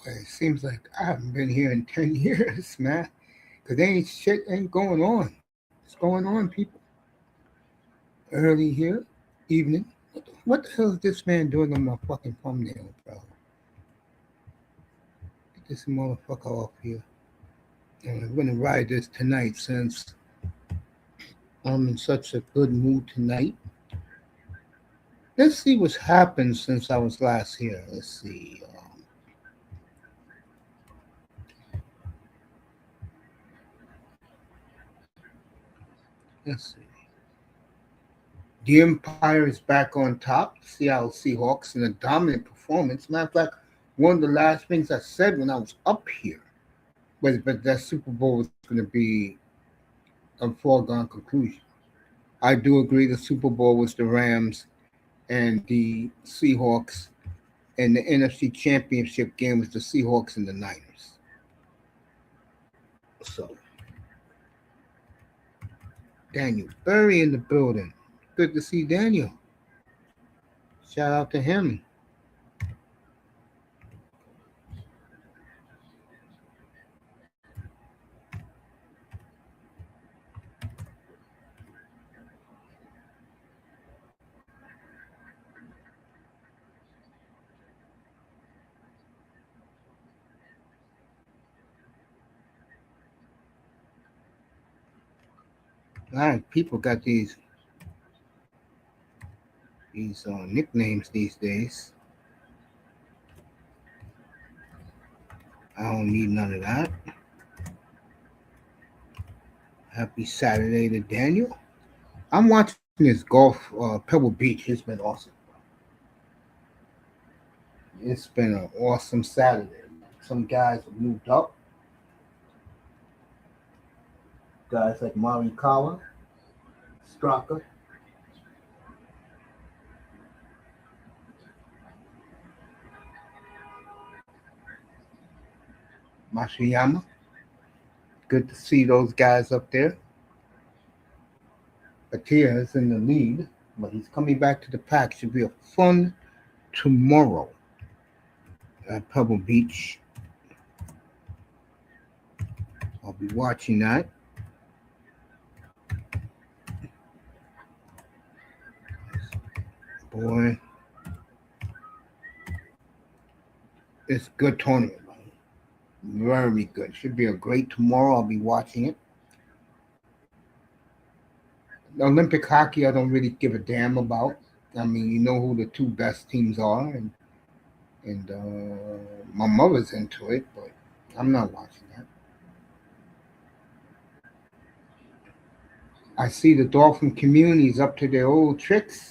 It seems like I haven't been here in 10 years, man. Because shit ain't going on. It's going on, people. Early here, evening. What the hell is this man doing on my fucking thumbnail, bro? Get this motherfucker off here. And I'm gonna ride this tonight since I'm in such a good mood tonight. Let's see what's happened since I was last here. Let's see. Let's see. The Empire is back on top. Seattle Seahawks in a dominant performance. Matter of fact, one of the last things I said when I was up here was, but that Super Bowl was going to be a foregone conclusion. I do agree the Super Bowl was the Rams and the Seahawks, and the NFC Championship game was the Seahawks and the Niners. So, Daniel Burry in the building. Good to see Daniel. Shout out to him. All right, people got these nicknames these days. I don't need none of that. Happy Saturday to Daniel. I'm watching this golf Pebble Beach. It's been awesome. It's been an awesome Saturday. Some guys have moved up. Guys like Morikawa, Straka, Mashiyama. Good to see those guys up there. Atia is in the lead, but he's coming back to the pack. Should be a fun tomorrow at Pebble Beach. I'll be watching that. Boy, it's a good tournament. Very good. Should be a great tomorrow. I'll be watching it. The Olympic hockey, I don't really give a damn about. I mean, you know who the two best teams are, and my mother's into it, but I'm not watching that. I see the Dolphin community's up to their old tricks.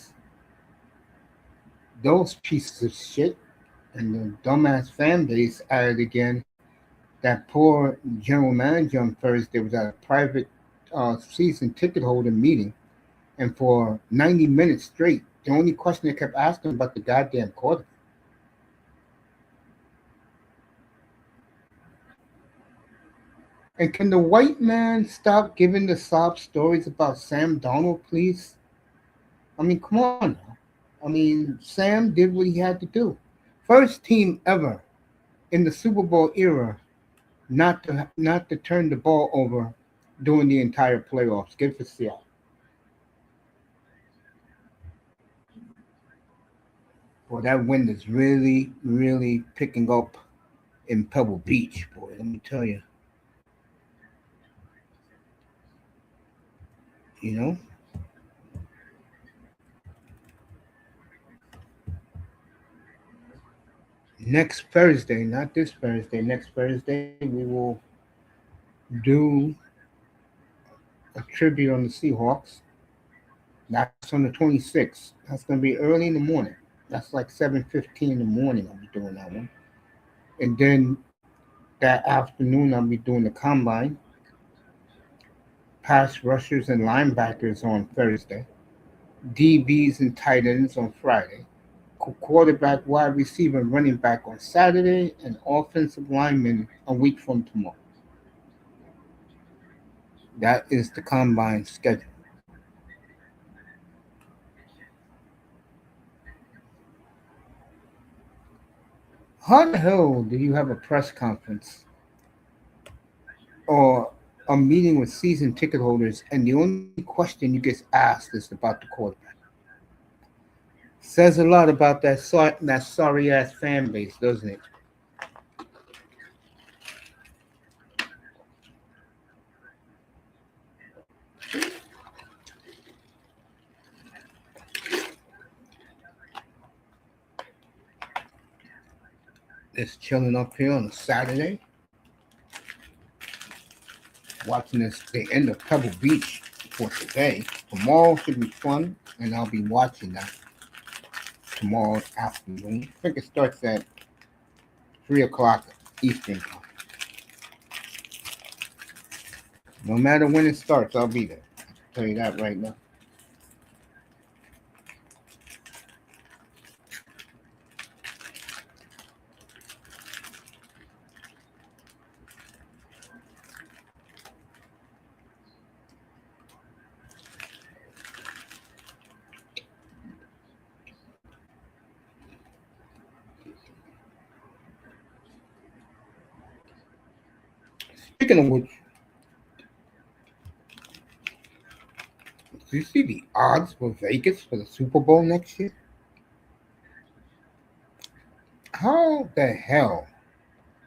Those pieces of shit and the dumbass fan base at it again. That poor general manager on Thursday was at a private season ticket holder meeting, and for 90 minutes straight, the only question they kept asking about the goddamn quarterback. And can the white man stop giving the sob stories about Sam Donald, please? I mean, come on now. I mean, Sam did what he had to do. First team ever in the Super Bowl era not to turn the ball over during the entire playoffs. Good for Seattle. Boy, that wind is really, really picking up in Pebble Beach. Boy, let me tell you. You know, next Thursday, not this Thursday, next Thursday, we will do a tribute on the Seahawks. That's on the 26th. That's going to be early in the morning. That's like 7:15 in the morning. I'll be doing that one. And then that afternoon, I'll be doing the combine, pass rushers and linebackers on Thursday, DBs and tight ends on Friday, quarterback, wide receiver, and running back on Saturday, and offensive lineman a week from tomorrow. That is the combine schedule. How the hell do you have a press conference or a meeting with season ticket holders and the only question you get asked is about the quarterback? Says a lot about that sorry ass fan base, doesn't it? Just chilling up here on a Saturday, watching this the end of Pebble Beach for today. Tomorrow should be fun, and I'll be watching that tomorrow afternoon. I think it starts at 3 o'clock Eastern time. No matter when it starts, I'll be there. I'll tell you that right now. Speaking of which, do you see the odds for Vegas for the Super Bowl next year? How the hell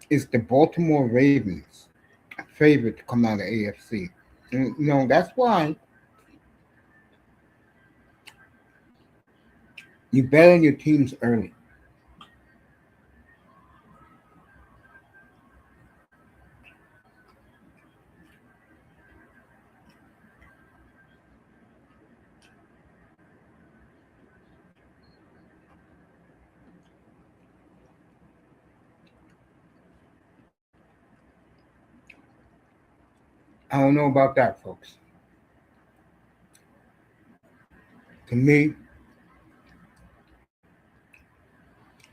is the Baltimore Ravens favorite to come out of AFC? That's why you bet on your teams early. I don't know about that, folks. To me,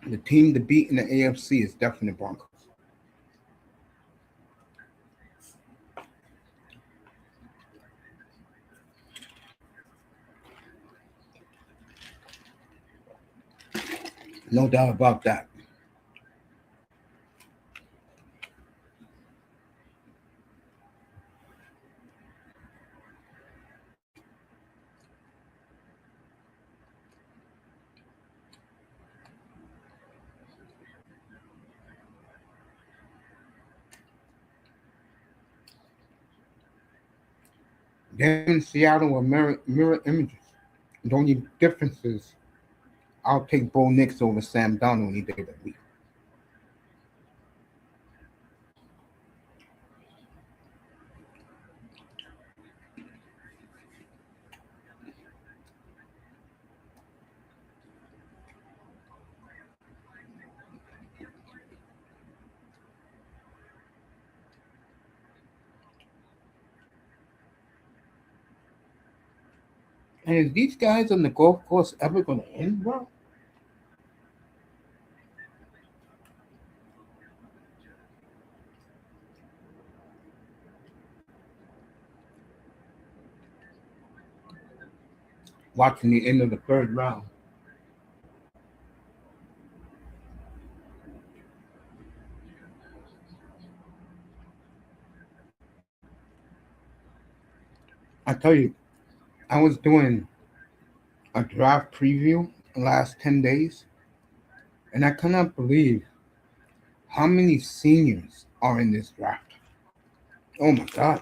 the team to beat in the AFC is definitely the Broncos. No doubt about that. Them in Seattle are mirror images. The only difference is I'll take Bo Nix over Sam Donald any day of the week. And is these guys on the golf course ever going to end well? Watching the end of the third round. I tell you, I was doing a draft preview the last 10 days, and I cannot believe how many seniors are in this draft. Oh my God.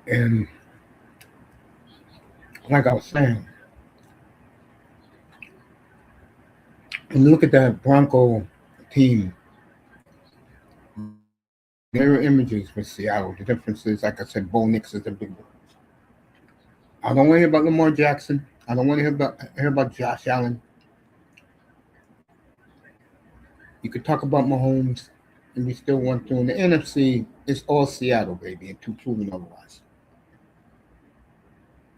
And like I was saying, when you look at that Bronco team, mirror images with Seattle. The difference is, like I said, Bo Nix is the big one. I don't want to hear about Lamar Jackson. I don't want to hear about Josh Allen. You could talk about Mahomes, and we still want to. In the NFC, it's all Seattle, baby, and to proven otherwise.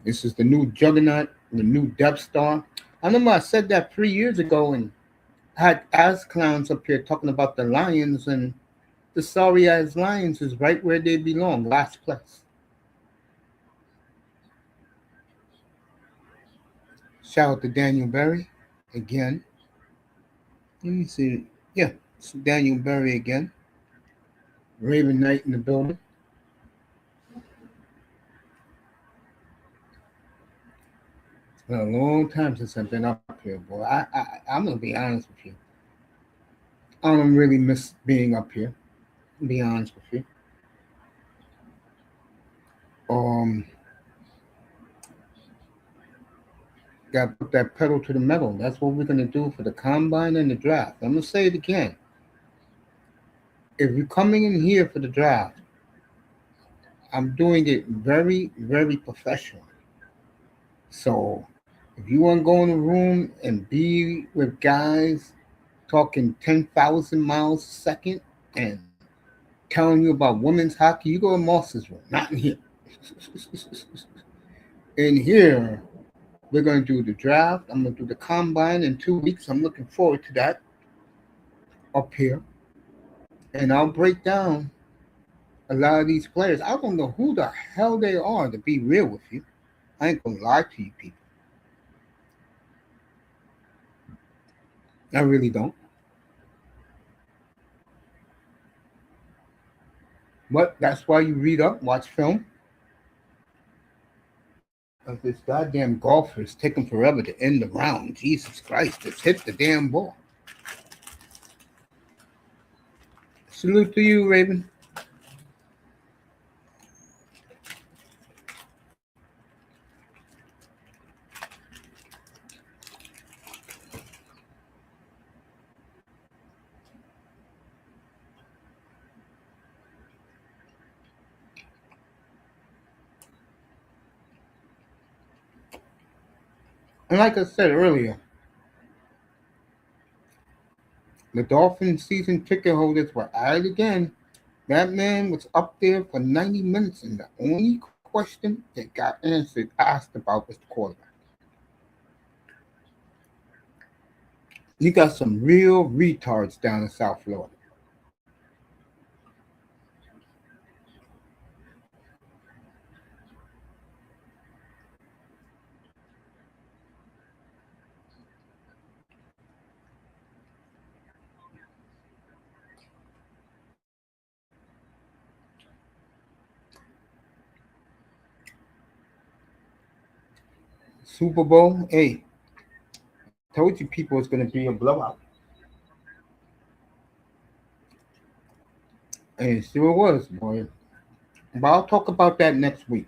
This is the new juggernaut, the new Death Star. I remember I said that 3 years ago and had ass clowns up here talking about the Lions, and the sorry ass Lions is right where they belong, last place. Shout out to Daniel Berry again. Let me see. Yeah, it's Daniel Berry again. Raven Knight in the building. It's been a long time since I've been up here, boy. I'm gonna be honest with you. I don't really miss being up here. To be honest with you. Um, Got to put that pedal to the metal. That's what we're gonna do for the combine and the draft. I'm gonna say it again. If you're coming in here for the draft, I'm doing it very, very professional. So if you want to go in a room and be with guys talking 10,000 miles a second and telling you about women's hockey, you go to Moss's room, not in here. In here, we're going to do the draft. I'm going to do the combine in 2 weeks. I'm looking forward to that up here. And I'll break down a lot of these players. I don't know who the hell they are, to be real with you. I ain't going to lie to you people. I really don't. But that's why you read up, watch film. Of this goddamn golfer is taking forever to end the round. Jesus Christ, just hit the damn ball. Salute to you, Raven. And like I said earlier, the Dolphins season ticket holders were at it again. That man was up there for 90 minutes, and the only question that got answered, asked about, was the quarterback. You got some real retards down in South Florida. Super Bowl, hey, told you people it's going to be a blowout. And it sure was, boy. But I'll talk about that next week.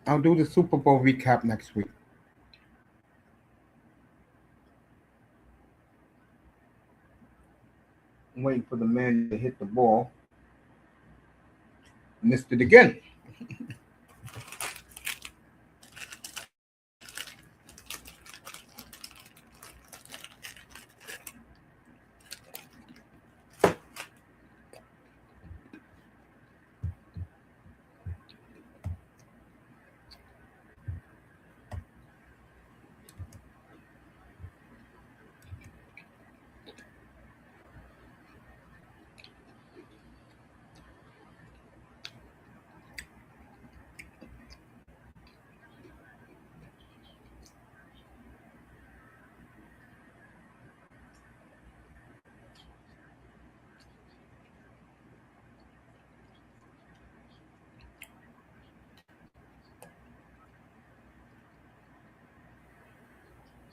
I'll do the Super Bowl recap next week. I'm waiting for the man to hit the ball. Missed it again.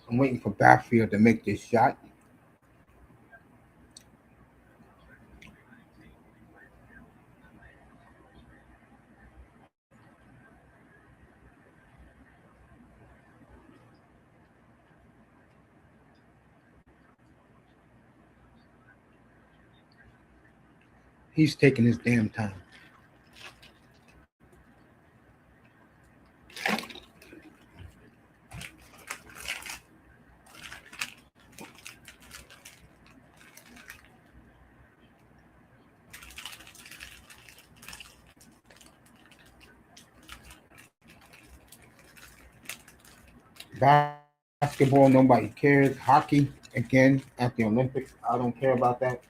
I'm waiting for Backfield to make this shot. He's taking his damn time. Basketball, nobody cares. Hockey, again, at the Olympics, I don't care about that.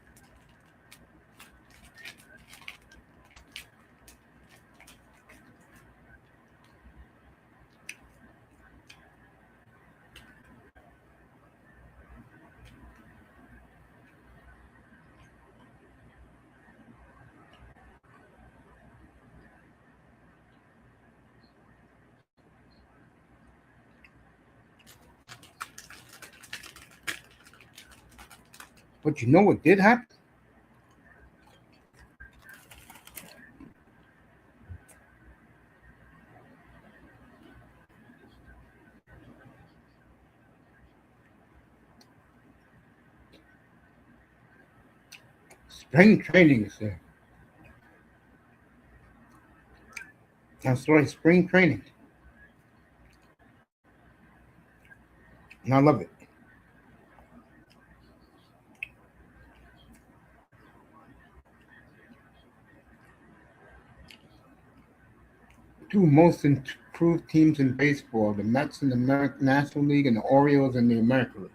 But you know what did happen? Spring training is there. That's right, spring training. And I love it. Two most improved teams in baseball, the Mets in the National League and the Orioles in the American League.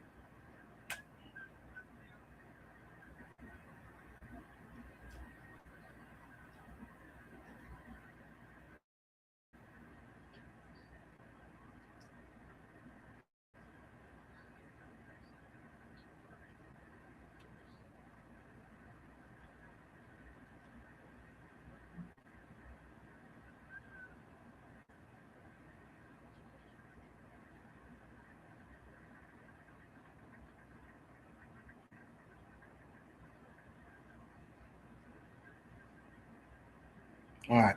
All right,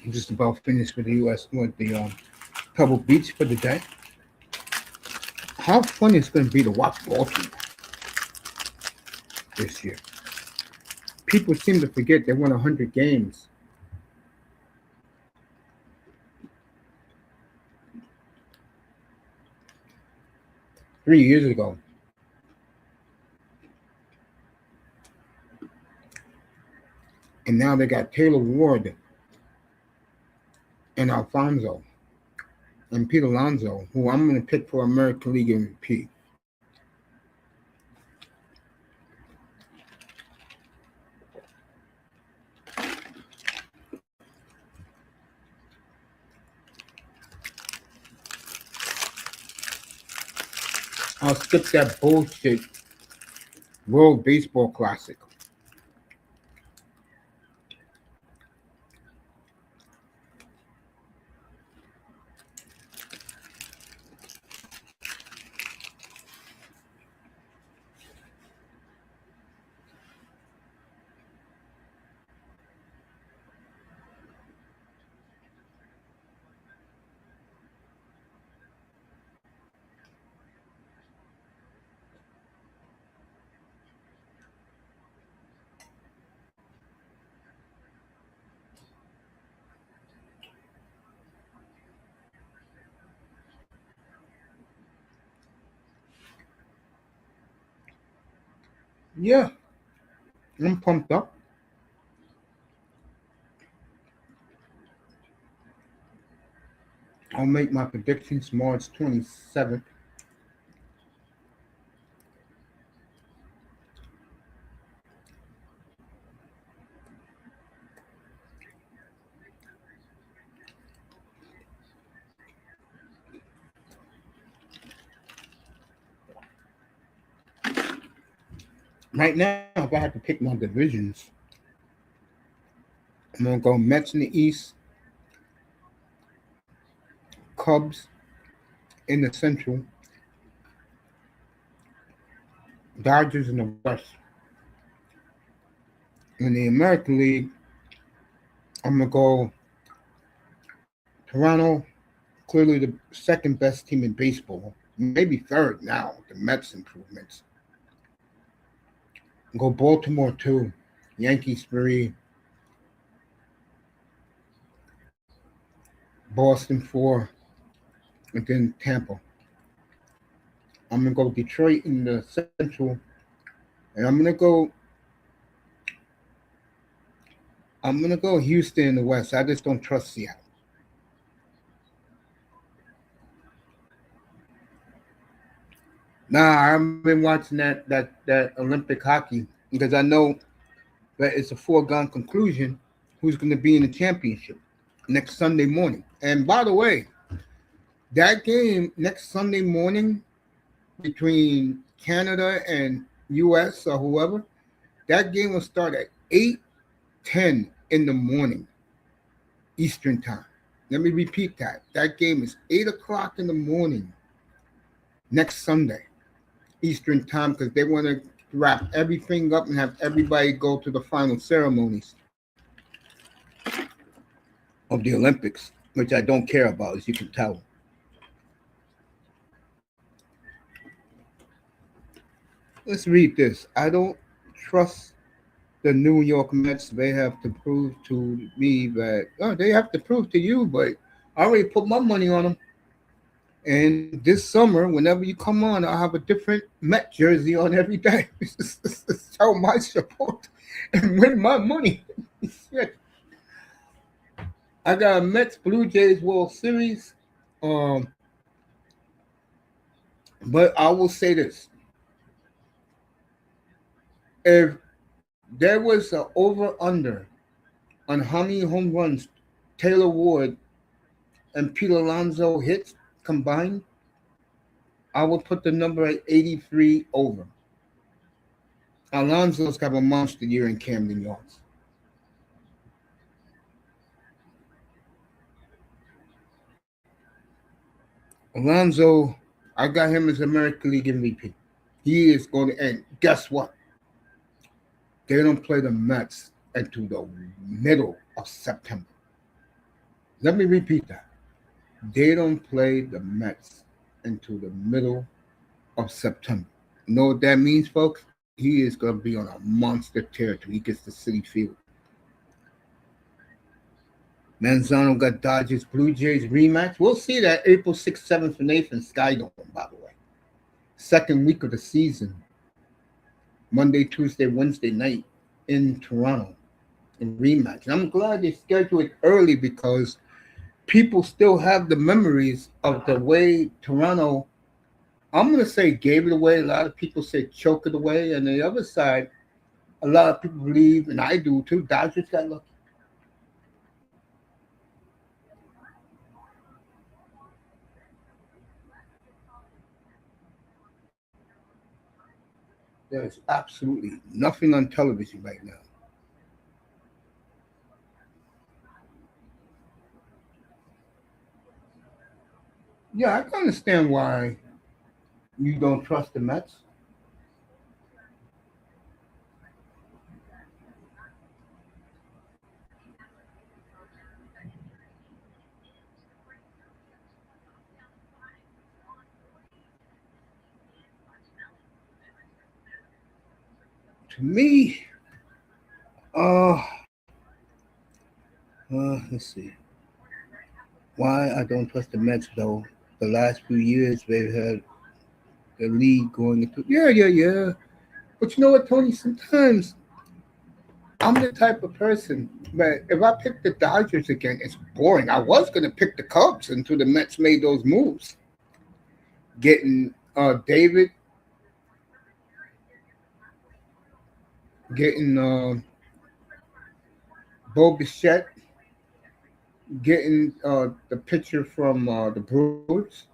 I'm just about finished with the U.S. with the Pebble Beach for the day. How fun it's going to be to watch Baltimore this year. People seem to forget they won 100 games 3 years ago. And now they got Taylor Ward and Alfonso and Pete Alonso, who I'm going to pick for American League MVP. I'll skip that bullshit World Baseball Classic. Yeah, I'm pumped up. I'll make my predictions March 27th. Right now, if I had to pick my divisions, I'm going to go Mets in the East, Cubs in the Central, Dodgers in the West. In the American League, I'm gonna go Toronto, clearly the second best team in baseball, maybe third now. The Mets improvements. Go Baltimore two, Yankees three, Boston four, and then Tampa. I'm gonna go Detroit in the Central, and I'm gonna go Houston in the West. I just don't trust Seattle. Nah, I've been watching that Olympic hockey because I know that it's a foregone conclusion who's going to be in the championship next Sunday morning. And by the way, that game next Sunday morning between Canada and US or whoever, that game will start at 8:10 in the morning Eastern time. Let me repeat that. That game is 8 o'clock in the morning next Sunday Eastern time because they want to wrap everything up and have everybody go to the final ceremonies of the Olympics, which I don't care about, as you can tell. Let's read this. I don't trust the New York Mets. They have to prove to me that, oh, they have to prove to you, but I already put my money on them. And this summer, whenever you come on, I'll have a different Met jersey on every day. Show my support and win my money. Shit. I got a Mets Blue Jays World Series. Um, but I will say this: if there was an over under on how many home runs Taylor Ward and Pete Alonso hits combined, I would put the number at 83 over. Alonso's got a monster year in Camden Yards. Alonso, I got him as American League MVP. He is going to end. Guess what? They don't play the Mets until the middle of September. Let me repeat that. They don't play the Mets until the middle of September. You know what that means, folks? He is going to be on a monster territory. He gets the City Field. Manzano got Dodgers Blue Jays rematch. We'll see that April 6th, 7th in Nathan Skydome, by the way. Second week of the season. Monday, Tuesday, Wednesday night in Toronto in rematch. And I'm glad they scheduled it early because people still have the memories of the way Toronto, I'm going to say, gave it away. A lot of people say choke it away. And the other side, a lot of people believe, and I do too, Dodgers got lucky. There's absolutely nothing on television right now. Yeah, I can understand why you don't trust the Mets. To me, uh, let's see. Why I don't trust the Mets though? The last few years they've had the league going into, yeah. But you know what, Tony? Sometimes I'm the type of person that if I pick the Dodgers again, it's boring. I was gonna pick the Cubs until the Mets made those moves, getting David, getting Bo Bichette, getting the pitcher from the Brewers.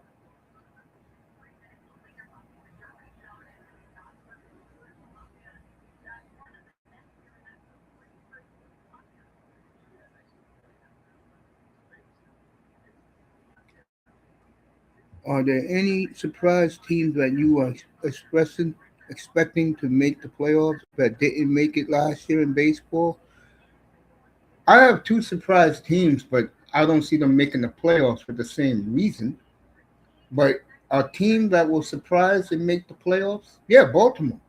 Are there any surprise teams that you are expressing? expecting to make the playoffs but didn't make it last year in baseball. I have two surprise teams, but I don't see them making the playoffs for the same reason. But a team that will surprise and make the playoffs, yeah, Baltimore.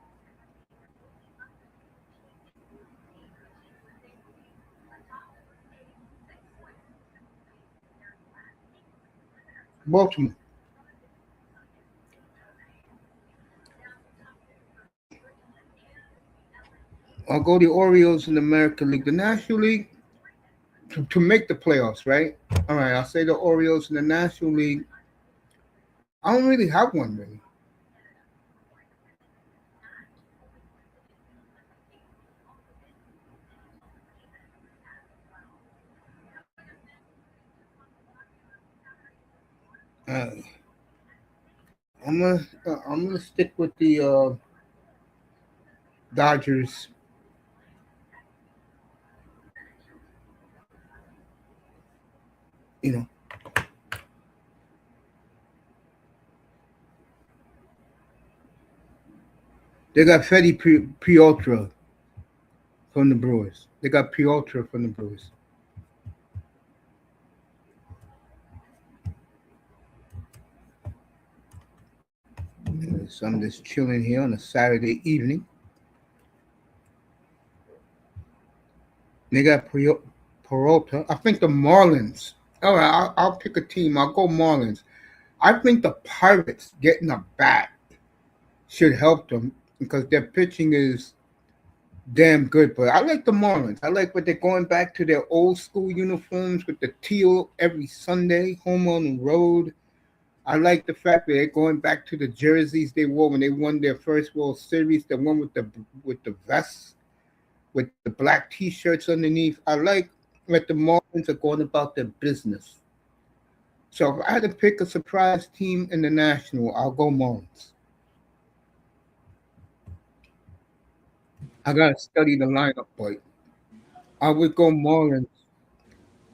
Baltimore. I'll go the Orioles in the American League. The National League, to make the playoffs, right? All right, I'll say the Orioles in the National League. I don't really have one, really. Uh, I'm gonna stick with the Dodgers. You know, they got Piotr from the Brewers. They got Piotr from the Brewers. So I'm just chilling here on a Saturday evening. They got Peralta. I think the Marlins. All right, I'll pick a team. I'll go Marlins. I think the Pirates getting a bat should help them because their pitching is damn good. But I like the Marlins. I like what they're going back to their old school uniforms with the teal every Sunday, home on the road. I like the fact that they're going back to the jerseys they wore when they won their first World Series, the one with the vests with the black T-shirts underneath. I like that the Marlins are going about their business. So if I had to pick a surprise team in the National, I'll go Marlins. I gotta study the lineup, but I would go Marlins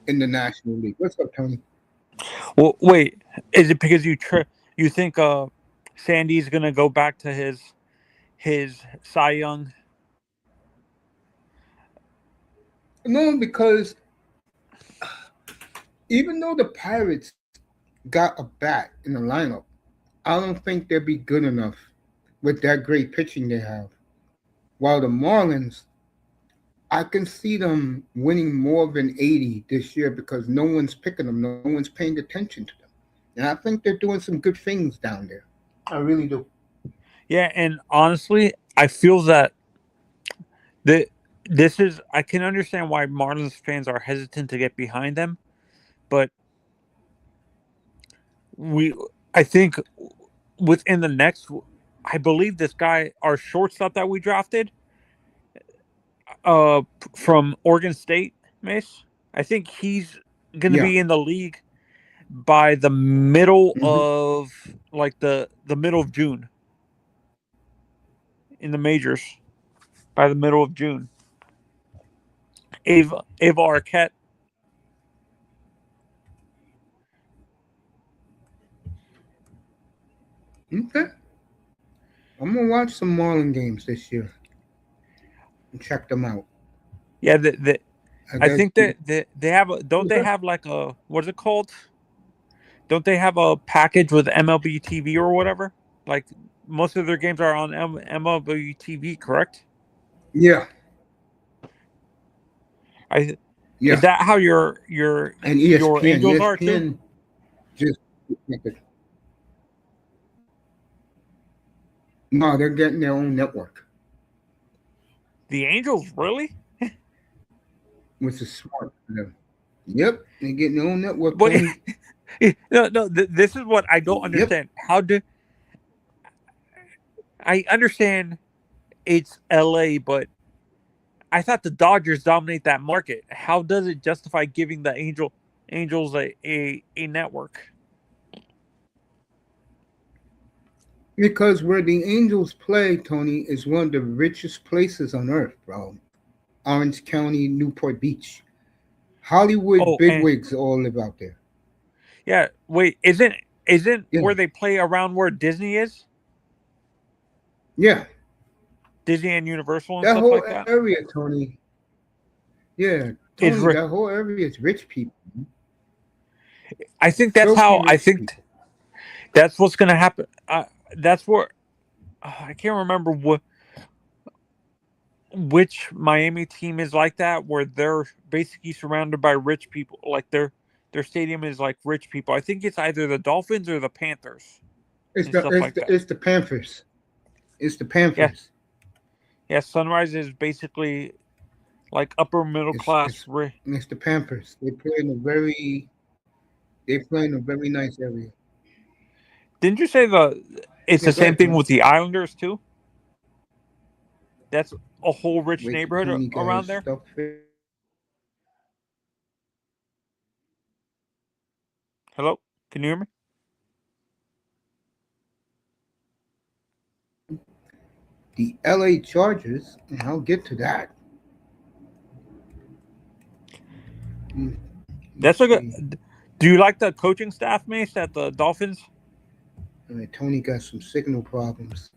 in the National League. What's up, Tony? Well, wait, is it because you think Sandy's gonna go back to his Cy Young? No, because even though the Pirates got a bat in the lineup, I don't think they'll be good enough with that great pitching they have. While the Marlins, I can see them winning more than 80 this year because no one's picking them, no one's paying attention to them. And I think they're doing some good things down there. I really do. Yeah, and honestly, I feel that the this is I can understand why Marlins fans are hesitant to get behind them, but we I think within the next, I believe this guy, our shortstop that we drafted, from Oregon State, Mace. I think he's going to Yeah. be in the league by the middle Hmm. of like the middle of June in the majors. By the middle of June, Ava Arquette. Okay. I'm going to watch some Marlin games this year and check them out. Yeah, I I guess. think that they have don't they Okay. have like a, what is it called? Don't they have a package with MLB TV or whatever? Like most of their games are on MLB TV, correct? Yeah. I Is Yeah. that how And your ESPN. Angels are too? ESPN just. No, they're getting their own network, The Angels, really? which is smart for them. Yep. They're getting their own network, But Tony. no. This is what I don't Yep. understand. How do I understand it's LA, but I thought the Dodgers dominate that market. How does it justify giving the Angels a network? Because where the Angels play, Tony, is one of the richest places on earth, bro. Orange County, Newport Beach. Hollywood Oh, and bigwigs all live out there. yeah, wait, isn't Yeah. where they play around where Disney is? Yeah, Disney and Universal and that stuff whole like that. area, Tony. Yeah, Is Tony, that whole area is rich people, I think that's filthy how I rich think people. that's what's going to happen. That's where I can't remember which Miami team is like that, where they're basically surrounded by rich people. Like their stadium is like rich people. I think it's either the Dolphins or the Panthers It's and the stuff it's like the that. it's the Panthers. It's the Yeah, Panthers. yeah. Sunrise is basically like upper middle It's class. it's it's the Panthers. They play in a very nice area. Didn't you say it's Yeah, the go same ahead, thing Tony. with the Islanders too? That's a whole rich Wait till neighborhood Tony got around his there. stuff fixed. Hello, can you hear me? The LA Chargers, and I'll get to that. Mm, Let me That's a good. see. Do you like the coaching staff, Mace, at the Dolphins? Tony got some signal problems.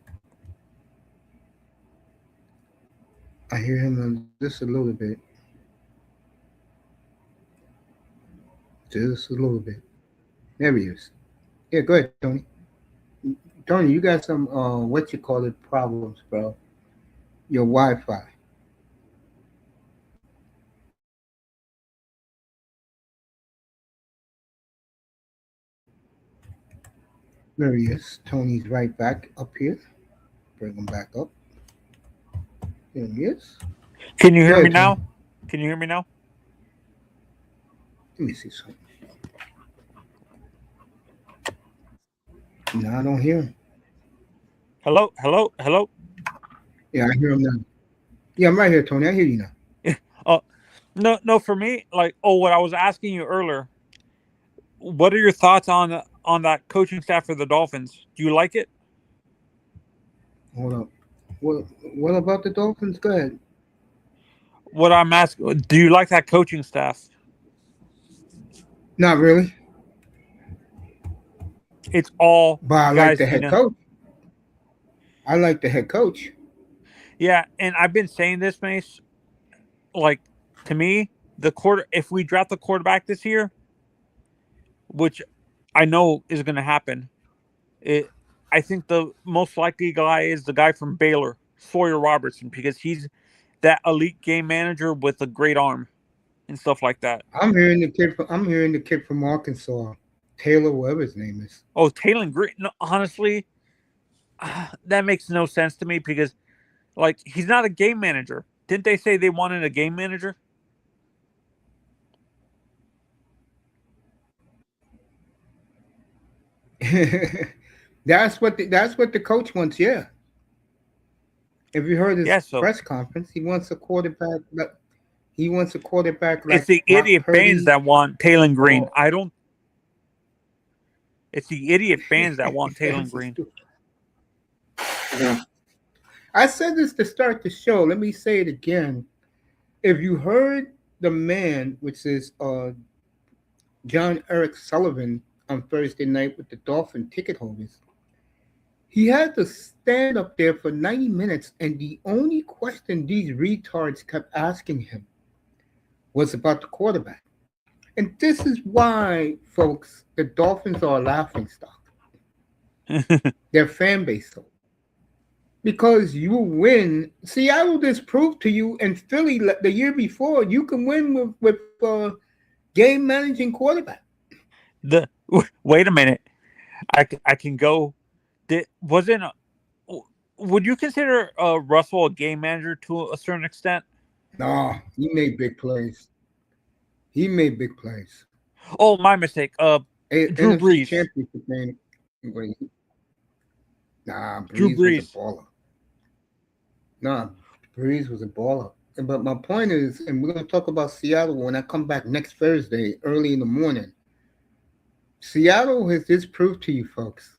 I hear him on just a little bit. Just a little bit. There he is. Yeah, go ahead, Tony. Tony, you got some what you call it problems, bro. Your Wi-Fi. There he is. Tony's right back up here. Bring him back up. There he is. Can you Go hear me ahead, Tony. now? Can you hear me now? Let me see something. No, I don't hear him. Hello, hello, hello. Yeah, I hear him now. Yeah, I'm right here, Tony. I hear you now. Oh, no, no. For me, like, what I was asking you earlier. What are your thoughts on that coaching staff for the Dolphins? Do you like it? Hold up. What about the Dolphins? Go ahead. What I'm asking, do you like that coaching staff? Not really, It's all but I like guys, the head coach. I like the head coach. Yeah, and I've been saying this, Mace. Like, to me, if we draft the quarterback this year, which I know is going to happen, it. I think the most likely guy is the guy from Baylor, Sawyer Robertson, because he's that elite game manager with a great arm and stuff like that. I'm hearing the kid from Arkansas, Taylor, whatever his name is. Oh, Taylor Green. No, honestly, that makes no sense to me because, like, he's not a game manager. Didn't they say they wanted a game manager? that's what the coach wants. Yeah, if you heard his Yeah, so press conference, he wants a quarterback it's like the Brock idiot fans Purdy that want Taylor Green. or I don't. It's the idiot fans that want Taylor Green. I said this to start the show. Let me say it again. If you heard the man, which is John Eric Sullivan, on Thursday night with the Dolphin ticket holders, he had to stand up there for 90 minutes, and the only question these retards kept asking him was about the quarterback. And this is why, folks, the Dolphins are a laughing stock. Their fan base, so. Because you win. Seattle just proved to you, and Philly the year before, you can win with game managing quarterback. the Wait a minute. I can go. Wasn't would you consider Russell a game manager to a certain extent? No, he made big plays. He made big plays. Oh, my mistake. Drew NFC Brees. Championship game. Nah, Drew Breeze was a Brees. baller. Nah, Breeze was a baller. But my point is, and we're going to talk about Seattle when I come back next Thursday, early in the morning. Seattle has just proved to you, folks,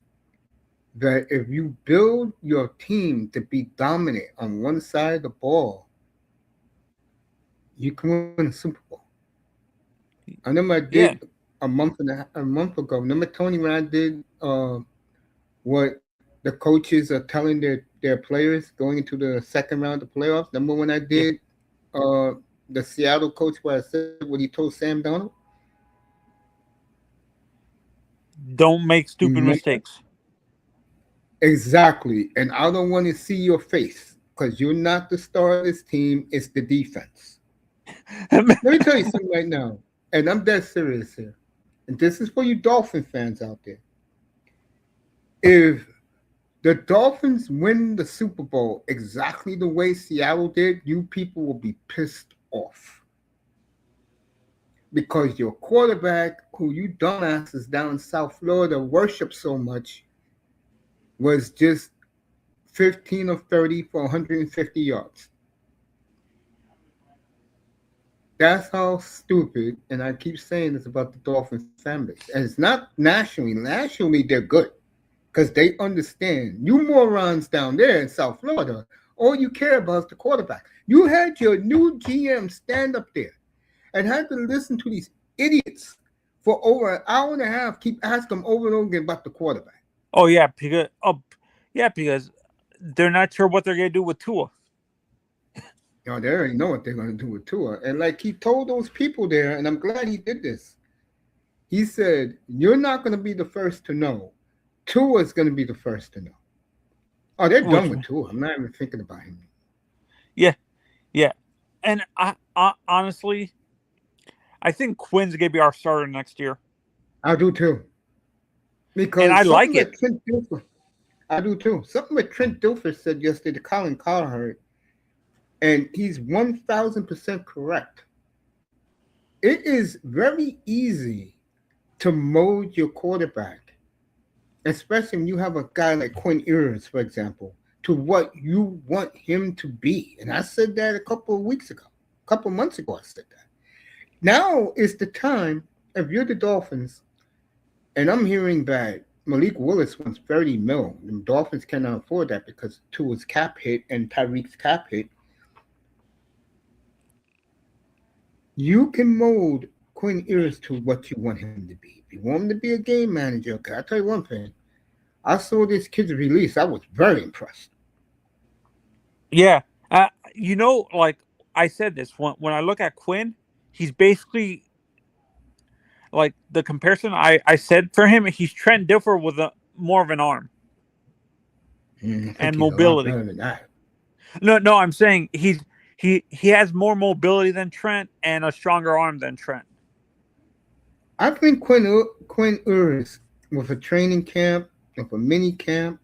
that if you build your team to be dominant on one side of the ball, you can win a Super Bowl. I remember I did Yeah. a month ago. Remember, Tony, when I did what the coaches are telling their their players going into the second round of playoffs. Remember when I Yeah. did the Seattle coach where I said what he told Sam Donald? Don't make You stupid remember? mistakes. Exactly. And I don't want to see your face because you're not the star of this team. It's the defense. Let me tell you something right now, and I'm dead serious here. And this is for you Dolphin fans out there. If the Dolphins win the Super Bowl exactly the way Seattle did, you people will be pissed off. Because your quarterback, who you dumbasses down in South Florida worship so much, was just 15 of 30 for 150 yards. That's how stupid, and I keep saying this about the Dolphins fan base. And it's not nationally. Nationally, they're good because they understand. You morons down there in South Florida, all you care about is the quarterback. You had your new GM stand up there and had to listen to these idiots for over an hour and a half, keep asking them over and over again about the quarterback. Oh because they're not sure what they're gonna do with Tua. They already know what they're going to do with Tua. And like he told those people there, and I'm glad he did this. He said, "You're not going to be the first to know. Tua is going to be the first to know." Oh, they're Which done with Tua. I'm not even thinking about him. yeah, yeah. And I honestly, I think Quinn's gonna be our starter next year. I do too. And I Because like something it. that Trent Dilfer, I do too. Something that Trent Dilfer said yesterday to Colin Cowherd, and he's 1,000% correct. It is very easy to mold your quarterback, especially when you have a guy like Quinn Ewers, for example, to what you want him to be. And I said that a couple of weeks ago, a couple of months ago, I said that. Now is the time, if you're the Dolphins, and I'm hearing that Malik Willis wants 30 mil. The Dolphins cannot afford that because Tua's cap hit and Tyreek's cap hit. You can mold Quinn Ewers to what you want him to be. If you want him to be a game manager, okay, I'll tell you one thing. I saw this kid's release. I was very impressed. Yeah. Like I said this when I look at Quinn, he's basically like the comparison I said for him. He's Trent Dilfer with a more of an arm I think and he's a lot mobility. better than that. No, I'm saying he has more mobility than Trent and a stronger arm than Trent. I think Quinn Ewers, with a training camp, with a mini camp,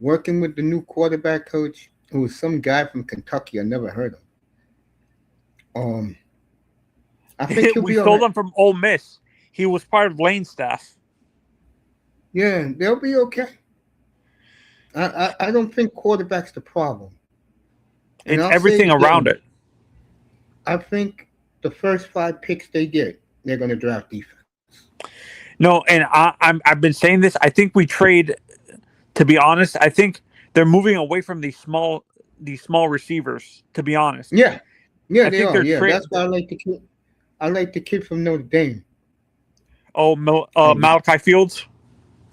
working with the new quarterback coach, who was some guy from Kentucky I never heard of. Um, I think he'll We be all stole right. him from Ole Miss. He was part of Lane's staff. Yeah, they'll be okay. I don't think quarterback's the problem. And It's I'll say it everything around again. it. I think the first 5 picks they get, they're going to draft defense. No, and I've been saying this. I think we trade. To be honest, I think they're moving away from these small receivers. To be honest, Yeah, yeah, I they think are. they're Yeah, trade. that's why I like the kid. I like the kid from Notre Dame. Oh, I Malachi Fields.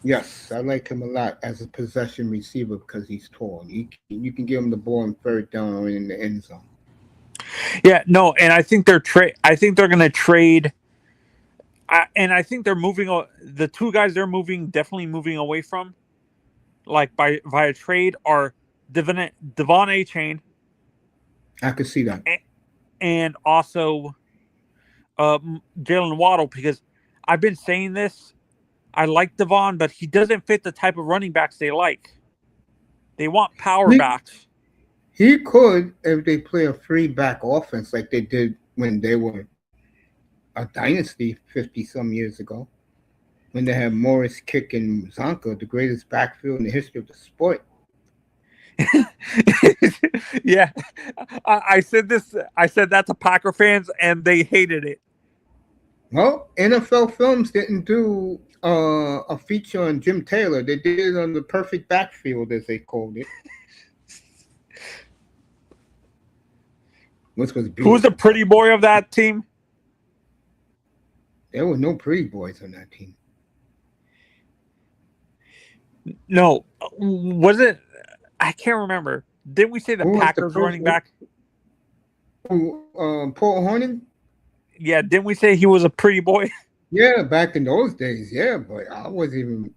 Yes, I like him a lot as a possession receiver because he's tall. You can give him the ball in third down or in the end zone. Yeah, no, and I think they're trade. I think they're going to trade. And I think they're moving. The two guys they're definitely moving away from, like by via trade, are Devon A. Chain I could see that. and also Jalen Waddle, because I've been saying this. I like Devon, but he doesn't fit the type of running backs they like. They want power He backs. he could if they play a free back offense like they did when they were a dynasty 50-some years ago, when they had Morris, Kick, and Zonka, the greatest backfield in the history of the sport. Yeah, I said this. I said that to Packer fans, and they hated it. Well, NFL Films didn't do a feature on Jim Taylor. They did it on the perfect backfield, as they called it, which was Who's the beautiful. pretty boy of that team? There were no pretty boys on that team. No, was it? I can't remember. Didn't we say the Who was the Packers running back? Paul Hornung? Yeah, didn't we say he was a pretty boy? Yeah, back in those days, yeah, but I was in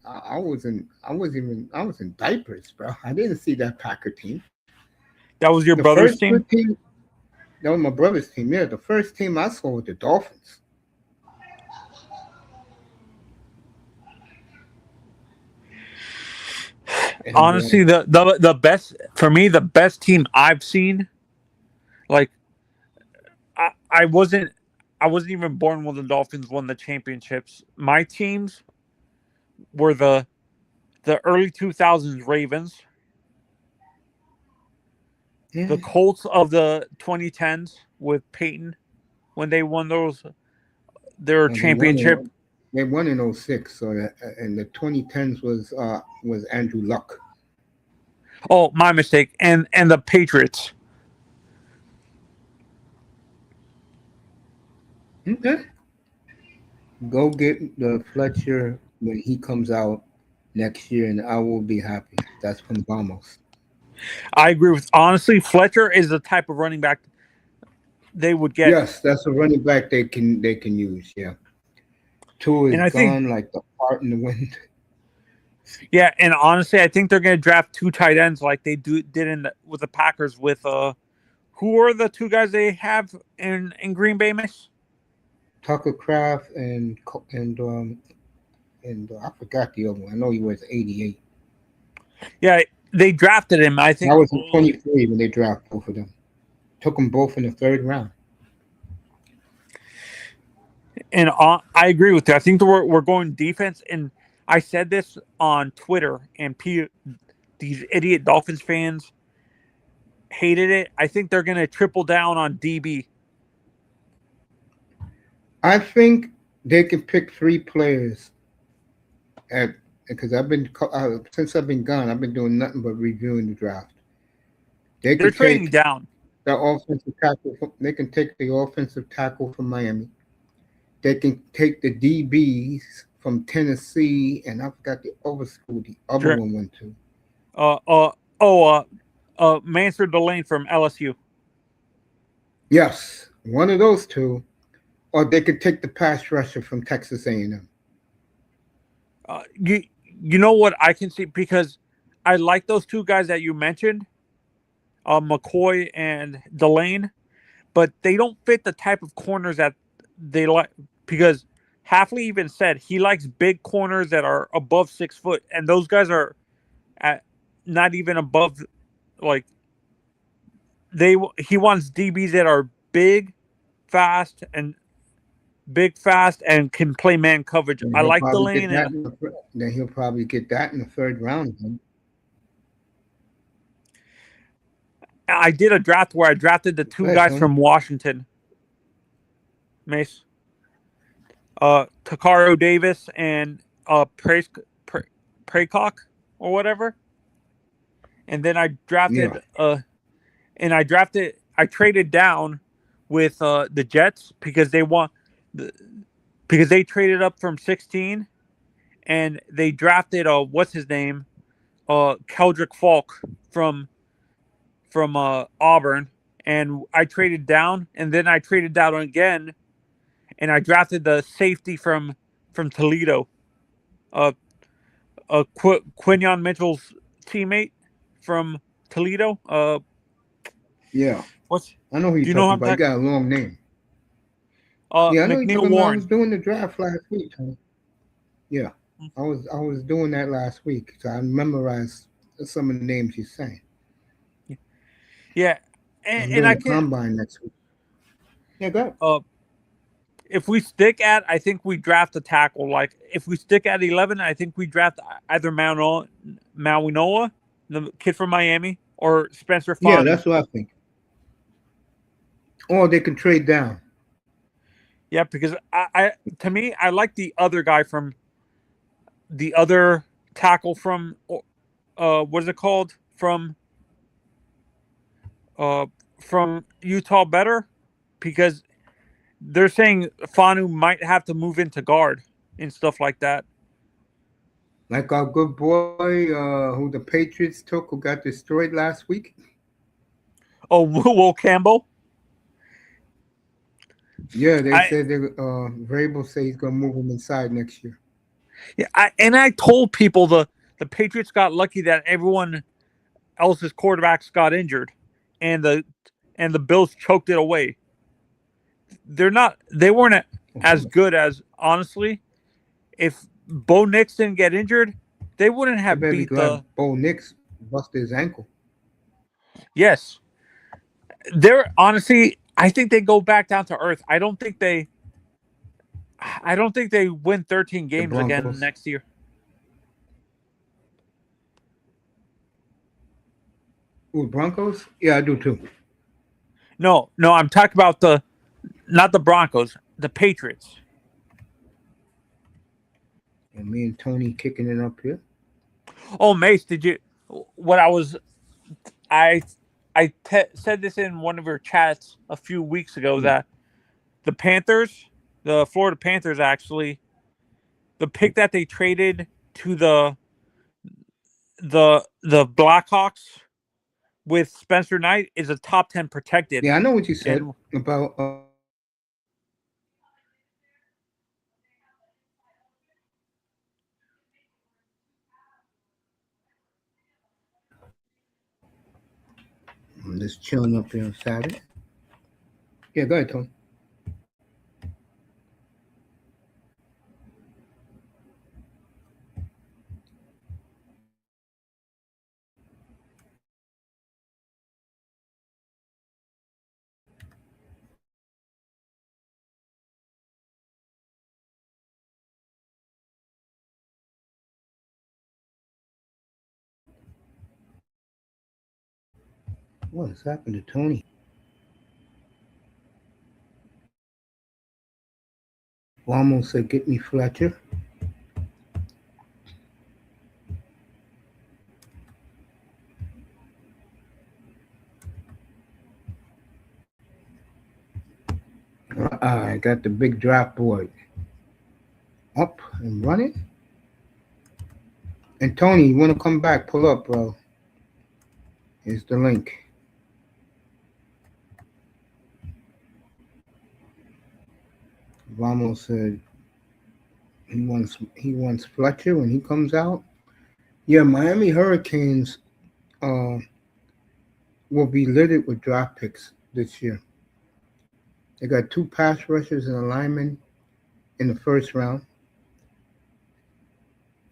diapers, bro. I didn't see that Packer team. That was your The brother's first team? good team, that was my brother's team. Yeah, the first team I saw was the Dolphins. And Honestly, the best for me, the best team I've seen, like I wasn't even born when the Dolphins won the championships. My teams were the early 2000s Ravens, yeah, the Colts of the 2010s with Peyton when they won their well, championship. they won in 06, so and the 2010s was Andrew Luck. Oh, my mistake. And the Patriots. Okay. Go get the Fletcher when he comes out next year, and I will be happy. That's from Vamos. I agree with honestly, Fletcher is the type of running back they would get. Yes, that's a running back they can use. Yeah, two And is I think gone like the fart in the wind. yeah, and honestly, I think they're going to draft 2 tight ends like they did with the Packers with who are the 2 guys they have in Green Bay, Miss? Tucker Craft and I forgot the other one. I know he was 88. Yeah, they drafted him. I think I was in 23 when they drafted both of them. Took them both in the 3rd round. and I agree with you. I think we're going defense, and I said this on Twitter, and these idiot Dolphins fans hated it. I think they're going to triple down on DB. I think they can pick 3 players because since I've been gone, I've been doing nothing but reviewing the draft. They They're can trading take down. the offensive tackle. They can take the offensive tackle from Miami. They can take the DBs from Tennessee, and I forgot the other school the other one went to. Mansard Delane from LSU. Yes, one of those 2, or they could take the pass rusher from Texas A&M. You know what I can see, because I like those 2 guys that you mentioned, McCoy and Delane, but they don't fit the type of corners that they like, because Hafley even said he likes big corners that are above 6 foot, and those guys are at not even above, like he wants DBs that are big, fast, and can play man coverage. I like Delane, Then he'll probably get that in the 3rd round. I did a draft where I drafted the 2 guys from Washington. Mace. Takaro Davis and Praycock or whatever. And then I drafted I traded down with the Jets because they traded up from 16 and they drafted what's his name? Keldrick Falk from Auburn, and I traded down, and then I traded down again, and I drafted the safety from Toledo, Quinyon Mitchell's teammate from Toledo. Yeah, what's I know who you're talking about. He got a long name. Yeah, I know you're talking about. I was doing the draft last week. Huh? Yeah, I was doing that last week, so I memorized some of the names you're saying. Yeah, and I can combine next week. Yeah, go ahead. If we stick at, I think we draft a tackle. Like if we stick at 11, I think we draft either Mauinoa, the kid from Miami, or Spencer Fanu. Yeah, that's what I think. Or they can trade down. Yeah, because to me, I like the other guy from the other tackle from what is it called from Utah better, because they're saying Fanu might have to move into guard and stuff like that. Like our good boy who the Patriots took, who got destroyed last week. Oh, Will Campbell. Yeah, they I said they Vrabel say he's gonna move him inside next year. I told people the Patriots got lucky that everyone else's quarterbacks got injured, and the Bills choked it away. They weren't as good as, honestly, if Bo Nix didn't get injured, they wouldn't They have better be beat glad the. Bo Nix busted his ankle. Yes, they're honestly. I think they go back down to earth. I don't think they. I don't think they win 13 The games again Broncos. next year. Ooh, Broncos? Yeah, I do too. No, no, I'm talking about not the Broncos, the Patriots. And me and Tony kicking it up here. Oh, Mace, did you? What I was, I, said this in one of your chats a few weeks ago Hmm. that the Panthers, the Florida Panthers, actually, the pick that they traded to the Blackhawks with Spencer Knight is a top 10 protected. Yeah, I know what you said And about I'm just chilling up here on Saturday. Yeah, go ahead, Tony. What has happened to Tony? Almost said, "Get me Fletcher." I got the big draft board up and running. And Tony, you want to come back? Pull up, bro. Here's the link. Vamos said he wants Fletcher when he comes out. Yeah, Miami Hurricanes uh, will be littered with draft picks this year. They got two pass rushers and a lineman in the first round,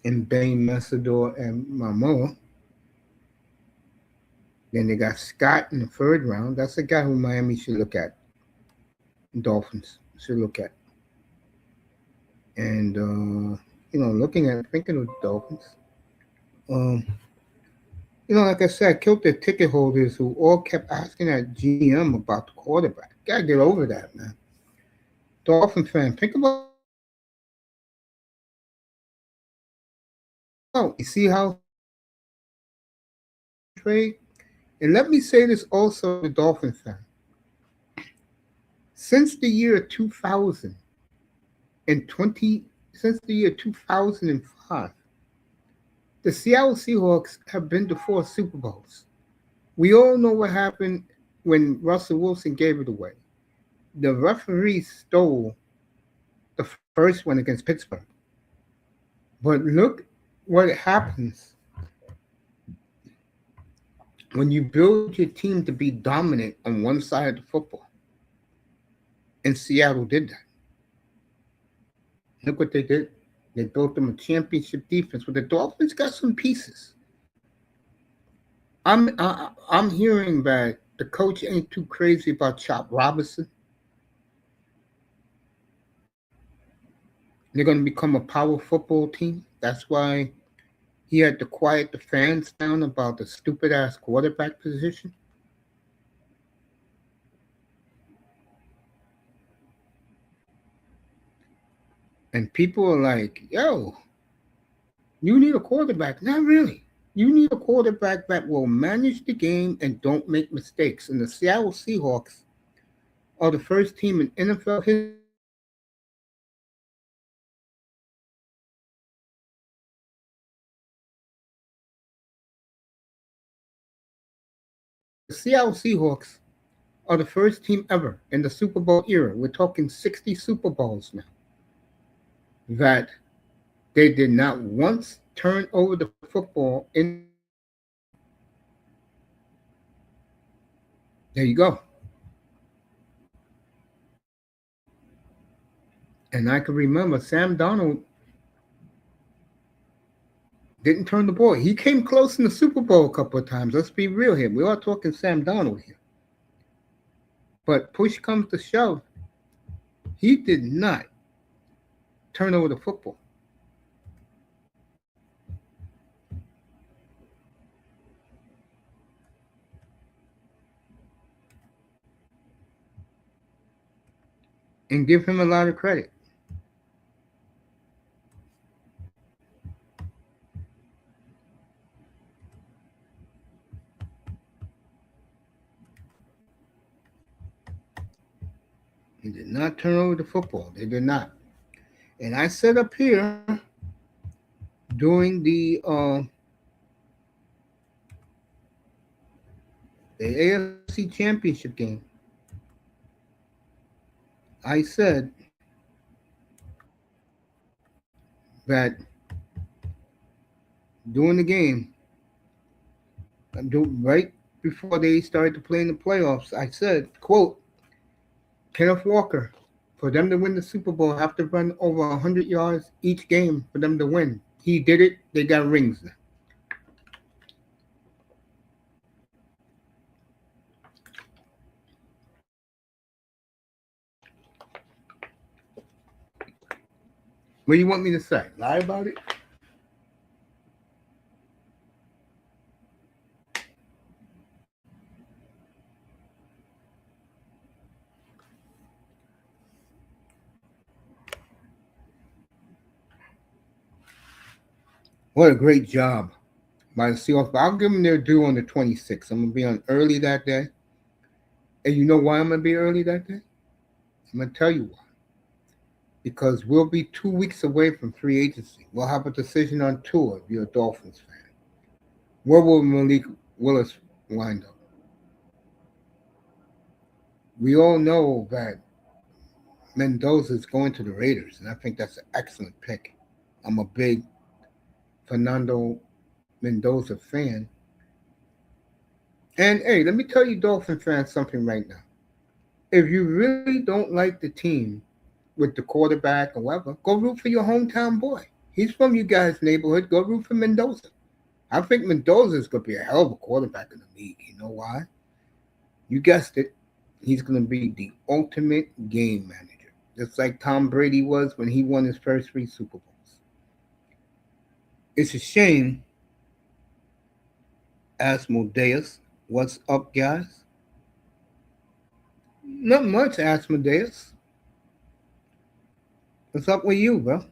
in Bain, Messidor, and Mamoa. Then they got Scott in the third round. That's a guy who Miami should look at. Dolphins should look at. And looking at thinking of the Dolphins. Um, like I said, I killed the ticket holders who all kept asking that GM about the quarterback. Gotta get over that, man. Dolphin fan, think about you see how trade. And let me say this also, the Dolphin fan. Since the year 2020, since the year 2005, the Seattle Seahawks have been to four Super Bowls. We all know what happened when Russell Wilson gave it away. The referee stole the first one against Pittsburgh. But look what happens when you build your team to be dominant on one side of the football. And Seattle did that. Look what they did. They built them a championship defense. But the Dolphins got some pieces. I'm hearing that the coach ain't too crazy about Chop Robinson. They're going to become a power football team. That's why he had to quiet the fans down about the stupid ass quarterback position. And people are like, yo, you need a quarterback. Not really. You need a quarterback that will manage the game and don't make mistakes. And the Seattle Seahawks are the first team in NFL history the Seattle Seahawks are the first team ever in the Super Bowl era. We're talking 60 Super Bowls now. That they did not once turn over the football in the red zone. There you go. And I can remember Sam Donald didn't turn the ball. He came close in the Super Bowl a couple of times. Let's be real here. We are talking Sam Donald here. But push comes to shove, he did not turn over the football. And give him a lot of credit. He did not turn over the football. They did not. And I said up here during the AFC Championship game, I said that during the game, right before they started to play in the playoffs, I said, quote, Kenneth Walker, for them to win the Super Bowl, have to run over 100 yards each game for them to win. He did it. They got rings. What do you want me to say? Lie about it? What a great job by the Seahawks. But I'll give them their due on the 26th. I'm going to be on early that day. And you know why I'm going to be early that day? I'm going to tell you why. Because we'll be 2 weeks away from free agency. We'll have a decision on tour if you're a Dolphins fan. Where will Malik Willis wind up? We all know that Mendoza is going to the Raiders, and I think that's an excellent pick. I'm a big Fernando Mendoza fan. And hey, let me tell you, Dolphin fans, something right now. If you really don't like the team with the quarterback or whatever, go root for your hometown boy. He's from you guys' neighborhood. Go root for Mendoza. I think Mendoza is going to be a hell of a quarterback in the league. You know why? You guessed it. He's going to be the ultimate game manager, just like Tom Brady was when he won his first 3 Super Bowls. It's a shame. Asmodeus, what's up, guys? Not much, Asmodeus. What's up with you, bro?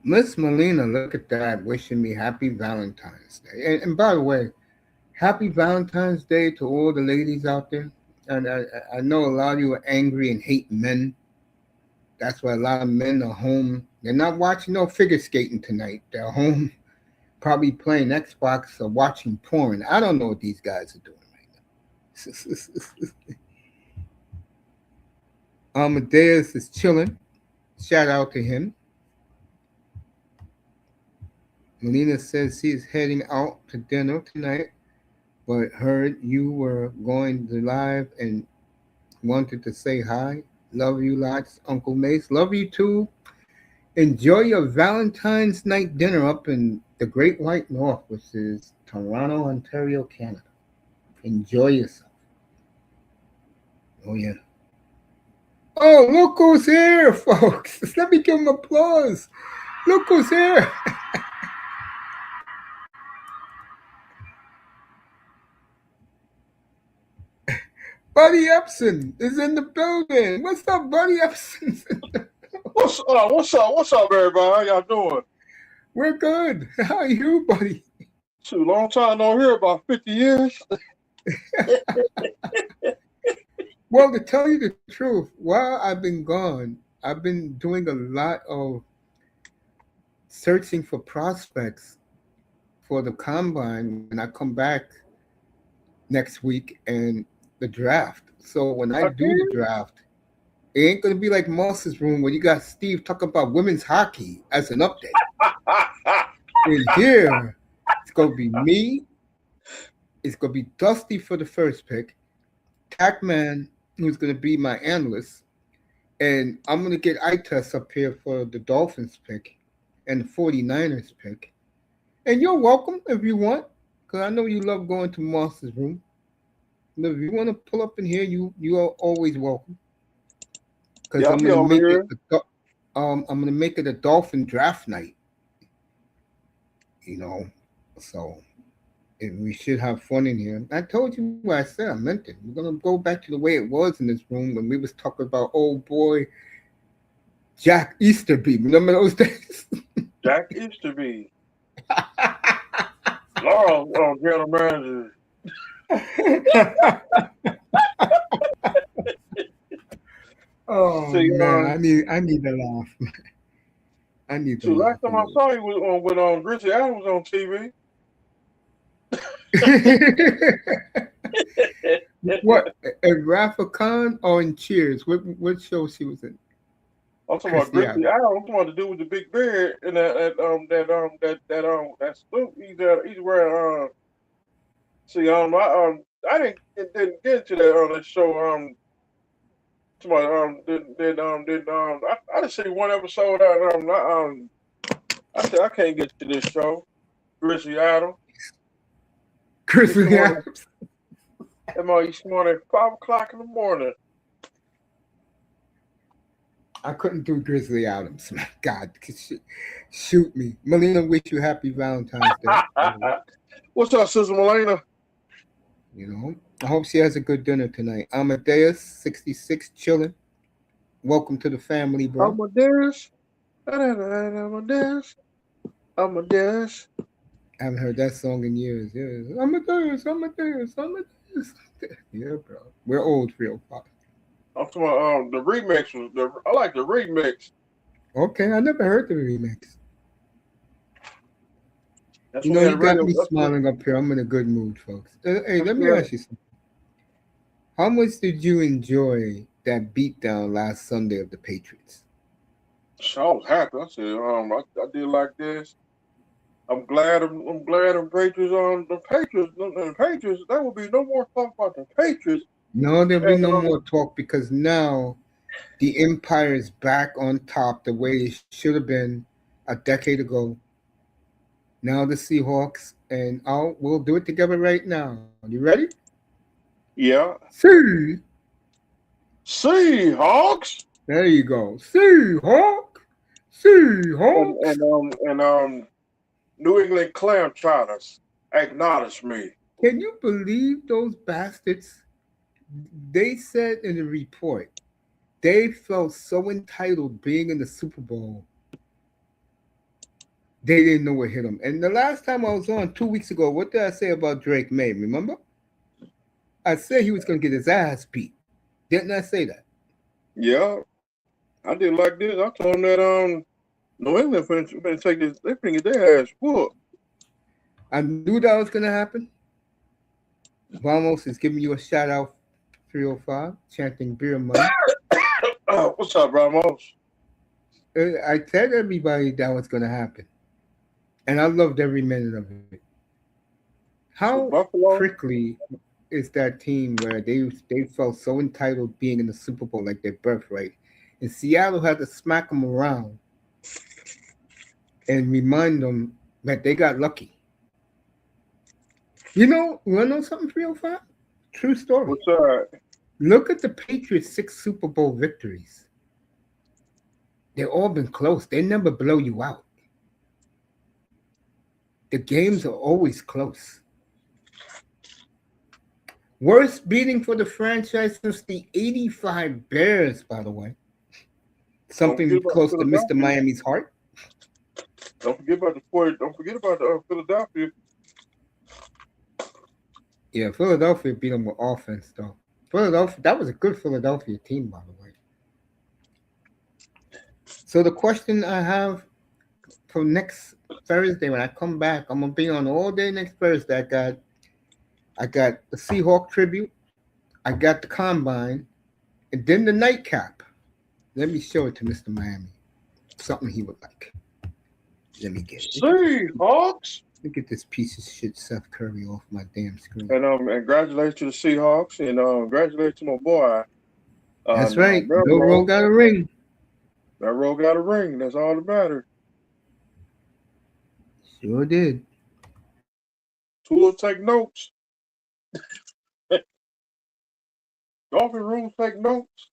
Miss Melina, look at that, wishing me happy Valentine's Day. And by the way, happy Valentine's Day to all the ladies out there. And I know a lot of you are angry and hate men. That's why a lot of men are home. They're not watching no figure skating tonight. They're home probably playing Xbox or watching porn. I don't know what these guys are doing right now. Amadeus is chilling. Shout out to him. Melina says she's heading out to dinner tonight, but heard you were going to live and wanted to say hi. Love you lots, Uncle Mace. Love you too. Enjoy your Valentine's night dinner up in the Great White North, which is Toronto, Ontario, Canada. Enjoy yourself. Oh, yeah. Oh, look who's here, folks. Let me give him applause. Look who's here. Buddy Epson is in the building. What's up, Buddy Epson? What's up, everybody? How y'all doing? We're good. How are you, buddy? Too long time no hear, about 50 years. Well, to tell you the truth, while I've been gone, I've been doing a lot of searching for prospects for the combine when I come back next week and the draft. So when I do the Again? draft, it ain't gonna be like Moss's room where you got Steve talking about women's hockey as an update. In here, it's gonna be me. It's gonna be Dusty for the first pick, Tackman, who's gonna be my analyst, and I'm gonna get eye test up here for the Dolphins pick and the 49ers pick. And you're welcome if you want, because I know you love going to Moss's room. And if you want to pull up in here, you are always welcome. Because Yeah, I'll I'm be gonna over make it here. I'm gonna make it a Dolphin draft night. You know, so we should have fun in here. I told you what I said. I meant it. We're gonna go back to the way it was in this room when we was talking about old boy Jack Easterby. Remember those days? Jack Easterby. Laurel, general manager. Oh See, man, I need to laugh. I need to so laugh last a time I little. saw you was on with Grizzly Adams on TV. What? At Rafa Khan or in Cheers? What show she was in? I'm talking about Christy Grizzly Adams. Adams. I'm talking about the dude with the big beard and that suit he's wearing. See, I didn't get to that show. Somebody I just see one episode out. I said I can't get to this show. Grizzly Adams. Christy Adams. Each morning at 5 o'clock in the morning. I couldn't do Grizzly Adams. My God, shoot me. Melina, wish you happy Valentine's Day. What's up, Sister Melina? You know, I hope she has a good dinner tonight. Amadeus, 66, chilling. Welcome to the family, bro. Amadeus. Amadeus. Amadeus. I haven't heard that song in years. Yeah. Amadeus. Yeah, bro. We're old, real pop. I'm talking about the remix. I like the remix. Okay, I never heard the remix. That's You know, you got me smiling up here. I'm in a good mood, folks. Hey, let me ask you something. How much did you enjoy that beatdown last Sunday of the Patriots? So I was happy. I said, I did like this. I'm glad the Patriots on the Patriots. There will be no more talk about the Patriots. No, there'll be no more talk because now the Empire is back on top the way it should have been a decade ago. Now the Seahawks, and we'll do it together right now. You ready? Yeah. Seahawks. There you go. Seahawks. And New England clam chowders acknowledge me. Can you believe those bastards? They said in the report they felt so entitled being in the Super Bowl. They didn't know what hit them. And the last time I was on 2 weeks ago, what did I say about Drake May? Remember? I said he was going to get his ass beat. Didn't I say that? Yeah, I did like this. I told them that New England finna take this. They finna get their ass whooped. I knew that was going to happen. Vamos is giving you a shout out, 305, chanting beer money. What's up, Ramos? I told everybody that was going to happen. And I loved every minute of it. How prickly is that team where they felt so entitled being in the Super Bowl like their birthright? And Seattle had to smack them around and remind them that they got lucky. You want to know something, 305? True story. What's up? Look at the Patriots' 6 Super Bowl victories. They've all been close. They never blow you out. The games are always close. Worst beating for the franchise since the 85 Bears, by the way. Something close to Mr. Miami's heart. Don't forget about the Philadelphia. Yeah, Philadelphia beat them with offense, though. That was a good Philadelphia team, by the way. So the question I have for next Thursday when I come back, I'm gonna be on all day next Thursday. I got the Seahawk tribute, I got the combine, and then the nightcap. Let me show it to Mr. Miami. Something he would like. Let me get it. Seahawks. Look at this piece of shit Seth Curry off my damn screen. And congratulations to the Seahawks, and congratulations to my boy. That's right. Bill Rowe got a ring. That roll got a ring. That's all that matters. Sure did. Tools take notes. Dolphin rooms take notes.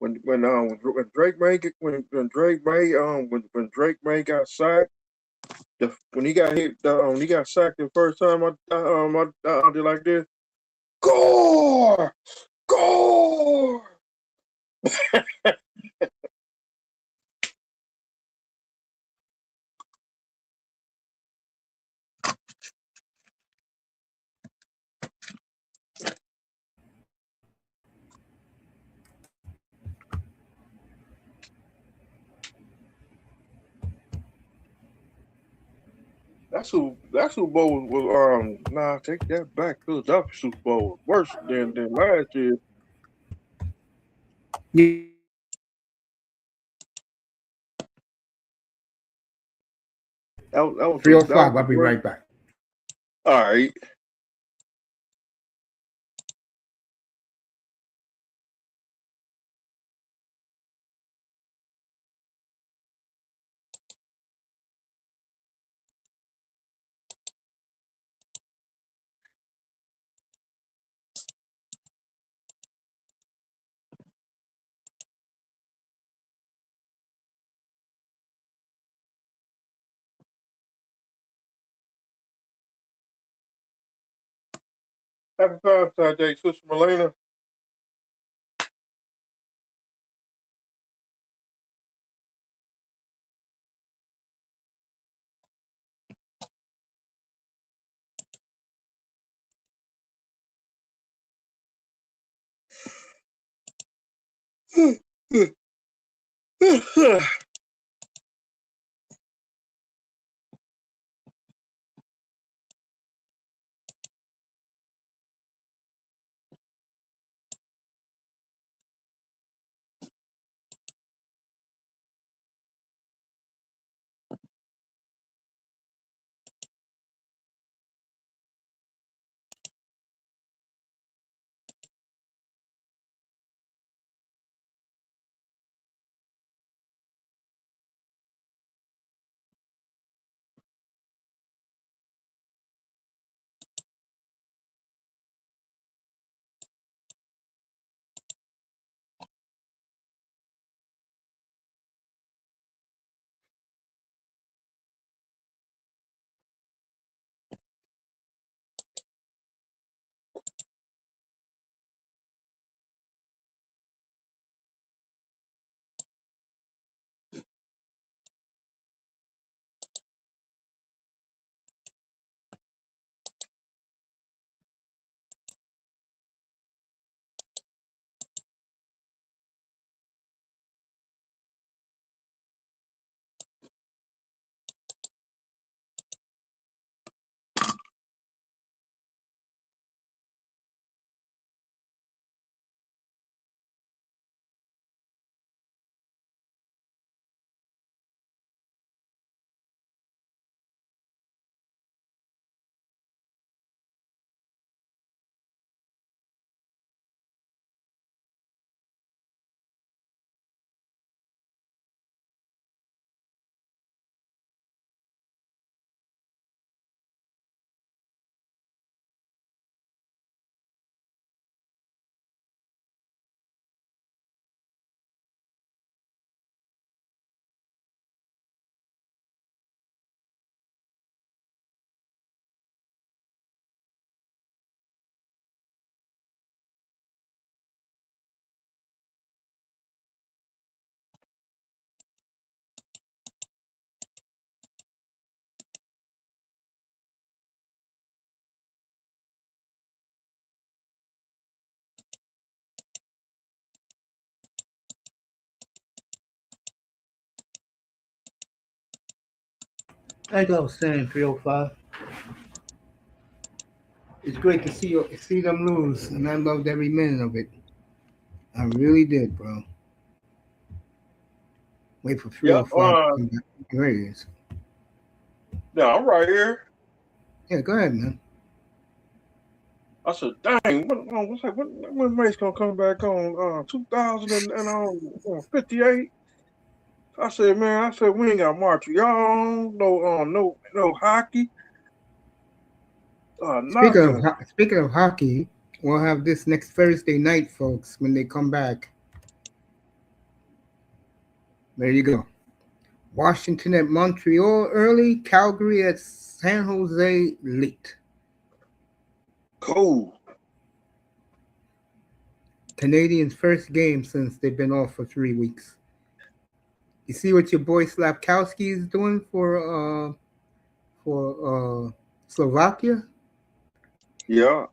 When Drake May got sacked, when he got hit, he got sacked the first time. I did like this. Gore, gore. That Super Bowl was nah, take that back. Philadelphia Super Bowl was worse than last year. Yeah. That was 305. I'll be right back. All right. Happy Valentine's Day, Sister Melena. Like I was saying, 305. It's great to see them lose, and I loved every minute of it. I really did, bro. Wait for Yep. 305 to come back. Here it is. Yeah, I'm right here. Yeah, go ahead, man. I said, dang, when Mace gonna come back on 2058? I said, man, we ain't got Montreal, no hockey, nothing. Speaking of hockey, we'll have this next Thursday night, folks, when they come back. There you go. Washington at Montreal early, Calgary at San Jose late. Cool. Canadians' first game since they've been off for 3 weeks. You see what your boy Slapkowski is doing for Slovakia? Yeah.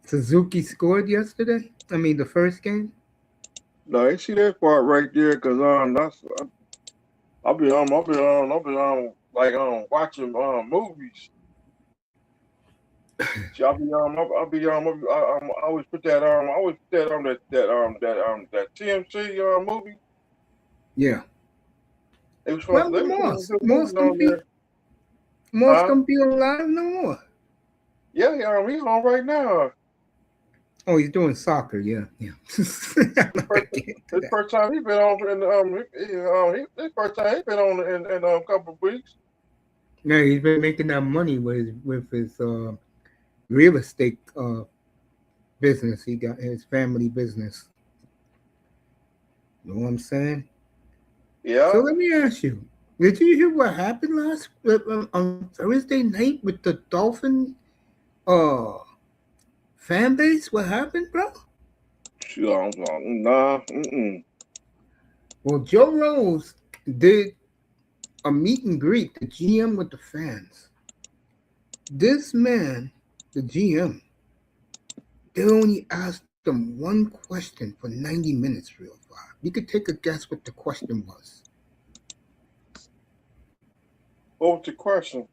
Suzuki scored yesterday. I mean, the first game. No, you see that part right there, cause I'll be like watching movies. See, I always put that on that TMC movie. Yeah. It was Well, fun. Moss don't be alive no more. Yeah, he's on right now. Oh, he's doing soccer. Yeah. This first time he's been on, this first time he's been on in a couple of weeks. Yeah, he's been making that money with his real estate business. He got his family business. You know what I'm saying? Yeah. So let me ask you: did you hear what happened on Thursday night with the Dolphin fan base? What happened, bro? Nah. Well, Joe Rose did a meet and greet, the GM with the fans. This man, the GM, they only asked them one question for 90 minutes, real fast. You could take a guess what the question was. What was the question?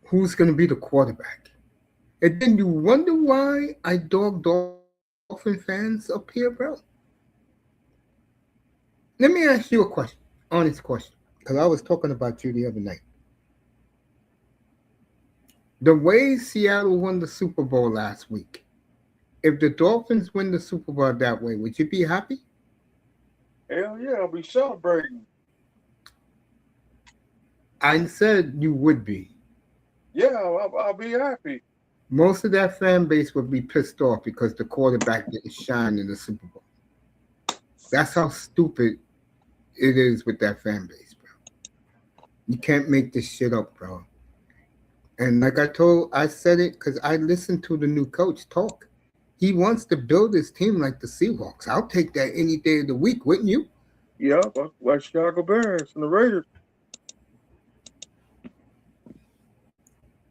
Who's going to be the quarterback? And then you wonder why I dog Dolphin fans up here, bro. Let me ask you a question, honest question, because I was talking about you the other night. The way Seattle won the Super Bowl last week, if the Dolphins win the Super Bowl that way, would you be happy? Hell yeah, I'll be celebrating. I said you would be. Yeah, I'll be happy. Most of that fan base would be pissed off because the quarterback didn't shine in the Super Bowl. That's how stupid it is with that fan base, bro. You can't make this shit up, bro. And like I said it because I listened to the new coach talk. He wants to build his team like the Seahawks. I'll take that any day of the week, wouldn't you? Yeah, like Chicago Bears and the Raiders.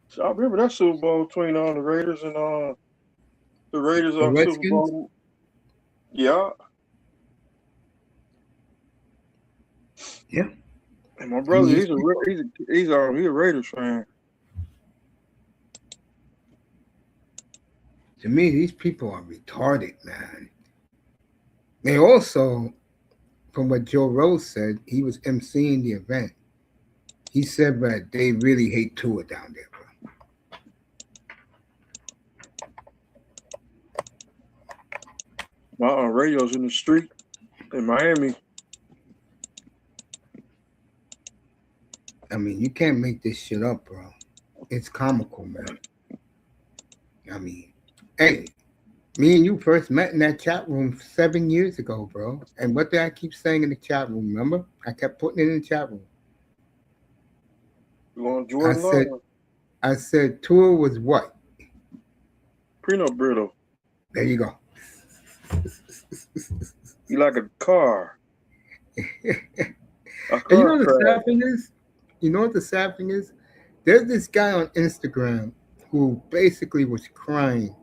So I remember that Super Bowl between the Raiders and the Raiders The Super Redskins? Bowl. Yeah. Yeah. And my brother, he's a Raiders fan. To me, these people are retarded, man. They also, from what Joe Rose said, he was emceeing the event. He said that they really hate Tua down there, bro. My radio's in the street in Miami. I mean, you can't make this shit up, bro. It's comical, man. I mean, hey, me and you first met in that chat room 7 years ago, bro. And what did I keep saying in the chat room? Remember? I kept putting it in the chat room. You want Jordan Love? I said Tua was what? Peanut brittle. There you go. You like a car. And you know what the sad thing is? You know what the sad thing is? There's this guy on Instagram who basically was crying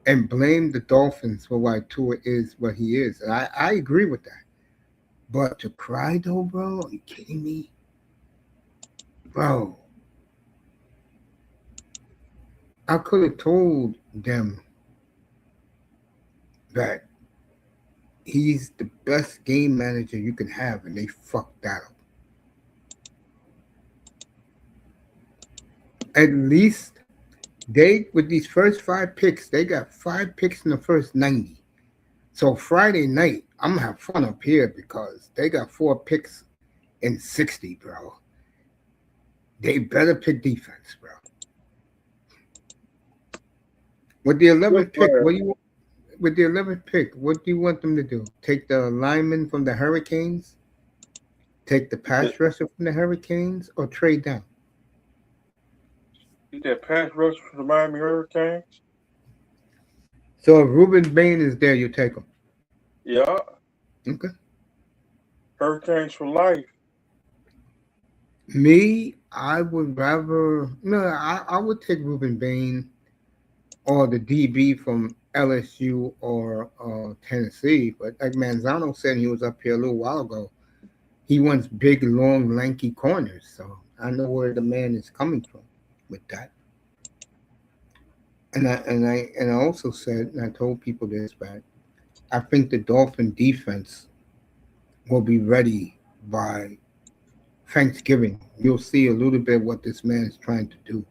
and blamed the Dolphins for why Tua is what he is. And I agree with that. But to cry though, bro, are you kidding me? Bro, I could have told them that he's the best game manager you can have, and they fucked that up. At least they, with these first 5 picks, they got 5 picks in the first 90. So Friday night, I'm gonna have fun up here because they got 4 picks in 60, bro. They better pick defense, bro. With the 11th pick, what do you with the 11th pick? What do you want them to do? Take the lineman from the Hurricanes, take the pass rusher from the Hurricanes, or trade down? Get that pass rush for the Miami Hurricanes. So if Ruben Bain is there, you take him. Yeah. Okay. Hurricanes for life. Me, I would rather I would take Ruben Bain or the DB from LSU or Tennessee. But like Manzano said, he was up here a little while ago. He wants big, long, lanky corners. So I know where the man is coming from with that. And I also said, and I told people this back, I think the Dolphin defense will be ready by Thanksgiving. You'll see a little bit what this man is trying to do.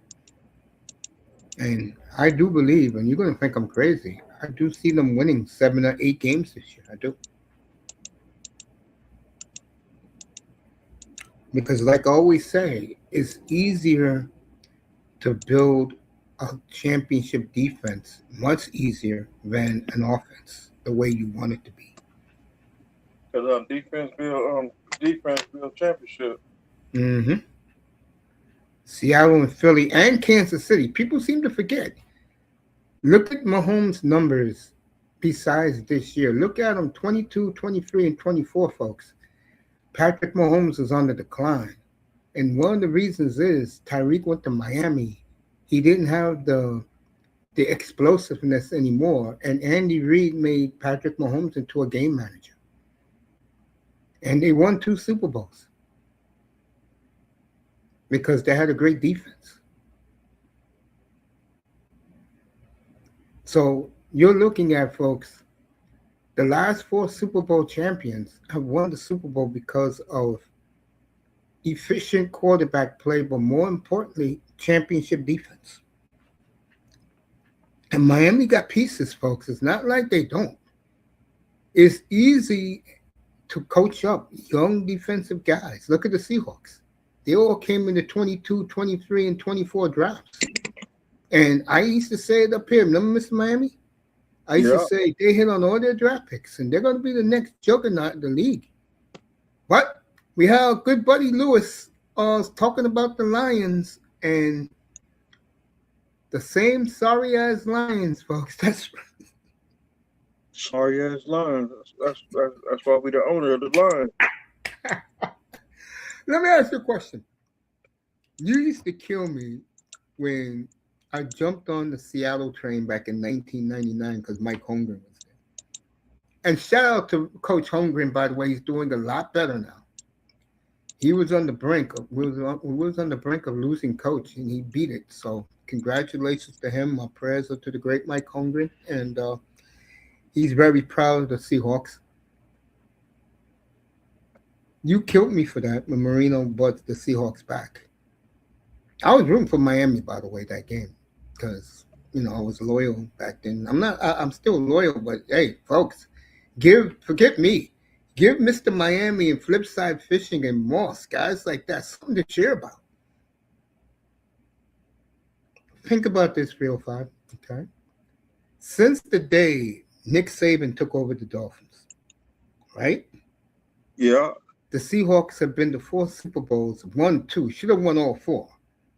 And I do believe, and you're going to think I'm crazy, I do see them winning 7 or 8 games this year. I do. Because, like I always say, it's easier to build a championship defense, much easier than an offense, the way you want it to be. Because defense build championship. Mm-hmm. Seattle and Philly and Kansas City. People seem to forget. Look at Mahomes' numbers besides this year. Look at them 22, 23, and 24, folks. Patrick Mahomes is on the decline. And one of the reasons is Tyreek went to Miami. He didn't have the explosiveness anymore. And Andy Reid made Patrick Mahomes into a game manager. And they won 2 Super Bowls because they had a great defense. So you're looking at, folks, the last 4 Super Bowl champions have won the Super Bowl because of efficient quarterback play, but more importantly, championship defense. And Miami got pieces, folks. It's not like they don't. It's easy to coach up young defensive guys. Look at the Seahawks. They all came in the 22, 23, and 24 drafts. And I used to say it up here. Remember Mr. Miami? I used to say they hit on all their draft picks, and they're going to be the next juggernaut in the league. But we have good buddy Lewis talking about the Lions, and the same sorry-ass Lions, folks. That's right. Sorry-ass Lions. That's why we the owner of the Lions. Let me ask you a question. You used to kill me when I jumped on the Seattle train back in 1999 because Mike Holmgren was there. And shout out to Coach Holmgren, by the way. He's doing a lot better now. He was on the brink of losing coach, and he beat it. So congratulations to him. My prayers are to the great Mike Holmgren, and he's very proud of the Seahawks. You killed me for that when Marino brought the Seahawks back. I was rooting for Miami, by the way, that game, because I was loyal back then. I'm still loyal, but hey, folks, forget me. Give Mr. Miami and Flipside Fishing and Moss, guys like that, something to cheer about. Think about this, Real 5, okay? Since the day Nick Saban took over the Dolphins, right? Yeah. The Seahawks have been to 4 Super Bowls, won 2, should have won all 4.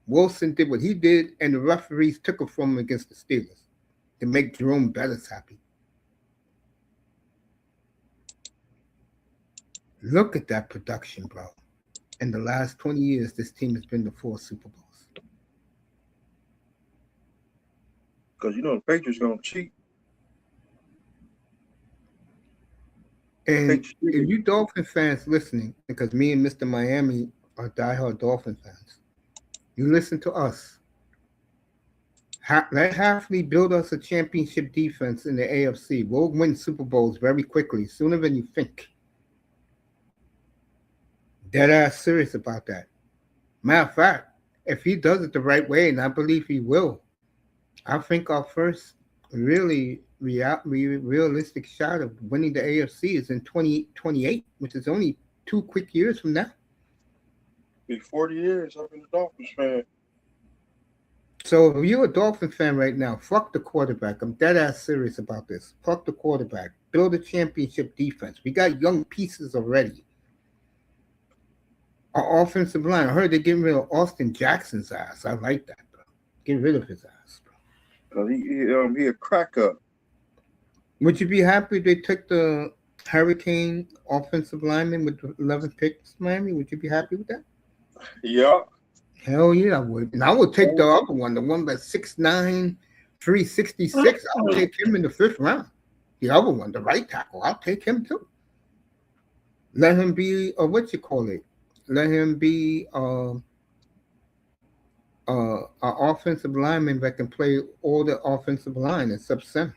Wilson did what he did, and the referees took it from him against the Steelers to make Jerome Bettis happy. Look at that production, bro. In the last 20 years, this team has been to 4 Super Bowls. Because the Patriots going to cheat. And if you Dolphin fans listening, because me and Mr. Miami are diehard Dolphin fans, you listen to us. Let Hafley build us a championship defense in the AFC. We'll win Super Bowls very quickly, sooner than you think. Dead ass serious about that. Matter of fact, if he does it the right way, and I believe he will, I think our first really realistic shot of winning the AFC is in 2028, which is only 2 quick years from now. Be 40 years. I've been a Dolphins fan. So if you're a Dolphin fan right now, fuck the quarterback. I'm dead ass serious about this. Fuck the quarterback. Build a championship defense. We got young pieces already. Our offensive line. I heard they're getting rid of Austin Jackson's ass. I like that, bro. Get rid of his ass, bro. He a crack up. Would you be happy if they took the Hurricane offensive lineman with 11 picks, Miami? Would you be happy with that? Yeah. Hell yeah, I would. And I would take the other one, the one that's 6'9", 366. I'll take him in the 5th round. The other one, the right tackle, I'll take him too. Let him be what you call it? Let him be an offensive lineman that can play all the offensive line except center.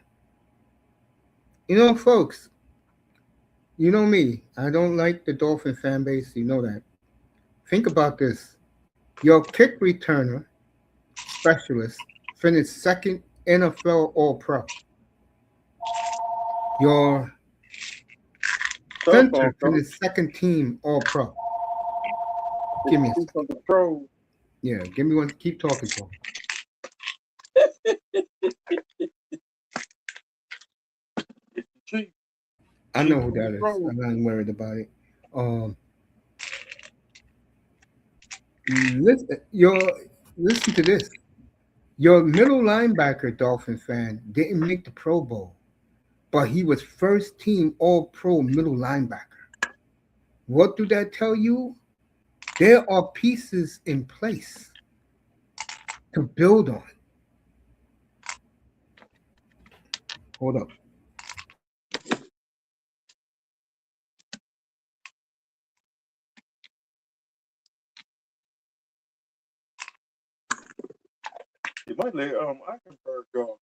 You know, folks, you know me. I don't like the Dolphin fan base. You know that. Think about this. Your kick returner specialist finished 2nd NFL All-Pro. Your center finished 2nd team All-Pro. Give me a second. Yeah, give me one. Keep talking to him. I know who that is. I'm not worried about it. Listen to this. Your middle linebacker, Dolphin fan, didn't make the Pro Bowl, but he was 1st team All-Pro middle linebacker. What do that tell you? There are pieces in place to build on. Hold up. You might let Eichenberg go.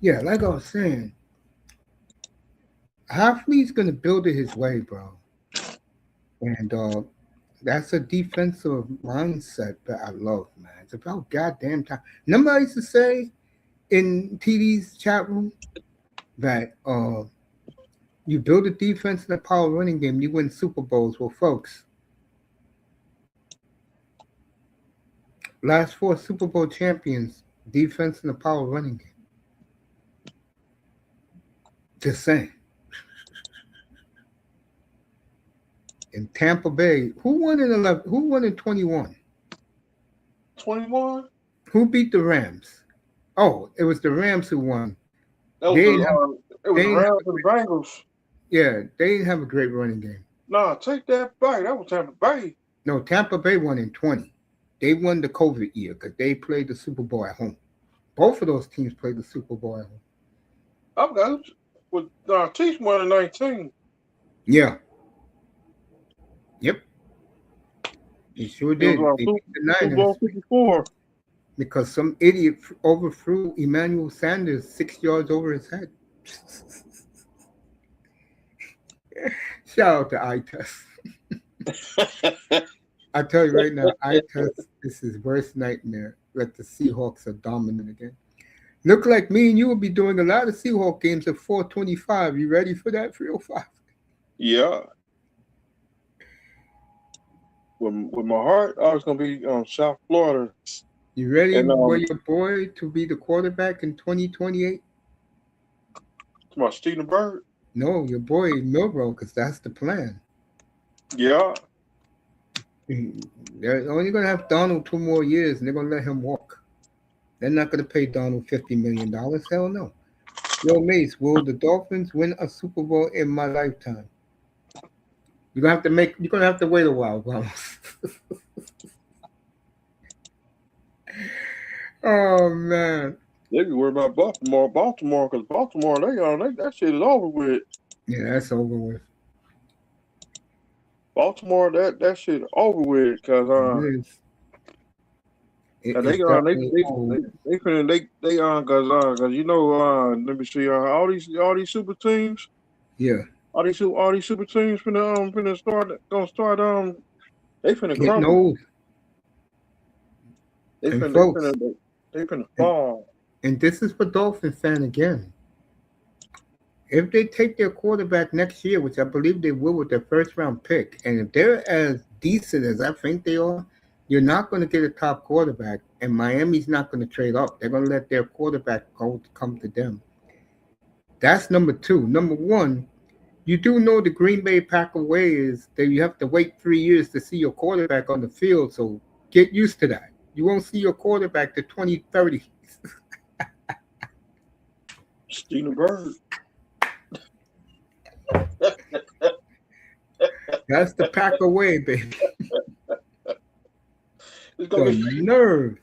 Yeah, like I was saying, Hafley's going to build it his way, bro. And that's a defensive mindset that I love, man. It's about goddamn time. Remember I used to say in TD's chat room that you build a defense in a power running game, you win Super Bowls. Well, folks, last 4 Super Bowl champions, defense in a power running game. Just saying. In Tampa Bay, who won in 11? Who won in 21? 21? Who beat the Rams? Oh, it was the Rams who won. It was Rams and the Bengals. Yeah, they didn't have a great running game. Nah, take that back. That was Tampa Bay. No, Tampa Bay won in 20. They won the COVID year because they played the Super Bowl at home. Both of those teams played the Super Bowl at home. Okay. Well, Chiefs won in 19. Yeah. Yep. They sure did. They beat the Niners. Super Bowl 54. Because some idiot overthrew Emmanuel Sanders 6 yards over his head. Shout out to I-Test. I tell you right now, I-Test is his worst nightmare. That the Seahawks are dominant again. Look like me and you will be doing a lot of Seahawks games at 425. You ready for that, 305? Yeah. With my heart, I was going to be South Florida. You ready for your boy to be the quarterback in 2028? My Steven Bird? No, your boy Milrow, because that's the plan. Yeah. They're only going to have Donald 2 more years, and they're going to let him walk. They're not going to pay Donald $50 million. Hell no. Yo, Mace, will the Dolphins win a Super Bowl in my lifetime? You're gonna have to make. You're gonna have to wait a while, Ramos. Oh man. They be worried about Baltimore, because Baltimore, that shit is over with. Yeah, that's over with. Baltimore, that shit over with, cause It is. It they is definitely over. they finna cause you know let me see all these super teams Yeah, all these super teams finna start they finna getting crumble. old. They And finna folks, they finna and, fall. and this is for Dolphin fan again. If they take their quarterback next year, which I believe they will with their first round pick, and if they're as decent as I think they are, you're not going to get a top quarterback, and Miami's not going to trade up. They're going to let their quarterback come to them. That's number two. Number one, you do know the Green Bay Packer way is that you have to wait 3 years to see your quarterback on the field, so get used to that. You won't see your quarterback to 2030. Steven Bird. That's the Packer way, baby. It's gonna The nerve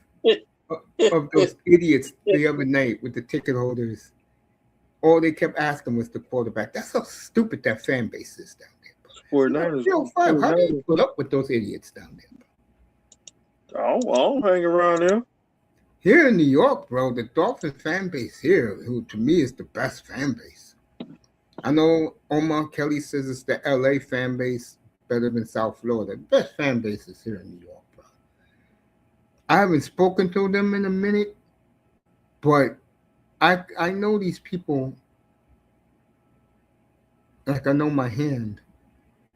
of those idiots the other night with the ticket holders. All they kept asking was the quarterback. That's how stupid that fan base is down there. Niners. Yo, Five, how do you put up with those idiots down there? I don't hang around there. Here in New York, bro, the Dolphin fan base here, who to me is the best fan base. I know Omar Kelly says it's the LA fan base better than South Florida. The best fan base is here in New York, bro. I haven't spoken to them in a minute, but I know these people like I know my hand.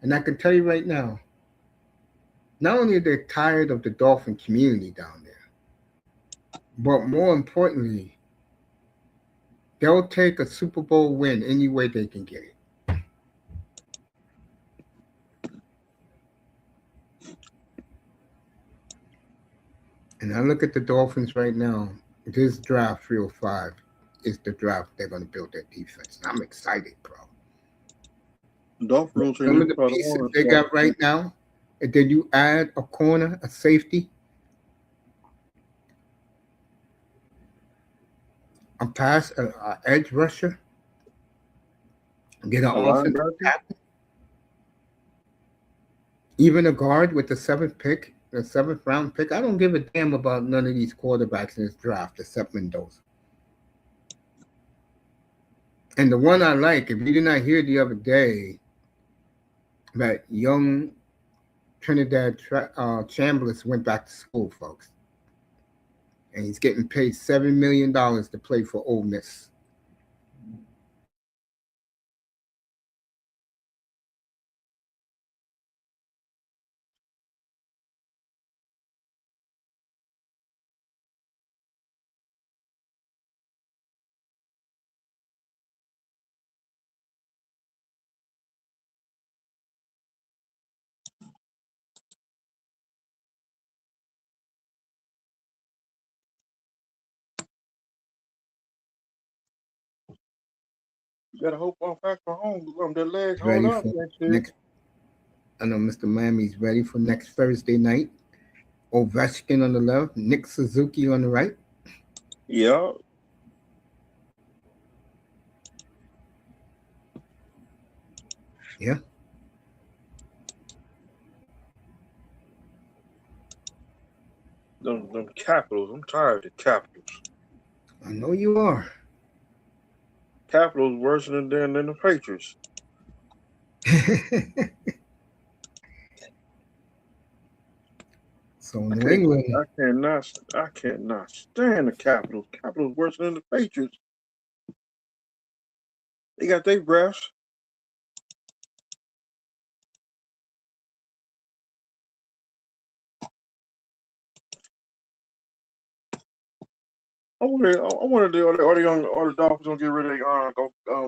And I can tell you right now, not only are they tired of the Dolphin community down there, but more importantly, they'll take a Super Bowl win any way they can get it. And I look at the Dolphins right now. This draft 305 is the draft they're going to build their defense. And I'm excited, bro. Dolphins Some of the pieces they got right now, and then you add a corner, a safety, a pass, an edge rusher, get an offensive tackle, even a guard with the seventh round pick. I don't give a damn about none of these quarterbacks in this draft except Mendoza. And the one I like, if you did not hear the other day, that young Trinidad Chambliss went back to school, folks. And he's getting paid $7 million to play for Ole Miss. You gotta hope on back for home. Their legs hold Ready up for next year. next. I know Mr. Miami's ready for next Thursday night. Ovechkin on the left, Nick Suzuki on the right. Yeah. Yeah. Them Capitals. I'm tired of the Capitals. I know you are. Capitals worse than the Patriots. So New England. I cannot stand the Capitals. Capitals worse than the Patriots. They got their refs. I wanted the Dolphins gonna get rid of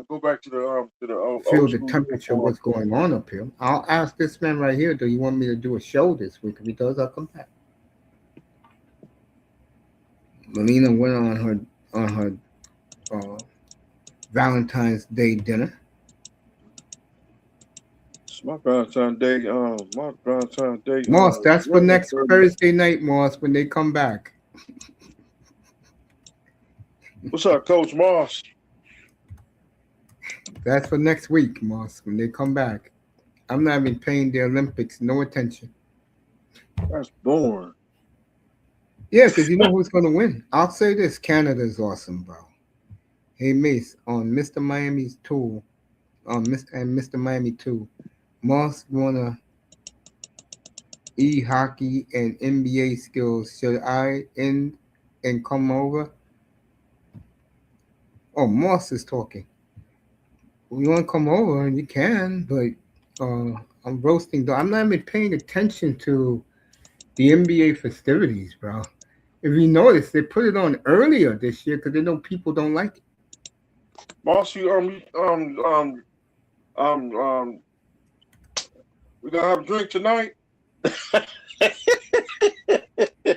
go back to the Feel old the school temperature, uniform. what's going on up here. I'll ask this man right here, do you want me to do a show this week? If he does, I'll come back. Melina went on her Valentine's Day dinner. It's my Valentine's Day. Moss, that's for Yeah, next Thursday night, Moss, when they come back. what's up, Coach Moss? That's for next week, Moss, when they come back. I'm not even paying the Olympics no attention. That's boring. Yeah, because you know who's going to win. I'll say this: Canada's awesome, bro. Hey, Mace, on Mr. Miami's tour, Mr. Miami 2, Moss wanna hockey and NBA skills. Should I end and come over? Oh, Moss is talking. You want to come over, you can, but I'm roasting. Though I'm not even paying attention to the NBA festivities, bro. If you notice, they put it on earlier this year because they know people don't like it. Moss, we gonna have a drink tonight.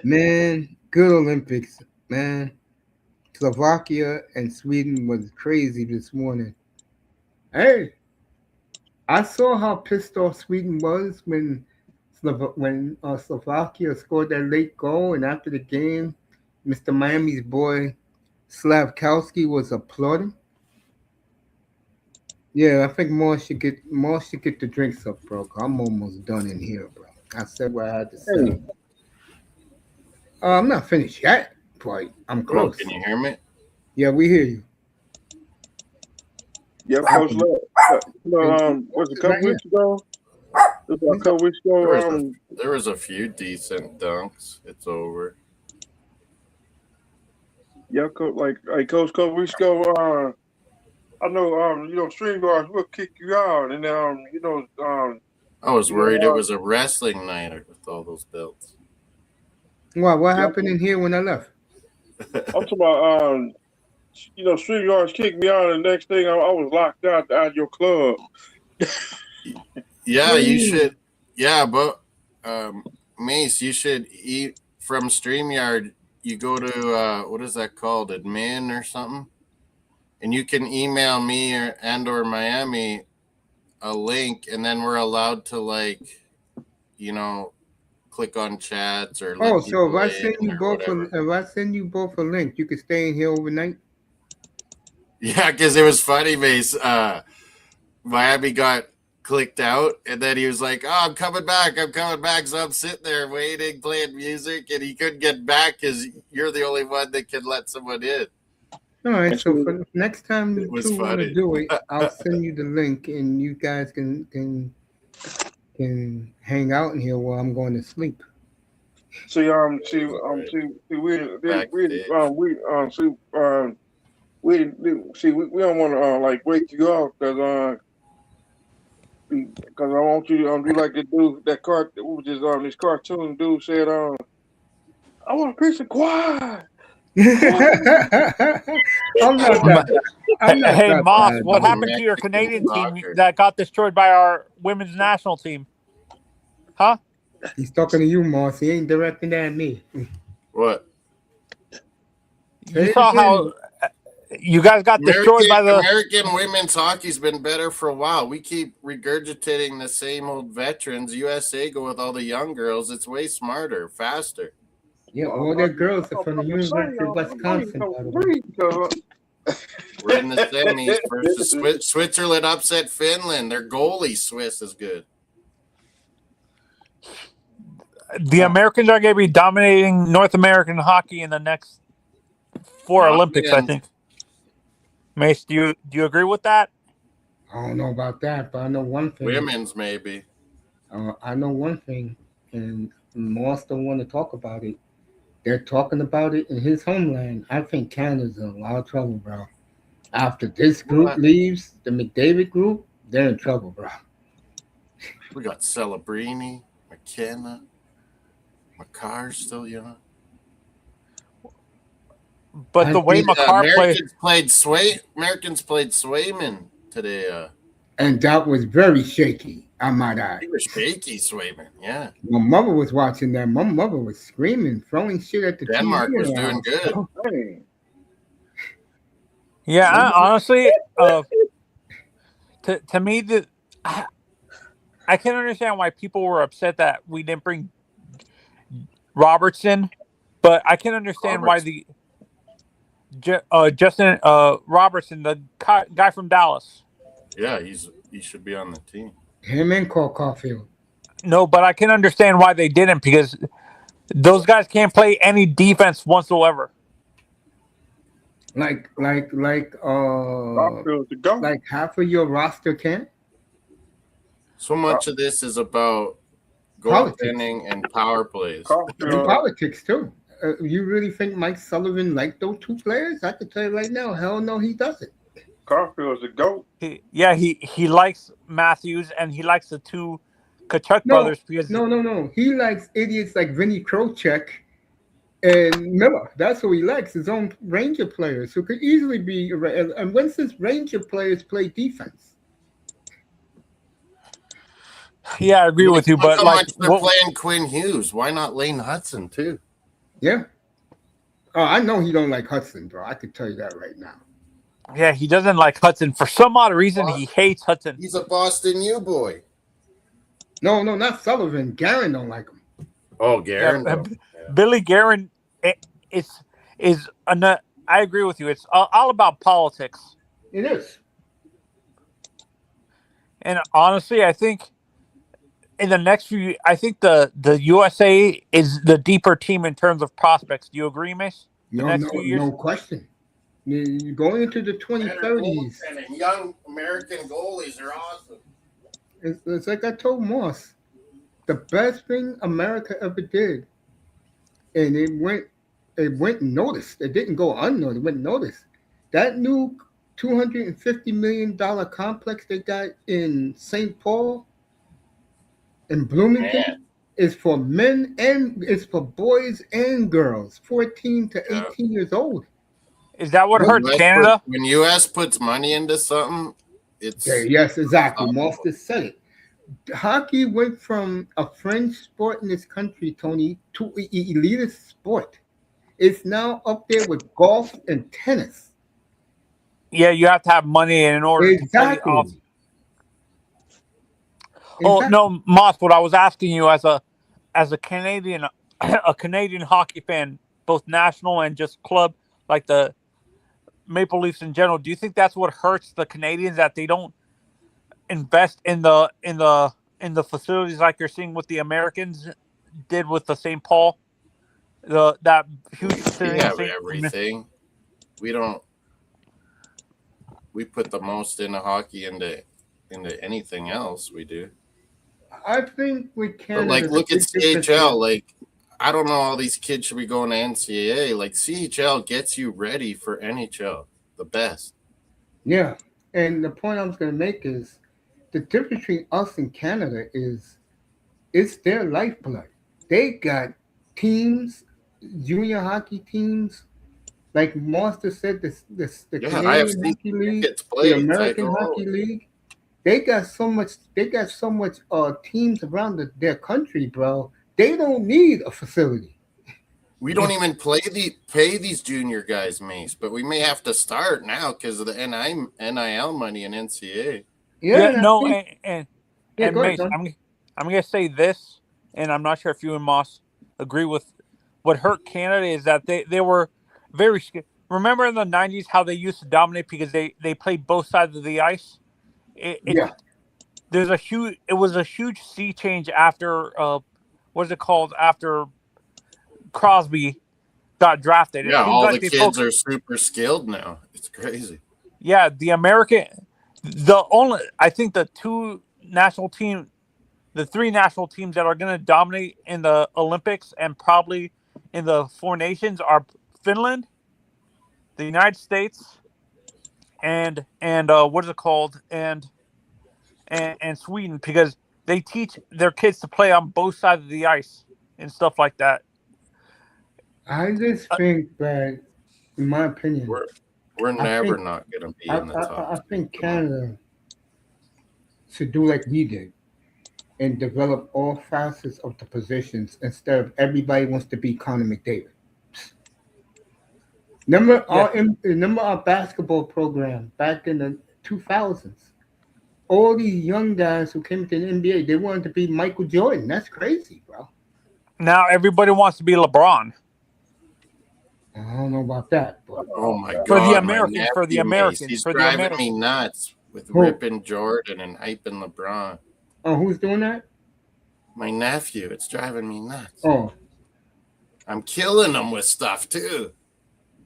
Man, good Olympics, man. Slovakia and Sweden was crazy this morning. Hey, I saw how pissed off Sweden was when Slovakia scored that late goal, and after the game, Mr. Miami's boy Slavkowski was applauding. Yeah, I think more should get the drinks up, bro. 'Cause I'm almost done in here, bro. I said what I had to say. Hey, I'm not finished yet, but I'm Bro, close. can you hear me? Yeah, we hear you. yeah, Coach Love. Was it a couple weeks ago? It was a couple weeks ago. There was a few decent dunks. It's over. Yeah, Coach, couple weeks ago. I know. StreamYard will kick you out, and I was worried it was a wrestling night with all those belts. What happened in here when I left? I'm talking about StreamYard kicked me out, and the next thing I was locked out of your club. Yeah, you should. Yeah, but Mace, you should eat from StreamYard. You go to what is that called, admin or something, and you can email me or Miami a link, and then we're allowed to click on chats or let Oh, so people in or whatever. if I send you both a link, you can stay in here overnight. Yeah, because it was funny, Mace. Miami got clicked out, and then he was like, "Oh, I'm coming back. So I'm sitting there waiting, playing music, and he couldn't get back because you're the only one that can let someone in. All right, so for next time It you was two want to funny. do it, I'll send you the link, and you guys can hang out in here while I'm going to sleep. We don't want to wake you up because I want you to do like the dude this cartoon dude said I want a piece of quiet. I'm not that. I'm not Hey, that Moss, bad. what though. happened to your Canadian team Soccer. that got destroyed by our women's national team? Huh? He's talking to you, Moss. He ain't directing that at me. What? You saw how you guys got destroyed by the American women's hockey's been better for a while. We keep regurgitating the same old veterans. USA go with all the young girls. It's way smarter, faster. Yeah, all their girls are from the University of Wisconsin, by the way. We're in the semis versus Switzerland upset Finland. Their goalie Swiss is good. the Americans are going to be dominating North American hockey in the next 4 Olympics, I think. Mace, do you agree with that? I don't know about that, but I know one thing. Women's maybe. I know one thing, and Moss don't want to talk about it. They're talking about it in his homeland. I think Canada's in a lot of trouble, bro. After this group leaves, the McDavid group, they're in trouble, bro. We got Celebrini, McKenna, McCarr's still young. But I the way think, McCarr played, Americans played Swayman today. and that was very shaky. I might add. He was shaky, Swayman. Yeah, My mother was watching that. My mother was screaming, throwing shit at the Denmark TV was in the doing house. good. Dang. yeah, honestly, to me, I can understand why people were upset that we didn't bring Robertson, but I can understand why Robertson. Justin Robertson, the guy from Dallas. Yeah, he should be on the team. Him and Cole Caulfield. No, but I can understand why they didn't because those guys can't play any defense whatsoever. Like Garfield's the GOAT. like half of your roster can. So much of this is about Politics. goaltending and power plays. And Garfield, politics too. You really think Mike Sullivan liked those two players? I can tell you right now, hell no, he doesn't. Garfield's the GOAT. He likes Matthews and he likes the two Kachuk No, brothers because no. He likes idiots like Vinny Krocek and Miller. That's who he likes. His own Ranger players who could easily be. And when since Ranger players play defense? yeah, I agree with you. Look But how like, much they're playing Quinn Hughes. Why not Lane Hudson too? Yeah. Oh, I know he don't like Hudson, bro. I could tell you that right now. yeah, he doesn't like Hudson for some odd reason. He hates Hudson. He's a Boston U boy. No, not Sullivan. Garen don't like him. Oh, Garen. Billy Garen is I agree with you. It's all about politics. It is. And honestly, I think in the next few, I think the USA is the deeper team in terms of prospects. Do you agree, Mace? No question. You're going into the 2030s. And young American goalies are awesome. It's like I told Moss, the best thing America ever did, and it went noticed. It didn't go unnoticed. It went noticed. That new $250 million complex they got in St. Paul and Bloomington is for men and it's for boys and girls, 14 to 18 years old. Is that what hurts Canada? When US puts money into something, it's yes, exactly. Moss just said it. Hockey went from a fringe sport in this country, Tony, to an elitist sport. It's now up there with golf and tennis. Yeah, you have to have money in order to play off. Oh no, Moss! What I was asking you as a Canadian, a Canadian hockey fan, both national and just club, like the Maple Leafs in general. Do you think that's what hurts the Canadians, that they don't invest in the facilities like you're seeing what the Americans did with the St. Paul, that huge facility? We have everything. We put the most into hockey into anything else we do. I think we can. But look at CHL. I don't know. All these kids should be going to NCAA. CHL gets you ready for NHL, the best. Yeah, and the point I was going to make is the difference between us and Canada is it's their lifeblood. They got teams, junior hockey teams, like Monster said. The Canadian Hockey League, the American Hockey League. They got so much teams around their country, bro. They don't need a facility. We don't even pay these junior guys, Mace, but we may have to start now because of the NIL money in NCAA. And Mace, I'm gonna say this, and I'm not sure if you and Moss agree with what hurt Canada is that they were very scared. Remember in the 90s how they used to dominate because they played both sides of the ice? It was a huge sea change after what is it called, after Crosby got drafted. Yeah, all the kids are super skilled now. It's crazy. Yeah, I think the three national teams that are going to dominate in the Olympics and probably in the Four Nations are Finland, the United States, and what is it called, and Sweden, because they teach their kids to play on both sides of the ice and stuff like that. I just think that in my opinion. We're I never think- not going to be I, in the top. I two. think Come on. Canada should do like we did and develop all facets of the positions instead of everybody wants to be Connor McDavid. Remember our basketball program back in the 2000s? All these young guys who came to the NBA, they wanted to be Michael Jordan. That's crazy, bro. Now everybody wants to be LeBron. I don't know about that, but Oh my God! For the my Americans, for the nephew, Mace, Americans, he's for the driving Americans. me nuts with Who? ripping Jordan and hyping LeBron. oh, who's doing that? My nephew, it's driving me nuts. Oh, I'm killing him with stuff too.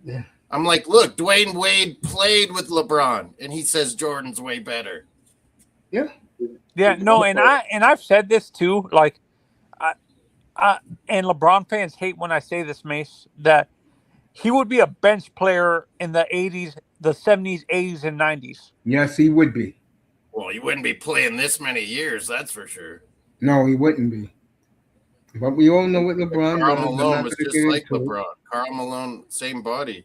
yeah. I'm like, look, Dwayne Wade played with LeBron, and he says Jordan's way better. Yeah. Yeah, no, and I've said this too. Like, and LeBron fans hate when I say this, Mace, that he would be a bench player in the 80s, the 70s, 80s, and 90s. Yes, he would be. Well, he wouldn't be playing this many years, that's for sure. No, he wouldn't be. But we all know what LeBron Carl does. I'm Malone not was gonna just get like into it. LeBron. Carl Malone, same body.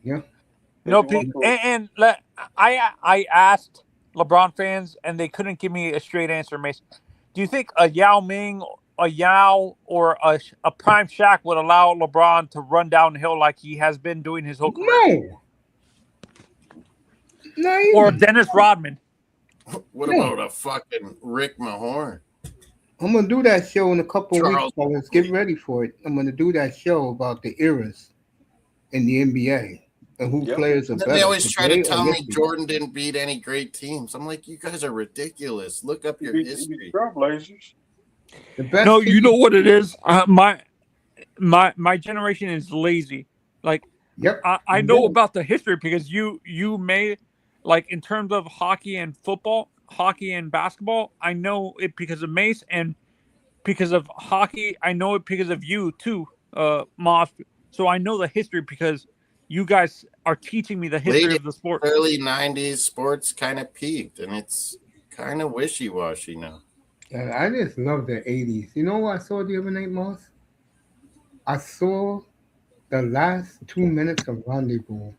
Yeah. No, I asked LeBron fans, and they couldn't give me a straight answer, Mace. Do you think a Yao Ming, a Yao, or a prime Shaq would allow LeBron to run downhill like he has been doing his whole career? No. Not even. Or Dennis Rodman? What No. about a fucking Rick Mahorn? I'm gonna do that show in a couple of Charles weeks, fellas. Get ready for it. I'm gonna do that show about the eras in the NBA and who Yep. players are And better. they always try to today or tell me yesterday. Jordan didn't beat any great teams. I'm like, you guys are ridiculous. Look up your history. Trailblazers. The best No, team- you know what it is. My generation is lazy. Like, Yep. I know about the history because you may, like, in terms of hockey and football, hockey and basketball, I know it because of Mace, and because of hockey, I know it because of you too, Moss. So I know the history because you guys are teaching me the history of the sport. Early 90s sports kind of peaked, and it's kind of wishy-washy now. Yeah, I just love the 80s. You know what I saw the other night, Moss? I saw the last 2 minutes of Rendezvous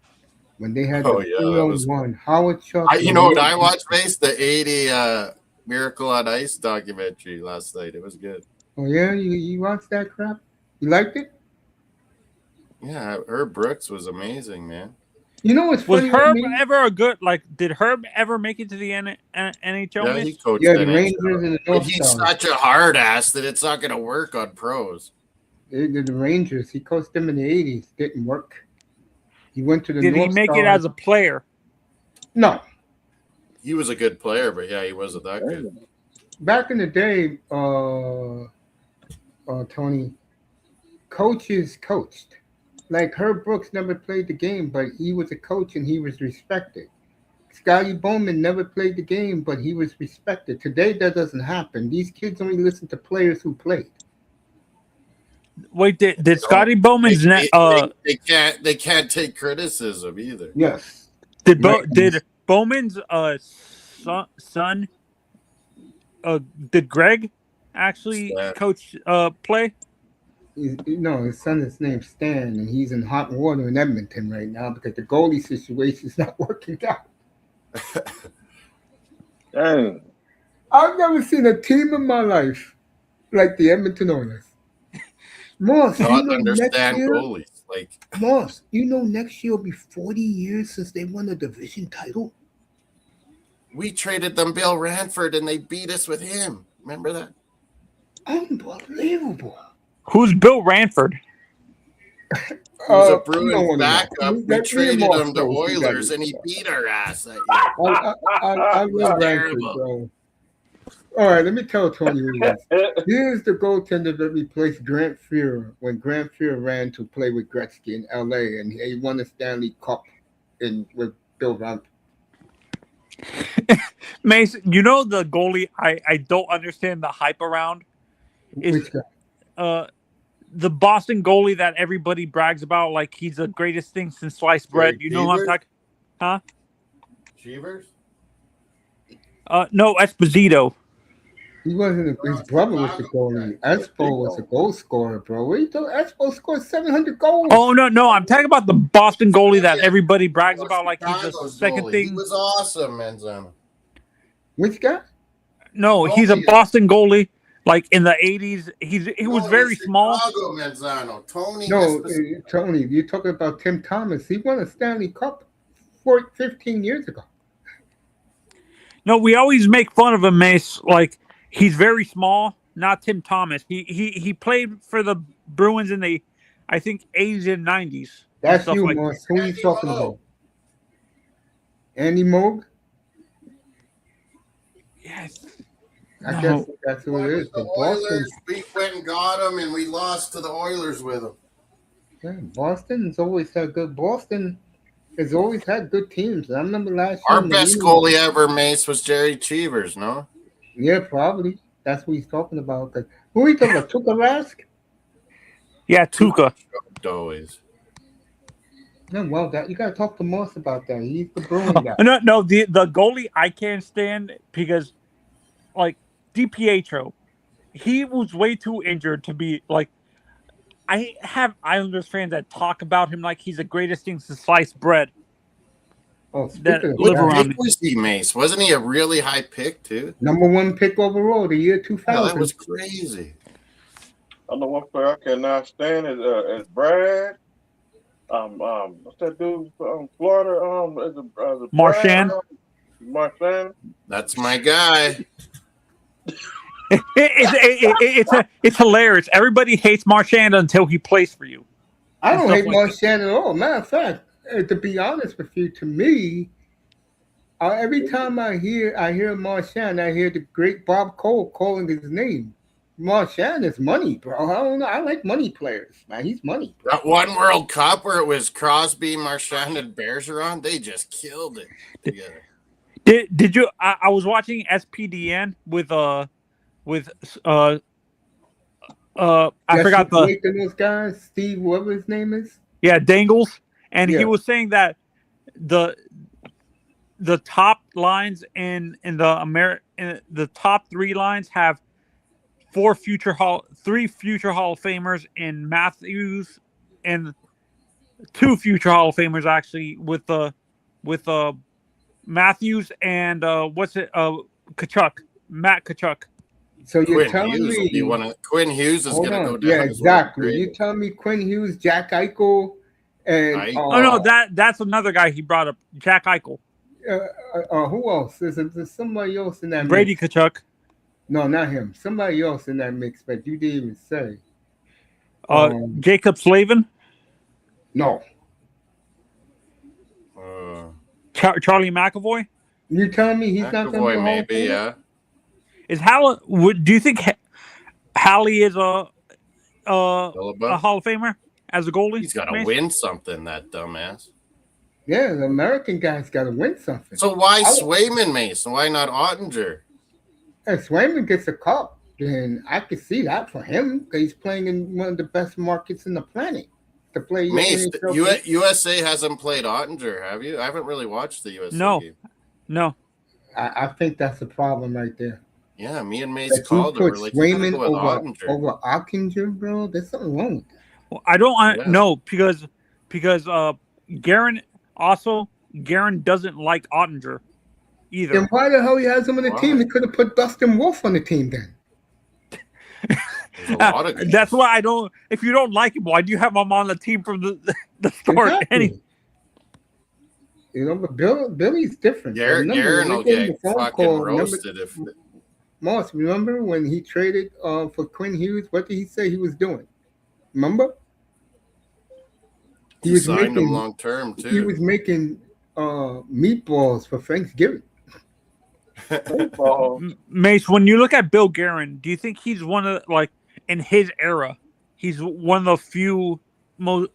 when they had Oh, the yeah, that was- 3-on-1. Howard Chuck. You know what I watched, Mace? The 80 Miracle on Ice documentary last night. It was good. Oh, yeah? You watched that crap? You liked it? Yeah, Herb Brooks was amazing, man. You know what's Was funny with Herb me? ever a good, like, did Herb ever make it to the NHL? Yeah, Mace? he coached Yeah, that the Rangers and the but North he's Stars. such a hard ass that it's not going to work on pros. The Rangers. He coached them in the 80s. Didn't work. He went to the Did North he make it Stars. as a player? No. He was a good player, but yeah, he wasn't that good. Back in the day, Tony, coaches coached. Like Herb Brooks never played the game, but he was a coach and he was respected. Scotty Bowman never played the game, but he was respected. Today, that doesn't happen. These kids only listen to players who played. Wait, did Scotty Bowman's They can't take criticism either. Yes. did Right. Bowman's son did Greg actually Stan. coach play? His son is named Stan, and he's in hot water in Edmonton right now because the goalie situation is not working out. Dang. I've never seen a team in my life like the Edmonton Oilers. Moss, Not understand goalies. Like, Moss, next year will be 40 years since they won a division title. we traded them Bill Ranford and they beat us with him. Remember that? Unbelievable. Who's Bill Ranford? He was a you don't Bruins wanna know. backup. We Me and traded Moss him to knows who that Oilers is. and he beat our ass that year. I love Ranford, terrible. bro. All right, let me tell Tony who it is. Here's the goaltender that replaced Grant Fuhrer when Grant Fuhrer ran to play with Gretzky in L.A. and he won the Stanley Cup with Bill Ranford. Mace, you know the goalie I don't understand the hype around is Which guy? the Boston goalie that everybody brags about like he's the greatest thing since sliced bread. Derek You know who I'm Jeter? talking? Huh? Cheevers? No, Esposito. He wasn't. His brother was the goalie. Espo was the goal scorer, bro. What are you talking? Espo scored 700 goals. Oh no, I'm talking about the Boston goalie that everybody brags Or about, like he's the Chicago's second goalie. He thing. was awesome, Manzano. Which guy? No, he's a Tony. Boston goalie. Like in the 80s, he was very small. Chicago, Manzano. Tony. No, Tony. You're talking about Tim Thomas. He won a Stanley Cup 15 years ago. No, we always make fun of him, Mace. Like he's very small. Not Tim Thomas. He played for the Bruins in the, I think, 80s and 90s. That's stuff you, like Moss. Who are you talking about? Andy Moog? Yes. I No. guess that's who it is. The Oilers, we went and got him, and we lost to the Oilers with him. Yeah, Boston's always had good. Boston has always had good teams. I remember last Our year. best goalie ever, Mace, was Jerry Cheevers, no? Yeah, probably. That's what he's talking about. Who are you talking about? Tuukka Rask? Yeah, Tuukka. Always. No, well, you got to talk to Moss about that. He's the Bruin guy. No, the goalie I can't stand because, like, DiPietro, he was way too injured to be, like, I have Islanders fans that talk about him like he's the greatest thing to slice bread. Oh, That speaking of live that, around Pick was he, Mace? Wasn't he a really high pick, too? #1 pick overall, the year 2000. Oh, that was crazy. I know one player I cannot stand is Brad. What's that dude from Florida? Is it Marchand? Marchand. That's my guy. It's hilarious. Everybody hates Marchand until he plays for you. I don't stuff hate like Marchand at all. Matter of fact, to be honest with you, to me, every time I hear Marchand, I hear the great Bob Cole calling his name. Marchand is money, bro. I don't know. I like money players, man. He's money. Bro. That one World Cup where it was Crosby, Marchand, and Bergeron, they just killed it together. Did you? I was watching SPDN with I forgot those guys, Steve, whatever his name is. Yeah, Dangles, and Yeah. he was saying that the top lines in the top 3 lines have 3 future Hall of Famers in Matthews and 2 future Hall of Famers actually with Matthews and Tkachuk, Matt Tkachuk. So you're Quinn telling Hughes me Quinn Hughes is going to go down. Yeah, exactly. You're telling me Quinn Hughes, Jack Eichel, and no, that's another guy he brought up, Jack Eichel. Who else? There's somebody else in that Brady mix. Tkachuk. No, not him. Somebody else in that mix, but you didn't even say. Jacob Slavin? No. Charlie McAvoy? You telling me he's not going to maybe, yeah. Is do you think Hallie is a Hall of Famer as a goalie? He's got to win something, that dumbass. Yeah, the American guy's got to win something. So why Swayman, Mason? Why not Ottinger? If Swayman gets a cup, then I could see that for him because he's playing in one of the best markets in the planet to play. Mace, USA hasn't played Ottinger, have you? I haven't really watched the USA game. No. I think that's the problem right there. Yeah, me and Mace called it. Put We're like, Swayman over Ottinger, bro. There's something wrong with that. Well, I don't know because Guerin doesn't like Ottinger either. Then why the hell he has him on the team? He could have put Dustin Wolf on the team then. That's why I don't. If you don't like him, why do you have him on the team from the start? Exactly. But Billy's different. Guerin will get fucking roasted if. Moss, remember when he traded for Quinn Hughes? What did he say he was doing? Remember? He was signed him long term too. He was making meatballs for Thanksgiving. Mace, when you look at Bill Guerin, do you think he's one of in his era? He's one of the few most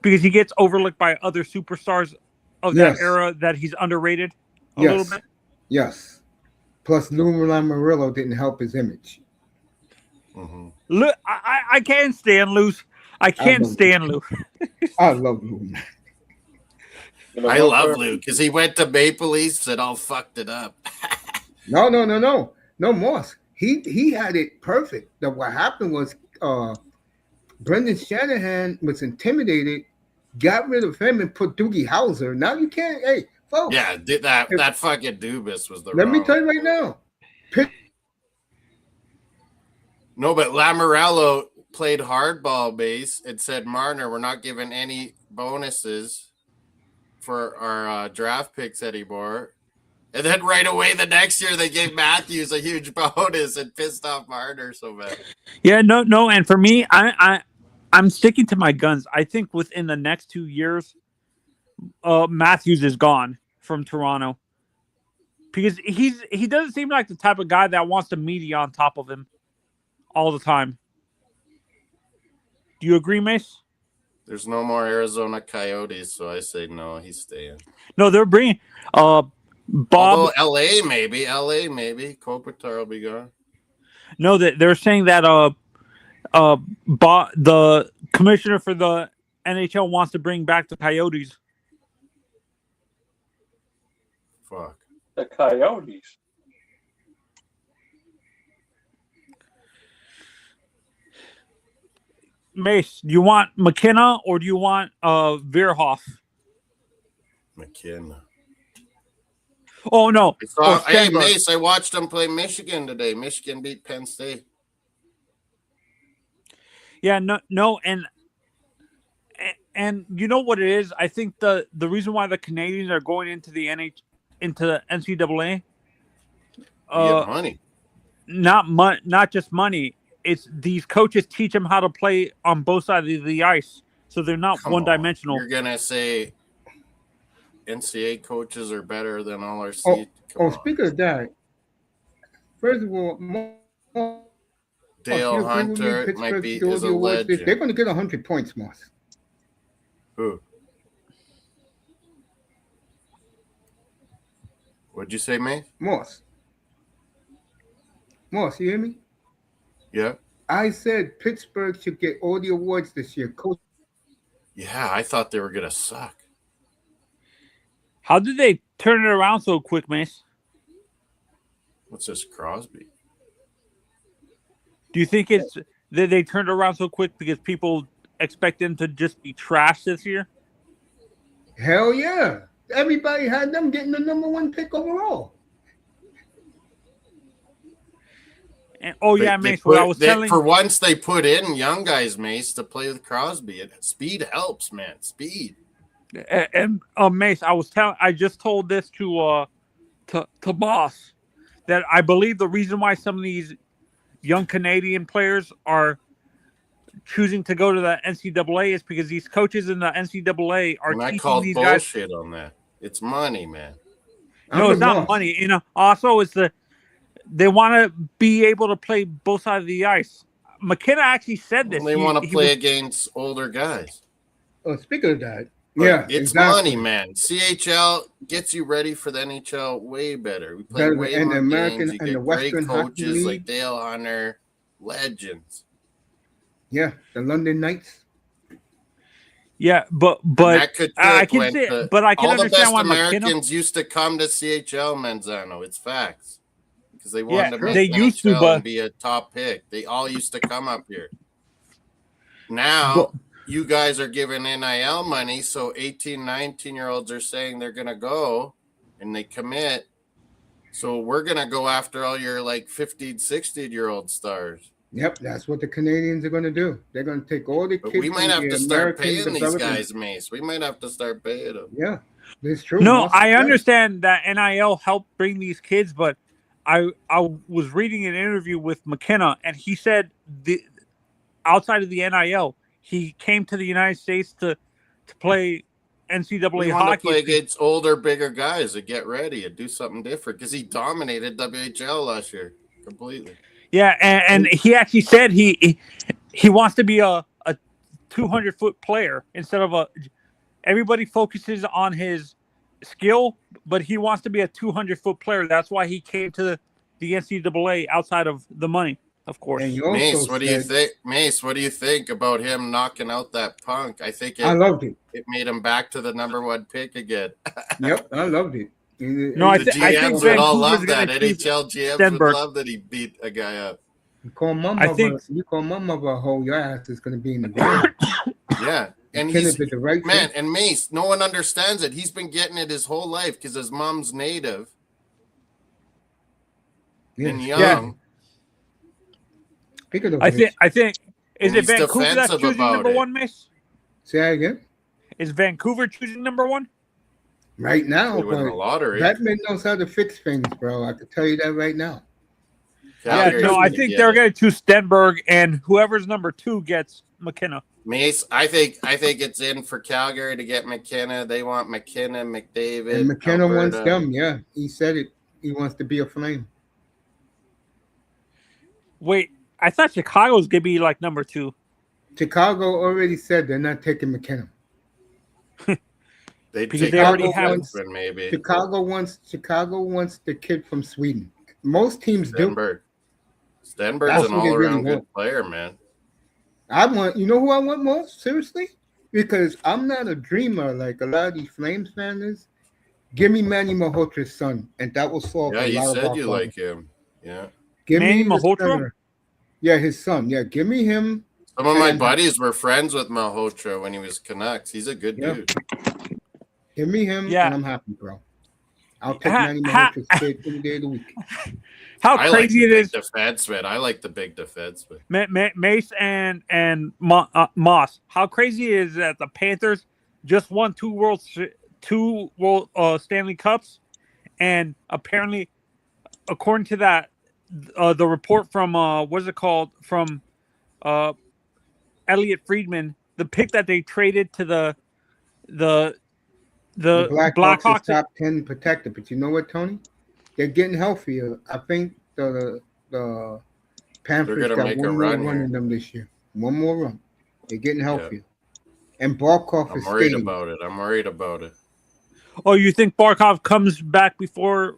because he gets overlooked by other superstars of that era that he's underrated a little bit. Yes. Plus, Lou Lamoriello didn't help his image. Mm-hmm. Look, I can't stand Lou. I can't stand Lou. I love Lou. I love Lou because he went to Maple Leafs and all fucked it up. No, Moss. he had it perfect. That what happened was Brendan Shanahan was intimidated, got rid of him, and put Doogie Howser. Now you can't. Hey, folks. Yeah, that fucking Dubas was the Let wrong. me tell you right now. No, but Lamorello played hardball base and said, Marner, we're not giving any bonuses for our draft picks anymore. And then right away the next year they gave Matthews a huge bonus and pissed off Marner so bad. Yeah, no, and for me, I'm sticking to my guns. I think within the next 2 years, Matthews is gone from Toronto because he doesn't seem like the type of guy that wants the media on top of him all the time. Do you agree, Mace? There's no more Arizona Coyotes, so I say no, he's staying. No, they're bringing Bob. Although LA maybe Kopitar will be gone. No, they're saying that the commissioner for the NHL wants to bring back the Coyotes. Fuck. The Coyotes. Mace, do you want McKenna or do you want Veerhoff? McKenna. Oh no! Hey Mace, I watched them play Michigan today. Michigan beat Penn State. Yeah, no, and you know what it is? I think the reason why the Canadians are going into the NCAA, money. Not just money. It's these coaches teach them how to play on both sides of the ice, so they're not one-dimensional. You're gonna say NCAA coaches are better than all our seats. Speaking of that, first of all, Dale Hunter might be is a legend. They're going to get 100 points, Moss. Who? What'd you say, May? Moss, you hear me? Yeah. I said Pittsburgh should get all the awards this year. Coach. Yeah, I thought they were going to suck. How did they turn it around so quick, Mace? What's this, Crosby? Do you think it's that they turned around so quick because people expect them to just be trash this year? Hell yeah. Everybody had them getting the number 1 pick overall. And, Mace, for once they put in young guys, Mace, to play with Crosby. Speed helps, man. Speed. And Mace, I just told this to Boss that I believe the reason why some of these young Canadian players are choosing to go to the NCAA is because these coaches in the NCAA are teaching these guys. Bullshit on that. It's money, man. No, it's not money. Also it's they want to be able to play both sides of the ice. McKenna actually said this. They want to play against older guys. Oh, speaking of that, it's money, man. CHL gets you ready for the NHL way better. We play way more games. You get great coaches like Dale Hunter, legends. Yeah, the London Knights. Yeah, but I can say, but I can understand why Americans used to come to CHL, Manzano. It's facts. Because they wanted to make they used to, and be a top pick. They all used to come up here. Now, you guys are giving NIL money, so 18, 19-year-olds are saying they're going to go, and they commit. So we're going to go after all your, 15, 16-year-old stars. Yep, that's what the Canadians are going to do. They're going to take all the kids. But we might have to start paying these guys, Mace. We might have to start paying them. Yeah, it's true. No, I understand that NIL helped bring these kids, but I was reading an interview with McKenna, and he said outside of the NIL, he came to the United States to play NCAA hockey. To play against older, bigger guys and get ready and do something different because he dominated WHL last year completely. Yeah, and he actually said he wants to be a 200-foot player instead of everybody focuses on his skill, but he wants to be a 200-foot player. That's why he came to the NCAA outside of the money, of course. Mace, what do you think? Mace, what do you think about him knocking out that punk? I think I loved it. It made him back to the number 1 pick again. Yep, I loved it. No, I The think GMs would all Vancouver's love gonna that. choose NHL GMs would Stenberg. love that he beat a guy up. You call my I think- mother. You call my mother a hoe. Your ass is gonna be in the ground. Yeah, and McKenna he's did the right man. thing. And Mace, no one understands it. He's been getting it his whole life because his mom's native and Yes. young. Speaking of I which, think is And it he's Vancouver that's defensive choosing about number it. 1, Mace? say that again. Is Vancouver choosing number 1? Right now, They win the but lottery. Batman knows how to fix things, bro. I can tell you that right now. Calgary's Yeah, no, I gonna think get they're it. going to choose Stenberg, and whoever's number 2 gets McKenna. Mace, I think it's in for Calgary to get McKenna. They want McKenna, McDavid, And McKenna wants Alberta. them. Yeah, he said it. He wants to be a Flame. Wait, I thought Chicago was going to be like number 2. Chicago already said they're not taking McKenna. They Because take they already have- defenseman, maybe. Chicago wants the kid from Sweden. Most teams do. Stenberg. That's Stenberg's an who they all-around really good want. player, man. I want, you know who I want most? Seriously? Because I'm not a dreamer like a lot of these Flames fans is. Give me Manny Malhotra's son, and that will solve Yeah, a you lot of said our you problems. like him. Yeah. Give Manny me the Malhotra? center. Yeah, his son. Yeah, give me him. Some of my And- buddies were friends with Malhotra when he was Canucks. He's a good Yeah. dude. Give me him, Yeah. and I'm happy, bro. I'll take Ha- Manny ha- Malhotra's kid any day of the week. How I like crazy the it big is. defenseman. I like the big defenseman. Mace and Moss. How crazy is that the Panthers just won two world Stanley Cups, and apparently, according to that, the report from what's it called from Elliot Friedman, the pick that they traded to the The Blackhawks Blackhawks. is top 10 protected, but you know what, Tony? They're getting healthier. I think the Panthers gonna got make a one more run run here. in them this year. One more run. They're getting healthier. And Barkov I'm is worried skating. about it. I'm worried about it. Oh, you think Barkov comes back before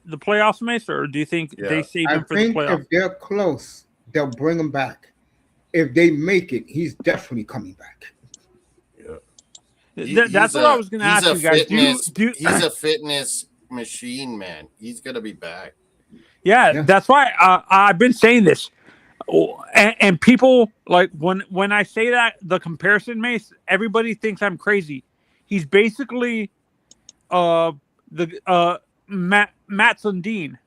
the playoffs, Mace, or do you think Yeah. they save I him for the think playoffs? if they're close, they'll bring him back. If they make it, he's definitely coming back. That's what I was going to ask you guys. He's a fitness machine, man. He's gonna be back. Yeah, that's why I've been saying this, and people like when I say that the comparison, Mace, everybody thinks I'm crazy. He's basically Matt Sundin,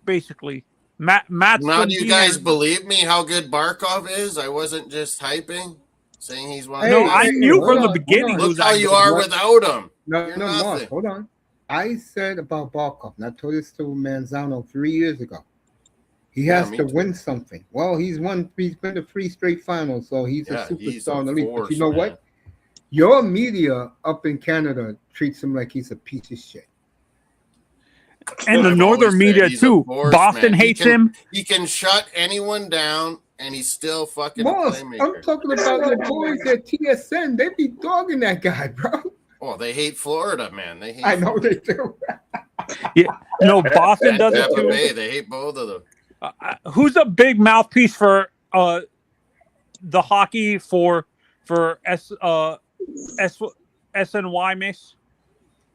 basically. Matt Now, Sundin do you guys and- believe me how good Barkov is? I wasn't just hyping, saying he's one. No, of the I best. knew hold from the on, beginning hold who Look that how you guy are was. without him. No, You're Mark, nothing. hold on. I said about Barkov, and I told this to Manzano 3 years ago. He has me to too. win something. Well, he's won. He's been to 3 straight finals, so he's a superstar in the league. But you know what? Your media up in Canada treats him like he's a piece of shit. And the I've northern always said media he's a too. force, Boston man. hates him. He can shut anyone down, and he's still fucking Boss, a I'm playmaker. talking about your boys at TSN. They be dogging that guy, bro. Oh, they hate Florida, man. They hate. I know they do. Yeah, no, Boston does it Tampa too. Bay. They hate both of them. Who's a big mouthpiece for the hockey for SNY, Mace?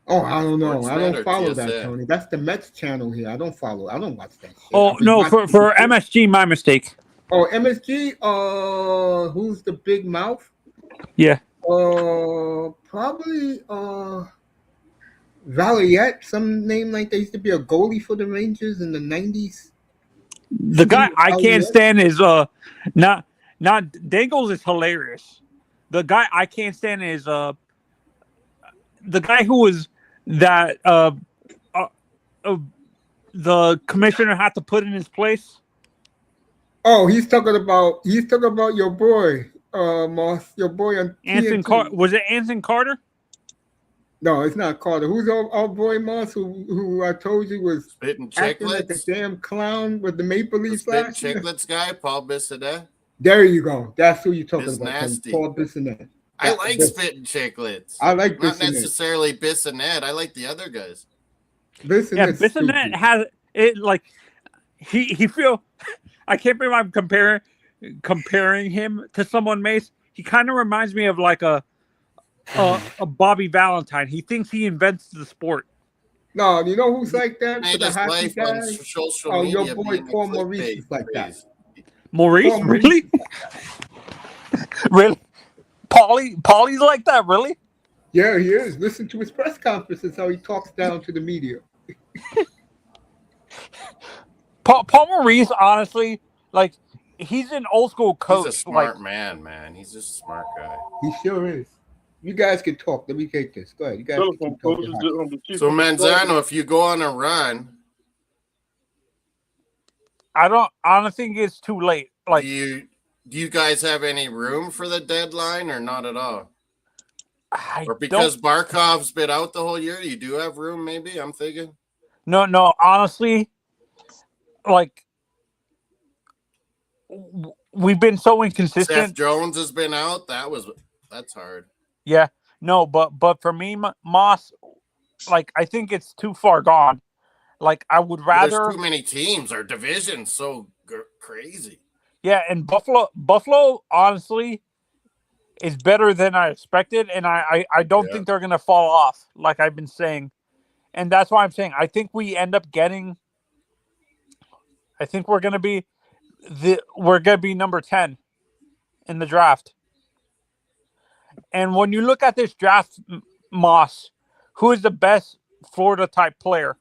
Oh, I don't know. I Sportsnet don't or follow that, TSN? Tony. That's the Mets channel here. I don't follow. I don't watch that shit. Oh I be no, watching for people. MSG, my mistake. Oh, MSG. Who's the big mouth? Yeah. Probably Valiette, some name like that. Used to be a goalie for the Rangers in the 90s. The guy I can't stand is not Dangles is hilarious. The guy I can't stand is the guy who was that the commissioner had to put in his place. Oh, he's talking about your boy, Moss, your boy on Anson TNT. Carter. Was it Anson Carter? No, it's not Carter. Who's our boy Moss? Who I told you was Spitting acting like a chicklets. damn clown with the Maple The Leafs spitting last year? chicklets guy, Paul Bissonnette. There you go. That's who you're talking It's about. nasty. Paul Bissonnette. I like spitting chicklets. I like Not Bissonnette. necessarily Bissonnette. I like the other guys. Bissonnette's Bissonnette stupid. has it like he feel. I can't believe I'm comparing him to someone, Mace. He kind of reminds me of like a Bobby Valentine. He thinks he invents the sport. No, you know who's like that for Made the his hockey life on guy? social Oh, your media boy being a Paul Maurice clickbait is like that. craze. Maurice, Paul Maurice really? is like that. Really? Paulie's like that, really? Yeah, he is. Listen to his press conferences, how he talks down to the media. Paul Maurice, honestly, like he's an old school He's a coach. smart man. He's just a smart guy. He sure is. You guys can talk. Let me take this. Go ahead. You guys can Telephone keep talking. coaches hockey. the chief So of the Manzano, if you go on a run, I don't think it's too late. Like, do you guys have any room for the deadline or not at all? I Or because Barkov's been out the whole year, you do have room, maybe? I'm thinking. No, honestly, like we've been so Seth inconsistent. Jones has been out. That's hard. Yeah, no, but for me, Moss, like I think it's too far gone. Like I would Well, there's rather, too many teams. Our division's so crazy. yeah, and Buffalo, honestly, is better than I expected, and I don't think they're gonna fall off, like I've been saying, and that's why I'm saying I think we end up getting. I think we're gonna be number 10 in the draft. And when you look at this draft, Moss, who is the best Florida type player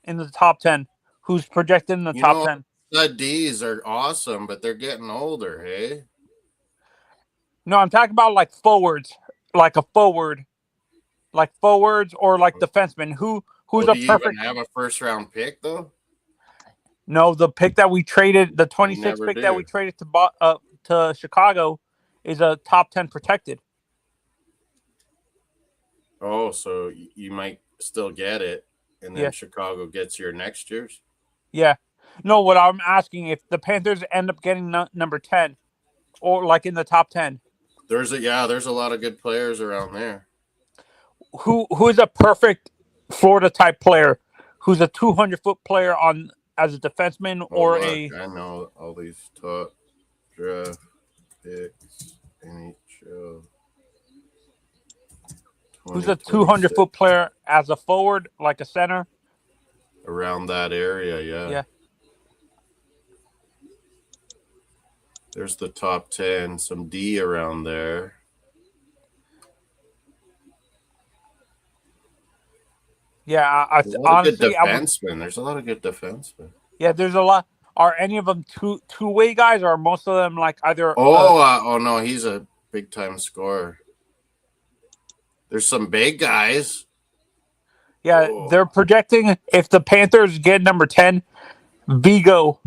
in the top 10? Who's projected in the top 10? The D's are awesome, but they're getting older, hey? No, I'm talking about like forwards, like a forward, like forwards or like defensemen. Who's a do you perfect? even have a first round pick though? No, the pick that we traded, the 26 never pick do. that we traded to Chicago, is a top 10 protected. Oh, so you might still get it, and then Yeah. Chicago gets your next year's. Yeah. No, what I'm asking, if the Panthers end up getting number 10 or like in the top 10, There's a lot of good players around there. who is a perfect Florida type player? Who's a 200-foot player as a defenseman or I know all these top draft picks, NHL. Who's a 200-foot player as a forward, like a center? Around that area, yeah. There's the top 10, some D around there. Yeah, There's a lot of good defensemen. There's a lot of good defensemen. Yeah, there's a lot. Are any of them two-way guys, or are most of them like either? Oh no, he's a big time scorer. There's some big guys. Yeah, they're projecting if the Panthers get number 10, Vigo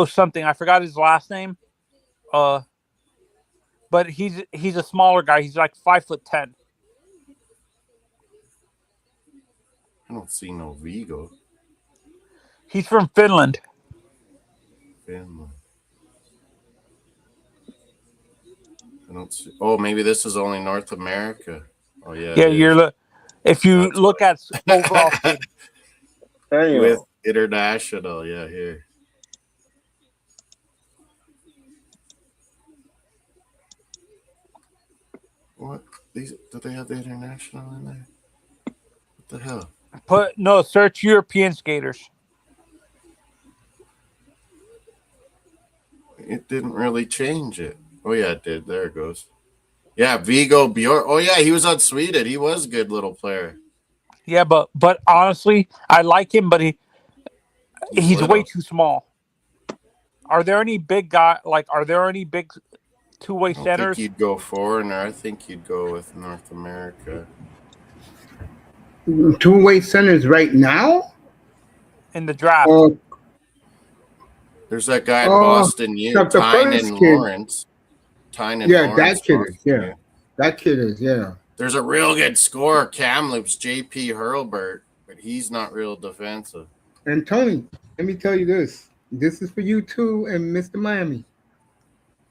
something. I forgot his last name. But he's a smaller guy. He's like 5'10". I don't see no Vigo. He's from Finland. Finland. I don't see. Oh, maybe this is only North America. Oh yeah. Yeah, if you look at overall with international, yeah, here. What? Do they have the international in there? What the hell? Search European skaters. It didn't really change it. Oh yeah, it did. There it goes. Yeah, Vigo Bjork. Oh yeah, he was on Sweden. He was a good little player. Yeah, but honestly, I like him, but he's way too small. Are there any big are there any big two-way centers? I think you'd go foreigner. I think you'd go with North America. Two-way centers right now? In the draft. There's that guy in Boston, Tynan Lawrence. That kid is, yeah. That kid is, yeah. There's a real good scorer, Kamloops, J.P. Hurlbert, but he's not real defensive. And Tony, let me tell you this. This is for you too and Mr. Miami.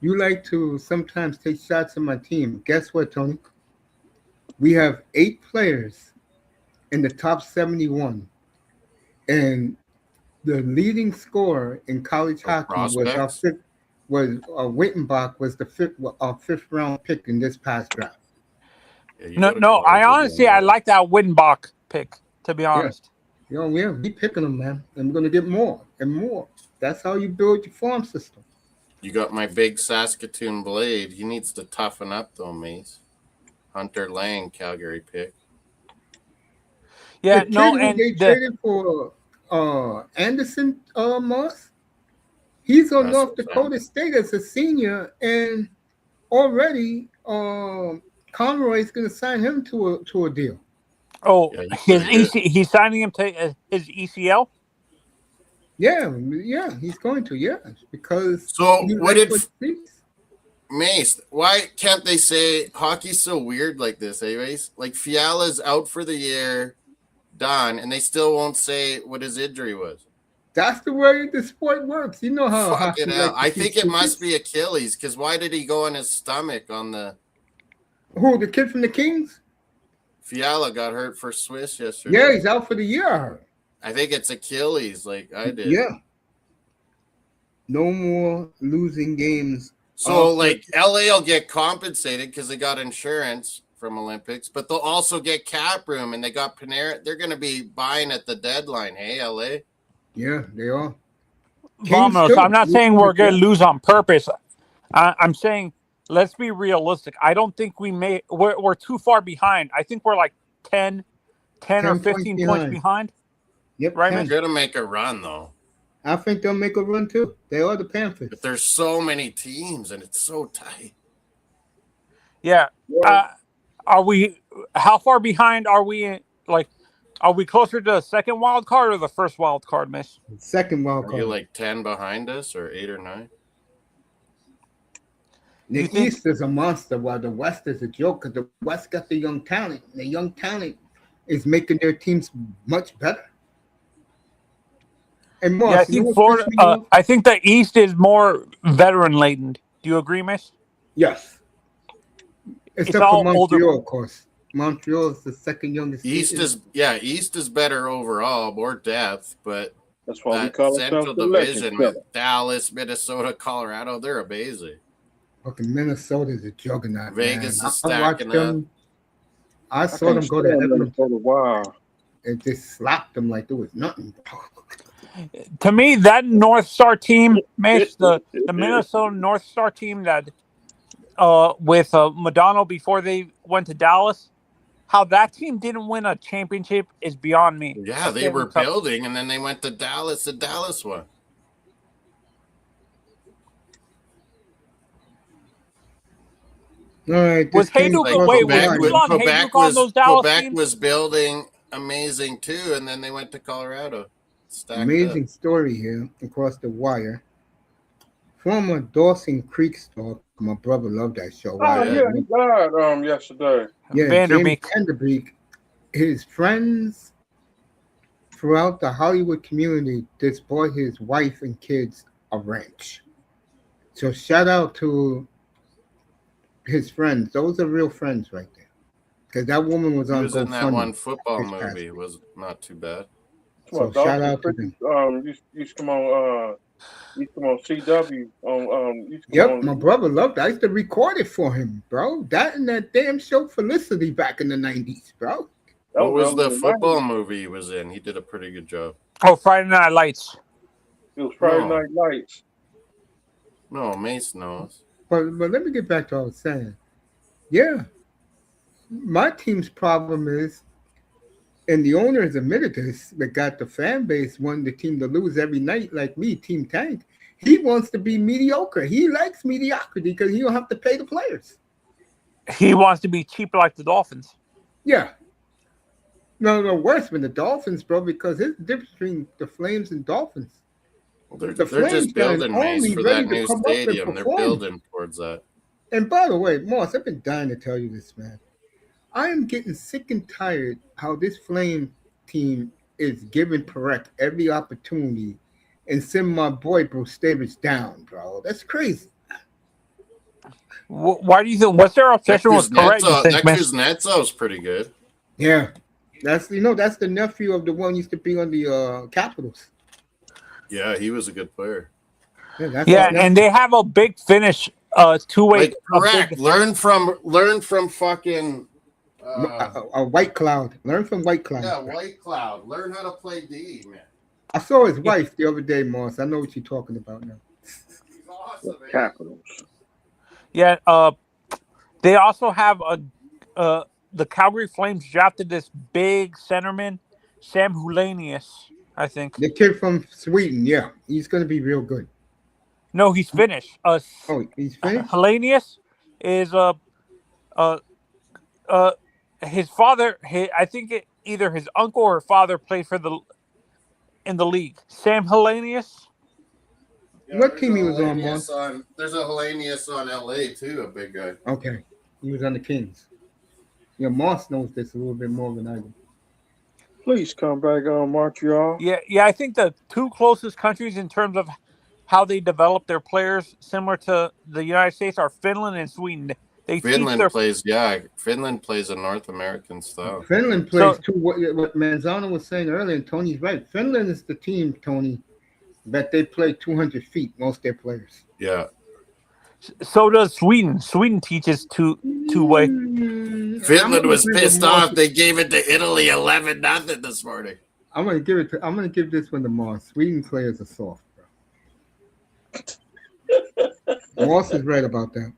You like to sometimes take shots at my team. Guess what, Tony? We have 8 players in the top 71. And the leading scorer in college hockey was Wittenbach was the fifth round pick in this past draft. Yeah, I honestly I like that Wittenbach pick. to be honest. Yeah, we picking them, man. And we're gonna get more and more. That's how you build your farm system. You got my big Saskatoon Blade. He needs to toughen up, though, Mace. Hunter Lang, Calgary pick. Yeah, The no, kid who and they traded for Anderson Moss, he's on That's North what I'm Dakota State as a senior, and already Conroy's gonna sign him to a deal. Yeah, he's pretty good. he's signing him to his ECL. Yeah, he's going to, because So he what likes did he sees. Mace? Why can't they say hockey's so weird like this, anyways? Like Fiala's out for the year, done, and they still won't say what his injury was. That's the way the sport works. You know how Fuck it hockey out. likes to I keep think it must secrets. be Achilles, because why did he go on his stomach on the Who, the kid from the Kings? Fiala got hurt for Swiss yesterday? Yeah, he's out for the year. I think it's Achilles, like I did. Yeah. No more losing games. So, like, LA will get compensated because they got insurance from Olympics, but they'll also get cap room, and they got Panera. They're going to be buying at the deadline. Hey, LA. Yeah, they are. Vamos. I'm not saying we're going to lose on purpose. I'm saying let's be realistic. I don't think we're too far behind. I think we're like 10 or 15 points behind. Yep, right. They're going to make a run, though. I think they'll make a run too. They are the Panthers. But there's so many teams, and it's so tight. Yeah. Are we? How far behind are we? Like, are we closer to the second wild card or the first wild card, Miss? Second wild card. Are you like 10 behind us, or 8 or 9? The East is a monster, while the West is a joke. Because the West got the young talent. The young talent is making their teams much better. And Moss, I think Florida. I think the East is more veteran laden. Do you agree, Miss? Yes. Except for Montreal, of course. Montreal is the second youngest. East is better overall, more depth, but that's why we call Central Division with Dallas, Minnesota, Colorado, they're amazing. Fucking Minnesota is a juggernaut. Vegas is stacking up. I saw them go to Edmonton for a while. and just slapped them like there was nothing. To me, that North Star team, Miss, the Minnesota North Star team that with Madonna before they went to Dallas, how that team didn't win a championship is beyond me. Yeah, they were building, and then they went to Dallas, and Dallas won. All right, was Quebec was building amazing too, and then they went to Colorado. Amazing story here across the wire. Former Dawson Creek star, my brother loved that show. Oh yeah, he died yesterday. Yeah, Vanderbeek. His friends throughout the Hollywood community just bought his wife and kids a ranch. So shout out to his friends. Those are real friends right there. Because that woman was on. He was in that one football movie. It was not too bad. So shout out to them. Used to come on CW. My brother loved that. I used to record it for him, bro. That and that damn show Felicity back in the 90s, bro. What was the football movie he was in? He did a pretty good job. Oh, Friday Night Lights. It was Friday Night Lights. No, Mace knows. But let me get back to what I was saying. Yeah. My team's problem is, and the owners admitted this, that got the fan base wanting the team to lose every night like me, Team Tank. He wants to be mediocre. He likes mediocrity because he don't have to pay the players. He wants to be cheap like the Dolphins. Yeah. No, worse than the Dolphins, bro, because there's a difference between the Flames and Dolphins. Well, they're just building Mace for that new stadium. They're building towards that. And by the way, Moss, I've been dying to tell you this, man. I am getting sick and tired how this Flame team is giving Perec every opportunity and send my boy Bruce Davis down, bro. That's crazy. Why do you think? What's their obsession with Perec? That Kuznetsov's pretty good. Yeah, that's the nephew of the one used to be on the Capitals. Yeah, he was a good player. Yeah, and they have a big finish, two-way. Correct. Learn from fucking A White Cloud. Learn from White Cloud. Yeah, White Cloud. Learn how to play D, man. I saw his wife the other day, Moss. I know what you're talking about now. He's awesome, man. Capitals. Yeah. They also have the Calgary Flames drafted this big centerman, Sam Hulanius, I think. The kid from Sweden, yeah, he's going to be real good. No, he's Finnish. Oh, he's finished. Hulanius is his father. I think either his uncle or father played in the league. Sam Hulanius. Yeah, What there's team a he was on, Hellenius Moss? There's a Hellenius on LA too, a big guy. Okay, he was on the Kings. Yeah, Moss knows this a little bit more than I do. Please come back on Montreal. Yeah. I think the two closest countries in terms of how they develop their players, similar to the United States, are Finland and Sweden. Finland plays a North American style. Finland plays too. What Manzano was saying earlier, and Tony's right. Finland is the team, Tony, that they play 200 feet, most of their players. Yeah. So does Sweden. Sweden teaches two-way. Finland was pissed off. They gave it to Italy 11-0 this morning. I'm gonna give this one to Moss. Sweden players are soft, bro. Moss is right about that.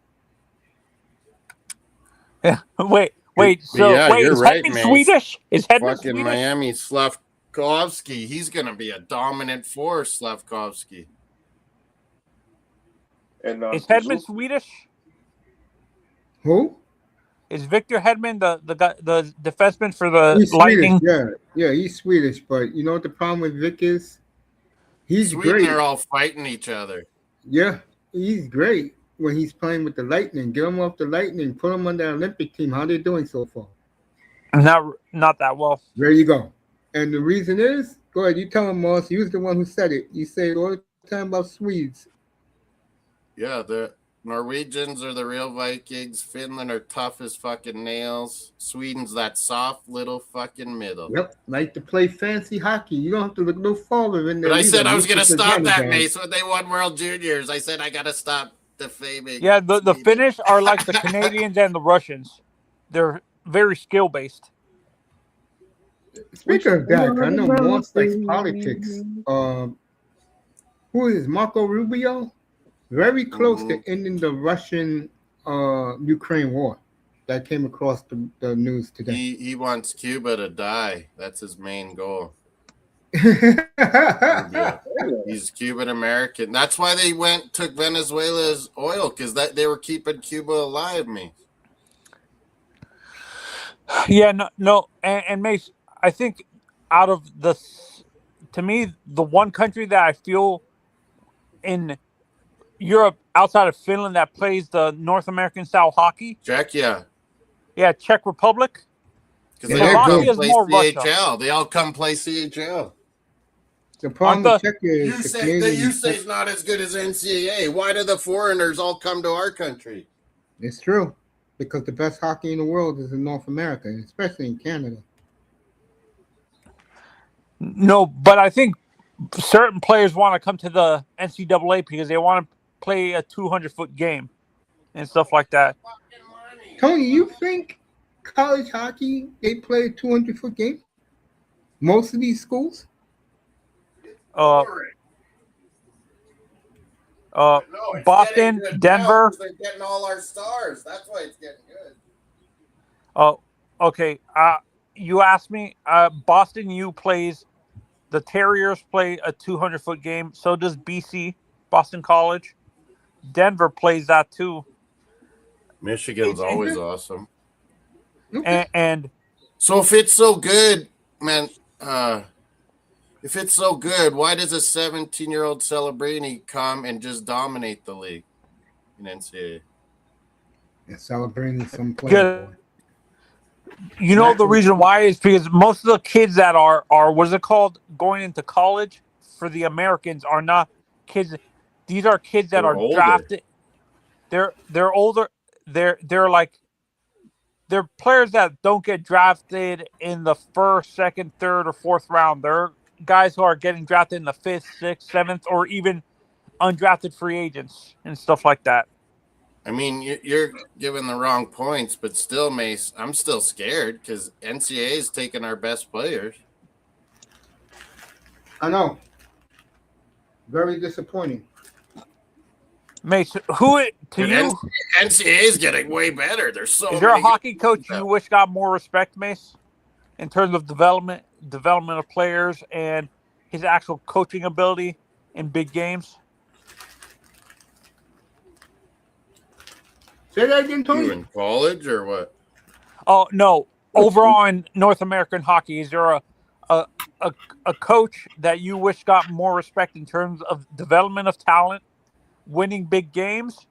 Yeah. Wait. So yeah, wait, you're is right, Hedman man. Swedish? Is Hedman Fucking Swedish? Miami Slavkovsky. He's gonna be a dominant force, Slavkovsky. And Is Hedman Swedish? Who? Is Victor Hedman the guy, the defenseman for the He's Lightning? Swedish, yeah, he's Swedish. But you know what the problem with Vic is? He's Sweden great. are all fighting each other. Yeah, he's great when he's playing with the Lightning. Get him off the Lightning, put him on the Olympic team. How they doing so far? Not that well. There you go. And the reason is, go ahead, you tell him, Moss. You was the one who said it. You say it all the time about Swedes. Yeah, the Norwegians are the real Vikings. Finland are tough as fucking nails. Sweden's that soft little fucking middle. Yep, like to play fancy hockey. You don't have to look no farther in there. But I said I was going to stop that, Mace, when they won World Juniors. I said I got to stop defaming. Yeah, the Finnish are like the Canadians and the Russians. They're very skill-based. Speaking of that, I know Moss likes politics. Who is Marco Rubio? Very close to ending the Russian-Ukraine war. That came across the news today. He wants Cuba to die. That's his main goal. He's Cuban American. That's why they took Venezuela's oil, because they were keeping Cuba alive, me. Yeah, no, and Mace, I think to me, the one country that I feel in Europe outside of Finland that plays the North American style hockey. Czechia. Yeah, Czech Republic. Because they all come play CHL. They all come play CHL. The problem with Czechia is you say it's not as good as NCAA. Why do the foreigners all come to our country? It's true. Because the best hockey in the world is in North America, especially in Canada. No, but I think certain players want to come to the NCAA because they want to play a 200-foot game and stuff like that. Tony, you think college hockey, they play a 200-foot game? Most of these schools? Boston, Denver. They're getting all our stars. That's why it's getting good. Oh, okay. You asked me. Boston U plays. The Terriers play a 200-foot game. So does BC, Boston College. Denver plays that too. Michigan's always awesome. And so if it's so good, man. If it's so good, why does a 17-year-old Celebrini come and just dominate the league in NCAA? Yeah, Celebrini some player. You know the reason why is because most of the kids that are what is it called, going into college for the Americans are not kids. These are kids that are older. Drafted. They're older. They're players that don't get drafted in the first, second, third, or fourth round. They're guys who are getting drafted in the 5th, 6th, 7th, or even undrafted free agents and stuff like that. I mean, you're giving the wrong points, but still, Mace, I'm still scared because NCAA is taking our best players. I know. Very disappointing. Mace, who to And you NCAA is getting way better. There's so is there a many. hockey coach you wish got more respect, Mace, in terms of development of players and his actual coaching ability in big games? Say that again, You Tony. in college or what? Oh no, overall in North American hockey, is there a a coach that you wish got more respect in terms of development of talent, winning big games,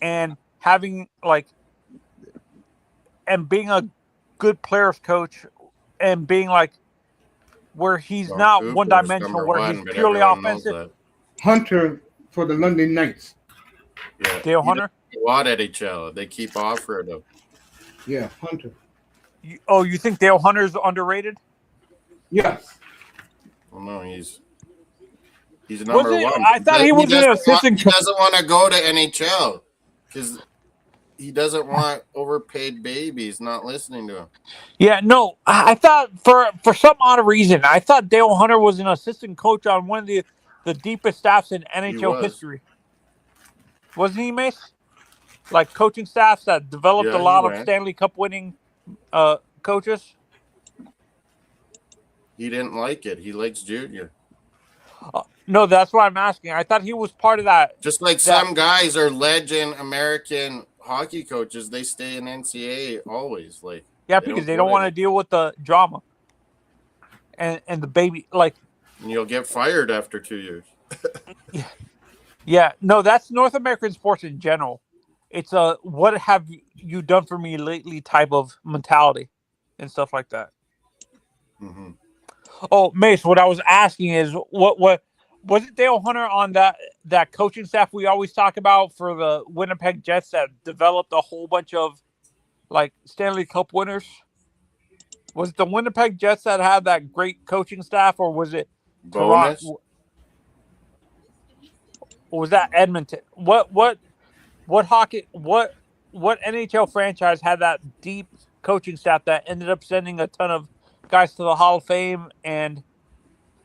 and having and being a good players coach and being where he's Well, not one Cooper is dimensional, number where he's one, but purely everyone knows offensive? that. Hunter for the London Knights. Yeah, Dale he Hunter? doesn't go out at each other. They keep offering him. Yeah, Hunter. You think Dale Hunter's underrated? Yes. Well, no, he's number one. I thought he was an assistant. He doesn't want to go to NHL because he doesn't want overpaid babies not listening to him. Yeah, no, I thought for some odd reason, I thought Dale Hunter was an assistant coach on one of the deepest staffs in NHL history. Wasn't he, Mace? Like coaching staffs that developed a lot of Stanley Cup winning coaches. He didn't like it. He likes Junior. No, that's why I'm asking. I thought he was part of that. Just like some guys are legend American hockey coaches, they stay in NCAA always. Because they don't want to deal with the drama and the baby. And you'll get fired after 2 years. Yeah. No, that's North American sports in general. It's a what have you done for me lately type of mentality and stuff like that. Mm-hmm. Oh, Mace, what I was asking is what was it Dale Hunter on that coaching staff we always talk about for the Winnipeg Jets that developed a whole bunch of Stanley Cup winners? Was it the Winnipeg Jets that had that great coaching staff, or was it Toronto? Or was that Edmonton? What NHL franchise had that deep coaching staff that ended up sending a ton of guys to the Hall of Fame and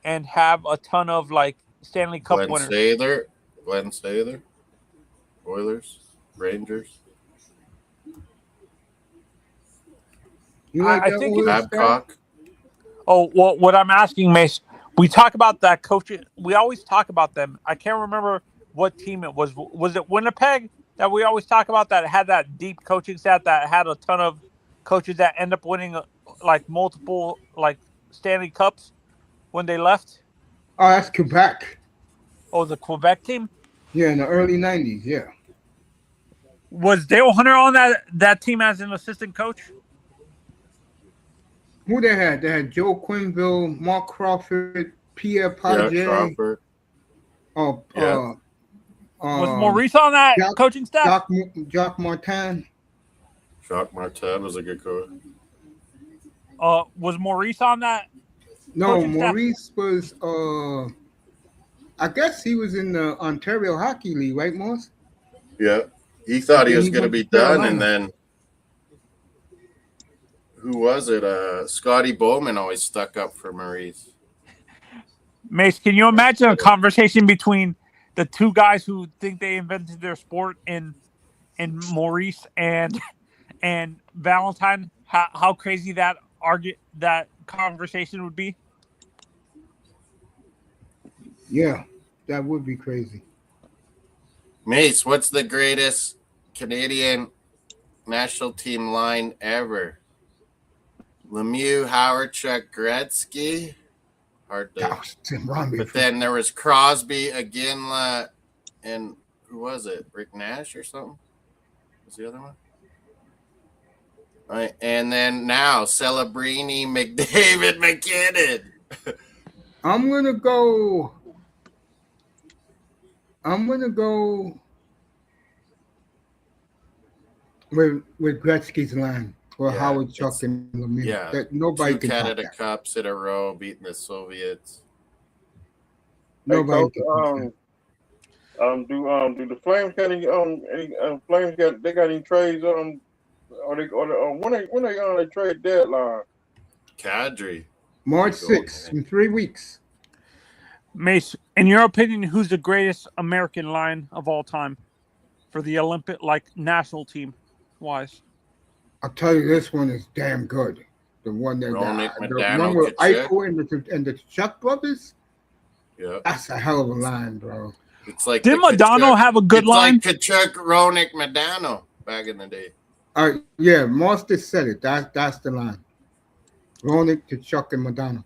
have a ton of Stanley Cup winners? Glenn Sather, Oilers, Rangers. I think it's Babcock. Oh, well, what I'm asking, Mace, we talk about that coaching. We always talk about them. I can't remember what team it was. Was it Winnipeg that we always talk about that had that deep coaching staff that had a ton of coaches that end up winning multiple Stanley Cups when they left? Oh, that's Quebec. Oh, the Quebec team? Yeah, in the early 90s, yeah. Was Dale Hunter on that team as an assistant coach? Who they had? They had Joe Quenneville, Mark Crawford, Pierre Pagé. Yeah, Crawford. Oh, yeah. Was Maurice on that coaching staff? Jacques Martin. Jacques Martin was a good coach. Was Maurice on that? No, Maurice was. I guess he was in the Ontario Hockey League, right, Morris? Yeah, he thought he was going to be done, and then who was it? Scotty Bowman always stuck up for Maurice. Mace, can you imagine a conversation between the two guys who think they invented their sport in Maurice and Valentine? How crazy that conversation would be? Yeah, that would be crazy. Mace, what's the greatest Canadian national team line ever? Lemieux, Howard-Chuck, Gretzky. Hard to. But then there was Crosby, Iginla, and who was it? Rick Nash or something? Was the other one? All right, and then now Celebrini, McDavid, McKinnon. I'm gonna go with Gretzky's line or Howard Chuck and Lemieux. Yeah, that nobody can Canada Cups in a row, beating the Soviets. Nobody can Do the Flames got any Flames got any trades when they trade deadline? Kadri. March 6th, in 3 weeks. Mace, in your opinion, who's the greatest American line of all time for the Olympic, national team wise? I'll tell you, this one is damn good. The one that Roenick, the Modano, one with Kachuk. Eichel and the Chuck brothers. Yeah, That's a hell of a line, bro. it's like Did Modano have a good line? It's like Kachuk, Roenick, Modano back in the day. Yeah, Monster said it. That's the line. Roenick, Kachuk, and Modano.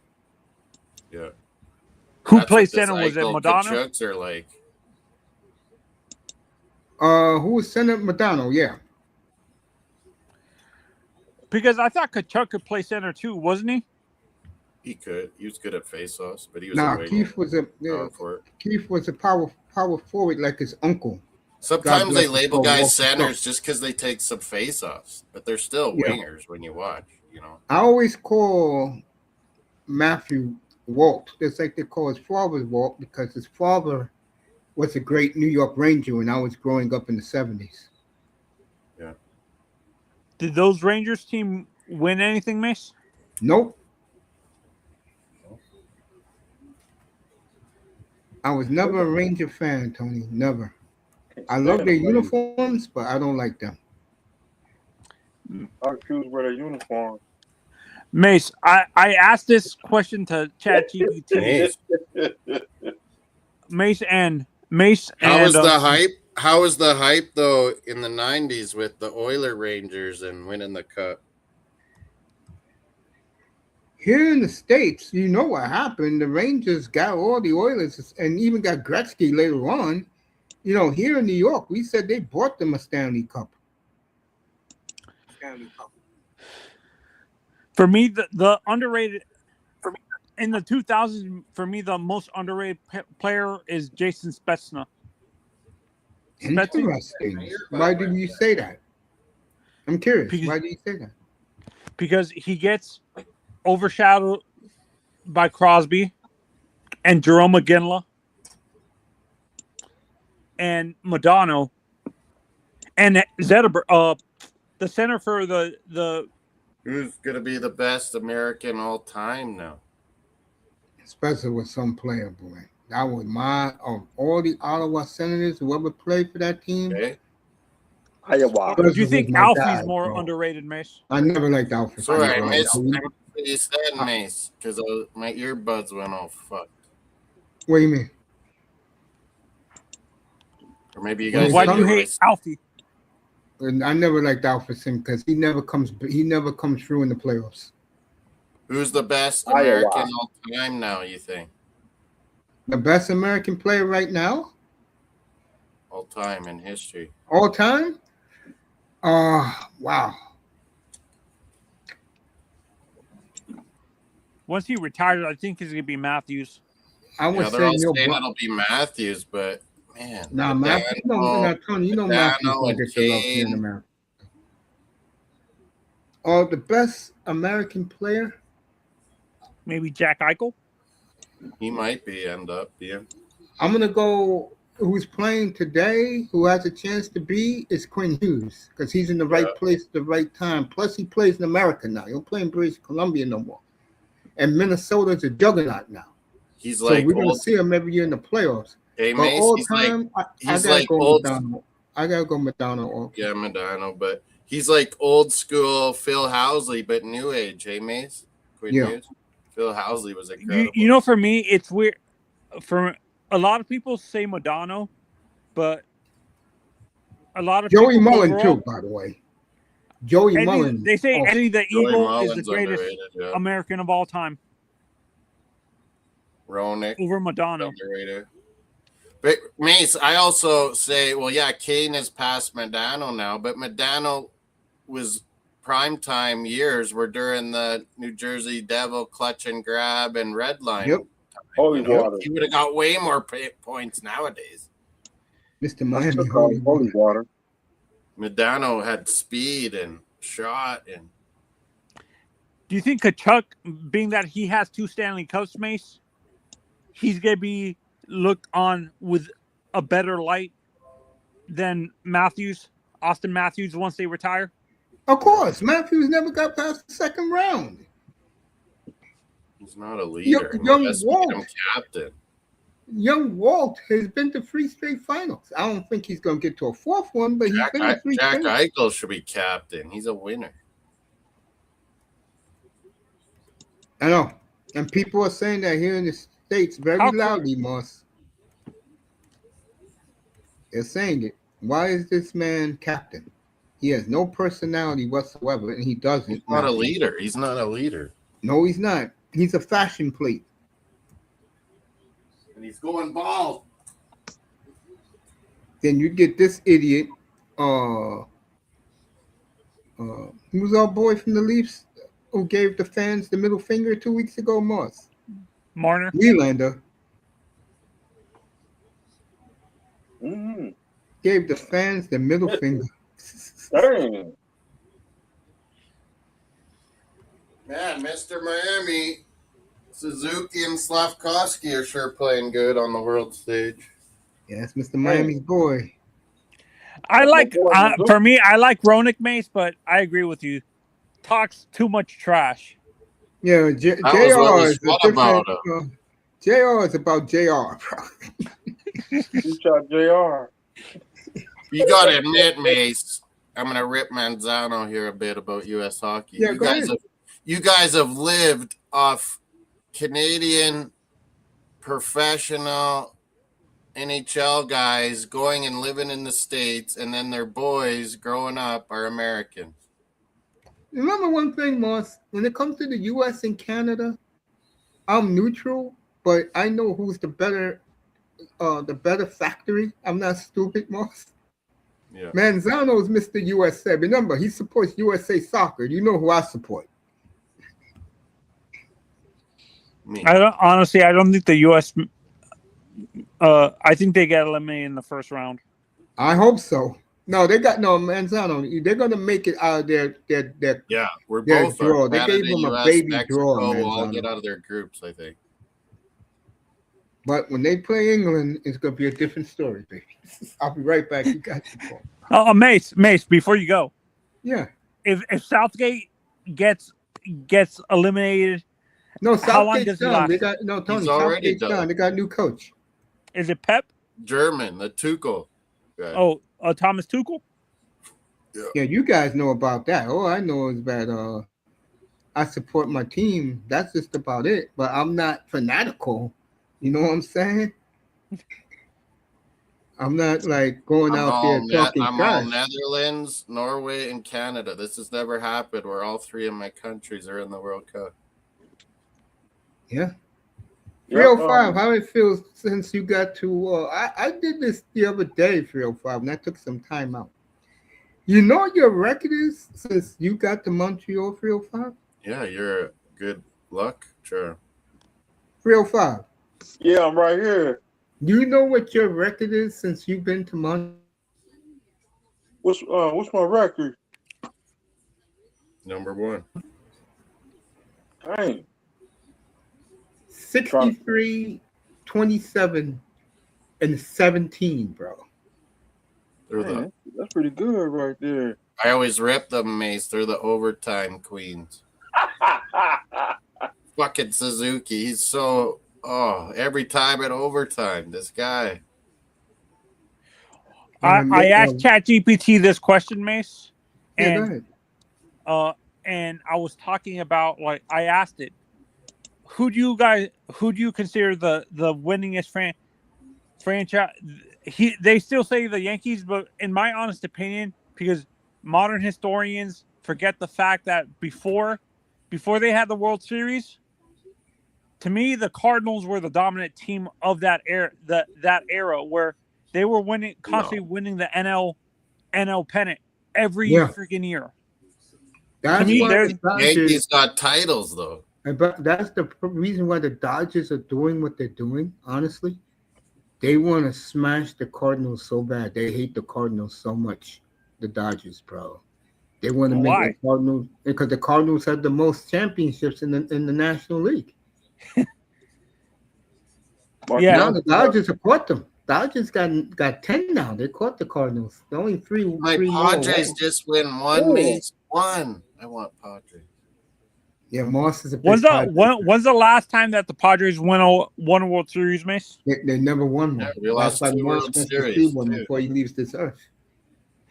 Yeah. Who played center? Was it Modano? Kachuks are like. Who was center? Modano, yeah. Because I thought Kachuk could play center too, wasn't he? He could. He was good at faceoffs, but he was Keith was a power forward like his uncle. Sometimes they label guys centers just because they take some faceoffs, but they're still wingers when you watch. You know. I always call Matthew Walt, just like they call his father Walt, because his father was a great New York Ranger when I was growing up in the 70s. Yeah. Did those Rangers team win anything, Mace? Nope. I was never a Ranger fan, Tony. Never. I love their uniforms, but I don't like them. I choose wear their uniform. Mace, I asked this question to ChatGPT. Mace. How was the hype? How was the hype though in the 90s with the Oiler Rangers and winning the cup? Here in the States, you know what happened. The Rangers got all the Oilers and even got Gretzky later on. You know, here in New York, we said they bought them a Stanley Cup. For me, the underrated in the 2000s, for me, the most underrated player is Jason Spezza. Interesting. Why did you say that? I'm curious. Why do you say that? Because he gets overshadowed by Crosby and Jerome McGinley and Modano and Zetterberg, the center for the Who's gonna be the best American all time now? Especially with some player, boy. That was all the Ottawa Senators who ever played for that team. Okay. Iowa. Do you think Alfie's more underrated, Mace? I never liked Alfie. Sorry, I missed what you said, Mace, because my earbuds went all fucked. What do you mean? Or maybe you guys. Why do you hate Alfie? And I never liked Alfie Sim because he never comes through in the playoffs. Who's the best American all time now, you think? The best American player right now? All time in history. All time? Wow. Once he retires, I think he's going to be Matthews. I would say Neil it'll be Matthews, but man. Nah, Matthews. Tony, Matthews will get the love here in America. The best American player? Maybe Jack Eichel? I'm going to go who's playing today, who has a chance to be, is Quinn Hughes because he's in the right place at the right time. Plus, he plays in America now. He don't play in British Columbia no more. And Minnesota's a juggernaut now. He's so we're going to see him every year in the playoffs. Hey, but Mace, all time, I got to go Modano. I got to go Modano. Yeah, Modano, but he's like old school Phil Housley, but new age. Hey, Mace? Quinn Hughes? Phil Housley was incredible. For me, it's weird. For a lot of people say Modano, but a lot of Joey Mullen too, by the way. Joey Mullen. They say Eddie the Eagle is the greatest American of all time. Roenick over Modano. Underrated. But Mace, I also say, well, yeah, Kane is past Modano now, but Modano was primetime years were during the New Jersey Devil clutch and grab and red line. Yep. Holy water. He would have got way more points nowadays. Mr. Miami, holy water. Modano had speed and shot. And do you think Kachuk, being that he has 2 Stanley Cups, Mace, he's gonna be looked on with a better light than Austin Matthews, once they retire? Of course, Matthews never got past the second round. He's not a leader. Young Walt, him captain. Young Walt has been to 3 straight finals. I don't think he's going to get to a 4th one, but he's been to 3 Jack straight. Eichel should be captain. He's a winner. I know. And people are saying that here in the States very loudly, Moss. They're saying it. Why is this man captain? He has no personality whatsoever, and he doesn't. He's not a leader. He's not a leader. No, he's not. He's a fashion plate. And he's going bald. Then you get this idiot. Who's our boy from the Leafs who gave the fans the middle finger 2 weeks ago, Moss? Marner. Nylander. Mm-hmm. Gave the fans the middle finger. Dang. Man, Mr. Miami, Suzuki and Slavkovsky are sure playing good on the world stage. Yeah, that's Mr. Miami's boy. I like for me, I like Ronick Mace, but I agree with you. Talks too much trash. Yeah, JR is a different. JR is about JR, bro. You shot JR. You got to admit, Mace, I'm going to rip Manzano here a bit about U.S. hockey. Yeah, you guys have lived off Canadian professional NHL guys going and living in the States, and then their boys growing up are Americans. Remember one thing, Moss, when it comes to the U.S. and Canada, I'm neutral, but I know who's the better factory. I'm not stupid, Moss. Yeah. Manzano is Mr. USA. Remember, he supports USA Soccer. You know who I support. Me. I don't think the U.S. I think they get eliminated in the first round. I hope so. No, they got no Manzano. They're gonna make it out of their yeah. We're their both draw. Canada, they gave them US, a baby Mexico, draw. will all get out of their groups, I think. But when they play England, it's gonna be a different story, baby. I'll be right back. You got the call. Oh, Mace, before you go. Yeah. If Southgate gets eliminated, no, how long does Southgate's he done. last? They got no Tony. He's already Southgate's done. They got a new coach. Is it Pep? German, the Tuchel. Oh, Thomas Tuchel? Yeah, you guys know about that. All I know is that I support my team. That's just about it. But I'm not fanatical. You know what I'm saying? I'm not like going out there talking I'm trash. all Netherlands, Norway, and Canada. This has never happened where all 3 of my countries are in the World Cup. Yeah. 305, how it feels since you got to I did this the other day, 305, and I took some time out. You know your record is since you got to Montreal, 305? Yeah, you're good luck. Sure. 305. Yeah, I'm right here. Do you know what your record is since you've been to Montreal? What's my record? Number 1. Dang. 63, 27, and 17, bro. Man, that's pretty good right there. I always rip them, Mace. They're the overtime queens. Fucking Suzuki. He's so every time at overtime. This guy. I asked ChatGPT this question, Mace, and and I was talking about I asked it, who do you consider the winningest franchise? They still say the Yankees, but in my honest opinion, because modern historians forget the fact that before they had the World Series, to me the Cardinals were the dominant team of that era. That era where they were constantly winning the NL pennant every freaking year. That's to me, Yankees got titles though. But that's the reason why the Dodgers are doing what they're doing, honestly. They want to smash the Cardinals so bad. They hate the Cardinals so much, the Dodgers, bro. They want to make the Cardinals, because the Cardinals have the most championships in the National League. Yeah. Now the Dodgers support them. Dodgers got 10 now. They caught the Cardinals. They're only My three more. Padres just win one, Mace. One. I want Padres. Yeah, Moss is a big When's Padres. the last time that the Padres won a World Series, Mace? They never won one. Yeah, we lost That's why 2 Moss World wants to see Series, one too. before he leaves this earth.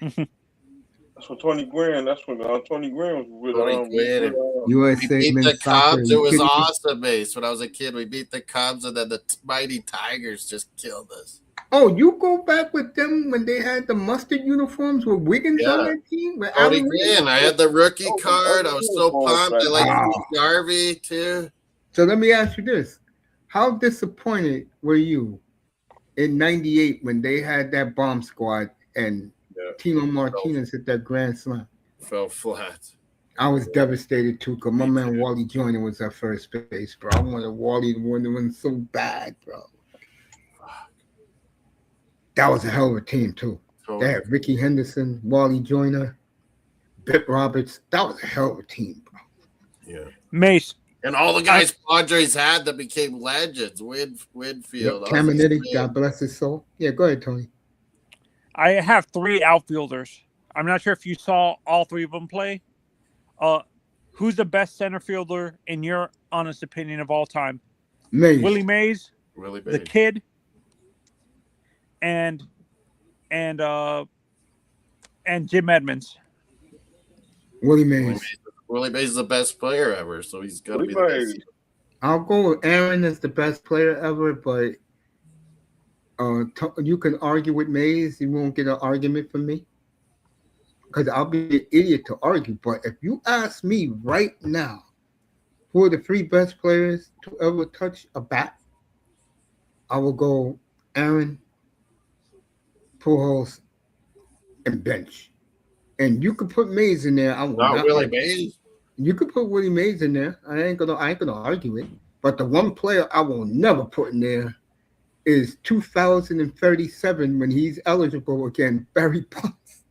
That's when 20 grand. That's when 20 grand was with 20 grand. We USA beat men's the soccer. Cubs. It was awesome, Mace. When I was a kid, we beat the Cubs, and then the mighty Tigers just killed us. Oh, you go back with them when they had the mustard uniforms with Wiggins on that team? With Cody Allen Wiggins? Green. I had the rookie card. I was so pumped. I like Wow. Garvey, too. So let me ask you this. How disappointed were you in 98 when they had that bomb squad and Tino Martinez hit that grand slam? Fell flat. I was devastated too because my man Wally Joyner was at first base, bro. I wanted Wally to win so bad, bro. That was a hell of a team too. They had Ricky Henderson, Wally Joyner, Bip Roberts. That was a hell of a team, bro. Yeah. Mace. And all the guys Padres had that became legends. Winfield. Caminiti, God bless his soul. Yeah, go ahead, Tony. I have 3 outfielders. I'm not sure if you saw all 3 of them play. Who's the best center fielder in your honest opinion of all time? Mays. Willie Mays, Willie the kid, and Jim Edmonds. Willie Mays. Willie Mays is the best player ever, so he's got to be the best. I'll go with Aaron as the best player ever, but you can argue with Mays. You won't get an argument from me because I'll be an idiot to argue. But if you ask me right now, who are the 3 best players to ever touch a bat, I will go Aaron, Pujols, and Bench. And you could put Mays in there. I will not Willie Mays. You could put Willie Mays in there. I ain't gonna argue it. But the one player I will never put in there is 2037 when he's eligible again, Barry Bonds.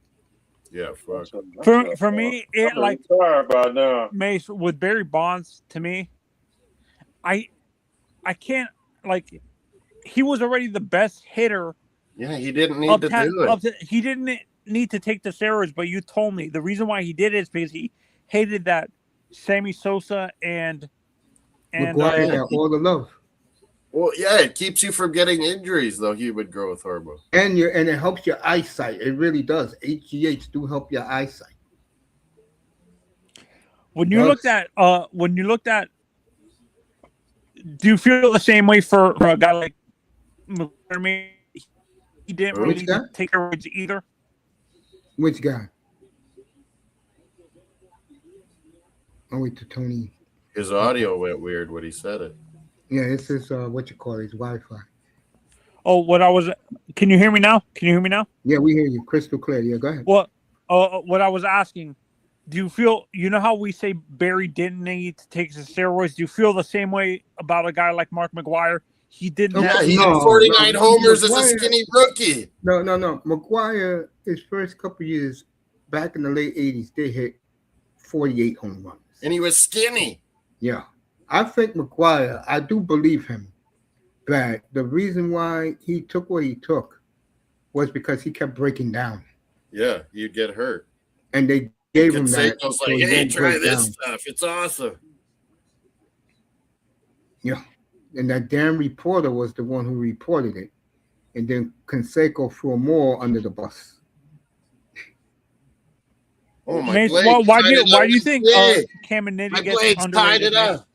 Yeah, fuck. For me, it like Mace with Barry Bonds. To me, I can't like. He was already the best hitter. Yeah, he didn't need to do it. He didn't need to take the steroids, but you told me the reason why he did it is because he hated that Sammy Sosa and McGuire got all the love. Well, yeah, it keeps you from getting injuries, though. Human growth hormone, and it helps your eyesight. It really does. HGH do help your eyesight. When you looked at, do you feel the same way for a guy like McGuire? He didn't really take steroids either. Which guy? Oh, wait to Tony. His audio went weird when he said it. Yeah, it's his what you call it, his Wi-Fi. Oh, can you hear me now? Yeah, we hear you crystal clear. Yeah, go ahead. What I was asking, do you feel, how we say Barry didn't need to take the steroids? Do you feel the same way about a guy like Mark McGuire? He didn't. Yeah, he had 49 homers as a skinny rookie. No. McGuire, his first couple years back in the late 80s, they hit 48 home runs. And he was skinny. Yeah. I think McGuire, I do believe him that the reason why he took what he took was because he kept breaking down. Yeah, you'd get hurt. And they gave him that. I was like, hey, try this stuff. It's awesome. Yeah. And that damn reporter was the one who reported it. And then Canseco threw more under the bus. Oh, my Mace, why do you think Caminiti gets underrated? Tied it up.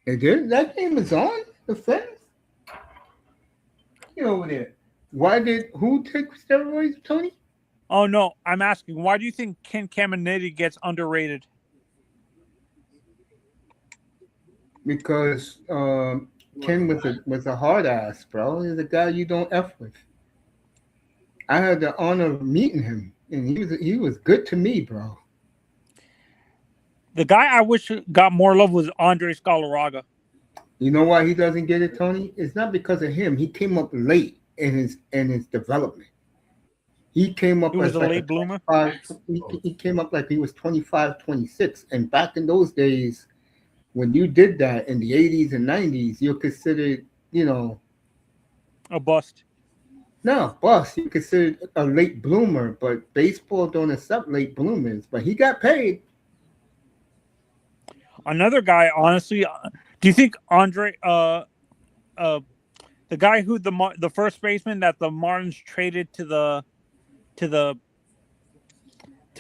It did? That game is on the fence. Get over there. Who take steroids, Tony? Oh, no. I'm asking, why do you think Ken Caminiti gets underrated? Because Ken was a hard ass, bro. He's a guy you don't F with. I had the honor of meeting him, and he was good to me, bro. The guy I wish got more love was Andres Galarraga. You know why he doesn't get it, Tony? It's not because of him. He came up late in his development. He came up as a late bloomer. He came up like he was 25, 26. And back in those days, when you did that in the 80s and 90s, you're considered, A bust. No, boss, you consider a late bloomer, but baseball don't accept late bloomers. But he got paid. Another guy, honestly, do you think Andre, the guy who the first baseman that the Marlins traded to the to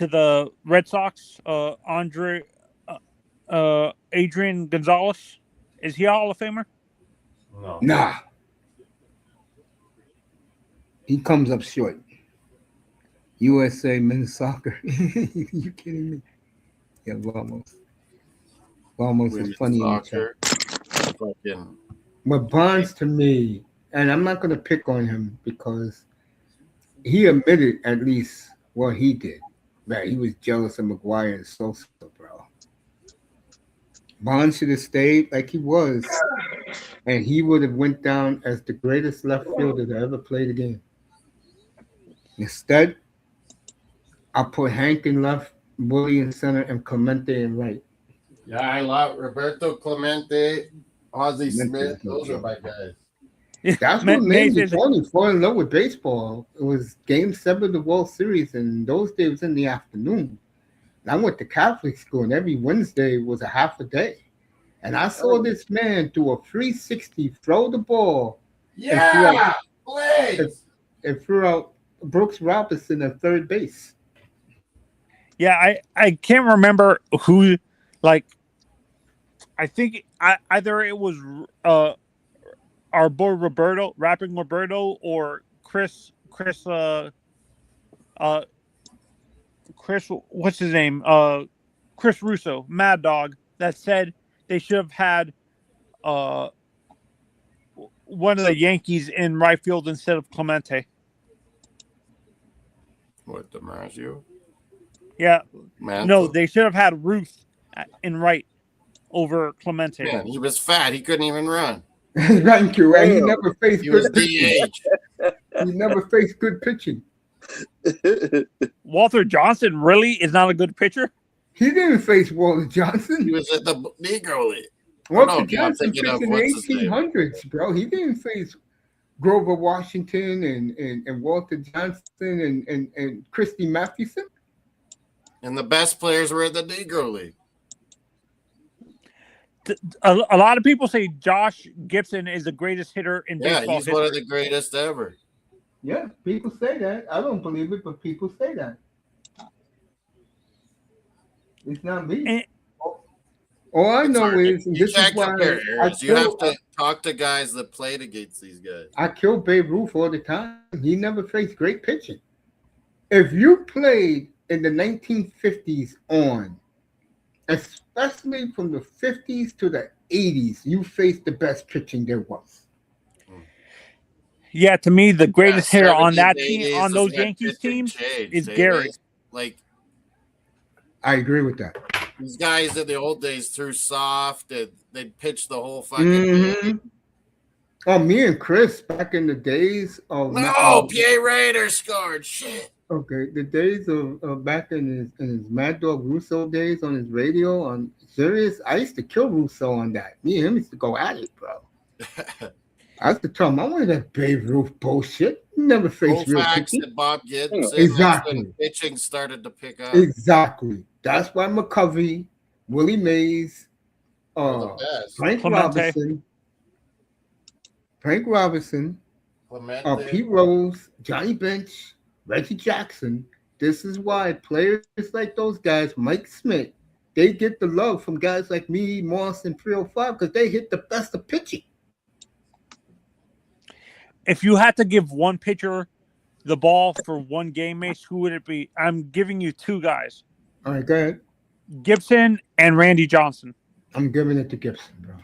the Red Sox, Adrian Gonzalez, is he a Hall of Famer? No. Nah, he comes up short. USA men's soccer. You kidding me? Yeah, Vamos. Vamos is Women's funny in the chat. soccer. Fucking But Bonds to me, and I'm not gonna pick on him because he admitted at least what he did. That he was jealous of McGuire and Sosa, bro. Bonds should have stayed like he was, and he would have went down as the greatest left fielder to ever play the game. Instead, I put Hank in left, Willie in center, and Clemente in right. yeah, I love Roberto Clemente, Ozzie Clemente Smith. is no Those are joke. my guys. That's what made me finally fall in love with baseball. It was Game 7 of the World Series, and those days was in the afternoon. And I went to Catholic school, and every Wednesday was a half a day. And I saw this man do a 360, throw the ball, Yeah, Blaze. and threw out Brooks Robinson at third base. Yeah, I can't remember who, like, I think either it was our boy Roberto, rapping Roberto, or Chris, what's his name? Chris Russo, Mad Dog, that said they should have had one of the Yankees in right field instead of Clemente. What, DiMaggio? Yeah, Mantle? no, they should have had Ruth in right over Clemente. Man, he was fat. He couldn't even run. Thank you. And he never faced He was good pitching. DH. He never faced good pitching. Walter Johnson really is not a good pitcher. He didn't face Walter Johnson. He was at the Negro League. Walter no, Johnson I'm thinking pitched of in the what's his name? 1800s, bro. He didn't face Grover Washington and Walter Johnson and Christy Mathewson. And the best players were at the Negro League. A lot of people say Josh Gibson is the greatest hitter in Yeah, baseball he's history. one of the greatest ever. Yeah, people say that. I don't believe it, but people say that. It's not me. And- All I It's know hard to- is, and you this can't is why compare I eras. You have kill, to talk to guys that played against these guys. I kill Babe Ruth all the time. He never faced great pitching. If you played in the 1950s on, especially from the 50s to the 80s, you faced the best pitching there was. Yeah, to me, the greatest hitter on 70s, that team, 80s, on those that Yankees pitching teams, changed, is eh? Gary. Like I agree with that. these guys in the old days threw soft. They'd pitch the whole fucking Mm-hmm. game. Oh, me and Chris back in the days of No, P.A. Rader scored. Shit. okay, the days of back in his Mad Dog Russo days on his radio on Sirius, I used to kill Russo on that. Me and him used to go at it, bro. I used to tell him I wanted that Babe Ruth bullshit. You never faced real Koufax pitching. and Bob Gibson. Exactly. That's when pitching started to pick up. Exactly. That's why McCovey, Willie Mays, They're the best. Frank Clemente. Robinson, Clemente. Pete Rose, Johnny Bench, Reggie Jackson. This is why players like those guys, Mike Smith, they get the love from guys like me, Moss, and 305 because they hit the best of pitching. If you had to give one pitcher the ball for one game, Mace, who would it be? I'm giving you two guys, All right, go ahead. Gibson and Randy Johnson. I'm giving it to Gibson, bro.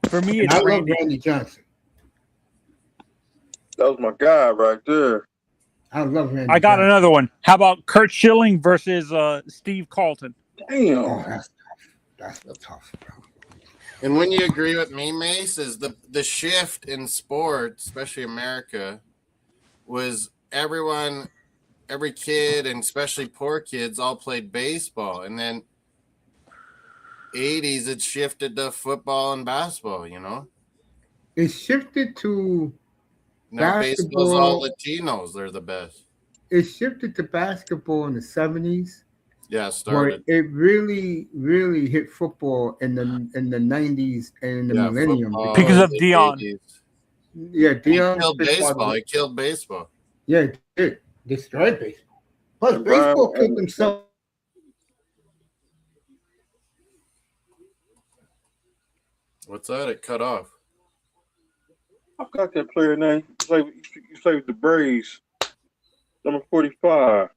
For me, And it's I love Randy. Randy Johnson. That was my guy right there. I love Randy I got Johnson. another one. How about Kurt Schilling versus Steve Carlton? Damn. Oh, that's tough. That's tough, bro. And when you agree with me, Mace, is the shift in sports, especially America, was every kid, and especially poor kids, all played baseball. And then 80s, it shifted to football and basketball, you know? It shifted to Now baseball's all basketball. Latinos. They're the best. It shifted to basketball in the 70s, Yeah, but started. it really, really hit football in the 90s and in the Yeah, millennium. football Because in of the Dion. 80s. Yeah, And he Dion's killed big part of baseball. it. He killed baseball. Yeah, it did. Destroyed baseball. Plus, And Brian, baseball killed himself. What's that? It cut off. I forgot that player name. You say with the Braves, number 45.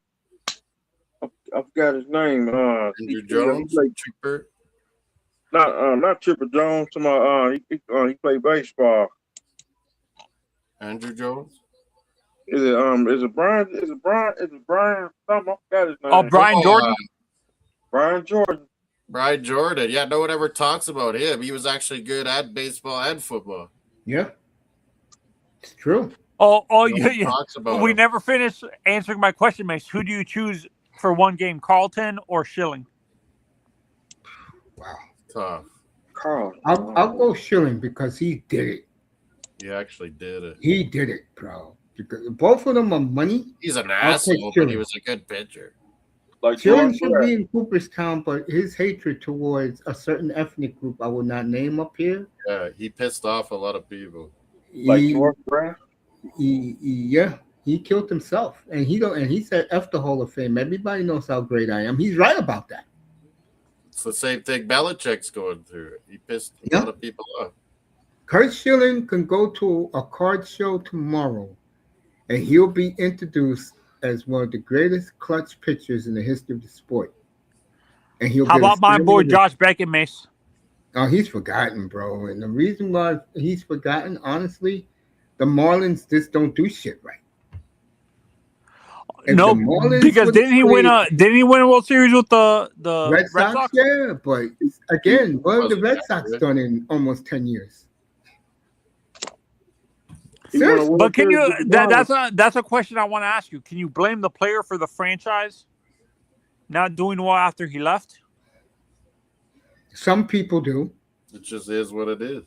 I forgot his name. Andrew Jones, Chipper. Not Chipper Jones. He played baseball. Andrew Jones. Is it Brian? Is it Brian? Something. I forgot his name. Oh, Brian Jordan. Brian Jordan. Brian Jordan. Yeah, no one ever talks about him. He was actually good at baseball and football. Yeah, it's true. Oh, No yeah, one yeah. talks about We him. never finished answering my question, Mace. Who do you choose for one game, Carlton or Schilling? Wow. Tough. Carl. I'll go Chilln because he did it. He actually did it. He did it, bro. Because both of them are money. He's an I'll take asshole, but he Chilln. was a good pitcher. Like Chilln George should Brett. be in Cooperstown, but his hatred towards a certain ethnic group I will not name up here. Yeah, he pissed off a lot of people. Like George Brett. He killed himself, and he said F the Hall of Fame. Everybody knows how great I am. He's right about that. It's the same thing Belichick's going through. He pissed a Yeah. lot of people off. Kurt Schilling can go to a card show tomorrow, and he'll be introduced as one of the greatest clutch pitchers in the history of the sport. And he'll How get a about my standing boy ovation. Josh Beckett, Mace? Oh, he's forgotten, bro. And the reason why he's forgotten, honestly, the Marlins just don't do shit right. If No, the Marlins because would didn't he win a World Series with the Red Sox? Yeah, but again, what have the Red Sox good. done in almost 10 years? He won a Seriously. World But can Series you? with the Marlins. That's a question I want to ask you. Can you blame the player for the franchise not doing well after he left? Some people do. It just is what it is.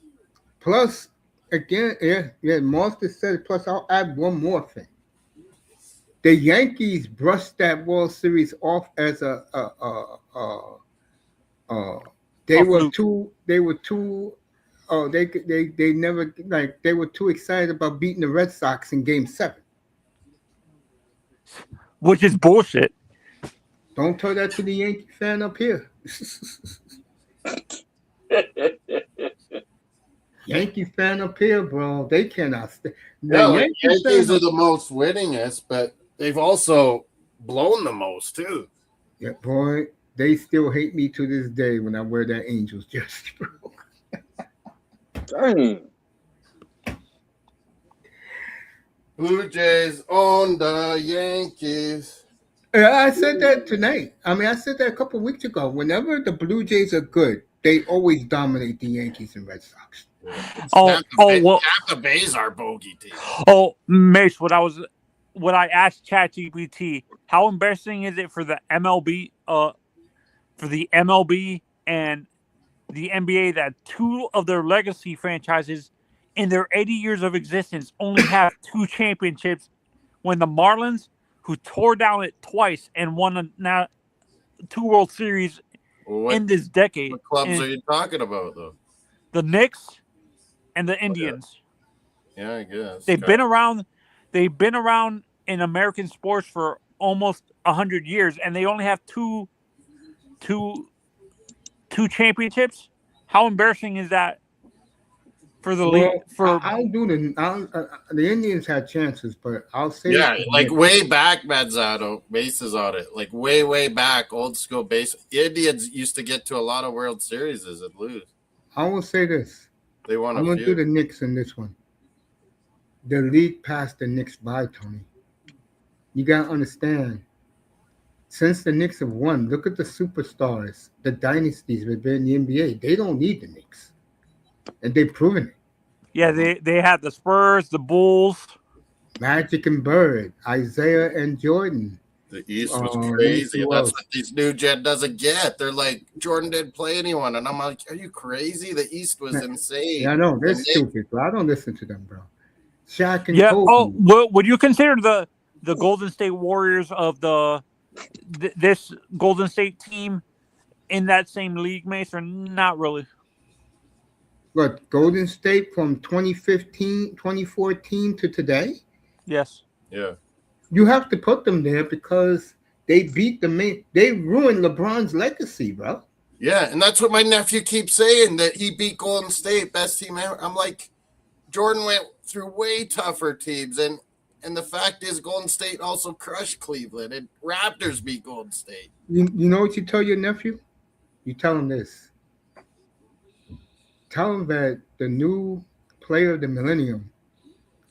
Plus, again, yeah, Monster said it. Plus, I'll add one more thing. The Yankees brushed that World Series off as they were too they never they were too excited about beating the Red Sox in Game 7. Which is bullshit. Don't tell that to the Yankee fan up here. Yankee fan up here, bro. They cannot stay. The Yankees are the most winningest, but they've also blown the most too. Yeah, boy, they still hate me to this day when I wear that Angels jersey, bro. Dang. Blue Jays own the Yankees. I said that tonight. I mean, I said that a couple of weeks ago. Whenever the Blue Jays are good, they always dominate the Yankees and Red Sox. Tampa Bay's our bogey team. Oh, Mace, what I asked ChatGPT, how embarrassing is it for the MLB, and the NBA that two of their legacy franchises in their 80 years of existence only have 2 championships, when the Marlins, who tore down it twice and won 2 World Series in this decade. What clubs are you talking about, though? The Knicks and the Indians. Yeah, I guess. They've been around in American sports for almost 100 years, and they only have two championships. How embarrassing is that for the league? The Indians had chances, but I'll say way back, Mazzano, bases on it. Like way back, old school base. Indians used to get to a lot of World Series and lose. I will say this. They won I'm a going few. to do the Knicks in this one. The league passed the Knicks by, Tony. You got to understand. Since the Knicks have won, look at the superstars, the dynasties within the NBA. They don't need the Knicks. And they've proven it. Yeah, they had the Spurs, the Bulls. Magic and Bird, Isaiah and Jordan. The East was Let me see crazy. who That's else. what these new gen doesn't get. They're like, Jordan didn't play anyone. And I'm like, are you crazy? The East was insane. Yeah, I know. They're And they, stupid, bro. I don't listen to them, bro. Shaq and Yeah. Kobe. Oh, would you consider the Golden State Warriors of this Golden State team in that same league, Mace, or not really? What, Golden State from 2015, 2014 to today? Yes. yeah. You have to put them there because they beat the man. They ruined LeBron's legacy, bro. Yeah. And that's what my nephew keeps saying, that he beat Golden State, best team ever. I'm like, Jordan went through way tougher teams. And the fact is, Golden State also crushed Cleveland. And Raptors beat Golden State. You know what you tell your nephew? You tell him this. Tell him that the new player of the millennium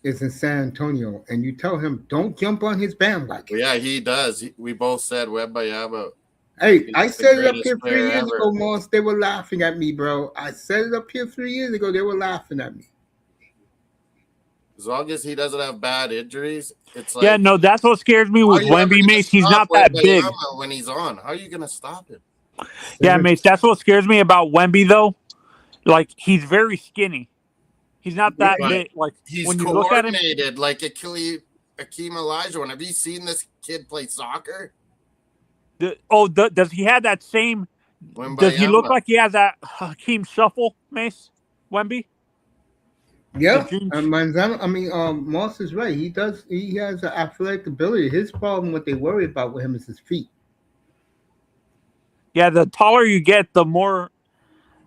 is in San Antonio, and you tell him don't jump on his bandwagon. Well, yeah, he does. We both said Wembayama. Hey, He's I the said it up greatest here 3 player years ever. ago, Moss. They were laughing at me, bro. I said it up here 3 years ago. They were laughing at me. As long as he doesn't have bad injuries, it's like, Yeah. No, that's what scares me how with are you ever Wemby, gonna Mace. He's stop not that big. Wembanyama when he's on? How are you gonna stop him? Yeah, Mace. That's what scares me about Wemby, though. Like, he's very skinny. He's not that But big. Like, he's when you look at him, coordinated like Akeem Olajuwon. Have you seen this kid play soccer? does he have that same? Does he look Wembayama. like he has that Hakeem shuffle, Mace? Wemby? Yeah, The dream- Manzano. I mean, Moss is right. He does. He has an athletic ability. His problem, what they worry about with him, is his feet. Yeah, the taller you get, the more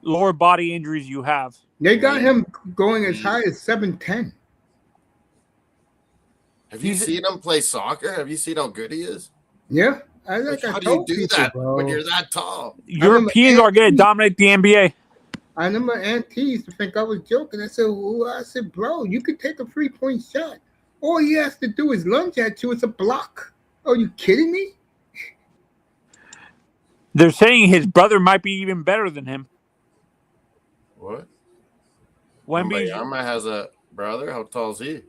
lower body injuries you have. They got him going as high as 7'10". Have you seen him play soccer? Have you seen how good he is? Yeah, How do you do that when you're that tall? Europeans are going to dominate the NBA. I remember At&t used to think I was joking. I said, bro, you could take a 3-point shot. All he has to do is lunge at you. It's a block. Are you kidding me? They're saying his brother might be even better than him. What? Wemby Wembayama has a brother. How tall is he?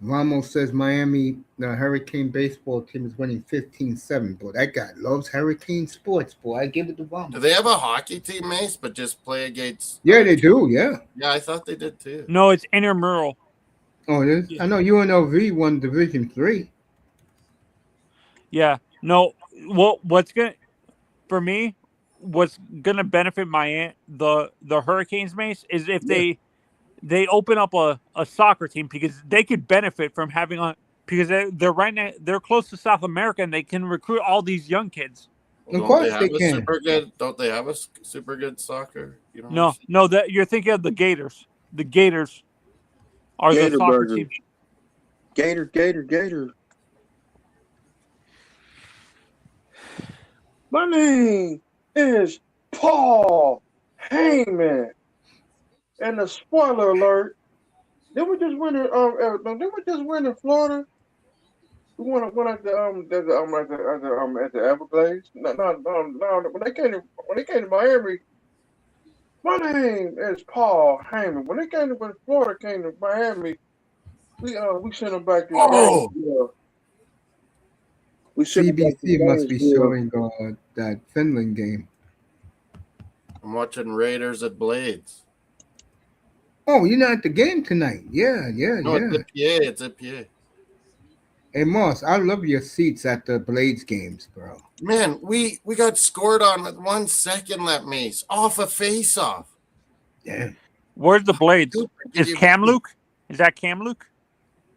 Ramos says Miami, the Hurricane baseball team is winning 15-7. Boy, that guy loves Hurricane sports, boy. I give it to Ramos. Do they have a hockey team, Mace, but just play against? Yeah, they do. Yeah. Yeah, I thought they did too. No, it's intramural. Oh, it is? I know UNLV won Division 3. Yeah. No. Well, what's gonna benefit the Hurricanes, Mace, is if they open up a soccer team, because they could benefit from having because they're right now, they're close to South America, and they can recruit all these young kids. Of course they can. Don't they have a super good soccer? No, that you're thinking of the Gators. The Gators are Gator the soccer burgers. team. Gator. My name is Paul Heyman. And the spoiler alert, did we just win in Florida? We won at the Everglades. No. When they came to Miami, my name is Paul Heyman. When Florida came to Miami, we sent them back to CBC must be showing that Finland game. I'm watching Raiders at Blades. Oh, you're not at the game tonight. Yeah. No, it's at PA. Hey, Moss, I love your seats at the Blades games, bro. Man, we got scored on with 1 second left, Mace, off a face-off. Yeah. Where's the Blades? Is Cam Luke? Is that Cam Luke?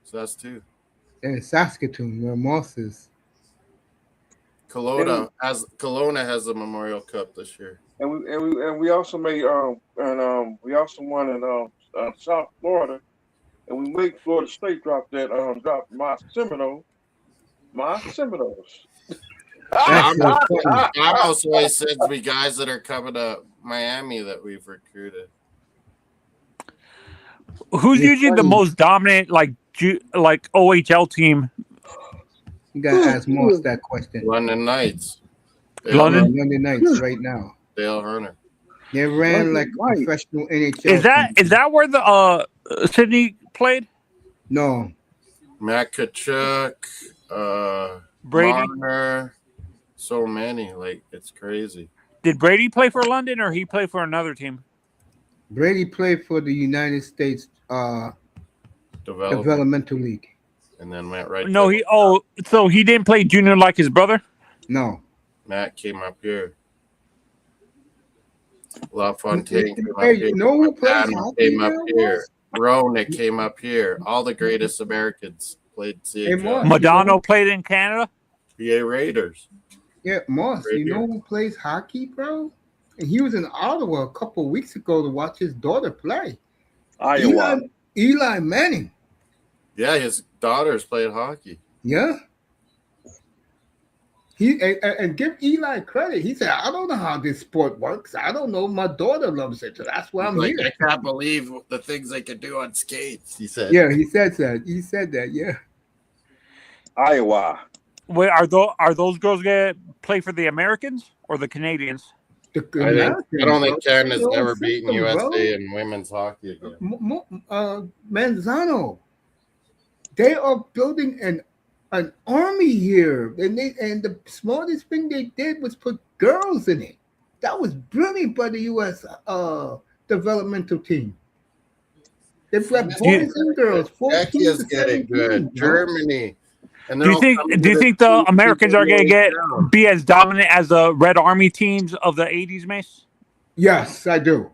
So that's 2. In Saskatoon, where Moss is. Kelowna has the Memorial Cup this year. And we also made we also won in South Florida, and we made Florida State drop my Seminoles. Ramos always sends me guys that are coming to Miami that we've recruited. Who's usually the most dominant, like OHL team? You gotta ask Moss that question. London Knights. London Knights right now. Dale Hunter. They ran like professional NHL. Is that where the Sydney played? No. Matt Kachuk. Brady. Marner, so many. Like, it's crazy. Did Brady play for London or he play for another team? Brady played for the United States Developmental League. And then went right No, to so he didn't play junior like his brother? No. Matt came up here. LaFontaine came up Hey, here. you know who plays Montano hockey came up now, here. Moss? Ronick came up here. All the greatest Americans played Hey, CHL. Moss. Madonna played in Canada? PA Raiders. Yeah, Moss, Right you know here. who plays hockey, bro? And he was in Ottawa a couple of weeks ago to watch his daughter play. Iowa. Eli Manning. Yeah, his daughters played hockey. Yeah. And give Eli credit. He said, I don't know how this sport works. I don't know. My daughter loves it. So that's why I'm Like, here. I can't believe the things they could do on skates, he said. Yeah, he said that. He said that, yeah. Iowa. Wait, are those girls gonna play for the Americans or the Canadians? The I don't think bro. Canada's They ever know beaten system, USA bro. in women's hockey again. Manzano. They are building an army here, and the smartest thing they did was put girls in it. That was brilliant by the U.S. Developmental team. They've got boys and girls, 14 Czechia's to getting 17. good. Bro. Germany. And Do you think the Americans are gonna be as dominant as the Red Army teams of the 80s, Mace? Yes, I do.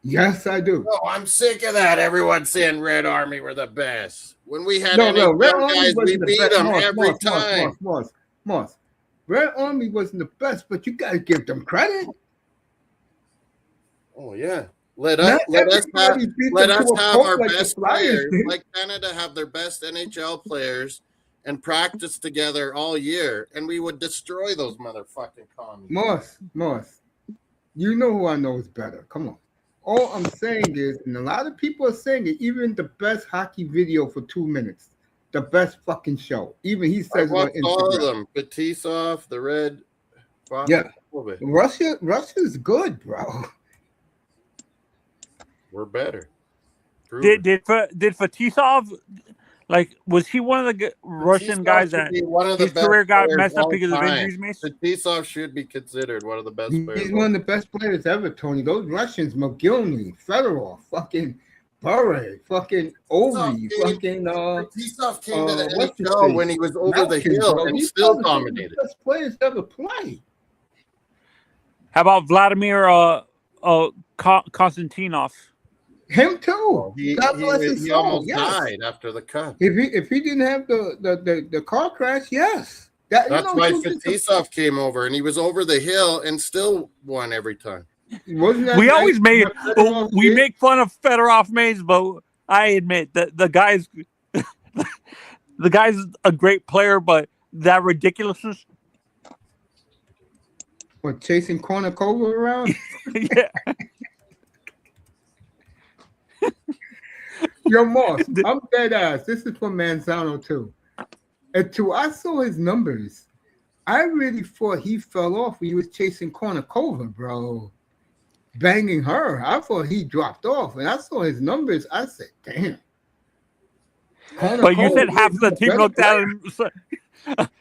Yes, I do. Oh, I'm sick of that. Everyone saying Red Army were the best. When we had No, NHL Red Army guys, we wasn't the beat best. them every time. Moss. Red Army wasn't the best, but you got to give them credit. Oh yeah. Let us have our best players. Like Canada have their best NHL players and practice together all year, and we would destroy those motherfucking commies. Moss. You know who I know is better. Come on. All I'm saying is, and a lot of people are saying it, even the best hockey video for 2 minutes, the best fucking show. Even he says I watched all of them. Fetisov, the Red. Yeah. Russia's good, bro. We're better. Did Fetisov, like, was he one of the Russian guys that his career got messed up because of injuries, Mace? Fetisov should be considered one of the best players. He's one of the best players ever, Tony. Those Russians, Mogilny, Fedorov, fucking Bure, fucking Ovi, fucking Fetisov came to the NHL when he was over the hill and still dominated. Best players ever play. How about Vladimir Konstantinov? Him too. He almost died after the cut. If he didn't have the car crash, yes. That's why Fetisov came over, and he was over the hill and still won every time. We always make fun of Fedorov, Mays, but I admit that the guy's a great player, but that ridiculousness. What, chasing Kornikova around? Yeah. Yo, Moss, I'm dead ass. This is for Manzano too. Until I saw his numbers, I really thought he fell off when he was chasing Kornikova, bro. Banging her. I thought he dropped off. And I saw his numbers. I said, damn. But you said half of the team looked at him.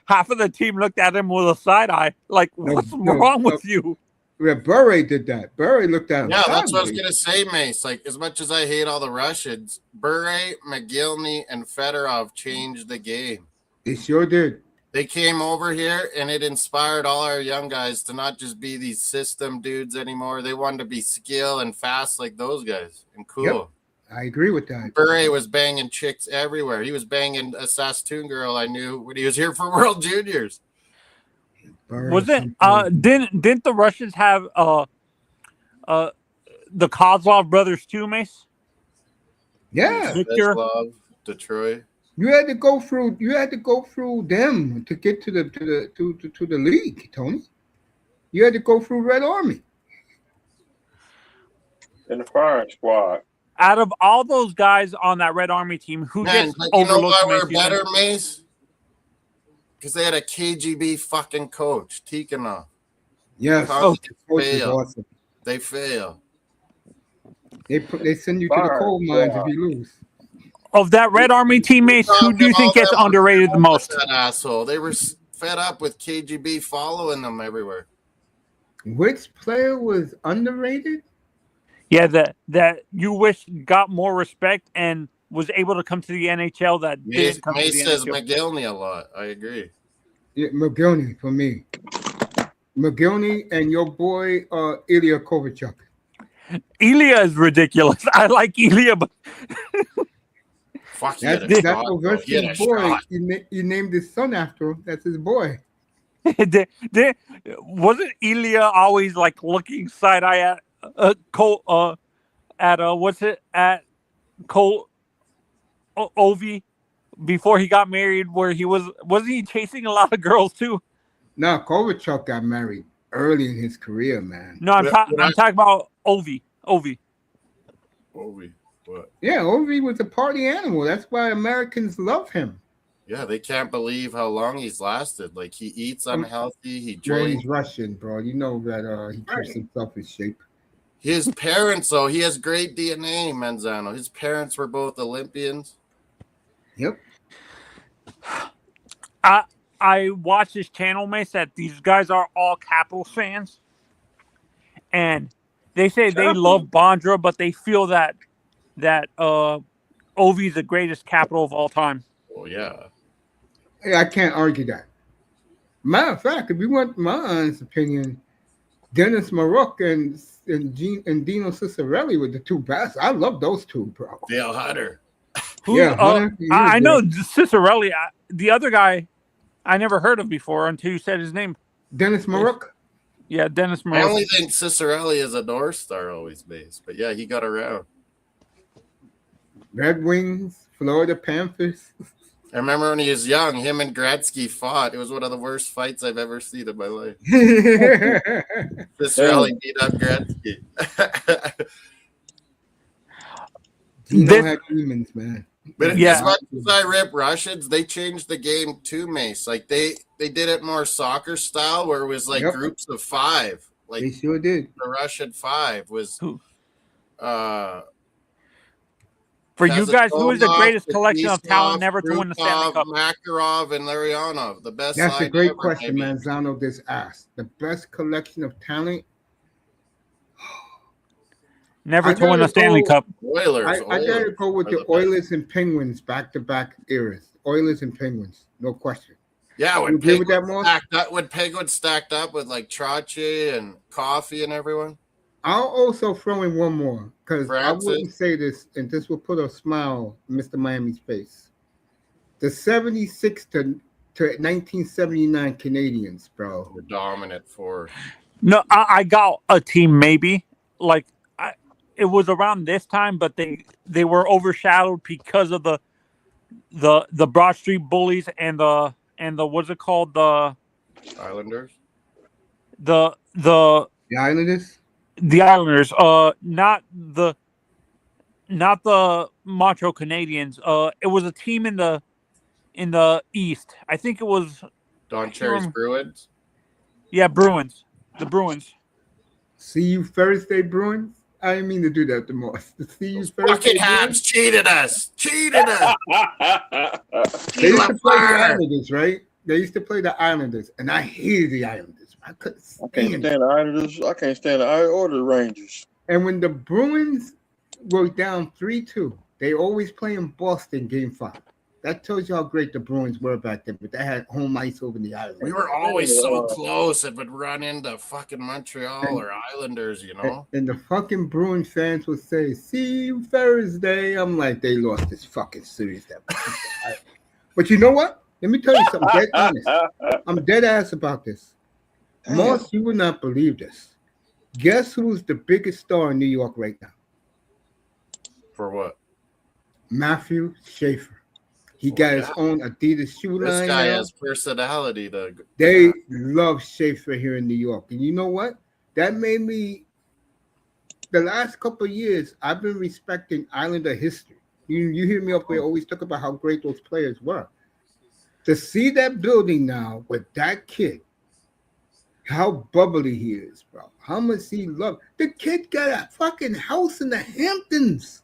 Half of the team looked at him with a side eye. Like, what's wrong with you? Yeah, Bure did that. Bure looked at him. Yeah, that's what I was going to say, Mace. Like, as much as I hate all the Russians, Bure, Mogilny, and Fedorov changed the game. They sure did. They came over here, and it inspired all our young guys to not just be these system dudes anymore. They wanted to be skill and fast like those guys and cool. Yep, I agree with that. Bure was banging chicks everywhere. He was banging a Saskatoon girl I knew when he was here for World Juniors. Was it? Didn't the Russians have the Kozlov brothers too, Mace? Yeah, Victor, Detroit. You had to go through them to get to the league, Tony. You had to go through Red Army. In the firing squad. Out of all those guys on that Red Army team, who gets overlooked? You know why we're better, Mace? Because they had a KGB fucking coach, Tikhonov. Yes. Awesome. They fail. They send you to the coal mines if you lose. Of that Red Army teammates, who do you think gets underrated the most? That asshole. They were fed up with KGB following them everywhere. Which player was underrated? Yeah, that you wish got more respect and was able to come to the NHL that didn't come to the says NHL. McGillney a lot. I agree. Yeah, McGillney for me. McGillney and your boy Ilya Kovalchuk. Ilya is ridiculous. I like Ilya, but fuck that's Ovechkin's boy. He named his son after him. That's his boy. Wasn't Ilya always like looking side eye at Cole at Cole Ovi before he got married? Where he wasn't he chasing a lot of girls too? No, Kovalchuk got married early in his career, man. No, I'm talking about Ovi. Ovi, what? Yeah, Ovi was a party animal. That's why Americans love him. Yeah, they can't believe how long he's lasted. Like, he eats unhealthy. He drinks. Well, he's Russian, bro. You know that he keeps himself in shape. His parents, though, he has great DNA, Manzano. His parents were both Olympians. Yep. I watch this channel, Mace, that these guys are all Capitals fans. And they say they love Bondra, but they feel that Ovi is the greatest Capital of all time. Oh, yeah. Hey, I can't argue that. Matter of fact, if you want my honest opinion, Dennis Maruk and Dino Ciccarelli were the two best. I love those two, bro. Dale Hunter. Hunter, I know Ciccarelli. The other guy I never heard of before until you said his name. Dennis Maruk? Yeah, Dennis Maruk. I only think Ciccarelli is a North Star always based, but yeah, he got around. Red Wings, Florida Panthers. I remember when he was young, him and Gretzky fought. It was one of the worst fights I've ever seen in my life. Ciccarelli beat up Gretzky. Dino had demons, man. But as much as I rip Russians, they changed the game too, Mace. Like they did it more soccer style, where it was like groups of 5. Like they sure did. The Russian 5 was. For you guys, who is the greatest collection of talent never to win the Stanley Cup? Makarov and Larionov, the best. That's a great question, Manzano just asked. The best collection of talent. Never to win the Stanley Cup. Oilers. I gotta go with the Oilers and Penguins back-to-back eras. Oilers and Penguins, no question. Yeah, when Penguins stacked up with like Trotty and Coffee and everyone. I'll also throw in one more because I wouldn't say this, and this will put a smile on Mr. Miami's face. The 76 to 1979 Canadians, bro. Were dominant force. No, I got a team maybe. Like it was around this time, but they were overshadowed because of the Broad Street Bullies and the what's it called, the Islanders. The Islanders. The Islanders, not the Montreal Canadiens. It was a team in the East. I think it was Don Cherry's Bruins. Yeah, Bruins. The Bruins. See you Thursday, Bruins. I didn't mean to do that the most. See you Thursday. Fucking Habs cheated us. They used to play the Islanders, right? They used to play the Islanders, and I hated the Islanders. I couldn't stand the Islanders. I can't stand the Islanders or the Rangers. And when the Bruins were down 3-2, they always play in Boston Game 5. That tells you how great the Bruins were back then. But they had home ice over the Islanders. We were always so close and would run into fucking Montreal or Islanders, you know. And the fucking Bruin fans would say, "See you Thursday." I'm like, they lost this fucking series. But you know what? Let me tell you something. Dead honest. I'm dead ass about this. Moss, you would not believe this. Guess who's the biggest star in New York right now? For what? Matthew Schaefer. He got his own Adidas shoe line. This guy has personality. They love Schaefer here in New York. And you know what? That made me, the last couple of years, I've been respecting Islander history. You hear me up there always talk about how great those players were. To see that building now with that kid, how bubbly he is, bro. How much he loved. The kid got a fucking house in the Hamptons.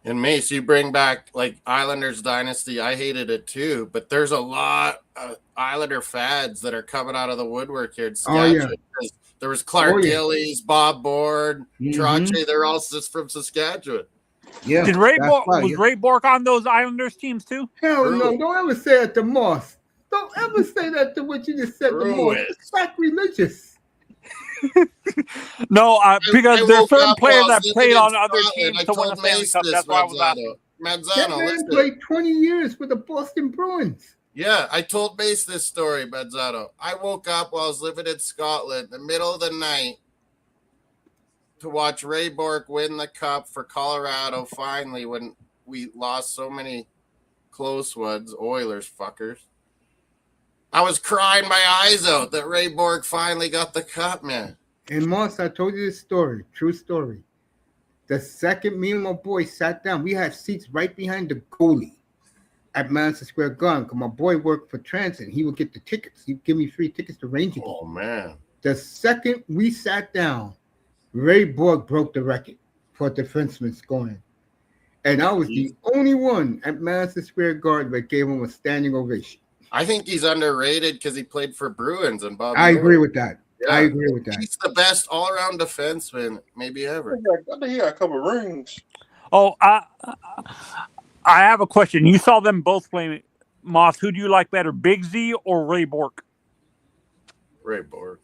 And Mace, you bring back like Islanders dynasty. I hated it too, but there's a lot of Islander fads that are coming out of the woodwork here in Saskatchewan. There was Clark Gillies, Bob Board, Trache. They're all just from Saskatchewan. Yeah. Was Ray Bork on those Islanders teams too? Hell no! Don't ever say that to Moss. Don't ever say that to what you just said to Moss. It's sacrilegious. No, because there's certain players that played on other teams to win the Stanley Cup. That's why I was asking. That man played 20 years for the Boston Bruins. Yeah, I told Mace this story, Manzano. I woke up while I was living in Scotland in the middle of the night to watch Ray Bork win the cup for Colorado finally when we lost so many close ones, Oilers fuckers. I was crying my eyes out that Ray Bork finally got the cup, man. And Moss, I told you this story, true story. The second me and my boy sat down, we had seats right behind the goalie at Madison Square Garden because my boy worked for Transit. He would get the tickets. He'd give me free tickets to Ranger game. Oh, man. The second we sat down, Ray Bork broke the record for defenseman scoring. And I was the only one at Madison Square Garden that gave him a standing ovation. I think he's underrated because he played for Bruins and Bob. I agree with that. Yeah, I agree with that. He's the best all-around defenseman maybe ever. I think he got a couple rings. Oh, I have a question. You saw them both play, Moss. Who do you like better, Big Z or Ray Bork? Ray Bork.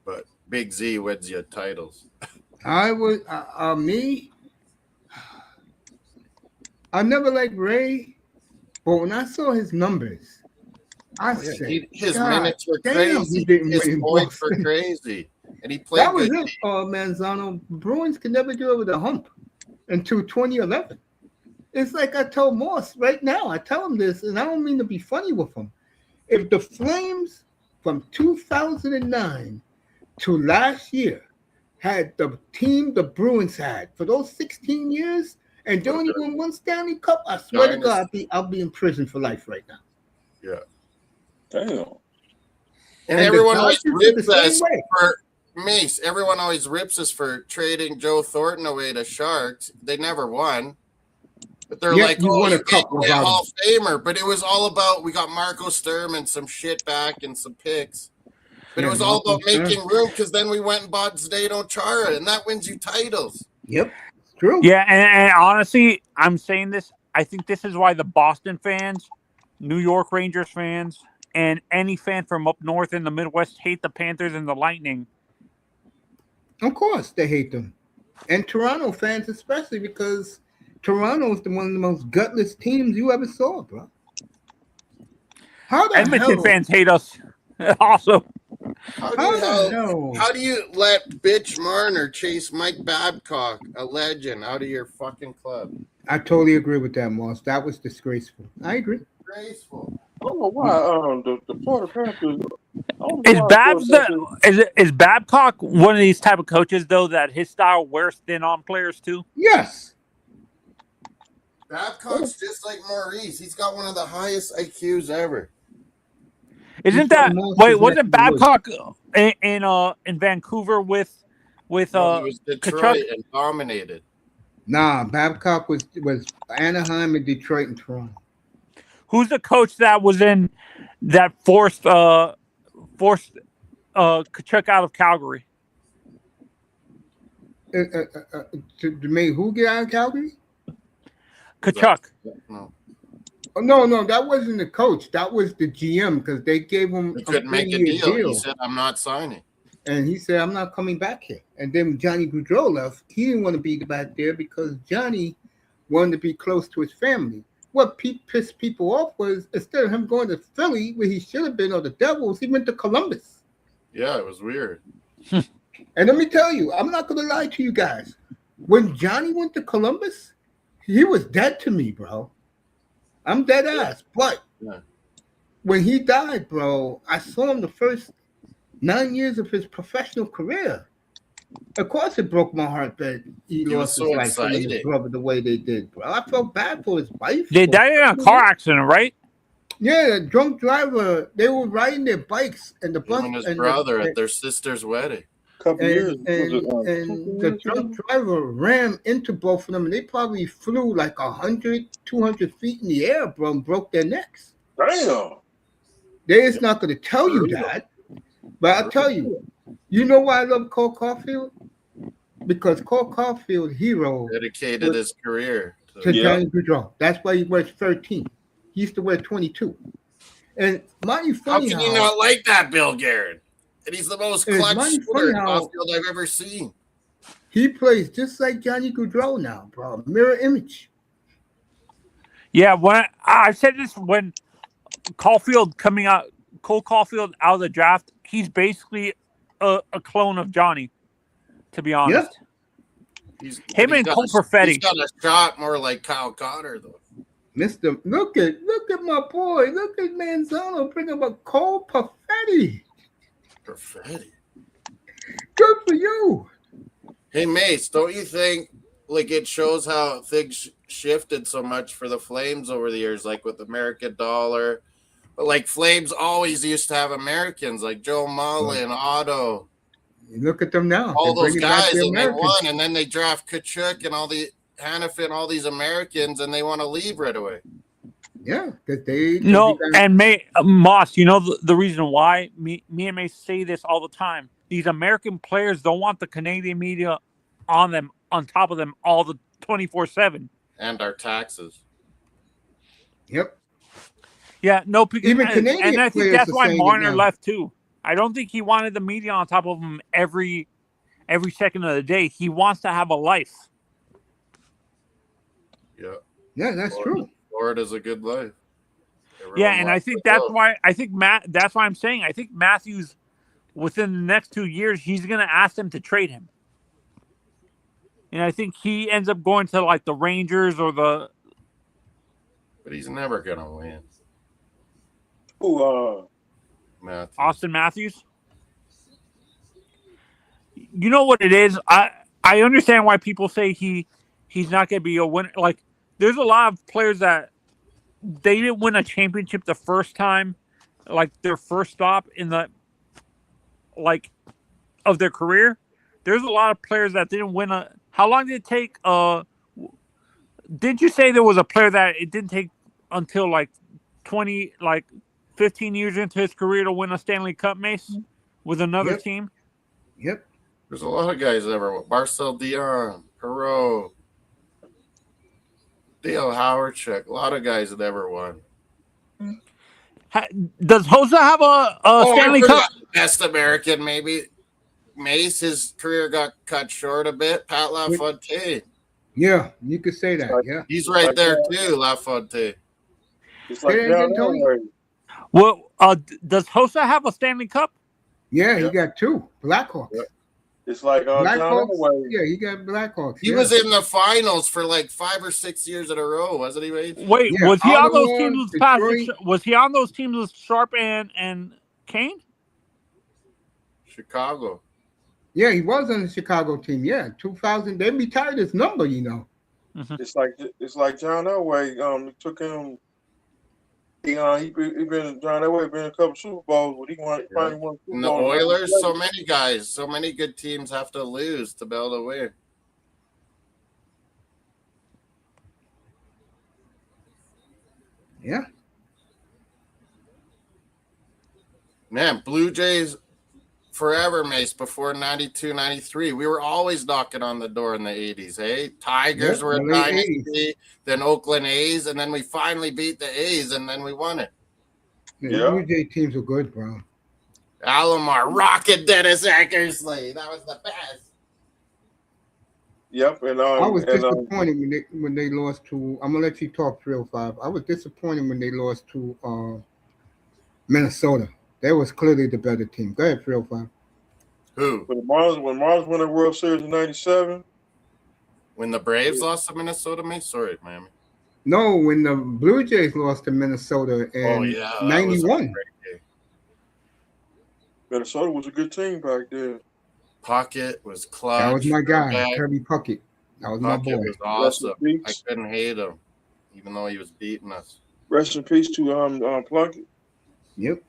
But Big Z wins you titles. I would, me, I never liked Ray, but when I saw his numbers, I said, his minutes were crazy. His points were crazy. And he played. That was it, Manzano. Bruins can never get over the hump until 2011. It's like I told Moss right now. I tell him this, and I don't mean to be funny with him. If the Flames from 2009 to last year had the team the Bruins had for those 16 years, and they only won one Stanley Cup, I swear to God, I'll be in prison for life right now. Yeah. Damn. And everyone always rips us for Mace. Everyone always rips us for trading Joe Thornton away to Sharks. They never won. But they're like, you won a cup a Hall of Famer. But it was all about, we got Marco Sturm and some shit back and some picks. But it was all about making room because then we went and bought Zdeno Chara, and that wins you titles. Yep, true. Yeah, and honestly, I'm saying this. I think this is why the Boston fans, New York Rangers fans, and any fan from up north in the Midwest hate the Panthers and the Lightning. Of course, they hate them. And Toronto fans especially, because Toronto is one of the most gutless teams you ever saw, bro. Edmonton fans hate us also. How do you let Bitch Marner chase Mike Babcock, a legend, out of your fucking club? I totally agree with that, Moss. That was disgraceful. I agree. Disgraceful. I don't know why the Florida Panthers. Is Babcock one of these type of coaches though that his style wears thin on players too? Yes. Babcock's just like Maurice. He's got one of the highest IQs ever. Isn't that wasn't Babcock in Vancouver with it was Detroit Kachuk? And dominated. Nah, Babcock was Anaheim and Detroit and Toronto. Who's the coach that was in that forced Kachuk out of Calgary? To me, who get out of Calgary? Kachuk. No. Oh, no, that wasn't the coach. That was the GM because they gave him He couldn't make a deal. He said, I'm not signing. And he said, I'm not coming back here. And then Johnny Gaudreau left. He didn't want to be back there because Johnny wanted to be close to his family. What pissed people off was instead of him going to Philly, where he should have been, or the Devils, he went to Columbus. Yeah, it was weird. And let me tell you, I'm not going to lie to you guys. When Johnny went to Columbus, he was dead to me, bro. I'm dead ass. But when he died, bro, I saw him the first 9 years of his professional career. Of course, it broke my heart that he lost his life and his brother the way they did, bro. I felt bad for his wife. They died in a car accident, right? Yeah, a drunk driver. They were riding their bikes and the bus. And his brother at their sister's wedding. Couple years. And Was it and 2 the years drunk ago? driver ran into both of them, and they probably flew like 100, 200 feet in the air, bro, and broke their necks. Damn. They're just not going to tell For you real. that, but I'll tell you. You know why I love Cole Caulfield? Because Cole Caulfield, hero Dedicated his career to Yeah. Johnny Gaudreau. That's why he wears 13. He used to wear 22. And mighty How funny can you not like that, Bill Garrett? And he's the most it's clutch mighty shooter funny in how outfield I've ever seen. he plays just like Johnny Gaudreau now, bro. Mirror image. Yeah, when I said this when Cole Caulfield out of the draft, he's basically a clone of Johnny, to be honest. Him and Cole He's Perfetti. got a shot more like Kyle Connor, though. Mr. Look at my boy. Look at Manzano bringing up Cole Perfetti. Perfetti. Good for you. Hey, Mace, don't you think like it shows how things shifted so much for the Flames over the years, like with American Dollar? But like Flames always used to have Americans like Joe Mullen, Otto. You look at them now. All They're those bringing back guys, the and they Americans. won, and then they draft Kachuk and all the Hannafin, all these Americans, and they want to leave right away. Yeah, because they No, and Moss, you know the reason why? Me and May say this all the time. These American players don't want the Canadian media on top of them all the 24/7. And our taxes. Yep. Yeah, no, because Even Canadian and I think players that's are why saying it Marner now. left too. I don't think he wanted the media on top of him every second of the day. He wants to have a life. Yeah. Yeah, that's true. Florida's a good life. Yeah, and I think that's why that's why I'm saying I think Matthews within the next 2 years he's going to ask them to trade him. And I think he ends up going to like the Rangers or the. But he's never going to win. Who? Matthews. Austin Matthews. You know what it is? I understand why people say he's not going to be a winner. Like there's a lot of players that they didn't win a championship the first time, like their first stop in the of their career. There's a lot of players that didn't win a. How long did it take? Didn't you say there was a player that it didn't take until 15 years into his career to win a Stanley Cup, Mace, with another team? Yep. There's a lot of guys that ever won. Marcel Dion, Perreault, Dale Howardchuk, a lot of guys that ever won. Does Hossa have a Stanley Cup? Best American, maybe. Mace, his career got cut short a bit. Pat LaFontaine. Yeah, you could say that. Yeah, he's right there too, LaFontaine. It's like Well, does Hossa have a Stanley Cup? Yeah, he got 2 Blackhawks. Yeah. It's like Blackhawks. Yeah, he got Blackhawks. He was in the finals for like 5 or 6 years in a row, wasn't he, Wade? Wait, was he on those teams with Was he on those teams with Sharp and Kane? Chicago. Yeah, he was on the Chicago team. Yeah, 2000. They retired his number, you know. Mm-hmm. It's like John Elway. It took him. He been John Elway been in a couple Super Bowls, but he finally won. And the Oilers, so many guys, so many good teams have to lose to be able to win. Yeah. Man, Blue Jays forever, Mace, before 92, 93. We were always knocking on the door in the 80s, hey? Tigers were in 93, then Oakland A's, and then we finally beat the A's, and then we won it. Yeah. Blue Jay teams were good, bro. Alomar, Rocket Dennis Eckersley. That was the best. Yep, and I was disappointed when they lost to. I'm gonna let you talk 305. I was disappointed when they lost to Minnesota. They was clearly the better team. Go ahead, 305. Who? When Mars won the World Series in '97. When the Braves lost to Minnesota, Mace? Sorry, Miami. No, when the Blue Jays lost to Minnesota in '91. Minnesota was a good team back then. Puckett was clutch. That was my guy, Kirby Puckett. That was my boy. Was awesome. I couldn't hate him, even though he was beating us. Rest in peace to Plunkett. Yep.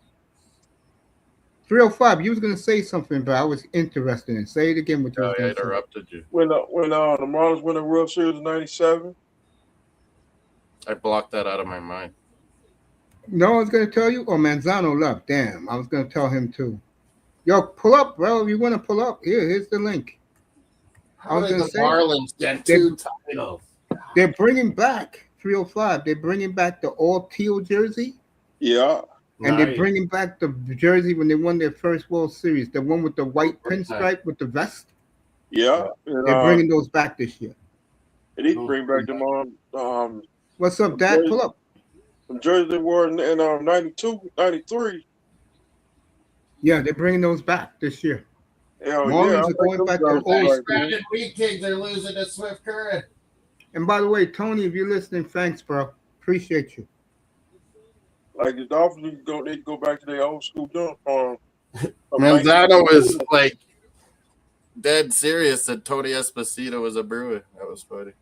305, you was gonna say something, but I was interested in. Say it again. What you was I gonna say? interrupted you. When the Marlins won the World Series in '97. I blocked that out of my mind. No, I was gonna tell you. Oh, Manzano left. Damn, I was gonna tell him too. Yo, pull up, bro. If you want to pull up, here's the link. I was gonna say Marlins get two titles. they're bringing back 305. They're bringing back the all teal jersey. Yeah. And they're bringing back the jersey when they won their first World Series, the one with the white pinstripe with the vest. Yeah. They're bringing those back this year. They need to bring back them What's up, Dad? Pull up. Some jerseys they wore in 92, 93. Yeah, they're bringing those back this year. Marlins are going back to old Brandon Wheat Kings are losing to Swift Current. And by the way, Tony, if you're listening, thanks, bro. Appreciate you. Like the Dolphins need to go back to their old school uniform. Manzano was like dead serious that Tony Esposito was a Brewer. That was funny.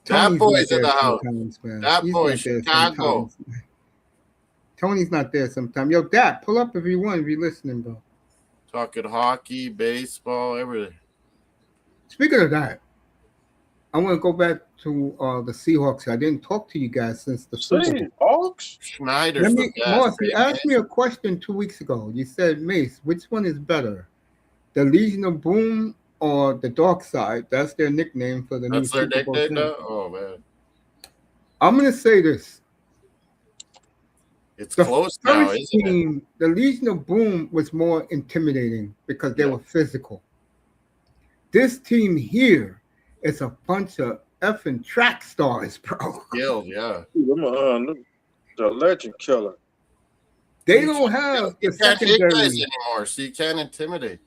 That boy's in the house. That boy, Chicago. Tony's not there sometimes. Yo, Dad, pull up if you want, if you're listening, bro. Talking hockey, baseball, everything. Speaking of that, I want to go back to the Seahawks. I didn't talk to you guys since the Super Bowl. Schneider's the best. Mark, you asked me a question 2 weeks ago. You said, Mace, which one is better? The Legion of Boom or the Dark Side? That's their nickname for the new Super Bowl team. Oh, man. I'm going to say this. It's close now, isn't it? The Legion of Boom was more intimidating because they were physical. This team here is a bunch of effing track stars, bro. Skilled, yeah. The legend killer. They don't have the secondary anymore, so you can't intimidate.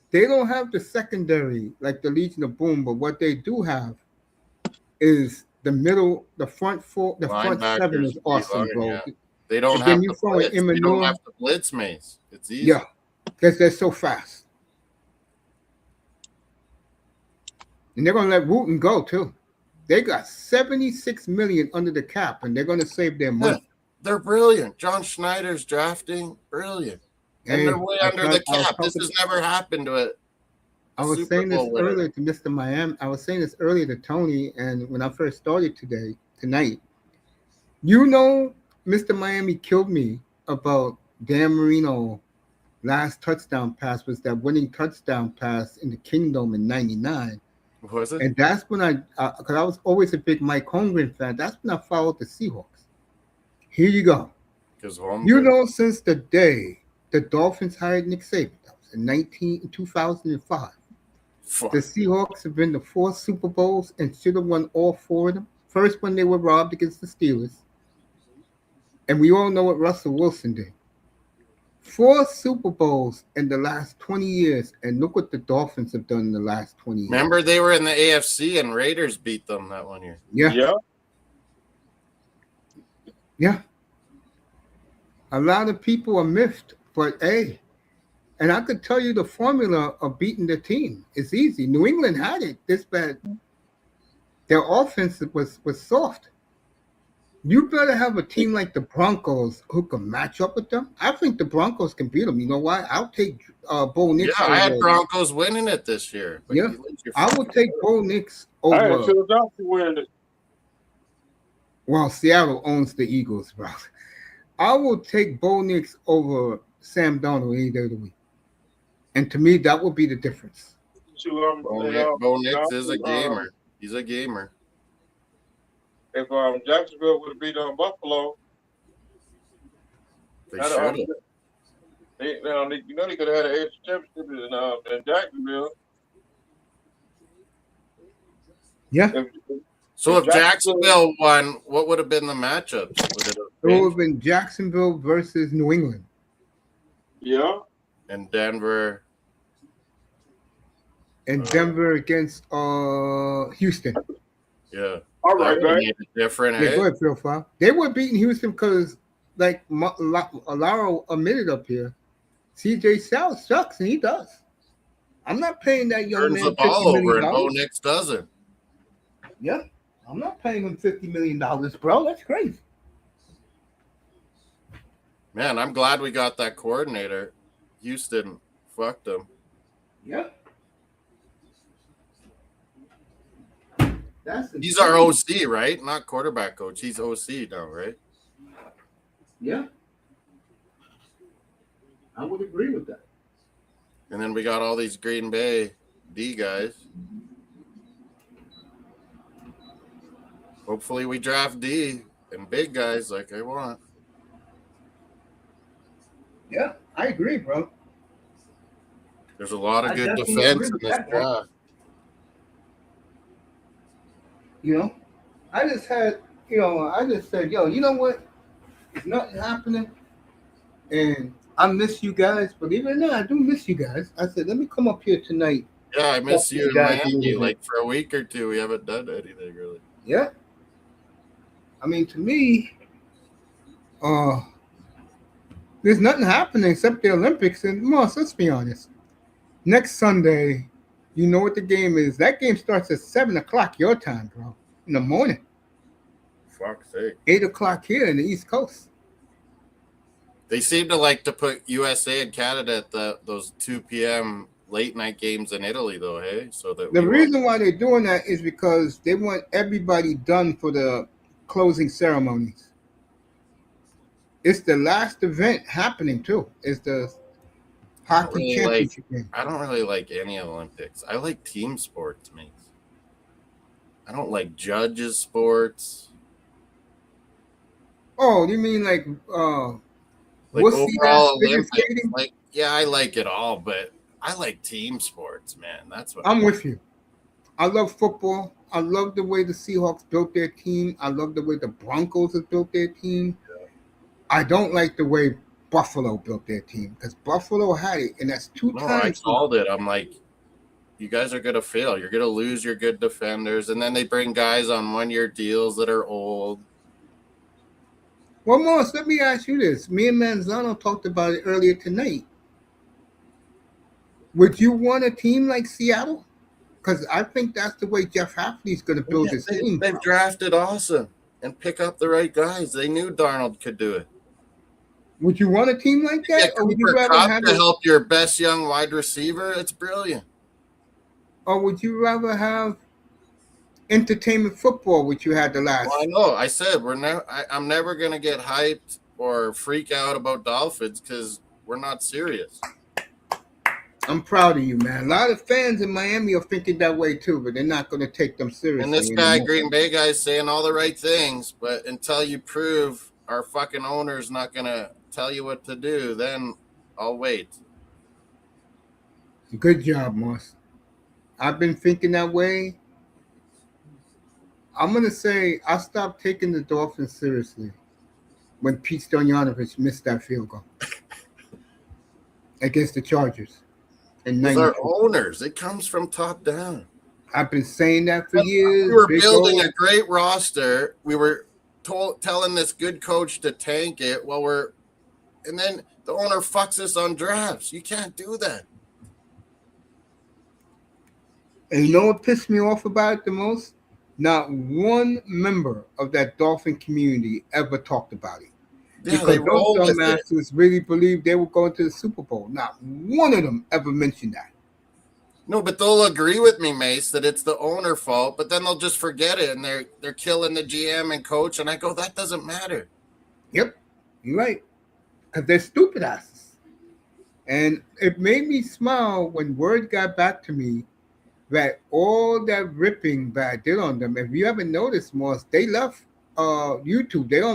They don't have the secondary like the Legion of Boom, but what they do have is the middle, the front four, the front seven is awesome, bro. Yeah. They don't have to blitz. They don't have to blitz, Mace. It's easy. Yeah, because they're so fast. And they're going to let Wooten go, too. They got $76 million under the cap, and they're going to save their money. They're brilliant. John Schneider's drafting, brilliant. And they're way under the cap. This has never happened to it. I was saying this earlier to Mr. Miami. I was saying this earlier to Tony, and when I first started tonight, you know, Mr. Miami killed me about Dan Marino last touchdown pass was that winning touchdown pass in the Kingdom in '99. Was it? And that's when because I was always a big Mike Holmgren fan. That's when I followed the Seahawks. Here you go. You know, since the day the Dolphins hired Nick Saban, that was in 2005. The Seahawks have been to 4 Super Bowls and should have won all 4 of them. First one they were robbed against the Steelers. And we all know what Russell Wilson did. 4 Super Bowls in the last 20 years, and look what the Dolphins have done in the last 20 years. Remember, they were in the AFC, and Raiders beat them that one year. Yeah. A lot of people are miffed, but hey, and I could tell you the formula of beating the team. It's easy. New England had it this bad. Their offense was soft. You better have a team like the Broncos who can match up with them. I think the Broncos can beat them. You know why? I'll take Bo Nix. Yeah, I had Broncos winning it this year. Yeah, I will take Bo Nix over. I had Philadelphia winning it. Well, Seattle owns the Eagles, bro. I will take Bo Nix over Sam Darnold any day of the week. And to me, that would be the difference. Bo Nix is a gamer. He's a gamer. If Jacksonville would have beat Buffalo, they should have. They could have had an AFC championship in Jacksonville. Yeah. If Jacksonville won, what would have been the matchups? It would have been Jacksonville versus New England. Yeah. And Denver. And Denver against Houston. Yeah. All right, man. Different. Yeah, go ahead, Phil File. They were beating Houston because, like Alaro admitted up here, CJ Stroud sucks, and he does. I'm not paying that young man the ball $50 over, million. and Bo Nix doesn't. Yeah, I'm not paying him $50 million, bro. That's crazy. Man, I'm glad we got that coordinator. Houston fucked him. Yeah. He's our OC, right? Not quarterback coach. He's OC now, right? Yeah. I would agree with that. And then we got all these Green Bay D guys. Hopefully we draft D and big guys like I want. Yeah, I agree, bro. There's a lot of I good definitely defense agree in with this that, bro. draft. You know, I just said, yo, you know what? It's nothing happening. And I miss you guys. Believe it or not, I do miss you guys. I said, let me come up here tonight. Yeah, I miss Talk to you you in guys a Miami. little bit. Like for a week or two, we haven't done anything really. Yeah. I mean, to me, there's nothing happening except the Olympics. And Moss, let's be honest. Next Sunday, you know what the game is. That game starts at 7 o'clock your time, bro, in the morning. Fuck's sake. 8 o'clock here in the East Coast. They seem to like to put USA and Canada at those 2 p.m. late night games in Italy, though, hey? So that The reason why they're doing that is because they want everybody done for the closing ceremonies. It's the last event happening, too. It's the hockey championship game. I don't really like any Olympics. I like team sports, mate. I don't like judges sports. Oh, you mean like overall Olympics? Like, yeah, I like it all, but I like team sports, man. That's what I'm with you. I love football. I love the way the Seahawks built their team. I love the way the Broncos have built their team. Yeah. I don't like the way Buffalo built their team because Buffalo had it, and that's two times. I called it. I'm like, you guys are going to fail. You're going to lose your good defenders, and then they bring guys on one-year deals that are old. Well, Morris, let me ask you this. Me and Manzano talked about it earlier tonight. Would you want a team like Seattle? Because I think that's the way Jeff Hafley's going to build his team. They've drafted awesome and pick up the right guys. They knew Darnold could do it. Would you want a team like that? Or would you rather have to help your best young wide receiver? It's brilliant. Or would you rather have entertainment football, which you had the last? Well, I know. I said I'm never going to get hyped or freak out about Dolphins because we're not serious. I'm proud of you, man. A lot of fans in Miami are thinking that way too, but they're not going to take them seriously. And this guy, Green Bay guy, is saying all the right things, but until you prove our fucking owner's not going to tell you what to do, then I'll wait. Good job, Moss. I've been thinking that way. I'm going to say I stopped taking the Dolphins seriously when Pete Stoyanovich missed that field goal against the Chargers. With our owners, it comes from top down. I've been saying that for years. We were building a great roster. We were telling this good coach to tank it and then the owner fucks us on drafts. You can't do that. And you know what pissed me off about it the most? Not one member of that Dolphin community ever talked about it. Yeah, because those dumbasses really believed they were going to the Super Bowl. Not one of them ever mentioned that. No, but they'll agree with me, Mace, that it's the owner fault, but then they'll just forget it and they're killing the GM and coach, and I go, that doesn't matter. Yep, you're right. Because they're stupid asses. And it made me smile when word got back to me that all that ripping that I did on them, if you haven't noticed, Moss, they left YouTube. They're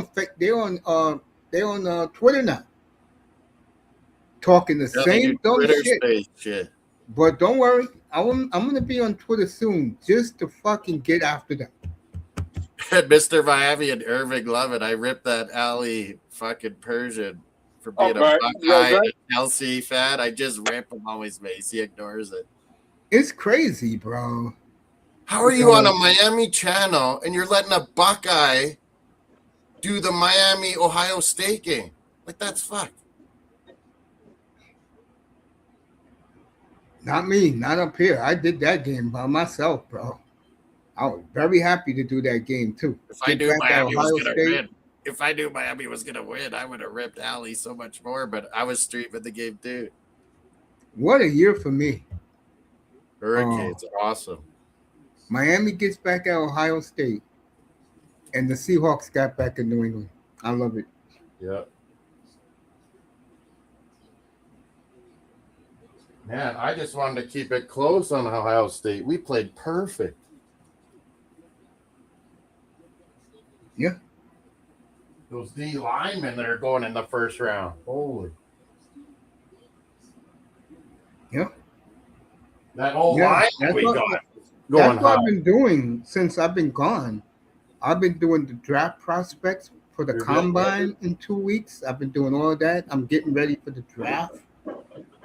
on Twitter now, talking the same dumb shit. But don't worry, I'm gonna be on Twitter soon just to fucking get after them. Mr. Miami and Irving love it. I ripped that Ali fucking Persian for being a Buckeye and a Chelsea fan. I just rip him always, Mace. He ignores it. It's crazy, bro. How are you on a Miami channel and you're letting a Buckeye do the Miami-Ohio State game? Like, that's fucked. Not me, not up here. I did that game by myself, bro. I was very happy to do that game, too. If I do, Miami was going to win. if I knew Miami was going to win, I would have ripped Allie so much more, but I was streaming the game too. What a year for me. Hurricanes are awesome. Miami gets back at Ohio State, and the Seahawks got back in New England. I love it. Yeah. Man, I just wanted to keep it close on Ohio State. We played perfect. Yeah. Those D linemen that are going in the first round. Holy. Yeah. That whole Yeah, line that's we what- got That's going what high. I've been doing since I've been gone. I've been doing the draft prospects for the You're combine in 2 weeks. I've been doing all that. I'm getting ready for the draft,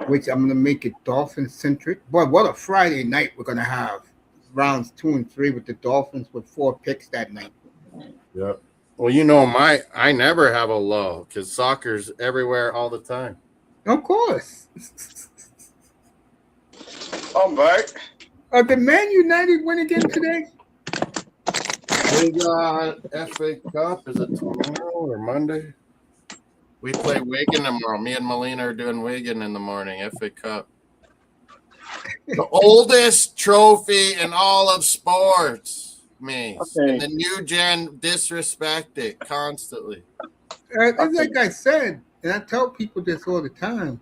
which I'm going to make it Dolphin centric. Boy, what a Friday night we're going to have. Rounds 2 and 3 with the Dolphins with 4 picks that night. Yep. Well, you know, I never have a lull because soccer's everywhere all the time. Of course. I'm back. Did Man United win again today? We got FA Cup. Is it tomorrow or Monday? We play Wigan tomorrow. Me and Melina are doing Wigan in the morning, FA Cup. The oldest trophy in all of sports, Mace. Okay. And the new gen disrespect it constantly. It's like I said, and I tell people this all the time.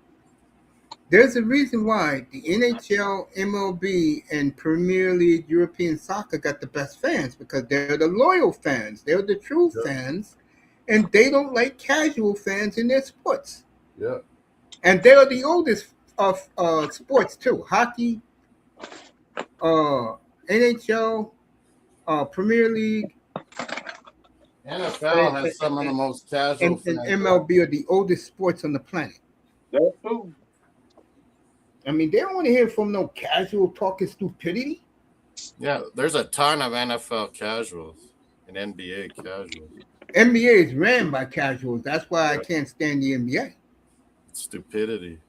There's a reason why the NHL, MLB, and Premier League European soccer got the best fans because they're the loyal fans. They're the true fans, and they don't like casual fans in their sports. Yeah. And they are the oldest of sports too. Hockey, NHL, Premier League, NFL has some of the most casual and fans. MLB are the oldest sports on the planet. That's true. I mean, they don't want to hear from no casual talking stupidity. Yeah, there's a ton of NFL casuals and NBA casuals. NBA is ran by casuals. That's why I can't stand the NBA. Stupidity.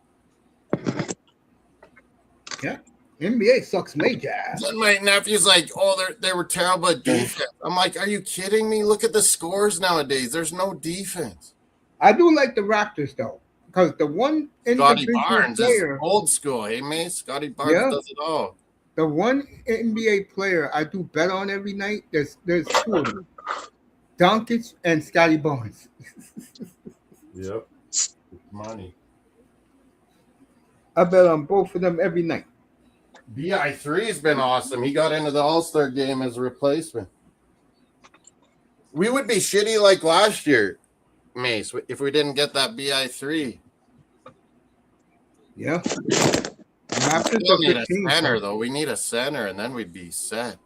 Yeah, NBA sucks major ass. Then my nephew's like, "Oh, they were terrible at defense." I'm like, "Are you kidding me? Look at the scores nowadays. There's no defense." I do like the Raptors though, because the one Scotty individual Barnes is player, old school, hey man. Scotty Barnes does it all. the one NBA player I do bet on every night. There's 2 of them, Doncic and Scotty Barnes. Yep, money. I bet on both of them every night. BI3 has been awesome. He got into the All-Star game as a replacement. We would be shitty like last year, Mace, if we didn't get that BI3. Yeah. We still need a center, though. We need a center, and then we'd be set.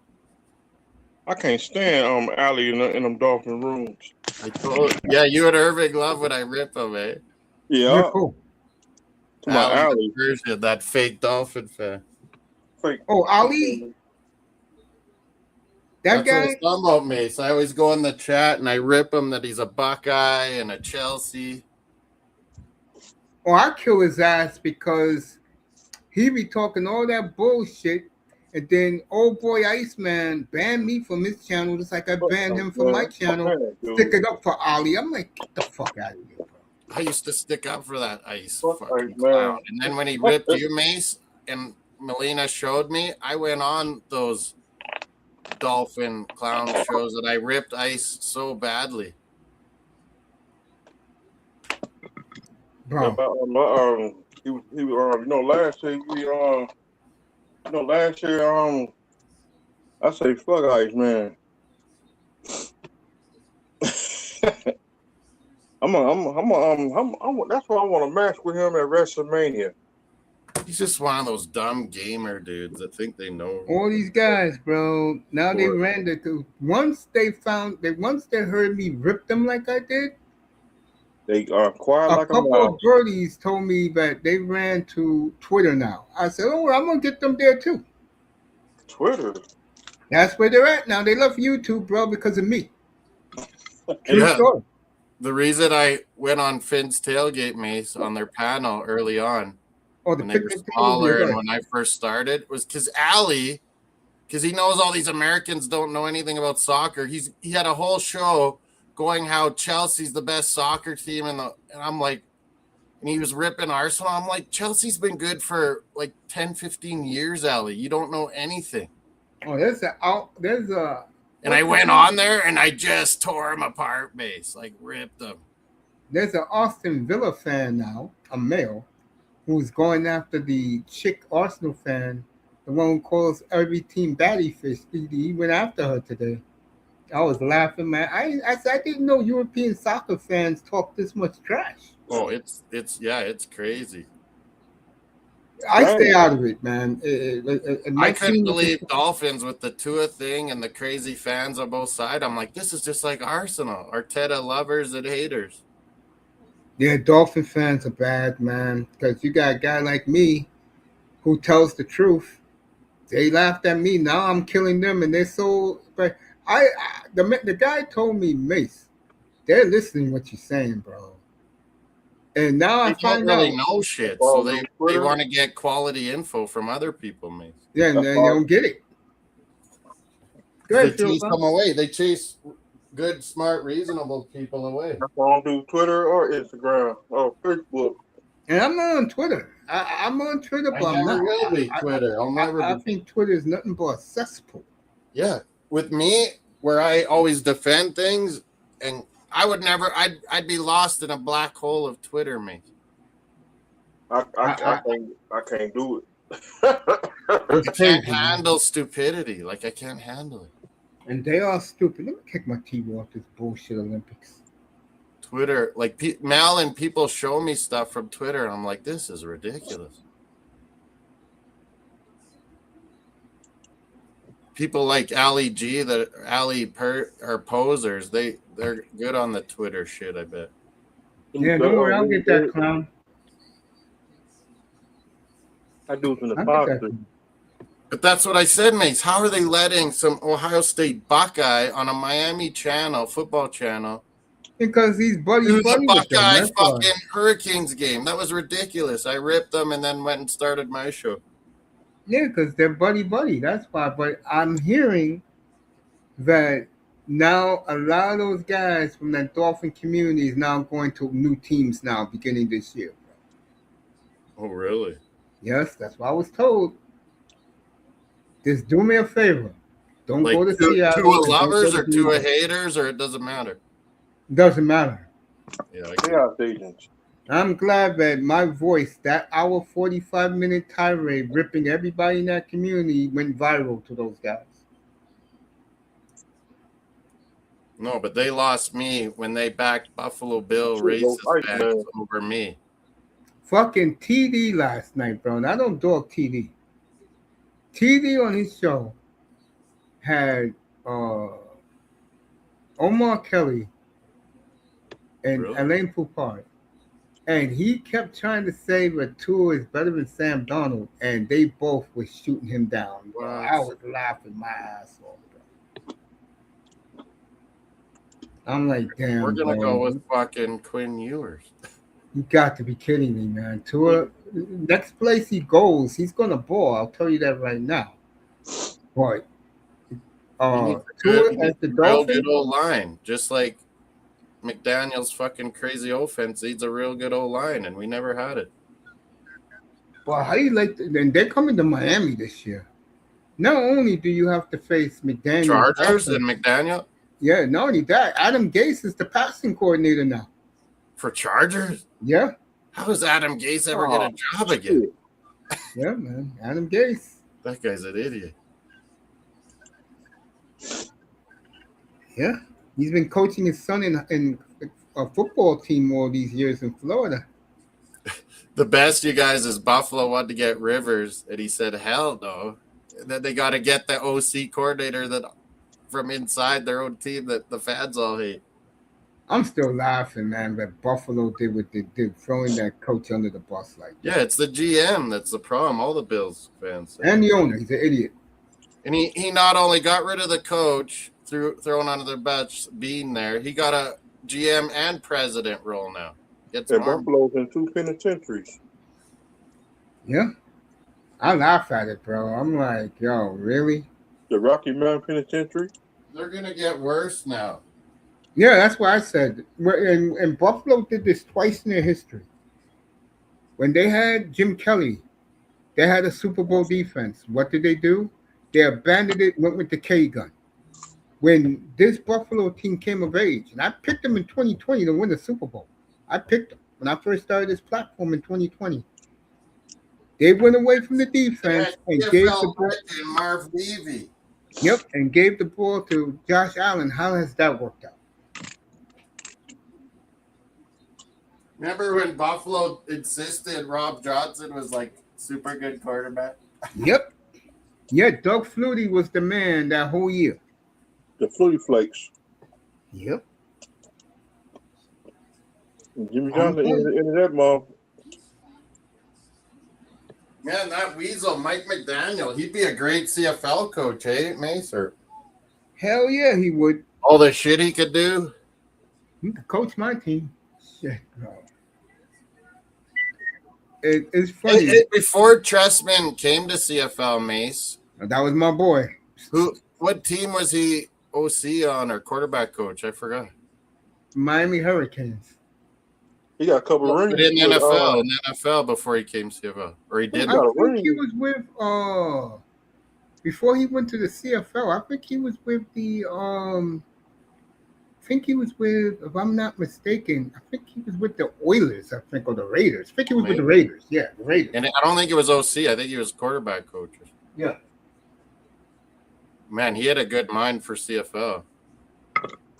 I can't stand Allie in them Dolphin rooms. Yeah, you and Irving love when I rip him, eh? Yeah. You're cool. My Allie. Version, that fake Dolphin fan. Fake. Oh, Ali? That That's what guy? it's all about, Mace. I always go in the chat and I rip him that he's a Buckeye and a Chelsea. Oh, I kill his ass because he be talking all that bullshit, and then old boy Iceman banned me from his channel just like I banned him from my channel. Stick it up for Ali. I'm like, get the fuck out of here, bro. I used to stick up for that ice Fuck fucking Iceman. clown. And then when he ripped you, Mace, and Melina showed me, I went on those Dolphin clown shows that I ripped Ice so badly. Bro. He last year, I say fuck Ice, man. That's why I want to match with him at WrestleMania. He's just one of those dumb gamer dudes that think they know. All these guys, bro. Now they ran to once they heard me rip them like I did. They are quiet like a couple mouse. of birdies told me that they ran to Twitter now. I said, "Oh, I'm gonna get them there too." Twitter. That's where they're at now. They love YouTube, bro, because of me. Yeah. The reason I went on Finn's Tailgate, Mace, on their panel early on, when they were smaller and when I first started, was because Ali, because he knows all these Americans don't know anything about soccer. He had a whole show going how Chelsea's the best soccer team and I'm like, and he was ripping Arsenal. I'm like, Chelsea's been good for like 10, 15 years, Ali. You don't know anything. Oh, there's a. And I went on there and I just tore him apart, base, like ripped them. There's an Austin Villa fan now, a male, who's going after the chick Arsenal fan, the one who calls every team batty fish. He went after her today. I was laughing, man. I didn't know European soccer fans talk this much trash. Oh, it's crazy. I stay out of it, man. I couldn't believe Dolphins with the Tua thing and the crazy fans on both sides. I'm like, this is just like Arsenal. Arteta lovers and haters. Yeah, Dolphin fans are bad, man. Because you got a guy like me who tells the truth. They laughed at me. Now I'm killing them, and they're so. But the guy told me, Mace, they're listening to what you're saying, bro. And now I find out. They don't really know shit, so they want to get quality info from other people, Mace. Yeah, and they don't get it. They chase them away. They chase good, smart, reasonable people away. I don't do Twitter or Instagram or Facebook. And I'm not on Twitter. I'm on Twitter, but I'm not. I will be Twitter. I think Twitter is nothing but a cesspool. Yeah, with me, where I always defend things, and I would never. I'd be lost in a black hole of Twitter, mate. I can't do it. I can't handle stupidity. Like I can't handle it. And they are stupid. Let me kick my TV off this bullshit Olympics. Twitter, like Mal and people show me stuff from Twitter, and I'm like, this is ridiculous. People like Ali G, are posers. They're good on the Twitter shit, I bet. Yeah, don't worry, I'll get that clown. I do it in the box. But that's what I said, mates. How are they letting some Ohio State Buckeye on a Miami channel, football channel? Because he's buddy with them. Buckeye fucking Hurricanes game. That was ridiculous. I ripped them and then went and started my show. Yeah, because they're buddy. That's why. But I'm hearing that now a lot of those guys from that Dolphin community is now going to new teams now beginning this year. Oh, really? Yes, that's what I was told. Just do me a favor. Don't go to Seattle. Two lovers or two haters, or it doesn't matter? Doesn't matter. Yeah, I'm glad that my voice, that hour 45-minute tirade ripping everybody in that community, went viral to those guys. No, but they lost me when they backed Buffalo Bill racist fans over me. Fucking TD last night, bro. And I don't dog TD. TD on his show had Omar Kelly and Alain Poupard. And he kept trying to say that Tua is better than Sam Darnold, and they both were shooting him down. Bro. I was laughing my ass off, bro. I'm like, damn. We're gonna go with fucking Quinn Ewers. You got to be kidding me, man. Tua, next place he goes, he's gonna ball. I'll tell you that right now. But Tua at the Dolphins, good old line, just like McDaniel's fucking crazy offense needs a real good old line, and we never had it. Well, how do you like? And they're coming to Miami this year. Not only do you have to face McDaniel, Chargers and McDaniel. Yeah, not only that, Adam Gase is the passing coordinator now. For Chargers? Yeah. How does Adam Gase ever get a job again? Yeah, man. Adam Gase. That guy's an idiot. Yeah. He's been coaching his son in a football team all these years in Florida. The best, you guys, is Buffalo wanted to get Rivers, and he said, hell no. And then they got to get the OC coordinator that from inside their own team that the fans all hate. I'm still laughing, man, that Buffalo did what they did, throwing that coach under the bus like that. Yeah, it's the GM that's the problem. All the Bills fans say. And the owner, he's an idiot. And he not only got rid of the coach, thrown under their butts, being there, he got a GM and president role now. Buffalo's in 2 penitentiaries. Yeah. I laugh at it, bro. I'm like, yo, really? The Rocky Mountain Penitentiary? They're going to get worse now. Yeah, that's what I said. And Buffalo did this twice in their history. When they had Jim Kelly, they had a Super Bowl defense. What did they do? They abandoned it, went with the K gun. When this Buffalo team came of age, and I picked them in 2020 to win the Super Bowl. I picked them when I first started this platform in 2020. They went away from the Yeah, defense and gave the CFL ball. legend Marv Levy. Yep, and gave the ball to Josh Allen. How has that worked out? Remember when Buffalo insisted Rob Johnson was like super good quarterback? Yep. Yeah, Doug Flutie was the man that whole year. The Flutie Flakes. Yep. And Jimmy Johnson ended that mom. Man, that weasel, Mike McDaniel, he'd be a great CFL coach, eh, Mace? Or Hell yeah, he would. all the shit he could do. He could coach my team. Shit, bro. It's funny. Before Trestman came to CFL, Mace, That was my boy. what team was he OC on or quarterback coach? I forgot. Miami Hurricanes. He got a couple But rings. in the NFL before he came CFL. Or he I didn't. think he was with before he went to the CFL. I think he was with the I think he was with, if I'm not mistaken, I think he was with the Oilers, I think, or the Raiders. I think he was with the Raiders. Yeah, the Raiders. And I don't think it was OC. I think he was quarterback coach. Yeah. Man, he had a good mind for CFL.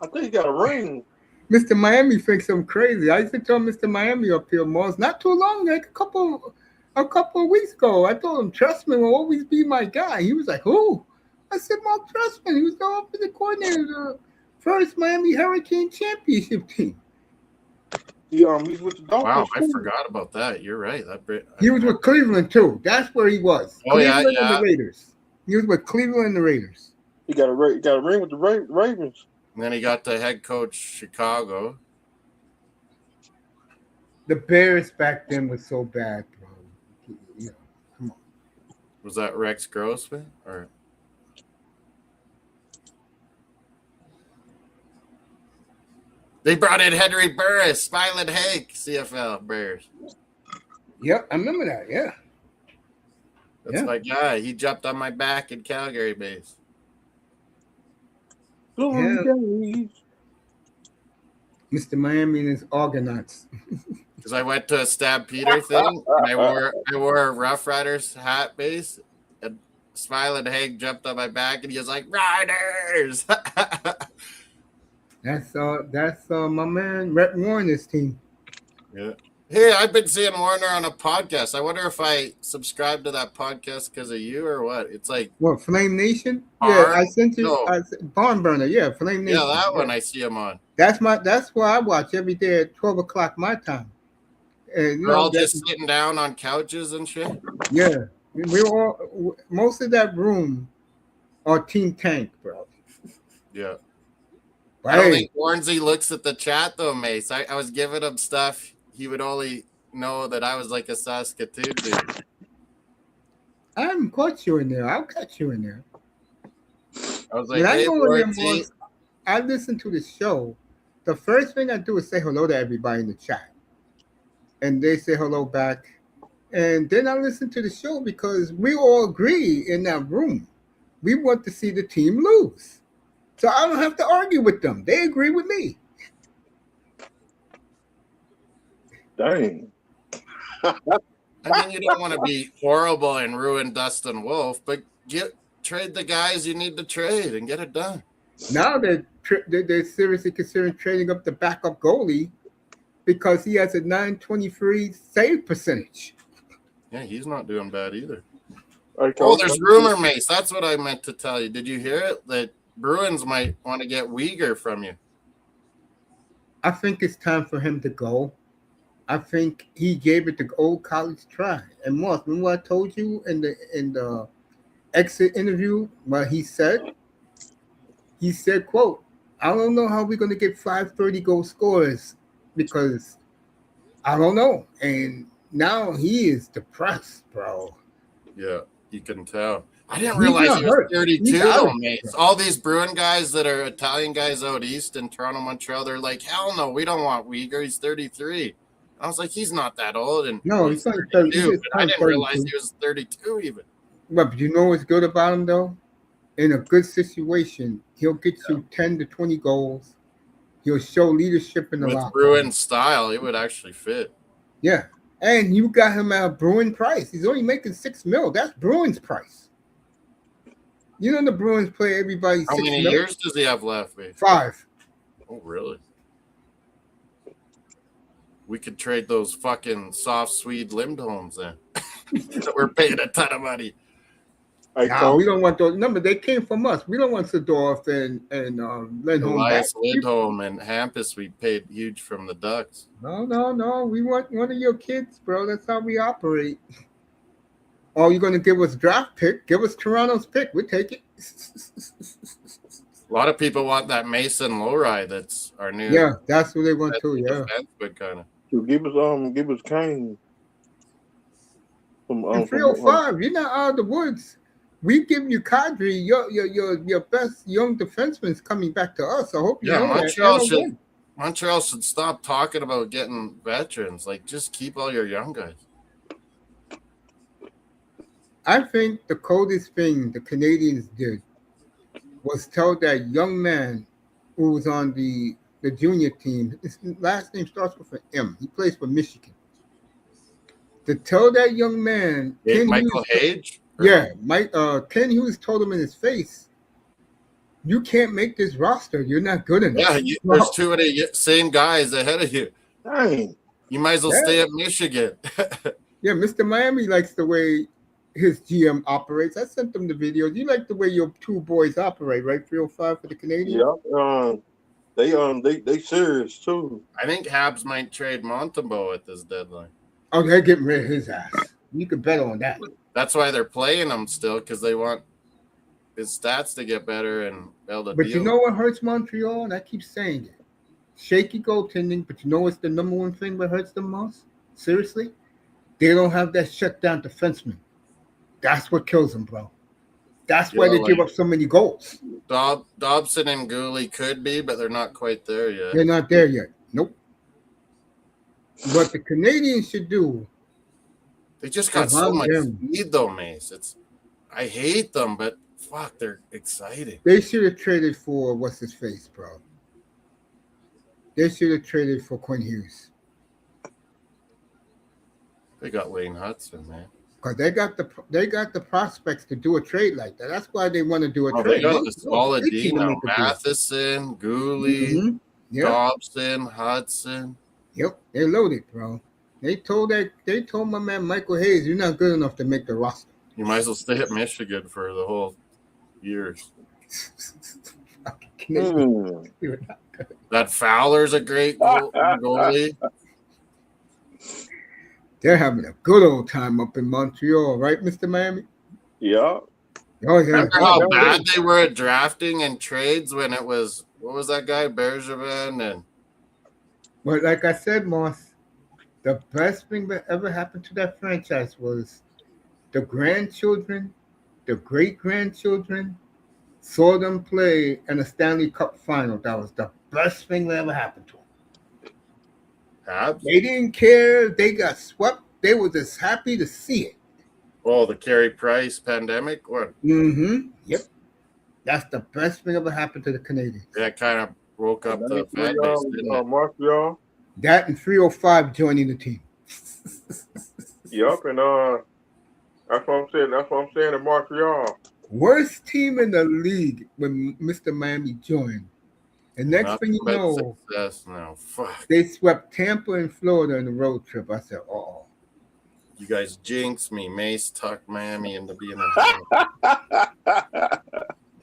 I think he got a ring. Mr. Miami thinks I'm crazy. I used to tell Mr. Miami up here, Moss, not too long, like a couple of weeks ago. I told him Trustman will always be my guy. He was like, who? I said, Mark Trustman. He was the offensive coordinator of the first Miami Hurricane championship team. He's with the Dolphins. Wow, I forgot about that. You're right. He was with Cleveland too. That's where he was. Oh, Cleveland yeah. and the Raiders. He was with Cleveland and the Raiders. He got a ring with the Ravens. And then he got the head coach Chicago. The Bears back then was so bad, bro. You know, come on. Was that Rex Grossman? Or they brought in Henry Burris, Smiling Hank, CFL Bears. Yep, I remember that. Yeah. That's my guy. He jumped on my back in Calgary base. Yeah. Mr. Miami and his Argonauts. Because I went to a Stampeder thing, and I wore a Rough Riders hat base, and Smiling Hank jumped on my back, and he was like, Riders! That's my man, Rhett Warner's team. Yeah. Hey, I've been seeing Warner on a podcast. I wonder if I subscribe to that podcast because of you or what. It's like what, Flame Nation? Barn? Yeah, I sent you No. Barn Burner. Yeah, Flame Nation. Yeah, that one I see him on. That's what I watch every day at 12 o'clock my time. And We're all just sitting down on couches and shit. Yeah, we're all most of that room are Team Tank, bro. Yeah. But I don't think Warnsey looks at the chat though, Mace. I was giving him stuff. He would only know that I was like a Saskatoon dude. I haven't caught you in there. I'll catch you in there. I was like, hey, Warnsey. I listen to the show. The first thing I do is say hello to everybody in the chat. And they say hello back. And then I listen to the show because we all agree in that room. We want to see the team lose. So I don't have to argue with them. They agree with me. Dang. I mean, you don't want to be horrible and ruin Dustin Wolf, but trade the guys you need to trade and get it done. Now they're seriously considering trading up the backup goalie because he has a 923 save percentage. Yeah, he's not doing bad either. Oh, there's rumor, Mace. That's what I meant to tell you. Did you hear it? That Bruins might want to get Uyghur from you. I think it's time for him to go. I think he gave it the old college try. And Moss, remember what I told you in the exit interview? What he said? He said, quote, I don't know how we're going to get 530 goal scorers because I don't know. And now he is depressed, bro. Yeah, you can tell. I didn't He's realize not he was hurt. 32 He's out though, of mate. it. All these Bruin guys that are Italian guys out east in Toronto, Montreal, they're like, hell no, we don't want Uyghur. He's 33. I was like, he's not that old, and No, he's he's only 30. He 32. just But I turned didn't realize 32. he was 32 even. But you know what's good about him though? In a good situation, he'll get you 10 to 20 goals. He'll show leadership in the With locker Bruin room. style, it would actually fit. Yeah. And you got him at a Bruin price. He's only making $6 million. That's Bruins price. You know the Bruins play everybody How $6 many million? years does he have left, mate? 5. Oh, really? We could trade those fucking soft Swede Lindholms then. We're paying a ton of money. Hey, Nah, we Coach. don't want those. Remember, they came from us. We don't want Sadorf and Lindholm back. Elias Lindholm and Hampus, we paid huge from the Ducks. No. We want one of your kids, bro. That's how we operate. Oh, you're going to give us draft pick? Give us Toronto's pick. We'll take it. A lot of people want that Mason Lowry. That's our new. Yeah, that's what they want too. Yeah. Defenseman kind of. So give us Kane. And 305, you're not out of the woods. We give you Kadri, your best young defenseman's coming back to us. I hope you know that. Montreal should stop talking about getting veterans. Like, just keep all your young guys. I think the coldest thing the Canadians did was tell that young man who was on the junior team, his last name starts with an M. He plays for Michigan. To tell that young man, Michael Hage? Yeah, Ken Hughes told him in his face, "You can't make this roster. You're not good enough." Yeah, there's too many same guys ahead of you. Dang. You might as well stay at Michigan. Yeah, Mr. Miami likes the way his GM operates. I sent them the videos. You like the way your two boys operate, right? 305 for the Canadians. Yeah, they serious too. I think Habs might trade Montembeault at this deadline. Oh, they're getting rid of his ass. You could bet on that. That's why they're playing him still, because they want his stats to get better and be able to But deal. you know what hurts Montreal? And I keep saying it. Shaky goaltending, but you know what's the number one thing that hurts them most? Seriously? They don't have that shutdown defenseman. That's what kills them, bro. That's why they give up so many goals. Dobson and Gooley could be, but they're not quite there yet. They're not there yet. Nope. What the Canadians should do. They just got so much speed, though, Mace. I hate them, but fuck, they're exciting. They should have traded for what's his face, bro. They should have traded for Quinn Hughes. They got Wayne Hudson, man. Because they got the prospects to do a trade like that. That's why they want to do a trade. They got a solid D now. Matheson, Gooley, Dobson, Hudson. Yep, they're loaded, bro. They told my man Michael Hayes, you're not good enough to make the roster. You might as well stay at Michigan for the whole years. That Fowler's a great goalie. They're having a good old time up in Montreal, right, Mr. Miami? Yeah. Oh, yeah. Remember how bad they were at drafting and trades when it was, what was that guy, Bergevin? But like I said, Moss, the best thing that ever happened to that franchise was the grandchildren, the great-grandchildren saw them play in a Stanley Cup final. That was the best thing that ever happened to them. They didn't care. They got swept. They were just happy to see it. Oh, the Carey Price pandemic? What? Mm-hmm. Yep. That's the best thing ever happened to the Canadians. That kind of woke up the fan base, didn't it? Montreal. That and 305 joining the team. Yep, and that's what I'm saying. That's what I'm saying in Montreal. Worst team in the league when Mr. Miami joined. And next thing you know, they swept Tampa and Florida in the road trip. I said, uh-oh. You guys jinxed me. Mace tucked Miami into being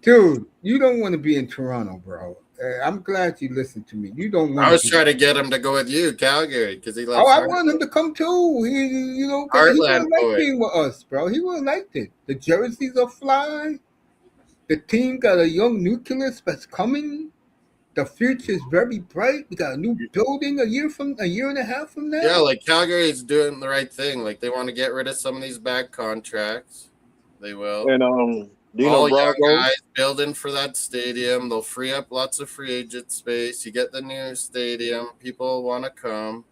Dude, you don't want to be in Toronto, bro. I'm glad you listened to me. You don't want. I was trying to get him to go with you, Calgary, because he loves. I want him to come too. He wouldn't like being with us, bro. He wouldn't like it. The jerseys are fly. The team got a young nucleus that's coming. The future is very bright. We got a new building a year and a half from now. Yeah, like Calgary is doing the right thing. Like they want to get rid of some of these bad contracts. They will. And All young Broncos. guys building for that stadium. They'll free up lots of free agent space. You get the new stadium. People want to come.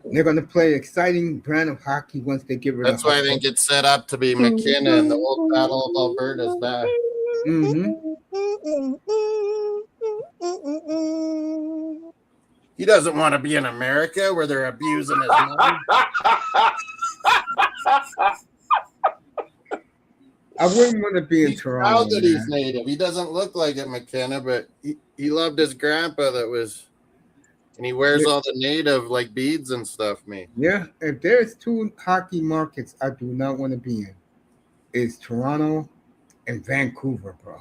They're going to play exciting brand of hockey once they get rid of That's why I Hubble. think it's set up to be McKinnon. The old Battle of Alberta's back. He doesn't want to be in America where they're abusing his mom. I wouldn't want to be in He's Toronto. proud that he's man. native. He doesn't look like it, McKenna, but he loved his grandpa that was, and he wears all the native like beads and stuff. Me. Yeah, if there's two hockey markets I do not want to be in, it's Toronto and Vancouver, bro.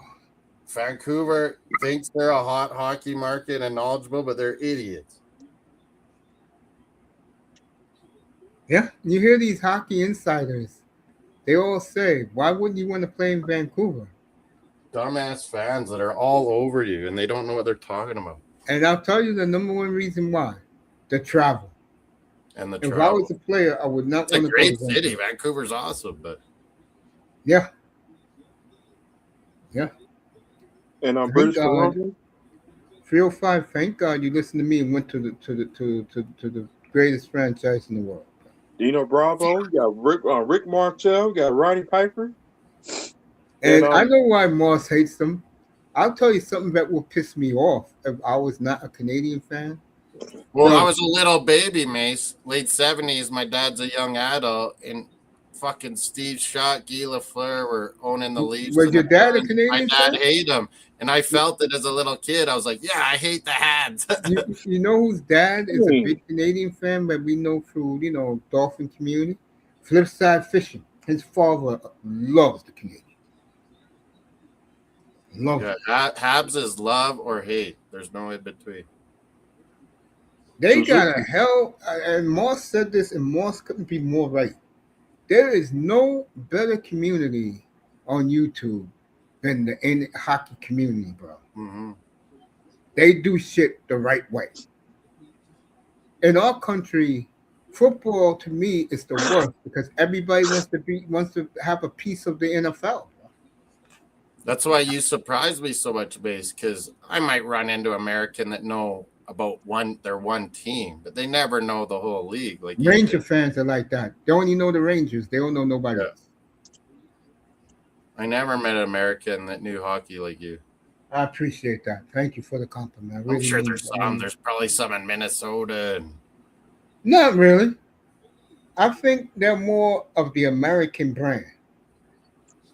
Vancouver thinks they're a hot hockey market and knowledgeable, but they're idiots. Yeah, you hear these hockey insiders. They all say, why wouldn't you want to play in Vancouver? Dumbass fans that are all over you and they don't know what they're talking about. And I'll tell you the number one reason why. The travel. And the If I travel. was a player, I would not It's a want to great go to city. Vancouver's awesome, but Yeah. And Thank British God. Columbia. 305, thank God you listened to me and went to the greatest franchise in the world. Dino Bravo. You got Rick Martel. You got Roddy Piper. And I know why Moss hates them. I'll tell you something that will piss me off if I was not a Canadian fan. well, No. I was a little baby, Mace. Late 70s. My dad's a young adult, and fucking Steve Schott, Guy Lafleur were owning the Leafs. Was and your the dad a Bruins. Canadian My dad fan? hated them, and I felt it as a little kid. I was like, yeah, I hate the Habs. You know whose dad is a big Canadian fan that we know through, Dolphin community? Flipside Fishing. His father loves the Canadians. Loves Yeah, it. Habs is love or hate. There's no in between. They got a hell, and Moss said this, and Moss couldn't be more right. There is no better community on YouTube than the hockey community, bro. Mm-hmm. They do shit the right way. In our country, football to me is the worst because everybody wants to have a piece of the NFL. That's why you surprise me so much, Base, because I might run into American that know about their one team, but they never know the whole league. Like Ranger fans are like that. They only know the Rangers. They don't know nobody else. I never met an American that knew hockey like you. I appreciate that. Thank you for the compliment. I'm sure there's some. There's probably some in Minnesota. Not really. I think they're more of the American brand.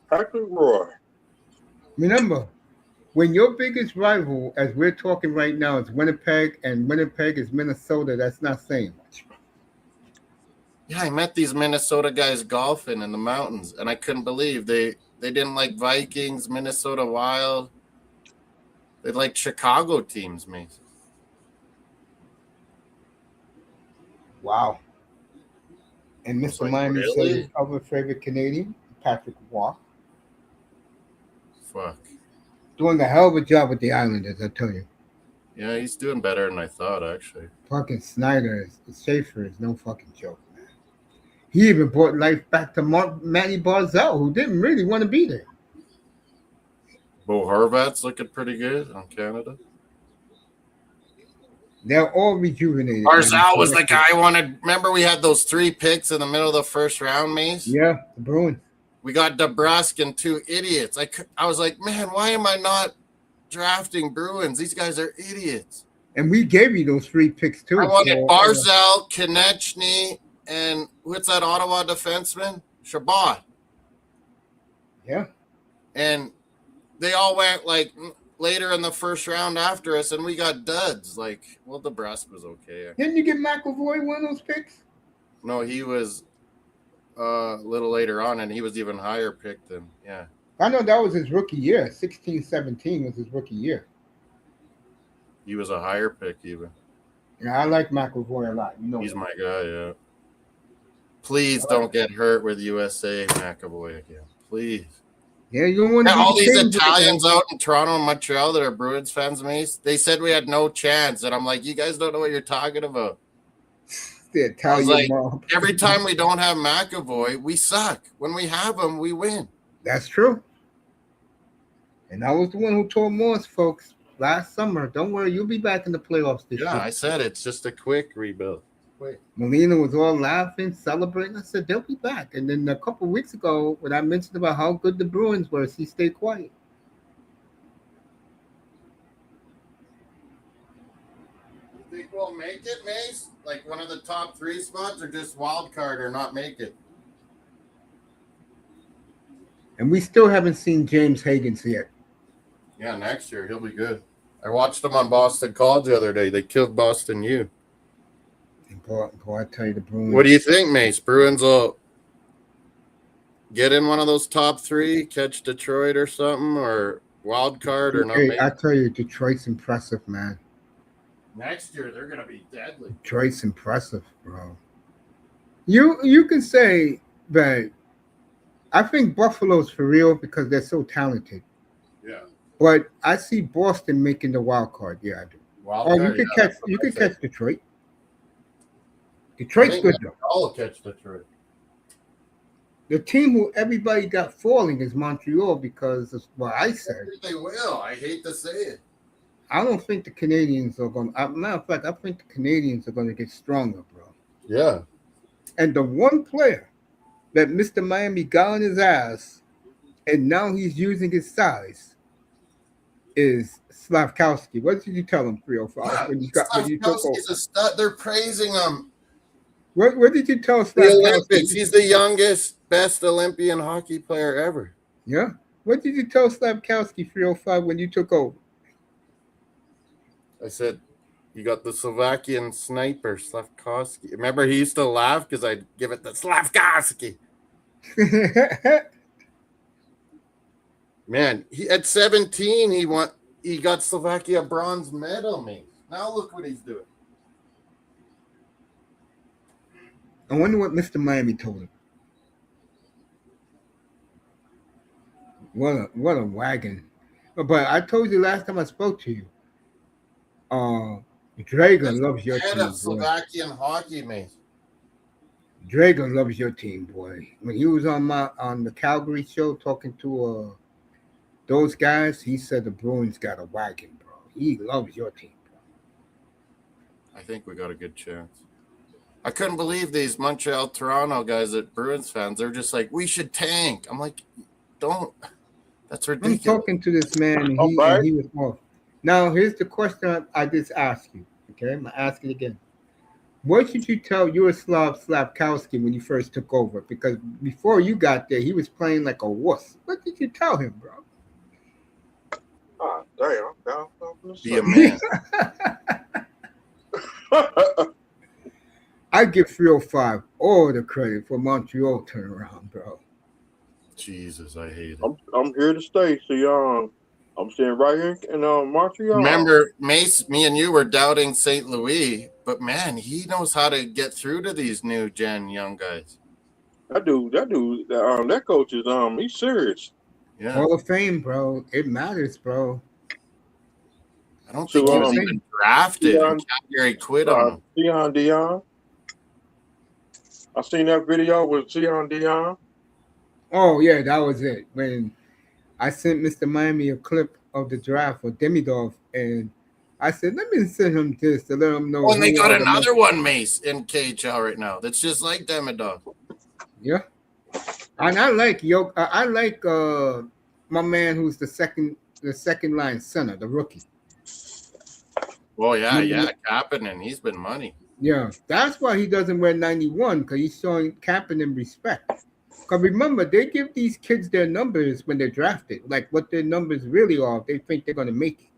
Patrick Roy. Remember, when your biggest rival, as we're talking right now, is Winnipeg, and Winnipeg is Minnesota, that's not saying much. Yeah, I met these Minnesota guys golfing in the mountains, and I couldn't believe they didn't like Vikings, Minnesota Wild. They like Chicago teams, mate. Wow. And Mr. Like, Miami really? said his other favorite Canadian, Patrick Roy. Fuck. Doing a hell of a job with the Islanders, I tell you. Yeah, he's doing better than I thought, actually. Fucking Schaefer is no fucking joke, man. He even brought life back to Matty Barzal, who didn't really want to be there. Bo Horvat's looking pretty good on Canada. They're all rejuvenated. Barzal was the guy I wanted. Remember, we had those 3 picks in the middle of the first round, Mace? Yeah, the Bruins. We got DeBrusque and 2 idiots. I was like, man, why am I not drafting Bruins? These guys are idiots. And we gave you those 3 picks, too. I wanted Barzal, Konechny, and what's that Ottawa defenseman? Shabbat. Yeah. And they all went like later in the first round after us, and we got duds. Like, well, DeBrusque was okay. Didn't you get McAvoy one of those picks? No, he was a little later on, and he was even higher picked than, yeah. I know that was his rookie year. 16-17 was his rookie year. He was a higher pick even. Yeah, I like McAvoy a lot. You know He's that. my guy, yeah. Please don't get hurt with USA McAvoy again. Please. Yeah, you don't want to All these Italians out in Toronto and Montreal that are Bruins fans, Mace, they said we had no chance. And I'm like, you guys don't know what you're talking about. The I was Italian like, mob. every time we don't have McAvoy, we suck. When we have him, we win. That's true. And I was the one who told Morris folks last summer, don't worry, you'll be back in the playoffs this Yeah, year. I said it's just a quick rebuild. Wait. Molina was all laughing, celebrating. I said, they'll be back. And then a couple of weeks ago, when I mentioned about how good the Bruins were, he stayed quiet. You think we'll make it, Mace? Like one of the top 3 spots, or just wild card or not make it? And we still haven't seen James Higgins yet. Yeah, next year he'll be good. I watched him on Boston College the other day. They killed Boston U. And boy, I tell you, the Bruins. What do you think, Mace? Bruins will get in one of those top 3, catch Detroit or something, or wild card or not? Hey, I tell you, Detroit's impressive, man. Next year they're gonna be deadly. Detroit's impressive, bro. You can say that. I think Buffalo's for real because they're so talented. Yeah. But I see Boston making the wild card. Yeah, I do. Wild Or card, you could catch Detroit. Detroit's good though. I'll catch Detroit. The team who everybody got falling is Montreal because of what I said. They will. I hate to say it. I don't think the Canadians are going. Matter of fact, I think the Canadians are going to get stronger, bro. Yeah. And the one player that Mr. Miami got on his ass, and now he's using his size, is Slavkowski. What did you tell him, 305, when you took over? Slavkowski's a stud. They're praising him. What did you tell The Slavkowski? Olympics. He's the youngest, best Olympian hockey player ever. Yeah. What did you tell Slavkowski, 305, when you took over? I said, you got the Slovakian sniper, Slavkowski. Remember, he used to laugh because I'd give it to Slavkowski. Man, at 17, he got Slovakia bronze medal, man. Now look what he's doing. I wonder what Mr. Miami told him. What a wagon. But I told you last time I spoke to you. Dragon loves your Head team. of Slovakian hockey, man. Dragon loves your team, boy. When he was on the Calgary show talking to those guys, he said the Bruins got a wagon, bro. He loves your team, bro. I think we got a good chance. I couldn't believe these Montreal, Toronto guys at Bruins fans. They're just like, we should tank. I'm like, don't. That's ridiculous. I'm talking to this man, and he was off. Now, here's the question I just asked you. Okay, I'm going to ask it again. What should you tell Yaroslav Slavkowski when you first took over? Because before you got there, he was playing like a wuss. What did you tell him, bro? Oh, damn. Be a man. I give 305 all the credit for Montreal turnaround, bro. Jesus, I hate it. I'm here to stay. See, I'm staying right here in Montreal. Remember, Mace, me and you were doubting St. Louis, but man, he knows how to get through to these new gen young guys. That dude, that coach is he's serious. Yeah. Hall of Fame, bro. It matters, bro. I don't think he was even drafted. And Calgary quit him. Dion. I seen that video with Dion. Oh, yeah, that was it. When I sent Mr. Miami a clip of the draft for Demidov, and I said, let me send him this to let him know. Oh, and they got another one, Mace, in KHL right now. That's just like Demidov. Yeah. And I like my man who's the second line center, the rookie. Oh, yeah, Kapanen. He's been money. Yeah, that's why he doesn't wear 91, because he's showing Kapanen respect. Because remember, they give these kids their numbers when they're drafted, like what their numbers really are. They think they're going to make it.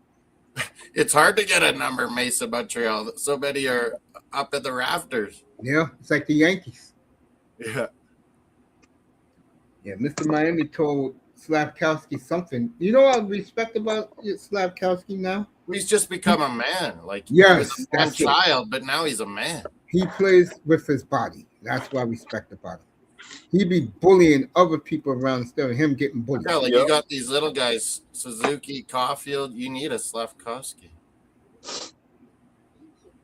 It's hard to get a number, Mesa Montreal. So many are up at the rafters. Yeah, it's like the Yankees. Yeah. Yeah, Mr. Miami told Slavkowski something. You know what I respect about Slavkowski now? He's just become a man. Like, yes, he was a child, but now he's a man. He plays with his body. That's what I respect about him. He be bullying other people around instead of him getting bullied. Yeah, like you got these little guys, Suzuki, Caulfield. You need a Slavkowski.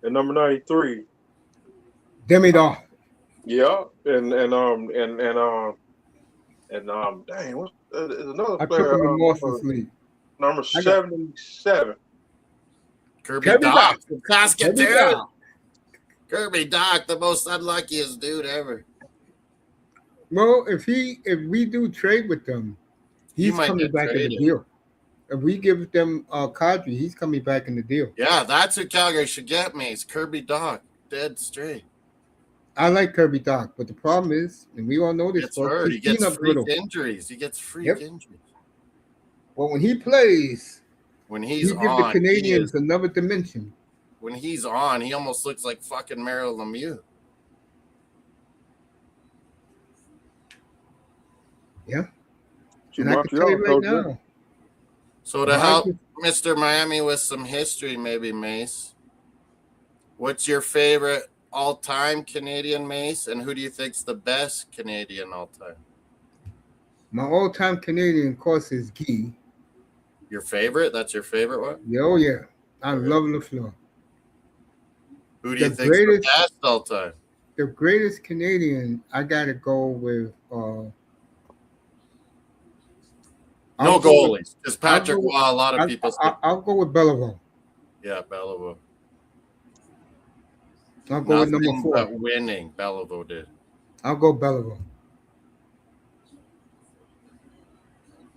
And number 93. Demi Dahl. Yeah, dang, what's there's another I took player, him in Mawson's league. number I got 77. Kirby Kirby Doc, Doc. Saskatoon. Kirby Doc, the most unluckiest dude ever. Well, if we do trade with them, He he's might coming get back in traded. the deal. If we give them Kadri, he's coming back in the deal. Yeah, that's who Calgary should get me. It's Kirby Doc, dead straight. I like Kirby Doc, but the problem is, and we all know He this, gets hurt. He gets peanut freak brittle. injuries. He gets freak Yep. injuries. Well, when he plays, When he he's gives the on, Canadians another dimension. when he's on, he almost looks like fucking Mario Lemieux. Yeah. So And I can tell you right Montreal, now. So to help Mr. Miami with some history, maybe, Mace, what's your favorite all-time Canadian, Mace, and who do you think's the best Canadian all-time? My all-time Canadian, of course, is Guy. Your favorite? That's your favorite one? Oh, yeah. I love LaFleur. Who do you The think's the greatest- best all-time? The greatest Canadian, I got to go with No goalies, because Patrick Waugh, a lot of people say. I'll go with Beliveau. Yeah, Beliveau. I'll go with number Nothing 4. but winning, Beliveau did. I'll go Beliveau.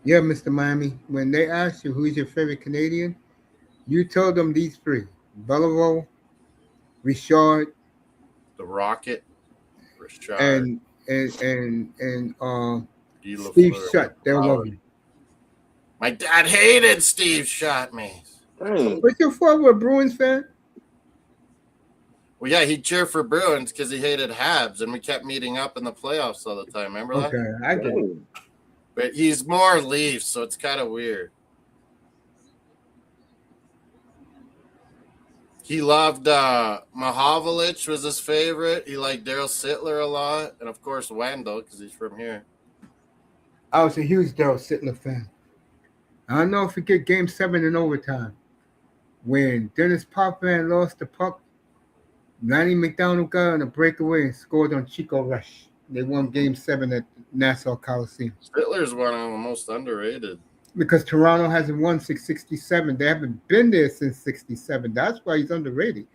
Yeah, Mr. Miami. When they ask you who's your favorite Canadian, you tell them these 3: Beliveau, Richard, The Rocket, Richard, and Guy Steve Lafleur. Shutt. They'll love you. My dad hated Steve Shutt, man. dang. But your father a Bruins fan? Well, yeah, he'd cheer for Bruins because he hated Habs, and we kept meeting up in the playoffs all the time. Remember that? Okay, I get it. Dang. But he's more Leafs, so it's kind of weird. He loved Mahovlich was his favorite. He liked Daryl Sittler a lot, and of course Wendell because he's from here. I was a huge Daryl Sittler fan. I'll never forget Game 7 in overtime when Dennis Potvin lost the puck. Lanny McDonald got on a breakaway and scored on Chico Rush. They won Game 7 at Nassau Coliseum. Sittler's one of the most underrated. Because Toronto hasn't won since 67. They haven't been there since 67. That's why he's underrated.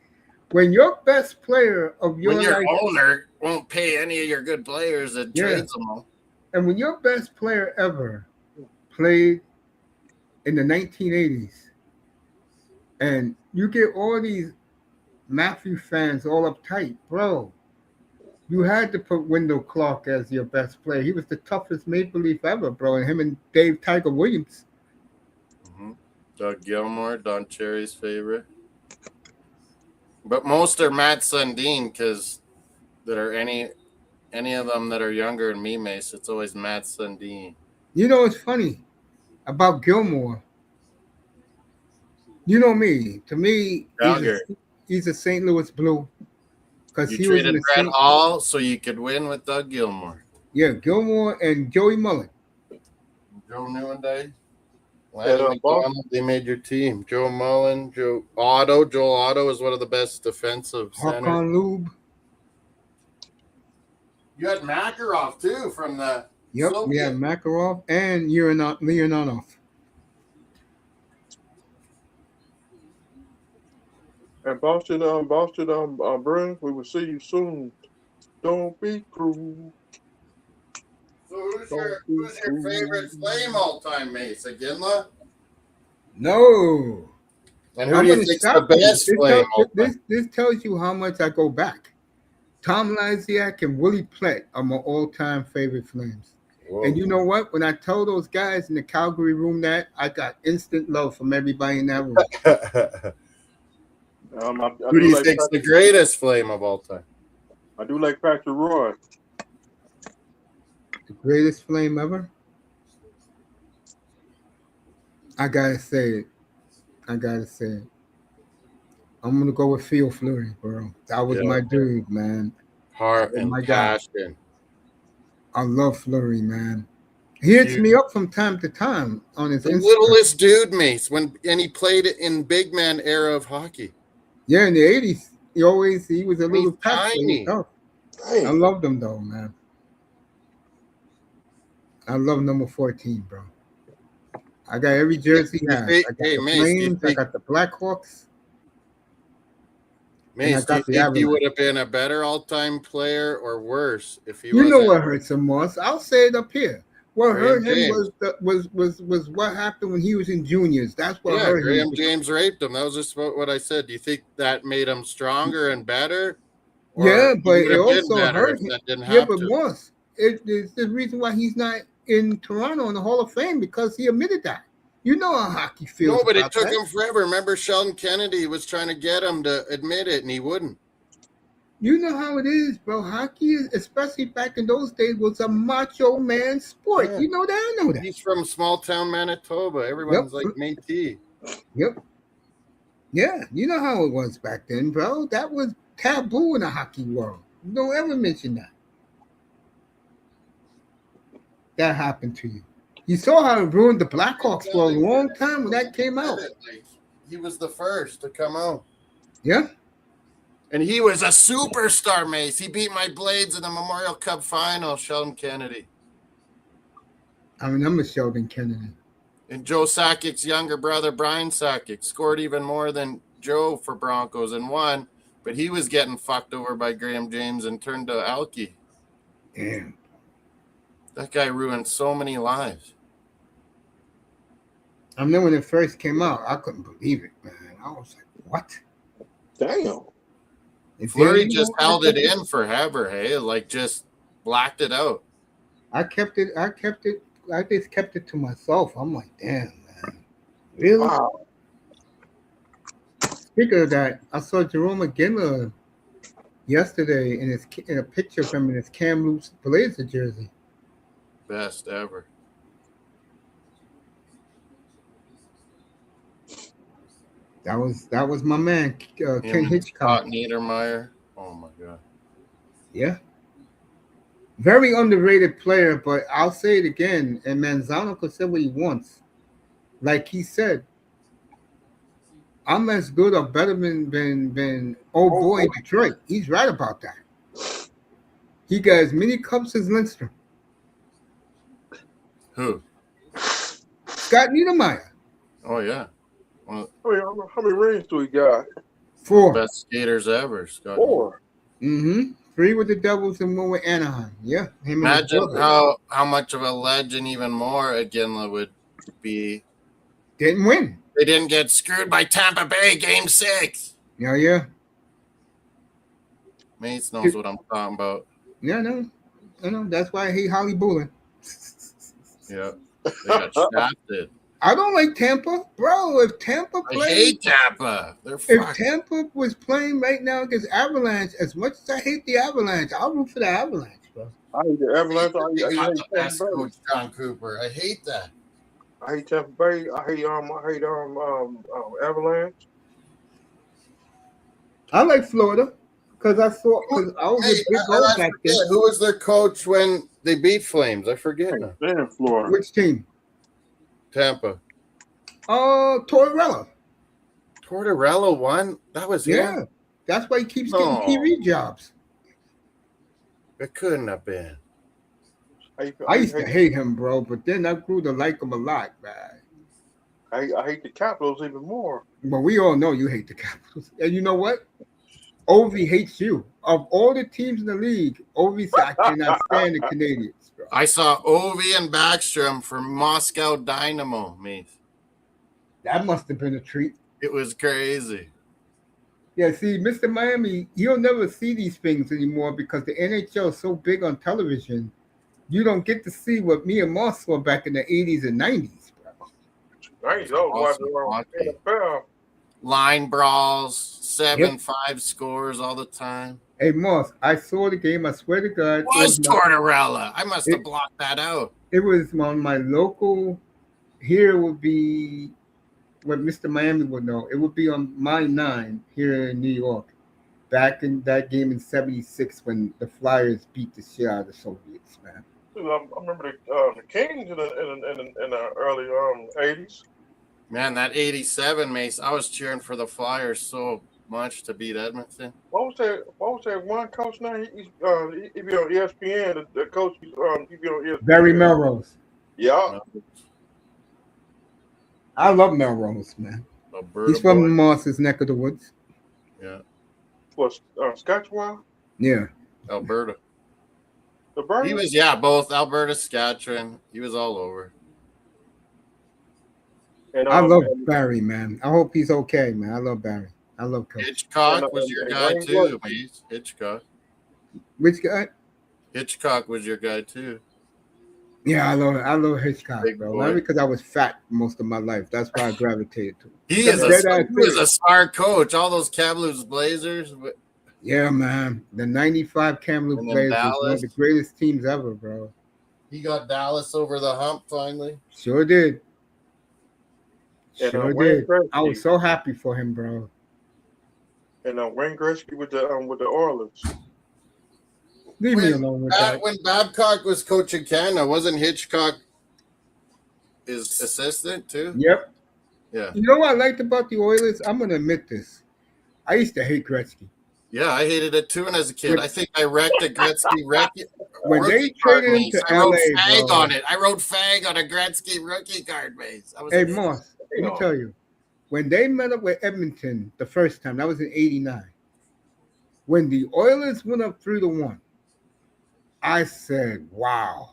When your best player of your When your life, owner won't pay any of your good players and trades them all. and when your best player ever played in the 1980s, and you get all these Matthew fans all uptight, bro, you had to put Wendell Clark as your best player. He was the toughest Maple Leaf ever, bro, and him and Dave Tiger Williams. Mm-hmm. Doug Gilmour, Don Cherry's favorite. But most are Matt Sundin because there are any of them that are younger than me, Mace. It's always Matt Sundin. You know what's funny about Gilmour? You know me. To me, he's a St. Louis Blue. Because You he was in traded the Brett Hall so you could win with Doug Gilmour. Yeah, Gilmour and Joey Mullen. Joe Newendike. And, They made your team. Joe Mullen, Joe Otto. Joel Otto is one of the best defensive centers. Hakan Lube. You had Makarov, too, from the Yep, Soviet. we had Makarov and Leonanov. And Boston, Bruins, we will see you soon. Don't be cruel. So who's your favorite Flame all-time, Mace? Ginla? No. And who do you think's the best Flame all-time? This tells you how much I go back. Tom Lysiak and Willie Plett are my all-time favorite Flames. Whoa. And you know what? When I told those guys in the Calgary room that, I got instant love from everybody in that room. Who do you think's the greatest Flame of all time? I do like Patrick Roy. The greatest Flame ever? I gotta say it. I'm gonna go with Phil Fleury, bro. That was my dude, man. Heart and passion. I love Fleury, man. He hits me up from time to time on his Instagram. Littlest dude, Mace, and he played in big man era of hockey. Yeah, in the 80s. He was a little He's tough. tiny. I Dang. loved him though, man. I love number 14, bro. I got every jersey he has. I got Hey, the Mace, Flames, I got the Blackhawks, and I Mace, do you got the think he Avalanche. would have been a better all-time player or worse if he You know wasn't what hurts him, Moss? I'll say it up here. What Graham hurt him James? was what happened when he was in juniors. That's what Yeah, hurt him. Graham James raped him. That was just what I said. Do you think that made him stronger and better? Yeah, Or he but would it have been also better hurt if him. that didn't Yeah, but happen? Moss, it's the reason why he's not in Toronto in the Hall of Fame because he admitted that. You know how hockey feels No, but it about took that. him forever. Remember, Sheldon Kennedy was trying to get him to admit it, and he wouldn't. You know how it is, bro. Hockey, especially back in those days, was a macho man sport. Yeah. You know that? I know that. He's from small town Manitoba. Everyone's Yep. like M.I.T.E. Yep. Yeah, you know how it was back then, bro. That was taboo in the hockey world. Don't ever mention that. That happened to you. You saw how it ruined the Blackhawks for a long time when that came out. He was the first to come out. Yeah. And he was a superstar, Mace. He beat my Blades in the Memorial Cup final, Sheldon Kennedy. I remember Sheldon Kennedy. And Joe Sakic's younger brother, Brian Sakic, scored even more than Joe for Broncos and won, but he was getting fucked over by Graham James and turned to Alki. Damn. That guy ruined so many lives. I remember when it first came out, I couldn't believe it, man. I was like, what? Damn. Fleury just held it in forever, hey? Like, just blacked it out. I just kept it to myself. I'm like, damn, man. Really? Wow. Speaking of that, I saw Jerome McGinley yesterday in a picture of him in his Kamloops Blazer jersey. Best ever. That was my man, Ken Hitchcock. Scott Niedermeyer. Oh my god. Yeah. Very underrated player, but I'll say it again, and Manzano could say what he wants. Like he said, I'm as good or better than old boy in Detroit. He's right about that. He got as many cups as Lindstrom. Who? Scott Niedermeyer. Oh yeah. Well, How many rings do he got? 4. Best skaters ever, Scott. 4. Mm-hmm. 3 with the Devils and 1 with Anaheim. Yeah. Imagine how much of a legend even more Iginla would be. Didn't win. They didn't get screwed by Tampa Bay Game 6. Yeah. Mace knows what I'm talking about. Yeah, no. I know. That's why I hate Holly Bullen. Yeah. They got shafted. I don't like Tampa. Bro, if Tampa played... I hate Tampa. They're If fucked. Tampa was playing right now against Avalanche, as much as I hate the Avalanche, I'll root for the Avalanche, bro. I hate the Avalanche. They I got hate the best Tampa Bay. coach, John Cooper. I hate that. I hate Tampa Bay. I hate Avalanche. I like Florida because I was a big goal back then. Who was their coach when they beat Flames? I forget now. They're in Florida. Which team? Tampa. Tortorella. Tortorella won? That was him? Yeah. That's why he keeps getting TV jobs. It couldn't have been. I used to hate him, bro, but then I grew to like him a lot, man. I hate the Capitals even more. But we all know you hate the Capitals. And you know what? Ovi hates you. Of all the teams in the league, Ovi said, I cannot stand the Canadians, bro. I saw Ovi and Backstrom from Moscow Dynamo, mate. That must have been a treat. It was crazy. Yeah, see, Mr. Miami, you'll never see these things anymore because the NHL is so big on television. You don't get to see what me and Moss saw back in the 80s and 90s, bro. Nice. NFL. Line brawls, 7-5 scores all the time. Hey, Moss, I saw the game. I swear to God. It was Tortorella. I must have blocked that out. It was on my local. Here would be what Mr. Miami would know. It would be on my 9 here in New York. Back in that game in '76 when the Flyers beat the shit out of the Soviets, man. I remember the Kings in the early '80s. Man, that 87, Mace, I was cheering for the Flyers so much to beat Edmonton. What was that one coach name? He be on ESPN. The coach, he be on ESPN. Barry Melrose. Yeah. I love Melrose, man. Alberta He's from boy. Moss's neck of the woods. Yeah. Was Saskatchewan? Yeah. Alberta. Alberta? He was, both Alberta, Saskatchewan. He was all over. And, I love Barry, man. I hope he's okay, man. I love Barry. I love Coach. Hitchcock was your guy too, mate. Hitchcock. Which guy? Hitchcock was your guy too. Yeah, I love Hitchcock, Big bro. boy. Not because I was fat most of my life. That's why I gravitated to him. He is a smart coach. All those Kamloops Blazers. Yeah, man. The 95 Kamloops And then Blazers, one Dallas. of the greatest teams ever, bro. He got Dallas over the hump finally. Sure did. And, Sure Wayne did. Gretzky. I was so happy for him, bro. And Wayne Gretzky with the Oilers. Leave me alone with that. When Babcock was coaching Canada, wasn't Hitchcock his assistant too? Yep. Yeah. You know what I liked about the Oilers? I'm going to admit this. I used to hate Gretzky. Yeah, I hated it too. And as a kid, I think I wrecked a Gretzky when they traded him to I wrote LA, fag bro. on it. I wrote fag on a Gretzky rookie card base. Hey, Moss, let me tell you. When they met up with Edmonton the first time, that was in 89. When the Oilers went up 3-1, I said, wow.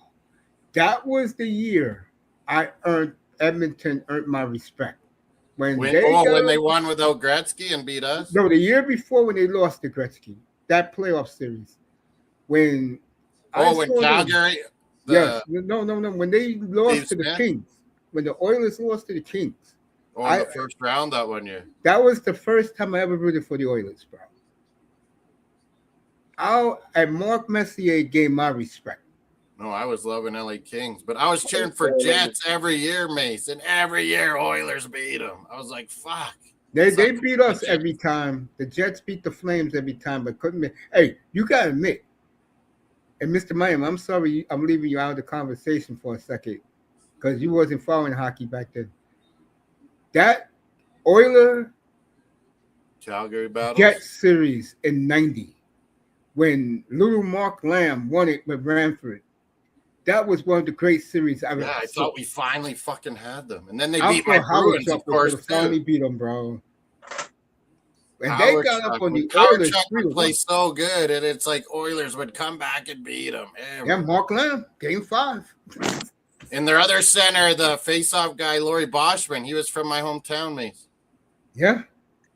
That was the year Edmonton earned my respect. When they won without Gretzky and beat us? No, the year before when they lost to Gretzky, that playoff series. When Calgary? Yes. No. When they lost to the Kings. When the Oilers lost to the Kings. In the first round that one year. That was the first time I ever rooted for the Oilers, bro. And Mark Messier gave my respect. No, I was loving LA Kings, but I was cheering for Jets every year, Mace, and every year Oilers beat them. I was like, fuck. They beat us every time. The Jets beat the Flames every time, but couldn't be. Hey, you got to admit, and Mr. Miami, I'm sorry I'm leaving you out of the conversation for a second because you wasn't following hockey back then. That Oiler Calgary battle Jets series in 90 when little Mark Lamb won it with Ranford. That was one of the great series I've ever seen. I thought we finally fucking had them. And then they beat my Bruins, of course, finally beat them, bro. And Howard they got up on the Howard Oilers. Chuck would play so good, and it's like Oilers would come back and beat them. Yeah, Mark Lamb, game 5. And their other center, the face-off guy, Laurie Boschman, he was from my hometown, Mace. Yeah.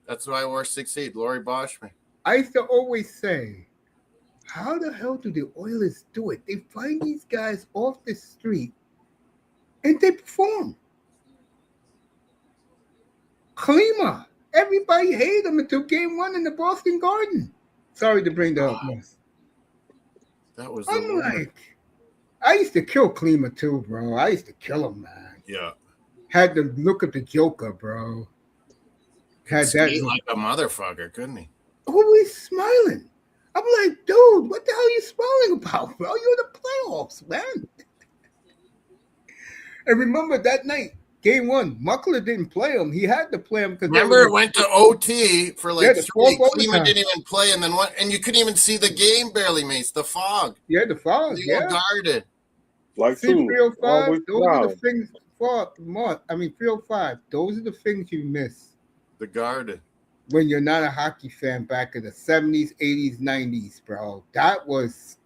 That's why I wore 6'8", Laurie Boschman. I used to always say, how the hell do the Oilers do it? They find these guys off the street and they perform. Klima. Everybody hated him until game 1 in the Boston Garden. Sorry to bring that up, Moss. That was I'm like, I used to kill Klima too, bro. I used to kill him, man. Yeah. Had the look of the Joker, bro. Had that like a motherfucker, couldn't he? Always smiling. I'm like, dude, what the hell are you smiling about, bro? You're in the playoffs, man. And remember that night, game 1, Muckler didn't play him. He had to play him because remember it went to OT for like 3. Klima didn't even play, and then what? And you couldn't even see the game barely, Mace. The fog. Yeah, the fog. Yeah, guarded. Like 305. Those are the things. 305. Those are the things you miss. The guarded. When you're not a hockey fan back in the 70s, 80s, 90s, bro. That was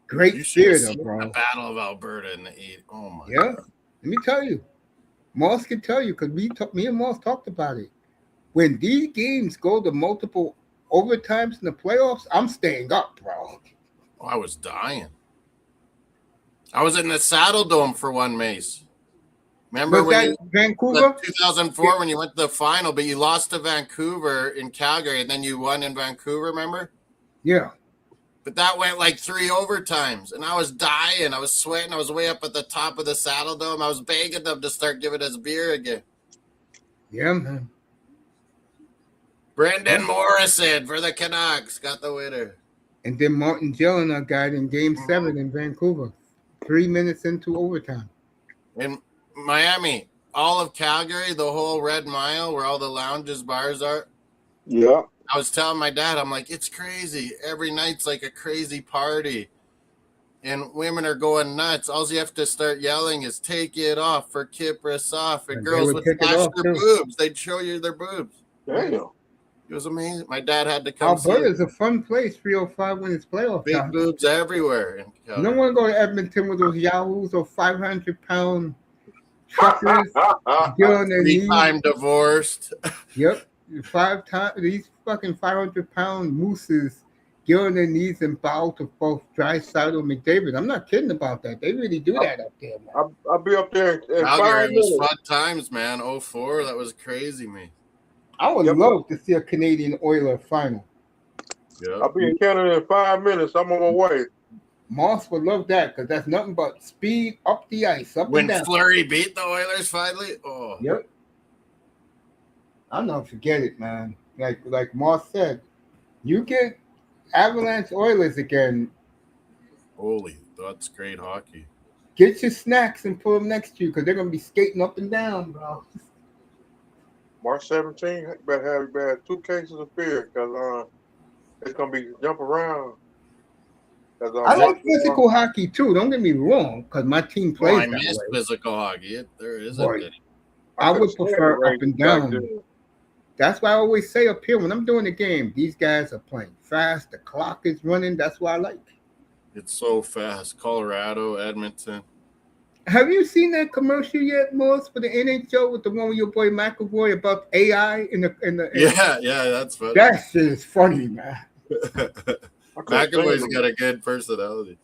great theater, bro. The Battle of Alberta in the 80s. Oh, my God. Let me tell you. Moss can tell you because me and Moss talked about it. When these games go to multiple overtimes in the playoffs, I'm staying up, bro. Oh, I was dying. I was in the Saddle Dome for one, Mace. Remember Vancouver? 2004 when you went to the final, but you lost to Vancouver in Calgary, and then you won in Vancouver, remember? Yeah. But that went like 3 overtimes, and I was dying. I was sweating. I was way up at the top of the Saddle Dome. I was begging them to start giving us beer again. Yeah, man. Brendan Morrison for the Canucks got the winner. And then Martin Gellner got in game 7 in Vancouver, 3 minutes into overtime. In Miami, all of Calgary, the whole Red Mile where all the lounges, bars are, Yeah. I was telling my dad, I'm like, it's crazy. Every night's like a crazy party. And women are going nuts. All you have to start yelling is take it off for Kipris off. And And they girls would would take it flash off their too. boobs. They'd show you their boobs. Damn. It was amazing. My dad had to come see Alberta it. is a fun place, 305 when it's playoff Big time. boobs everywhere in You don't Calgary. want to go to Edmonton with those yahoos or 500-pound truckers get on their knees. 3-time divorced. Yep. 5 times these fucking 500-pound mooses get on their knees and bow to both Dryside or McDavid. I'm not kidding about that. They really do that up there, man. I'll be up there in 5 Calgary, it was minutes. fun times, man. 04, that was crazy, man. I would Yep. love to see a Canadian Oiler final. Yeah. I'll be in Canada in 5 minutes. I'm on my way. Moss would love that because that's nothing but speed up the ice, up When and down. Fleury beat the Oilers finally, oh, Yep. I'll never forget it, man. Like Moss said, you get Avalanche Oilers again, holy, that's great hockey. get your snacks and put them next to you because they're gonna be skating up and down, bro. March 17th, you better have 2 cases of beer because it's going to be jump around. I like physical hockey too. Don't get me wrong, because my team Well, plays I that miss way. physical hockey. There isn't But any. I couldn't would stand prefer the up and Rangers back down. then. That's why I always say up here when I'm doing the game, these guys are playing fast. The clock is running. That's what I like. It's so fast. Colorado, Edmonton. Have you seen that commercial yet, Morris, for the NHL with the one with your boy McAvoy about AI Yeah, that's funny. That shit is funny, man. McAvoy's got a good personality.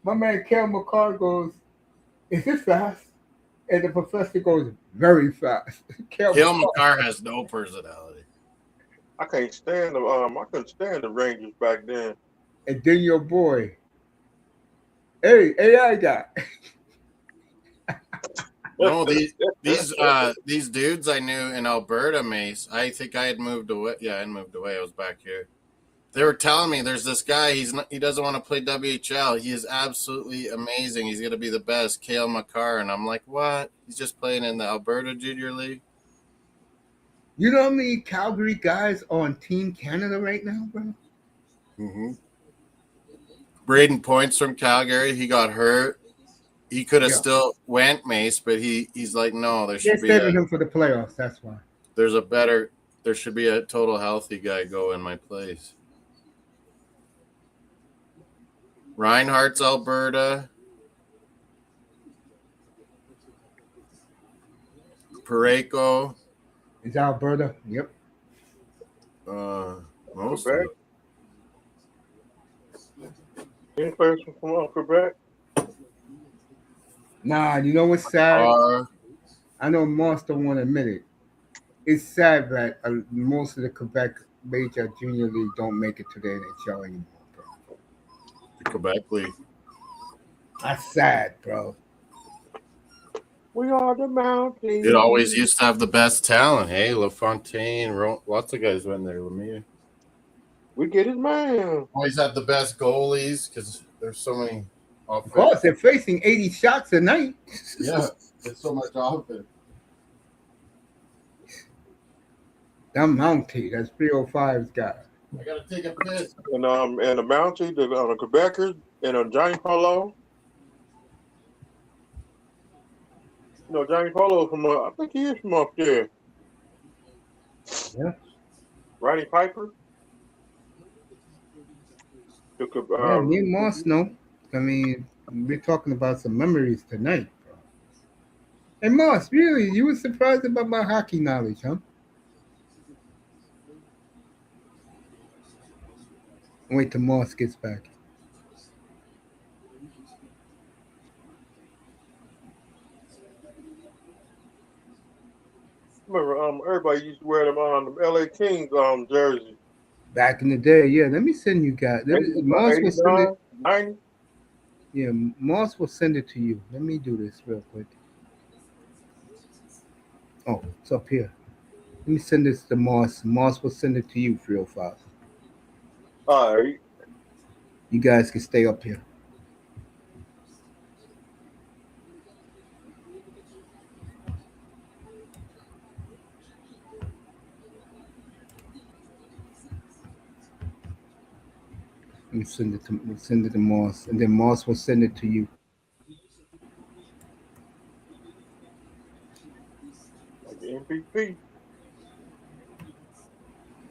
My man Kel McCarr goes, "Is it fast?" And the professor goes, "Very fast." Cale McCarr has no personality. I can't stand I couldn't stand the Rangers back then. And then your boy, hey, AI guy. No, these dudes I knew in Alberta, Mace. I think I had moved away. Yeah, I had moved away. I was back here. They were telling me there's this guy. He doesn't want to play WHL. He is absolutely amazing. He's gonna be the best, Cale McCarr. And I'm like, what? He's just playing in the Alberta Junior League. You know how many Calgary guys are on Team Canada right now, bro? Mm-hmm. Braden Points from Calgary. He got hurt. He could have still went, Mace, but he's like, no, They're saving him for the playoffs. That's why. There should be a total healthy guy go in my place. Reinhardt's Alberta. Pareko. Is Alberta? Yep. Most of it. Any players from Quebec? Nah, you know what's sad? I know Moss don't want to admit it. It's sad that most of the Quebec major junior league don't make it to the NHL anymore, bro. The Quebec League. That's sad, bro. We are the mountains. It always used to have the best talent. Hey, LaFontaine, lots of guys went there. Lemieux. We get his man. Always have the best goalies because there's so many. Of course, they're facing 80 shots a night. Yeah, there's so much offense. That Mountie, that's 305's guy. I gotta take a piss. And the Mountie, the Quebecers, and Johnny Polo. You know, Johnny Polo from I think he is from up there. Yeah. Rodney Piper. Yeah, me and Moss know. I mean, we're talking about some memories tonight, bro. And Moss, really, you were surprised about my hockey knowledge, huh? Wait till Moss gets back. Remember, everybody used to wear them LA Kings jersey. Back in the day, yeah. Let me send you guys. Moss will send it. 90. Yeah, Moss will send it to you. Let me do this real quick. Oh, it's up here. Let me send this to Moss. Moss will send it to you, 305. All right. You guys can stay up here. You send it to Moss, and then Moss will send it to you. Like the MVP.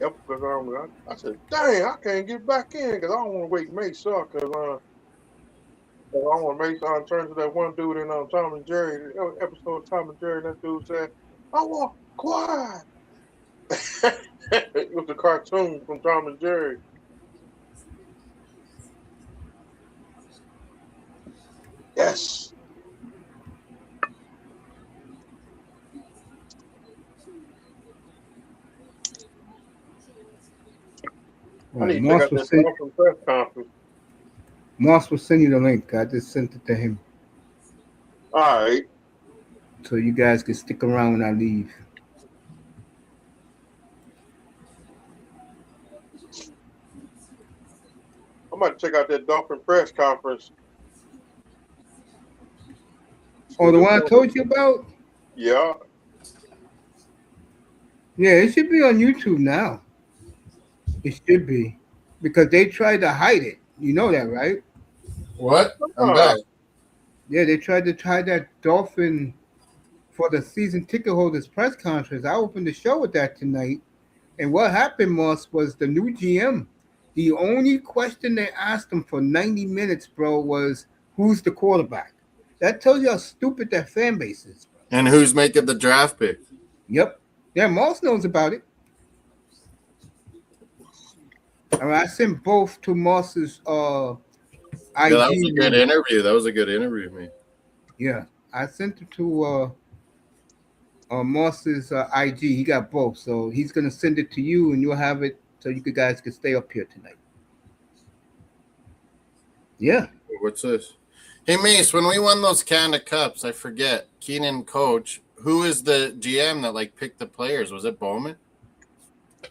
Yep, because I said, dang, I can't get back in because I don't want to wake Mace up because I want Mace turn to that one dude in Tom and Jerry episode of Tom and Jerry. And that dude said, "I want quiet." It was a cartoon from Tom and Jerry. Yes. I Right. need to check out that Dolphins press conference. Moss will send you the link. I just sent it to him. All right. So you guys can stick around when I leave. I'm about to check out that Dolphin press conference. Oh, the one I told you about? Yeah. Yeah, it should be on YouTube now. It should be. Because they tried to hide it. You know that, right? What? I'm back. Yeah, they tried to hide that Dolphin for the season ticket holders press conference. I opened the show with that tonight. And what happened, Moss, was the new GM. The only question they asked him for 90 minutes, bro, was who's the quarterback? That tells you how stupid that fan base is, bro. And who's making the draft pick? Yep. Yeah, Moss knows about it. All right, I sent both to Moss's IG. Yeah, that was a good interview. That was a good interview, man. Yeah, I sent it to Moss's IG. He got both, so he's gonna send it to you, and you'll have it so you guys can stay up here tonight. Yeah. What's this? Hey, Mace, when we won those Canada Cups, I forget, Keenan coach, who is the GM that picked the players? Was it Bowman?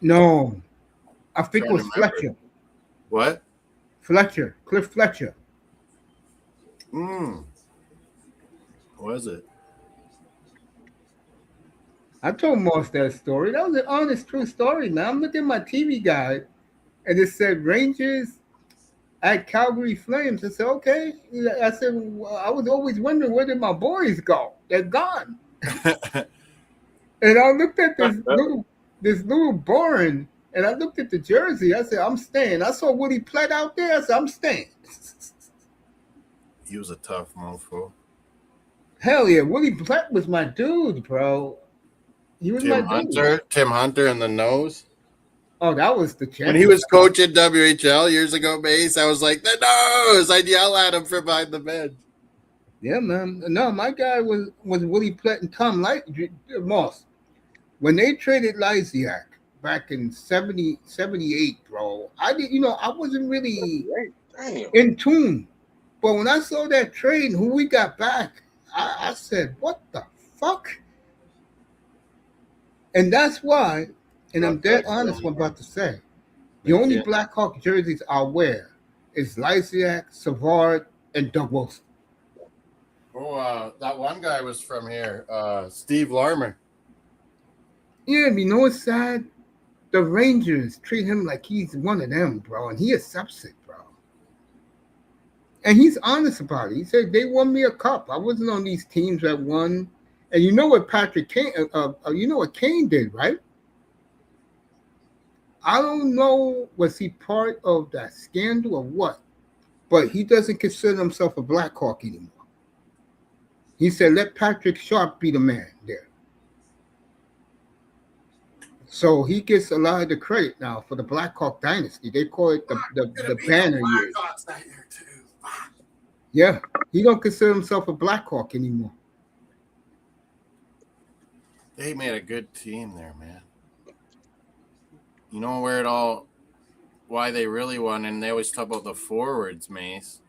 No, I think it was Fletcher. What? Fletcher, Cliff Fletcher. Was it? I told Moss that story. That was an honest, true story, man. I'm looking at my TV guide, and it said Rangers at Calgary Flames. I said, okay. I said, well, I was always wondering where did my boys go? They're gone. And I looked at this little barn, and I looked at the jersey. I said, I'm staying. I saw Woody Plett out there. I said, I'm staying. He was a tough mofo. Hell yeah, Woody Plett was my dude, bro. He was my dude. Tim Hunter in the nose. Oh, that was the champion. When he was coaching WHL years ago, Mace, I was like, the nose! I'd yell at him from behind the bench. Yeah, man. No, my guy was Willie Plett and Tom Moss. When they traded Lysiak back in 78, bro, I wasn't really in tune. But when I saw that trade and who we got back, I said, what the fuck? And that's why, and I'm dead honest what I'm about to say, the only Blackhawk jerseys I wear is Lysiak, Savard, and Doug Wilson. Oh, that one guy was from here, Steve Larmer. Yeah, you know what's sad? The Rangers treat him like he's one of them, bro, and he accepts it, bro. And he's honest about it. He said they won me a cup. I wasn't on these teams that won. And you know what Patrick Kane, you know what Kane did, right? I don't know, was he part of that scandal or what? But he doesn't consider himself a Blackhawk anymore. He said, let Patrick Sharp be the man there. So he gets a lot of the credit now for the Blackhawk dynasty. They call it the banner years. Yeah, he don't consider himself a Blackhawk anymore. They made a good team there, man. You know why they really won, and they always talk about the forwards, Mace,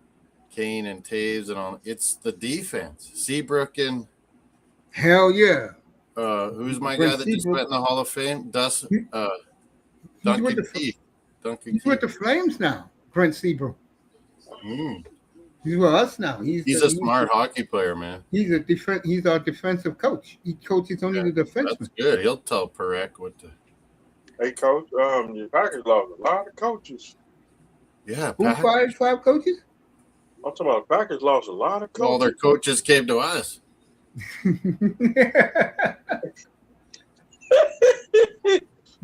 Kane and Taves and all. It's the defense. Seabrook and hell yeah. Who's my guy that just went in the Hall of Fame? Duncan Keith. He's with the Flames now, Brent Seabrook. He's with us now. He's a smart hockey player, man. He's our defensive coach. He coaches only the defensemen. That's good. He'll tell Perek what to. Hey, coach, your Packers lost a lot of coaches. Yeah, Who fired 5 coaches? I'm talking about Packers lost a lot of all their coaches. coaches came to us.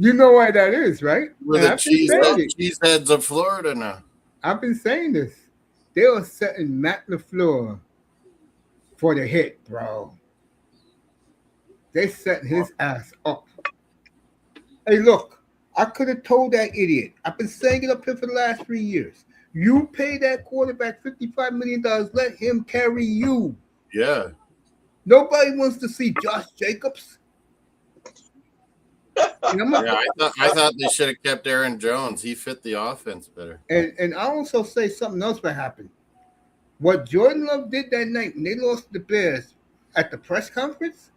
You know why that is, right? We're And the I've been saying it. cheeseheads of Florida now. I've been saying this. They are setting Matt LaFleur for the hit, bro. They setting his ass up. Hey, look, I could have told that idiot. I've been saying it up here for the last 3 years. You pay that quarterback $55 million, let him carry you. Yeah. Nobody wants to see Josh Jacobs. Yeah, I thought they should have kept Aaron Jones. He fit the offense better. And I also say something else that happened. What Jordan Love did that night when they lost to the Bears at the press conference,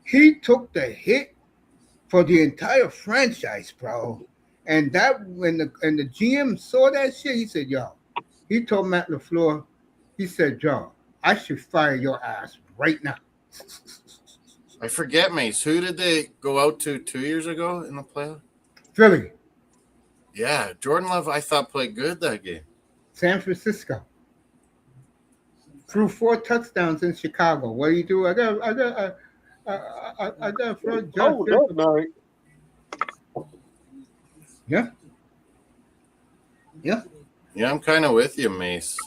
he took the hit for the entire franchise, bro. And that when the GM saw that shit, he said, "Yo," he told Matt LaFleur, he said, "Yo, I should fire your ass right now." I forget, Mace. Who did they go out to 2 years ago in the playoff? Philly, Yeah, Jordan Love, I thought played good that game. San Francisco, threw 4 touchdowns in Chicago. What do you do? I got throw Josh Oh, Jacobs. that night. Yeah. Yeah, I'm kind of with you, Mace.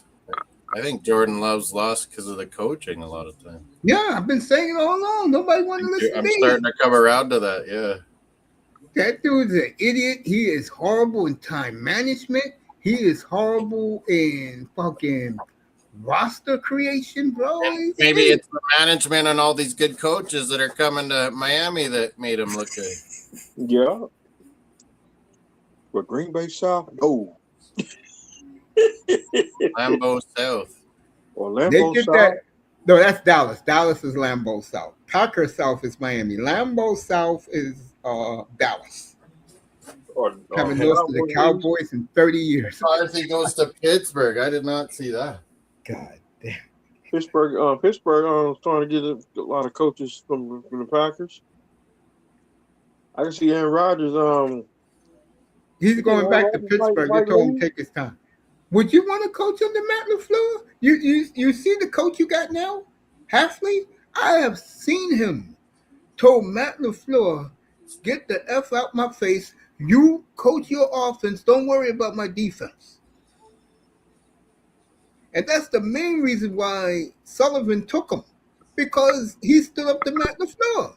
I think Jordan Love's lost because of the coaching a lot of times. Yeah, I've been saying it all along. Nobody wanted to listen to I'm me. starting to come around to that, yeah. That dude's an idiot. He is horrible in time management. He is horrible in fucking roster creation, bro. Maybe it's the management and all these good coaches that are coming to Miami that made him look good. Yeah. But Green Bay South? No. Lambeau South. Or They Lambeau did South? that. No, that's Dallas. Dallas is Lambeau South. Packer South is Miami. Lambeau South is Dallas. Haven't lost to the Cowboys in 30 years. He goes to Pittsburgh. I did not see that. God damn. Pittsburgh starting to get a lot of coaches from the Packers. I can see Aaron Rodgers. He's going back to Pittsburgh. They told him to take his time. Would you want to coach under Matt LaFleur? You see the coach you got now, Halfley? I have seen him. Told Matt LaFleur, get the F out my face. You coach your offense. Don't worry about my defense. And that's the main reason why Sullivan took him, because he stood up to Matt LaFleur.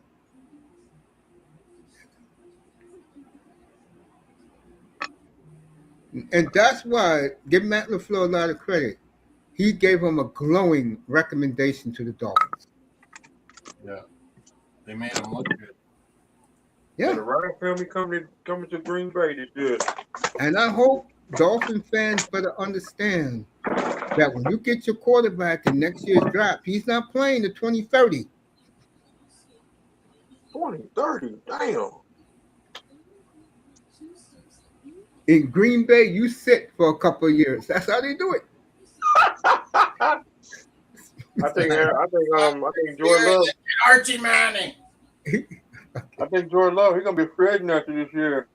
And that's why, give Matt LaFleur a lot of credit. He gave him a glowing recommendation to the Dolphins. Yeah. They made him look good. Yeah. The Ryan family coming to Green Bay is good. And I hope Dolphin fans better understand that when you get your quarterback in next year's draft, he's not playing the 2030. 2030, damn. In Green Bay, you sit for a couple of years. That's how they do it. I think Jordan Love. Archie Manning. I think Jordan Love, he's gonna be free agent after this year.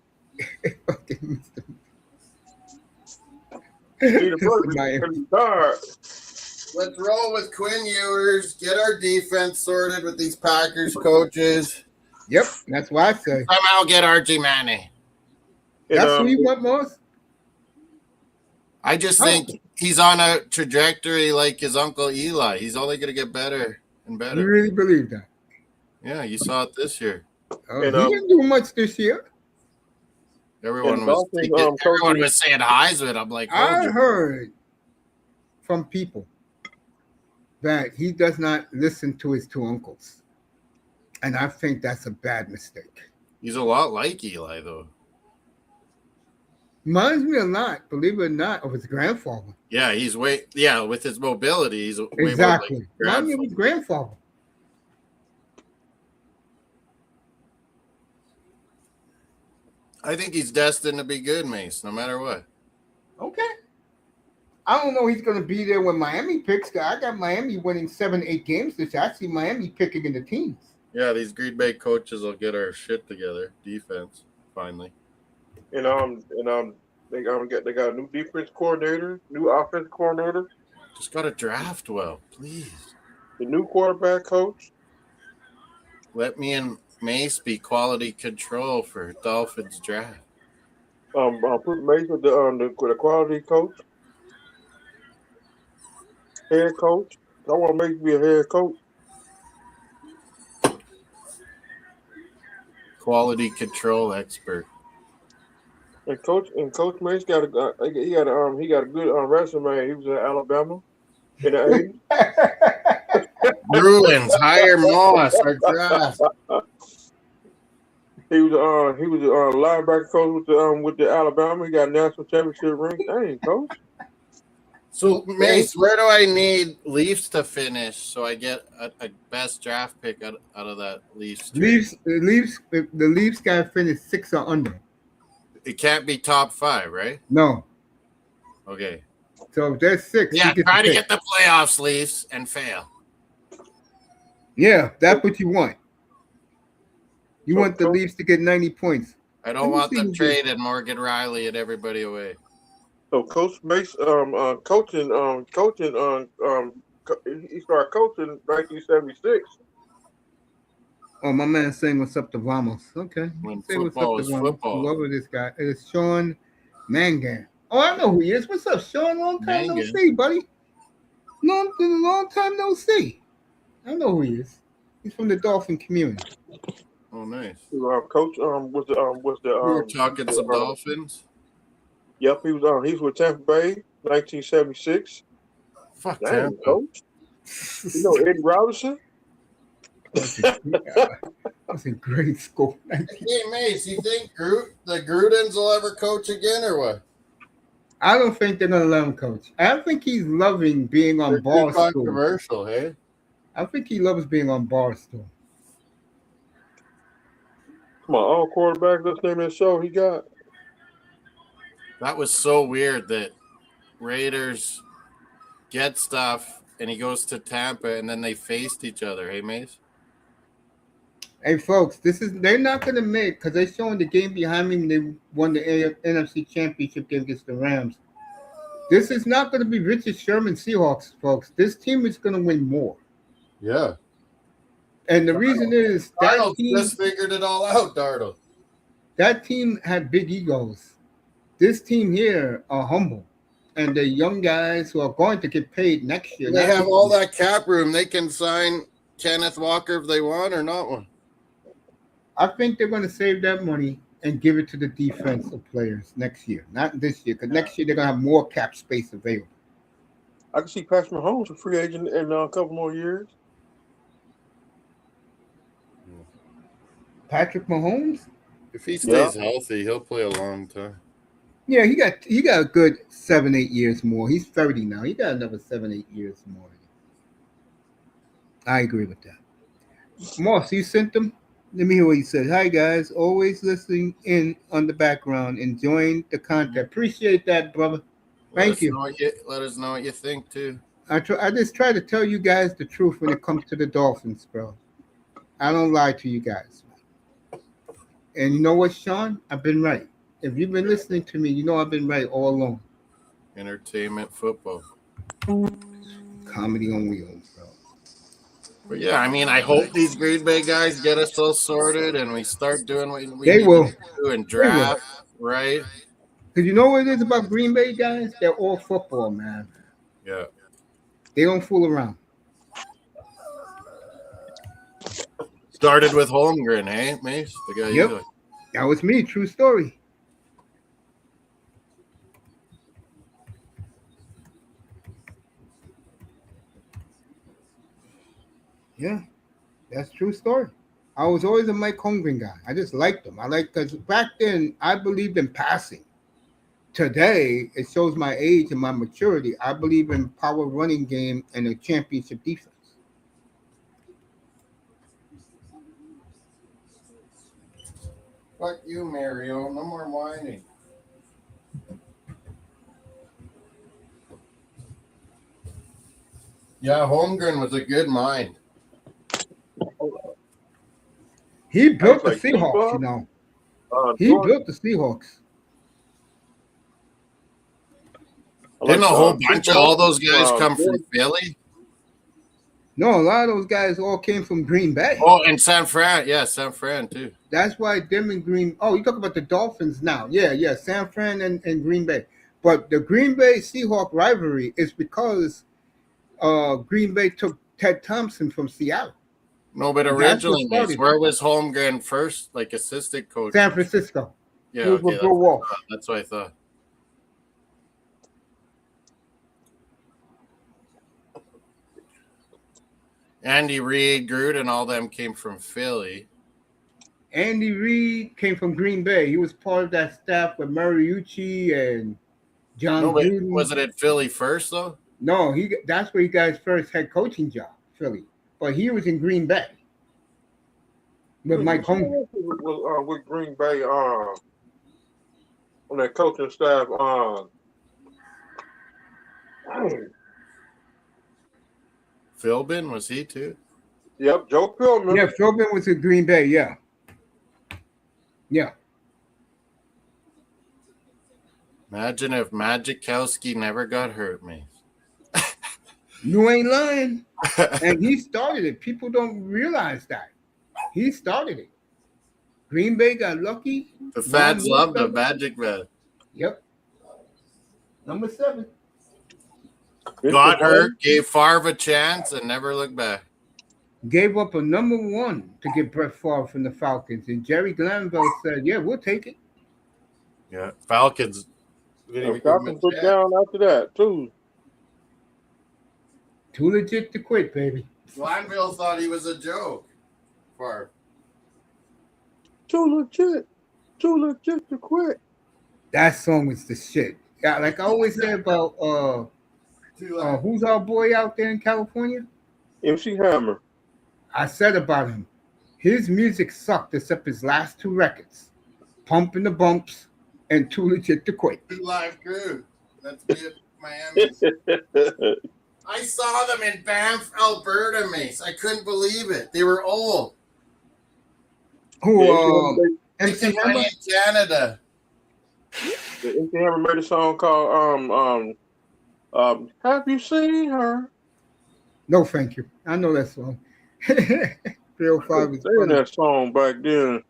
Let's roll with Quinn Ewers. Get our defense sorted with these Packers coaches. Yep, that's why I say. Somehow get Archie Manning. That's who you want most? I just think he's on a trajectory like his uncle Eli. He's only going to get better and better. You really believe that? Yeah, you saw it this year. He didn't do much this year. Everyone was saying Heisman. I'm like, I heard from people that he does not listen to his 2 uncles. And I think that's a bad mistake. He's a lot like Eli, though. Reminds me a lot, believe it or not, of his grandfather. Yeah, with his mobility, he's way exactly. More like Reminds me of his grandfather. I think he's destined to be good, Mace, no matter what. Okay. I don't know he's going to be there when Miami picks. I got Miami winning 7-8 games this year. I see Miami picking in the teams. Yeah, these Green Bay coaches will get our shit together. Defense, finally. And They got a new defense coordinator, new offense coordinator, Just got to draft well, please. the new quarterback coach. Let me and Mace be quality control for Dolphins draft. Put Mason the quality coach, head coach. I want Mason to be a head coach. Quality control expert. And Coach Mace got a good resume. He was at Alabama in the 80s. Bruins hire Moss or draft. He was a linebacker coach with the Alabama. He got a national championship ring. Dang, coach. So Mace, where do I need Leafs to finish so I get a best draft pick out of that Leafs? The Leafs got to finish 6 or under. It can't be top 5, right? No. Okay. So if there's 6. Yeah, try to get the playoffs, Leafs, and fail. Yeah, that's what you want. You want the Leafs to get 90 points. I don't want them trading Morgan Riley and everybody away. So Coach Mace, he started coaching 1976. Oh, my man saying what's up to Vamos. Okay. When say what's up football to is Vamos. football. Whoever this guy is, Sean Mangan. Oh, I know who he is. What's up, Sean? Long time no see, buddy. Long time no see. I know who he is. He's from the Dolphin community. Oh, nice. Coach was the we were talking some Dolphins. Yep, he was with Tampa Bay, 1976. Fuck Dang, Tampa. Coach. You know Eddie Robinson? That's in grade school. Hey, Mace, you think the Grudens will ever coach again or what? I don't think they're going to let him coach. I think he's loving being on Barstool. Controversial, hey? I think he loves being on Barstool. Come on, all quarterbacks, let's name that show he got. That was so weird that Raiders get stuff and he goes to Tampa and then they faced each other. Hey, Mace? Hey, folks, they're not going to make, because they're showing the game behind me when they won the NFC Championship game against the Rams. This is not going to be Richard Sherman Seahawks, folks. This team is going to win more. Yeah. And the reason is that team just figured it all out, Darnold. That team had big egos. This team here are humble. And the young guys who are going to get paid next year. They have all that cap room. They can sign Kenneth Walker if they want or not one. I think they're going to save that money and give it to the defensive players next year. Not this year, because next year they're going to have more cap space available. I can see Patrick Mahomes a free agent in a couple more years. Patrick Mahomes? If he stays healthy, he'll play a long time. Yeah, he got a good 7-8 years more. He's 30 now. He got another 7-8 years more. I agree with that. Moss, you sent them? Let me hear what he said. Hi, guys. Always listening in on the background, enjoying the content. Appreciate that, brother. Thank you. Let us know what you think, too. I just try to tell you guys the truth when it comes to the Dolphins, bro. I don't lie to you guys. And you know what, Sean? I've been right. If you've been listening to me, you know I've been right all along. Entertainment football. Comedy on wheels, bro. But yeah, I mean, I hope these Green Bay guys get us all sorted and we start doing what we need to do and draft, right? Because you know what it is about Green Bay guys? They're all football, man. Yeah. They don't fool around. Started with Holmgren, eh, Mace? The guy you like. That was me. True story. Yeah, that's true story. I was always a Mike Holmgren guy. I just liked him. Because back then I believed in passing. Today, it shows my age and my maturity. I believe in power running game and a championship defense. Fuck you, Mario. No more whining. Yeah, Holmgren was a good mind. He built the Seahawks, you know. He built the Seahawks. Didn't a whole bunch of all those guys Peeble, come from Philly? No, a lot of those guys all came from Green Bay. Oh, and San Fran. Yeah, San Fran, too. That's why them and Green. Oh, you talk about the Dolphins now. Yeah. San Fran and Green Bay. But the Green Bay Seahawks rivalry is because Green Bay took Ted Thompson from Seattle. No, but originally, where was Holmgren first, like assistant coach? San Francisco. Yeah, He was with Bill Wolf. That's what I thought. Andy Reid, Gruden, all them came from Philly. Andy Reid came from Green Bay. He was part of that staff with Mariucci and John Gruden. Was it at Philly first, though? No, that's where he got his first head coaching job, Philly. But he was in Green Bay with Mike Holmgren. With Green Bay on that coaching staff. Philbin, was he too? Yep, Joe Philbin. Yeah, Philbin was in Green Bay, yeah. Imagine if Magikowski never got hurt, man. You ain't lying. And he started it. People don't realize that. He started it. Green Bay got lucky. The fans love the Magic Man. Yep. Number 7. Got hurt, gave Favre a chance, and never looked back. Gave up a number 1 to get Brett Favre from the Falcons. And Jerry Glanville said, yeah, we'll take it. Yeah, Falcons. Falcons put down after that, too. Too legit to quit, baby. Glanville thought he was a joke. Favre. Too legit to quit. That song was the shit. Yeah, like I always say about who's our boy out there in California? MC Hammer. I said about him, his music sucked except his last 2 records, Pumping the Bumps and Too Legit to Quit. 2 Live Crew. That's it, Miami. I saw them in Banff, Alberta, Mace. I couldn't believe it. They were old. Who? MC Hammer? In Canada. The MC Hammer made a song called Have You Seen Her? No, thank you. I know that song. 305 is funny. That song back then.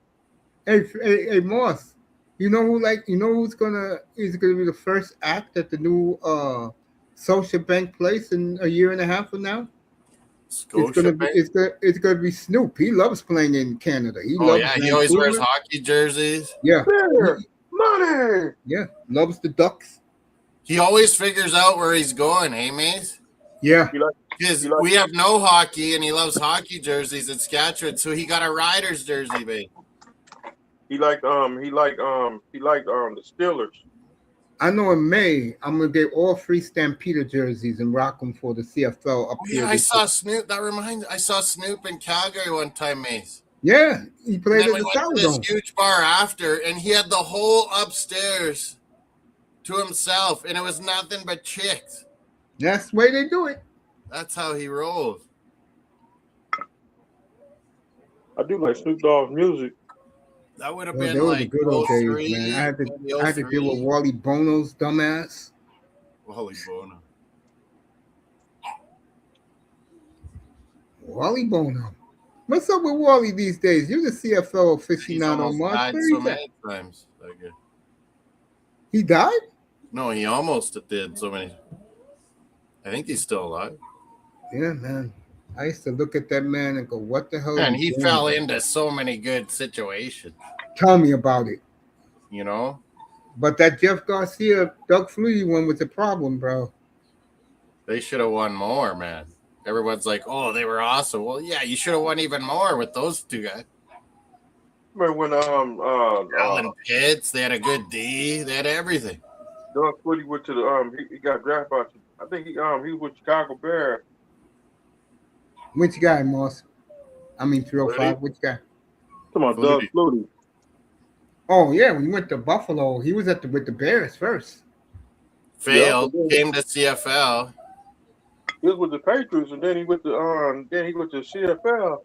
Hey, Moss. You know who's gonna be the first act at the new Social Bank place in a year and a half from now? It's gonna be Snoop. He loves playing in Canada. He always wears hockey jerseys. Yeah. Money. Yeah, loves the Ducks. He always figures out where he's going, hey, Mace? Yeah. Because we have no hockey, and he loves hockey jerseys in Saskatchewan, so he got a Riders jersey, babe. He liked the Steelers. I know in May I'm gonna get all 3 Stampeder jerseys and rock them for the CFL up here. Yeah, I saw Snoop. I saw Snoop in Calgary one time, Mace. Yeah, he played at the South Dome. This huge bar after, and he had the whole upstairs to himself, and it was nothing but chicks. That's the way they do it. That's how he rolls. I do like Snoop Dogg's music. That would have been like good old days, man. I had to deal with Wally Bono's dumbass. Wally Bono. Wally Bono. What's up with Wally these days? You're the CFL aficionado, Mark. So many times. He died? No, he almost did so many. I think he's still alive. Yeah, man. I used to look at that man and go, what the hell? And he fell into so many good situations. Tell me about it. You know? But that Jeff Garcia, Doug Flutie one was a problem, bro. They should have won more, man. Everyone's like, oh, they were awesome. Well, yeah, you should have won even more with those 2 guys. Remember when Alan Pitts, they had a good D, they had everything. Doug Flutie went to the he got drafted by, I think he was with Chicago Bears. Which guy, Moss? I mean 305, which guy? Come on, Doug Flutie. Oh yeah, when he went to Buffalo, he was with the Bears first. Failed, came to CFL. He was with the Patriots, and then he went to CFL.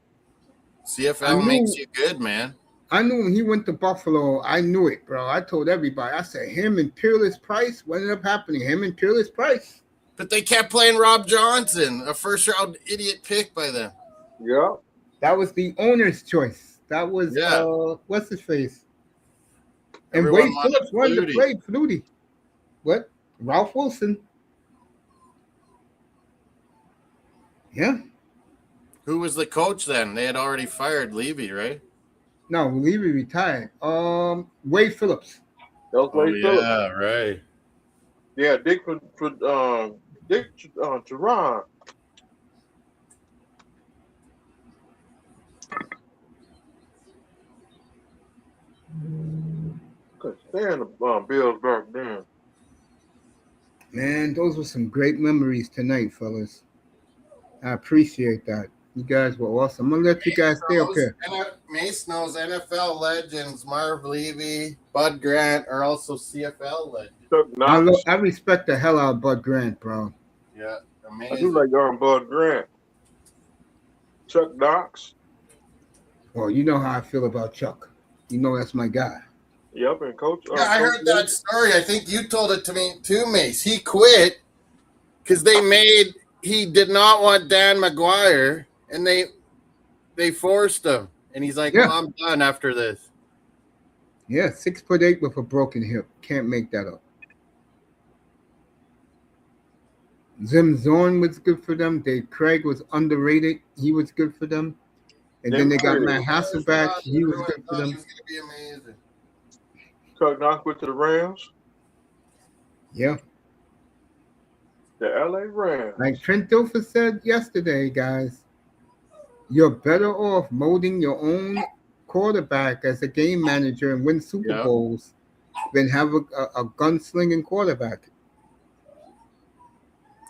CFL makes you good, man. I knew when he went to Buffalo, I knew it, bro. I told everybody. I said, him and Peerless Price. What ended up happening? Him and Peerless Price. But they kept playing Rob Johnson, a first-round idiot pick by them. Yeah. That was the owner's choice. That was, Yeah. what's his face? And Everyone Wade wanted Phillips wanted to Flutie. play Flutie. What? Ralph Wilson. Yeah. Who was the coach then? They had already fired Levy, right? No, Levy retired. Wade Phillips. That was Wade Phillips. Yeah, right. Yeah, Dick Teron. Couldn't stand the Bills back then. Man, those were some great memories tonight, fellas. I appreciate that. You guys were awesome. I'm gonna let you guys stay up here. Mace knows NFL legends Marv Levy, Bud Grant are also CFL legends. Chuck Knox. I respect the hell out of Bud Grant, bro. Yeah, I amazing. do like Bud Grant. Chuck Knox. Well, you know how I feel about Chuck. You know that's my guy. Yep, and Coach. Yeah, I heard that story. I think you told it to me too, Mace. He quit because he did not want Dan McGuire, and they forced him. And he's like, Yeah. well, I'm done after this. Yeah, 6'8" with a broken hip. Can't make that up. Zim Zorn was good for them. Dave Craig was underrated. He was good for them. And then they got Matt Hasselbeck. He was good for them. He was going to be amazing. Chuck Knox went to the Rams. Yeah. The LA Rams. Like Trent Dilfer said yesterday, guys, you're better off molding your own quarterback as a game manager and win Super Bowls than have a gunslinging quarterback.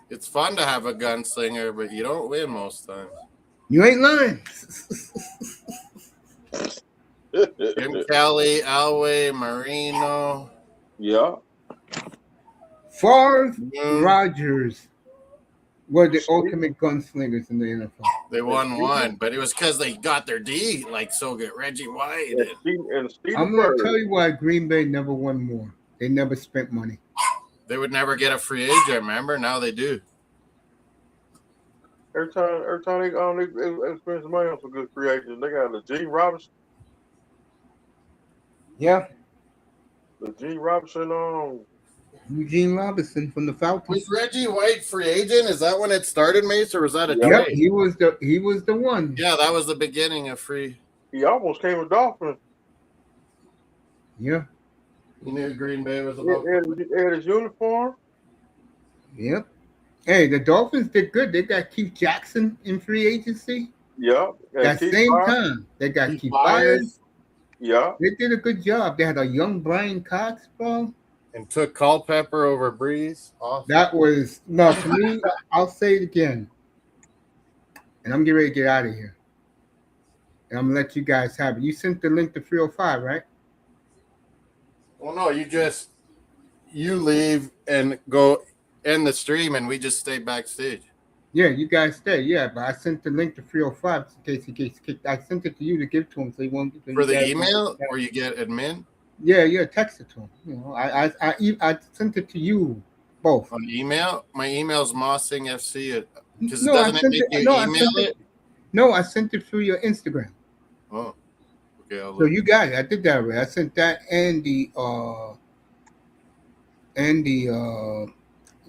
It's fun to have a gunslinger, but you don't win most times. You ain't lying. Jim Kelly, Elway, Marino. Yeah. Favre, Rodgers were the ultimate gunslingers in the NFL. They won one, but it was because they got their D like so good. Reggie White. I'm going to tell you why Green Bay never won more. They never spent money. They would never get a free agent, remember? Now they do. Every time they spend some money on some good free agents, they got the Gene Robinson. Yeah. The Gene Robinson Eugene Robinson from the Falcons. Was Reggie White free agent? Is that when it started, Mace, or was that a trade? trade? He was the one. Yeah, that was the beginning of free. He almost came with Dolphins. Yeah. He knew Green Bay was about. He had his uniform. Yep. Hey, the Dolphins did good. They got Keith Jackson in free agency. Yep. That same time, they got Keith Byers. Yeah. They did a good job. They had a young Brian Cox, bro. And took Culpepper over Breeze. Awesome. That was, to me, I'll say it again. And I'm getting ready to get out of here. And I'm going to let you guys have it. You sent the link to 305, right? Well, no, you leave and go end the stream, and we just stay backstage. Yeah, you guys stay. Yeah, but I sent the link to 305 in case he gets kicked. I sent it to you to give to him so he won't get for the email where you get admin. Yeah, text it to him. You know, I sent it to you both on email. My email's mossingfc. Because no, doesn't it make you email it? No, I sent it through your Instagram. Oh, okay. So you got it. I did that right. I sent that and the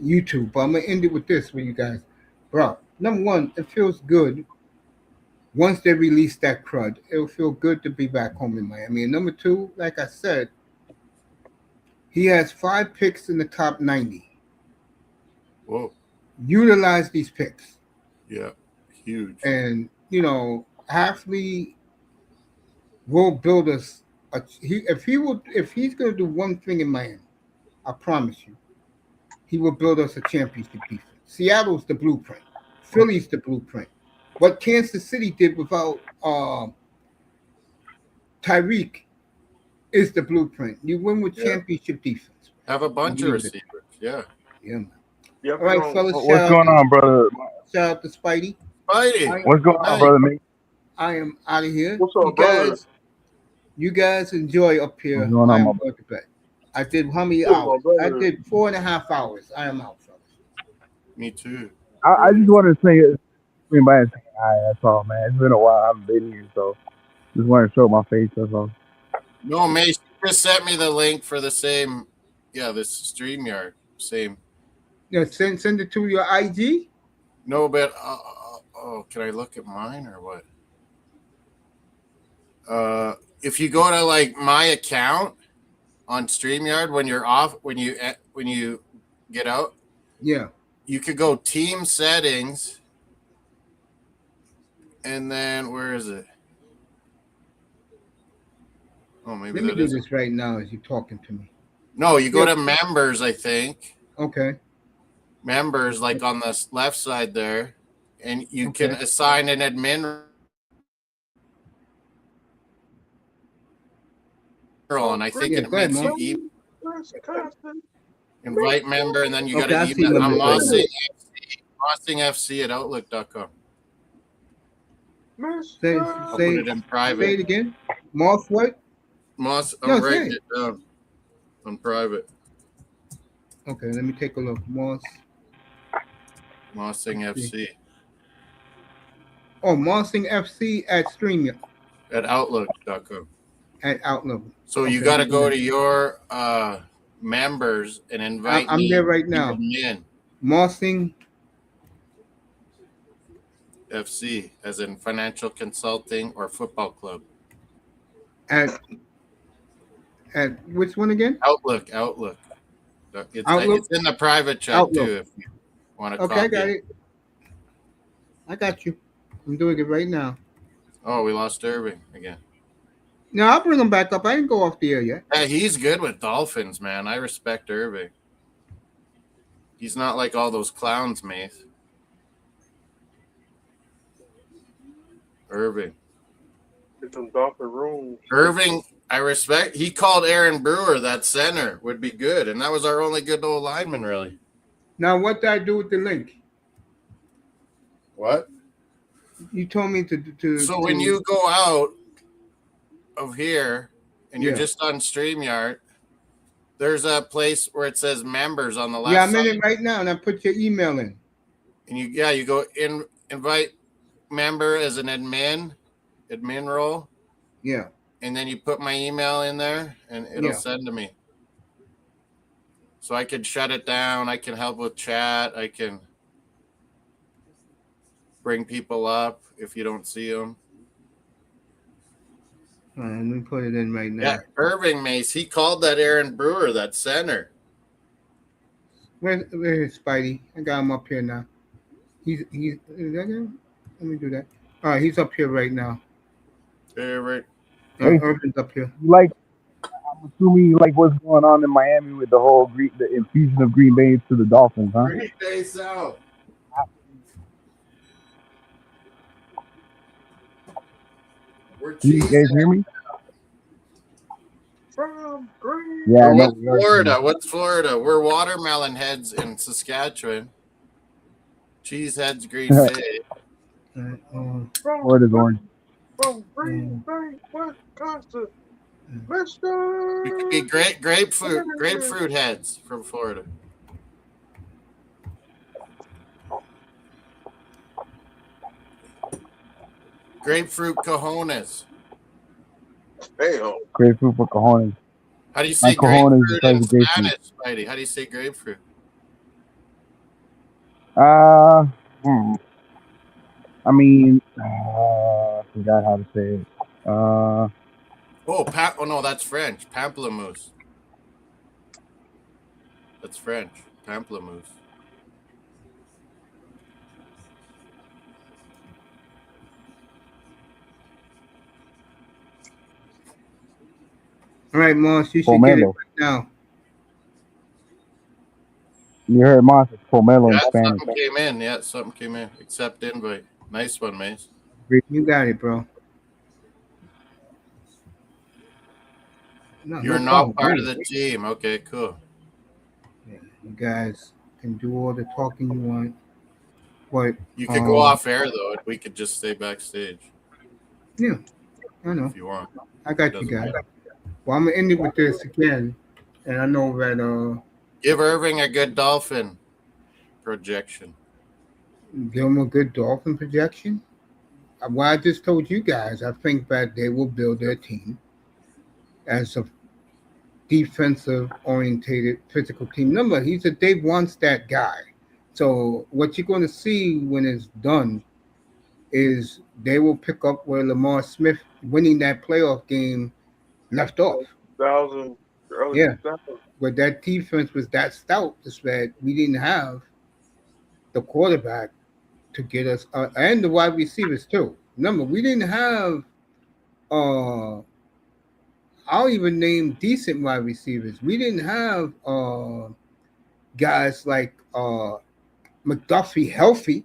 YouTube. But I'm gonna end it with this for you guys, bro. Number one, it feels good. Once they release that crud, it'll feel good to be back home in Miami. And number two, like I said, he has 5 picks in the top 90. Whoa. Utilize these picks. Yeah, huge. And, Hafley will build us. If he's going to do one thing in Miami, I promise you, he will build us a championship defense. Seattle's the blueprint. Philly's the blueprint. What Kansas City did without Tyreek is the blueprint. You win with championship defense. Have a bunch of receivers. Yeah. Yeah, man. All right, fellas. What's going on, brother? Shout out to Spidey. Spidey. What's going on, brother? I am out of here. What's up, brother? You guys enjoy up here. What's going I on, am my going to bed. I did how many Oh, my hours? I brother. did 4.5 hours. I am out, fellas. Me too. I just wanted to say, swing by and say hi. That's all, man. It's been a while. I haven't been here, so just wanted to show my face. That's all. No, Mace, you just sent me the link for the same. Yeah, this StreamYard. Same. Yeah, send it to your IG. No, but can I look at mine or what? If you go to like my account on StreamYard when you're off, when you get out, Yeah. you could go team settings, and then where is it? Oh, maybe Let me that do is. this right now as you're talking to me. No, you go Yeah. to members, I think. Okay. Members, like on the left side there, and you Okay. can assign an admin role, and I think Yeah, it go ahead, makes Mom. you invite member, and then you got Okay, to I see email. I'm members right Mossing FC at Outlook.com. Say I'll say put it in say private. it again. Moss what? Moss, No, I'm say writing it. it down on private. Okay, let me take a look. Moss. Mossing FC Oh, Mossing FC at StreamYard at Outlook.com. at Outlook. So you Okay, got to go to your members and invite I'm me there right to now. admin Mossing. FC, as in financial consulting or football club. At which one again? Outlook. Outlook. It's in the private chat Outlook. too if you want to Okay, I copy got it. it. I got you. I'm doing it right now. Oh, we lost Irving again. No, I'll bring him back up. I didn't go off the air yet. Yeah, he's good with Dolphins, man. I respect Irving. He's not like all those clowns, mate. Irving. It's some Dolphin rooms. Irving, I respect. He called Aaron Brewer that center would be good, and that was our only good old lineman, really. Now, what did I do with the link? What? You told me to. So when you go out of here and you're Yeah. just on StreamYard, there's a place where it says members on the left Yeah, I'm side. in it right now, and I put your email in. And you go in, invite member as an admin role. Yeah. And then you put my email in there and it'll send to me. So I can shut it down. I can help with chat. I can bring people up if you don't see them. All right, let me put it in right now. Yeah, Irving Mace, he called that Aaron Brewer, that center. Where's Spidey? I got him up here now. He's is that him? Let me do that. All right, he's up here right now. Hey, right. Irvin's up here. I'm assuming you like what's going on in Miami with the whole the infusion of Green Bay to the Dolphins, huh? Green Bay South. Can you guys hear me? From Green. Yeah. What's Florida? What's Florida? We're watermelon heads in Saskatchewan. Cheese heads, Green Bay. Florida's orange. From Green Bay, Wisconsin. Mister. We could be grapefruit heads from Florida. Grapefruit cojones. Damn. Grapefruit for cojones. How do you say cojones is grapefruit in the size of grapefruit. Spanish, Spidey? How do you say grapefruit? I mean, I forgot how to say it. Oh no, that's French. Pamplemousse. That's French. Pamplemousse. All right, Moss, you should Pomelo. get it right now. You heard Moss, it's pomelo in Yeah, Spanish. something came in. Yeah, something came in. Accept invite. Nice one, Mace. You got it, bro. No, You're no not problem. part of the team. Okay, cool. Yeah, you guys can do all the talking you want, but You could go off air though, and we could just stay backstage yeah, I know. if you want. I got you guys. Well, I'm gonna end it with this again, and I know that Give Irving a good Dolphin projection. give them a good Dolphin projection. Well, I just told you guys, I think that they will build their team as a defensive orientated physical team. Remember, he's a Dave Wannstedt guy. So what you're going to see when it's done is they will pick up where Lamar Smith winning that playoff game left off. 2000, early Yeah, 2000. but that defense was that stout that we didn't have the quarterback to get us, and the wide receivers too. Remember, we didn't have. I'll even name decent wide receivers. We didn't have guys like McDuffie healthy.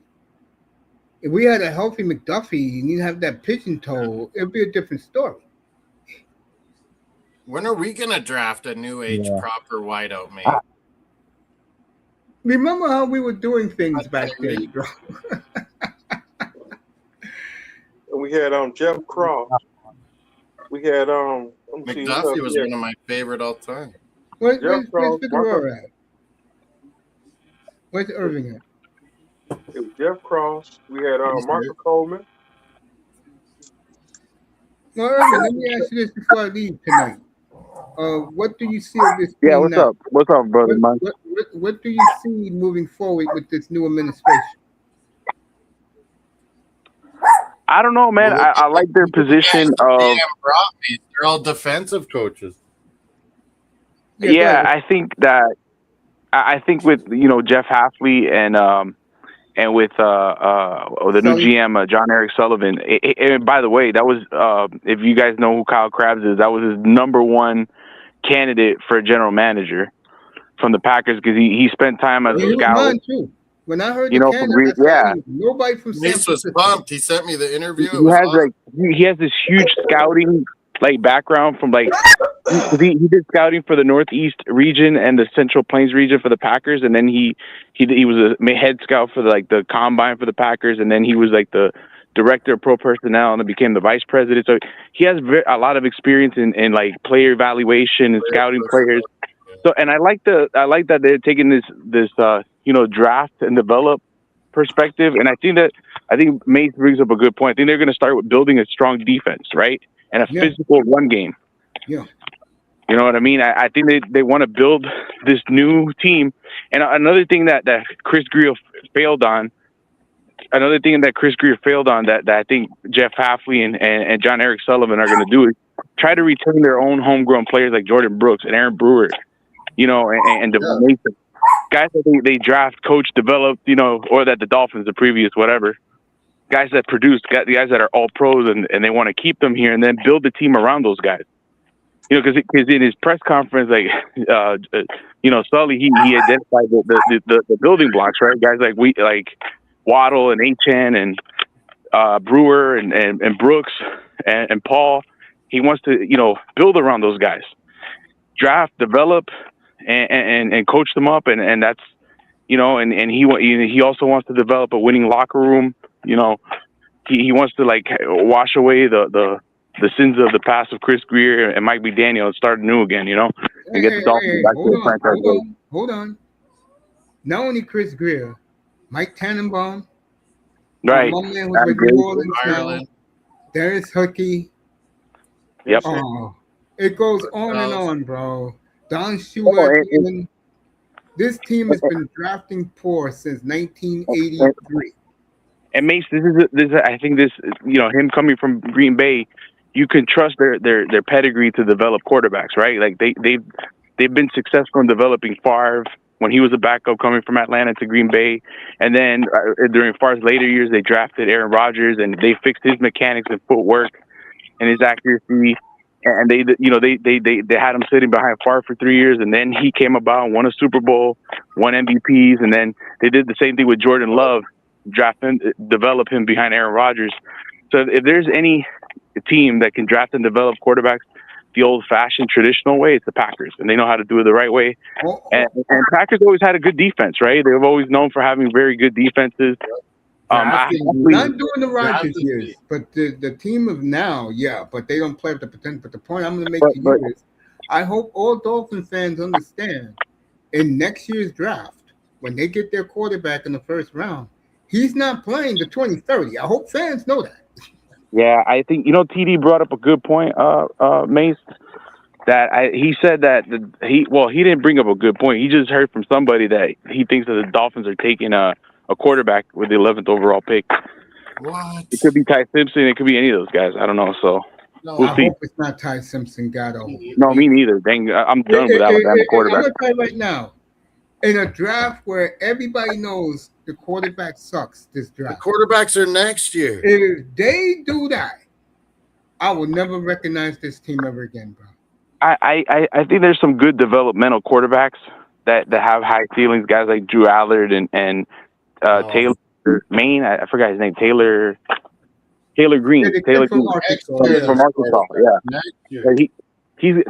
If we had a healthy McDuffie and you have that pigeon toe, it'd be a different story. When are we gonna draft a new age proper wideout, mate? Remember how we were doing things back then, bro? We had Jeff Cross. We had McDuffie was one of my favorite all time. Where's Jeff Cross, Figueroa at? Where's Irving at? It was Jeff Cross. We had Marcus Coleman. Well, Irving, let me ask you this before I leave tonight. What do you see of this team Yeah, what's now? up? What's up, brother Mike? What do you see moving forward with this new administration? I don't know, man. I like their position of. They're all defensive coaches. Yeah, I think that. I think with Jeff Hafley and with the new GM John Eric Sullivan. And by the way, that was if you guys know who Kyle Krabs is, that was his number one candidate for general manager from the Packers because he spent time as a scout. Mine too. When I heard nobody from San Mace was pumped. He sent me the interview. He has this huge scouting background from he did scouting for the Northeast region and the Central Plains region for the Packers, and then he was a head scout for the combine for the Packers, and then he was the director of pro personnel and then became the vice president. So he has a lot of experience in player evaluation and scouting players. So, and I like that they're taking this draft and develop perspective, and I think Mace brings up a good point. I think they're going to start with building a strong defense, right, and a physical run game. Yeah. You know what I mean? I think they want to build this new team. And another thing that Chris Greer failed on, that I think Jeff Hafley and John Eric Sullivan are going to do is try to return their own homegrown players like Jordan Brooks and Aaron Brewer, and Devon Mason. Guys that they draft, coach, developed, or that the Dolphins, the previous whatever, guys that produced, the guys that are all pros and they want to keep them here and then build the team around those guys. Because in his press conference, Sully, he identified the building blocks, right? Guys like Waddle and Achane and Brewer and Brooks and Paul. He wants to build around those guys, draft, develop, and coach them up, and that's and he also wants to develop a winning locker room. He wants to wash away the sins of the past of Chris Greer and Mike McDaniel and start anew again, and get the Dolphins back to the franchise. Hold on. Not only Chris Greer, Mike Tannenbaum, right? My man was with New Orleans, Ireland. Darius Huckey. Yep. It goes on and on, bro. Don Shula. This team has been drafting poor since 1983. And Mace, this is I think him coming from Green Bay, you can trust their pedigree to develop quarterbacks, right? They've been successful in developing Favre when he was a backup coming from Atlanta to Green Bay, and then during Favre's later years, they drafted Aaron Rodgers and they fixed his mechanics and footwork and his accuracy. And they had him sitting behind Favre for 3 years, and then he came about and won a Super Bowl, won MVPs, and then they did the same thing with Jordan Love, develop him behind Aaron Rodgers. So if there's any team that can draft and develop quarterbacks the old-fashioned traditional way, it's the Packers, and they know how to do it the right way. And Packers always had a good defense, right? They've always known for having very good defenses. Not during the Rodgers years, but the team of now, yeah, but they don't play up the potential. But the point I'm going to make to you is, I hope all Dolphin fans understand in next year's draft, when they get their quarterback in the first round, he's not playing the 2030. I hope fans know that. Yeah, I think TD brought up a good point, Mace. That he said that he didn't bring up a good point. He just heard from somebody that he thinks that the Dolphins are taking a quarterback with the 11th overall pick. What? It could be Ty Simpson. It could be any of those guys. I don't know. So we'll see. Hope it's not Ty Simpson. No, me neither. Dang, I'm done with Alabama quarterback. I'm gonna tell you right now, in a draft where everybody knows the quarterback sucks, this draft. The quarterbacks are next year. If they do that, I will never recognize this team ever again, bro. I think there's some good developmental quarterbacks that have high ceilings. Guys like Drew Allard and Taylor Maine. I forgot his name. Taylor Green. Yeah, Taylor Green from Arkansas. Yeah.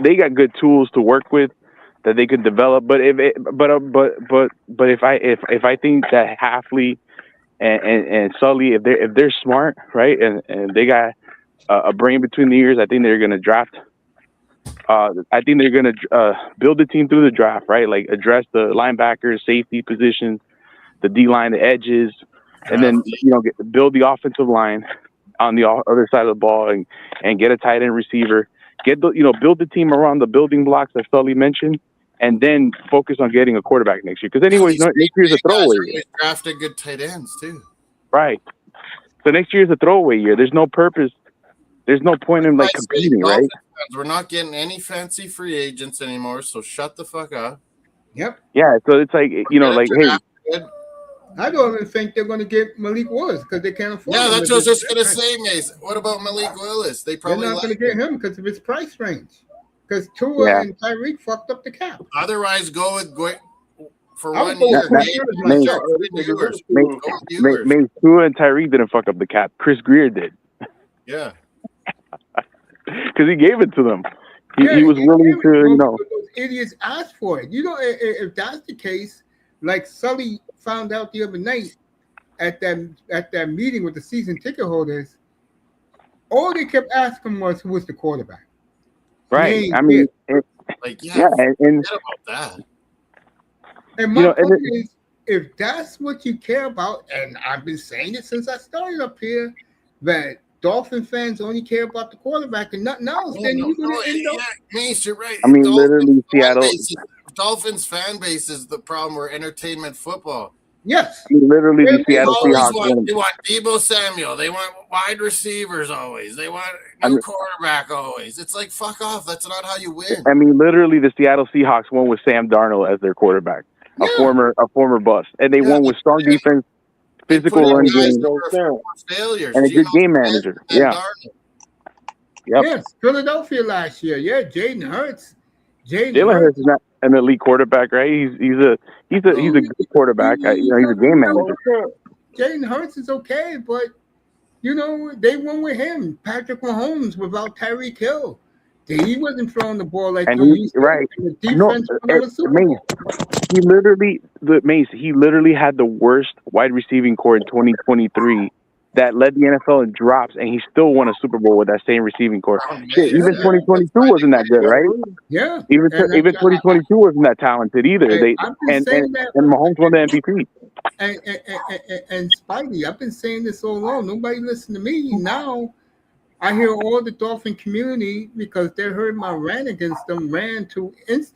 They got good tools to work with that they could develop. But if I think that Hafley and Sully, if they're smart, right, and they got a brain between the ears, I think they're going to draft. I think they're going to build the team through the draft, right? Like address the linebackers, safety positions, the D line, the edges, and then build the offensive line on the other side of the ball and get a tight end receiver. Build the team around the building blocks that Sully mentioned, and then focus on getting a quarterback next year. Because anyways, next year's a throwaway year. Drafted good tight ends too. Right. So next year's a throwaway year. There's no purpose. There's no point in competing, right? We're not getting any fancy free agents anymore, so shut the fuck up. Yep. Yeah, so it's like, hey. I don't even think they're going to get Malik Willis because they can't afford him. Yeah, that's what I was just going to say, Mace. What about Malik Willis? They're not going to get him because of his price range. Because Tua and Tyreek fucked up the cap. Otherwise, go with for I one year. Tua and Tyreek didn't fuck up the cap. Chris Greer did. Yeah. Because he gave it to them. He was willing to, Those idiots asked for it. If that's the case, like Sully found out the other night at that meeting with the season ticket holders, all they kept asking was who was the quarterback. Right. I mean, and forget about that. And my point is, if that's what you care about, and I've been saying it since I started up here, that Dolphin fans only care about the quarterback and nothing else, then you're going to end up. Mace, you're right. I mean, literally, Seattle. Dolphins fan base is the problem. We're entertainment football. Yes. Literally, the Seattle Seahawks. They want Peeble Samuel. They want wide receivers always. They want new quarterback always. It's like, fuck off. That's not how you win. I mean, literally, the Seattle Seahawks won with Sam Darnold as their quarterback, a former bust, and they won with strong defense, physical run game, failures, and a good game manager. Yeah. Yep. Yes, Philadelphia last year. Yeah, Jalen Hurts. Jalen Hurts is not an elite quarterback, right? He's a good quarterback. He's a game manager. Jalen Hurts is okay, but they won with him. Patrick Mahomes without Tyreek Hill. He wasn't throwing the ball like he right. He literally had the worst wide receiving core in 2023 that led the NFL in drops, and he still won a Super Bowl with that same receiving core. Even 2022 wasn't that good, right? Yeah. Even 2022 wasn't that talented either. And Mahomes won the MVP. And Spidey, I've been saying this so long. Nobody listened to me. Now I hear all the Dolphin community, because they heard my rant against them, ran to X,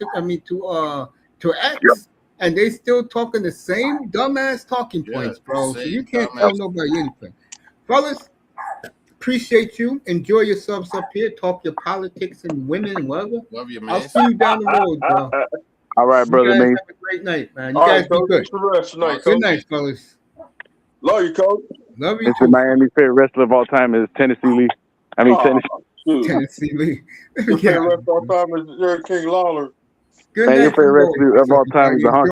and they still talking the same dumbass talking points, bro. So you can't tell nobody anything. Fellas, appreciate you. Enjoy yourselves up here. Talk your politics and women and whatever. Love you, man. I'll see you down the road, bro. All right, brother, man. Have a great night, man. You guys be good. Good night, fellas. Love you, coach. Love you. Mr. Miami's favorite wrestler of all time is Tennessee Lee. Tennessee Lee. Your favorite wrestler of all time is Jerry King Lawler. Good night. Your favorite wrestler of all time is the Hunk.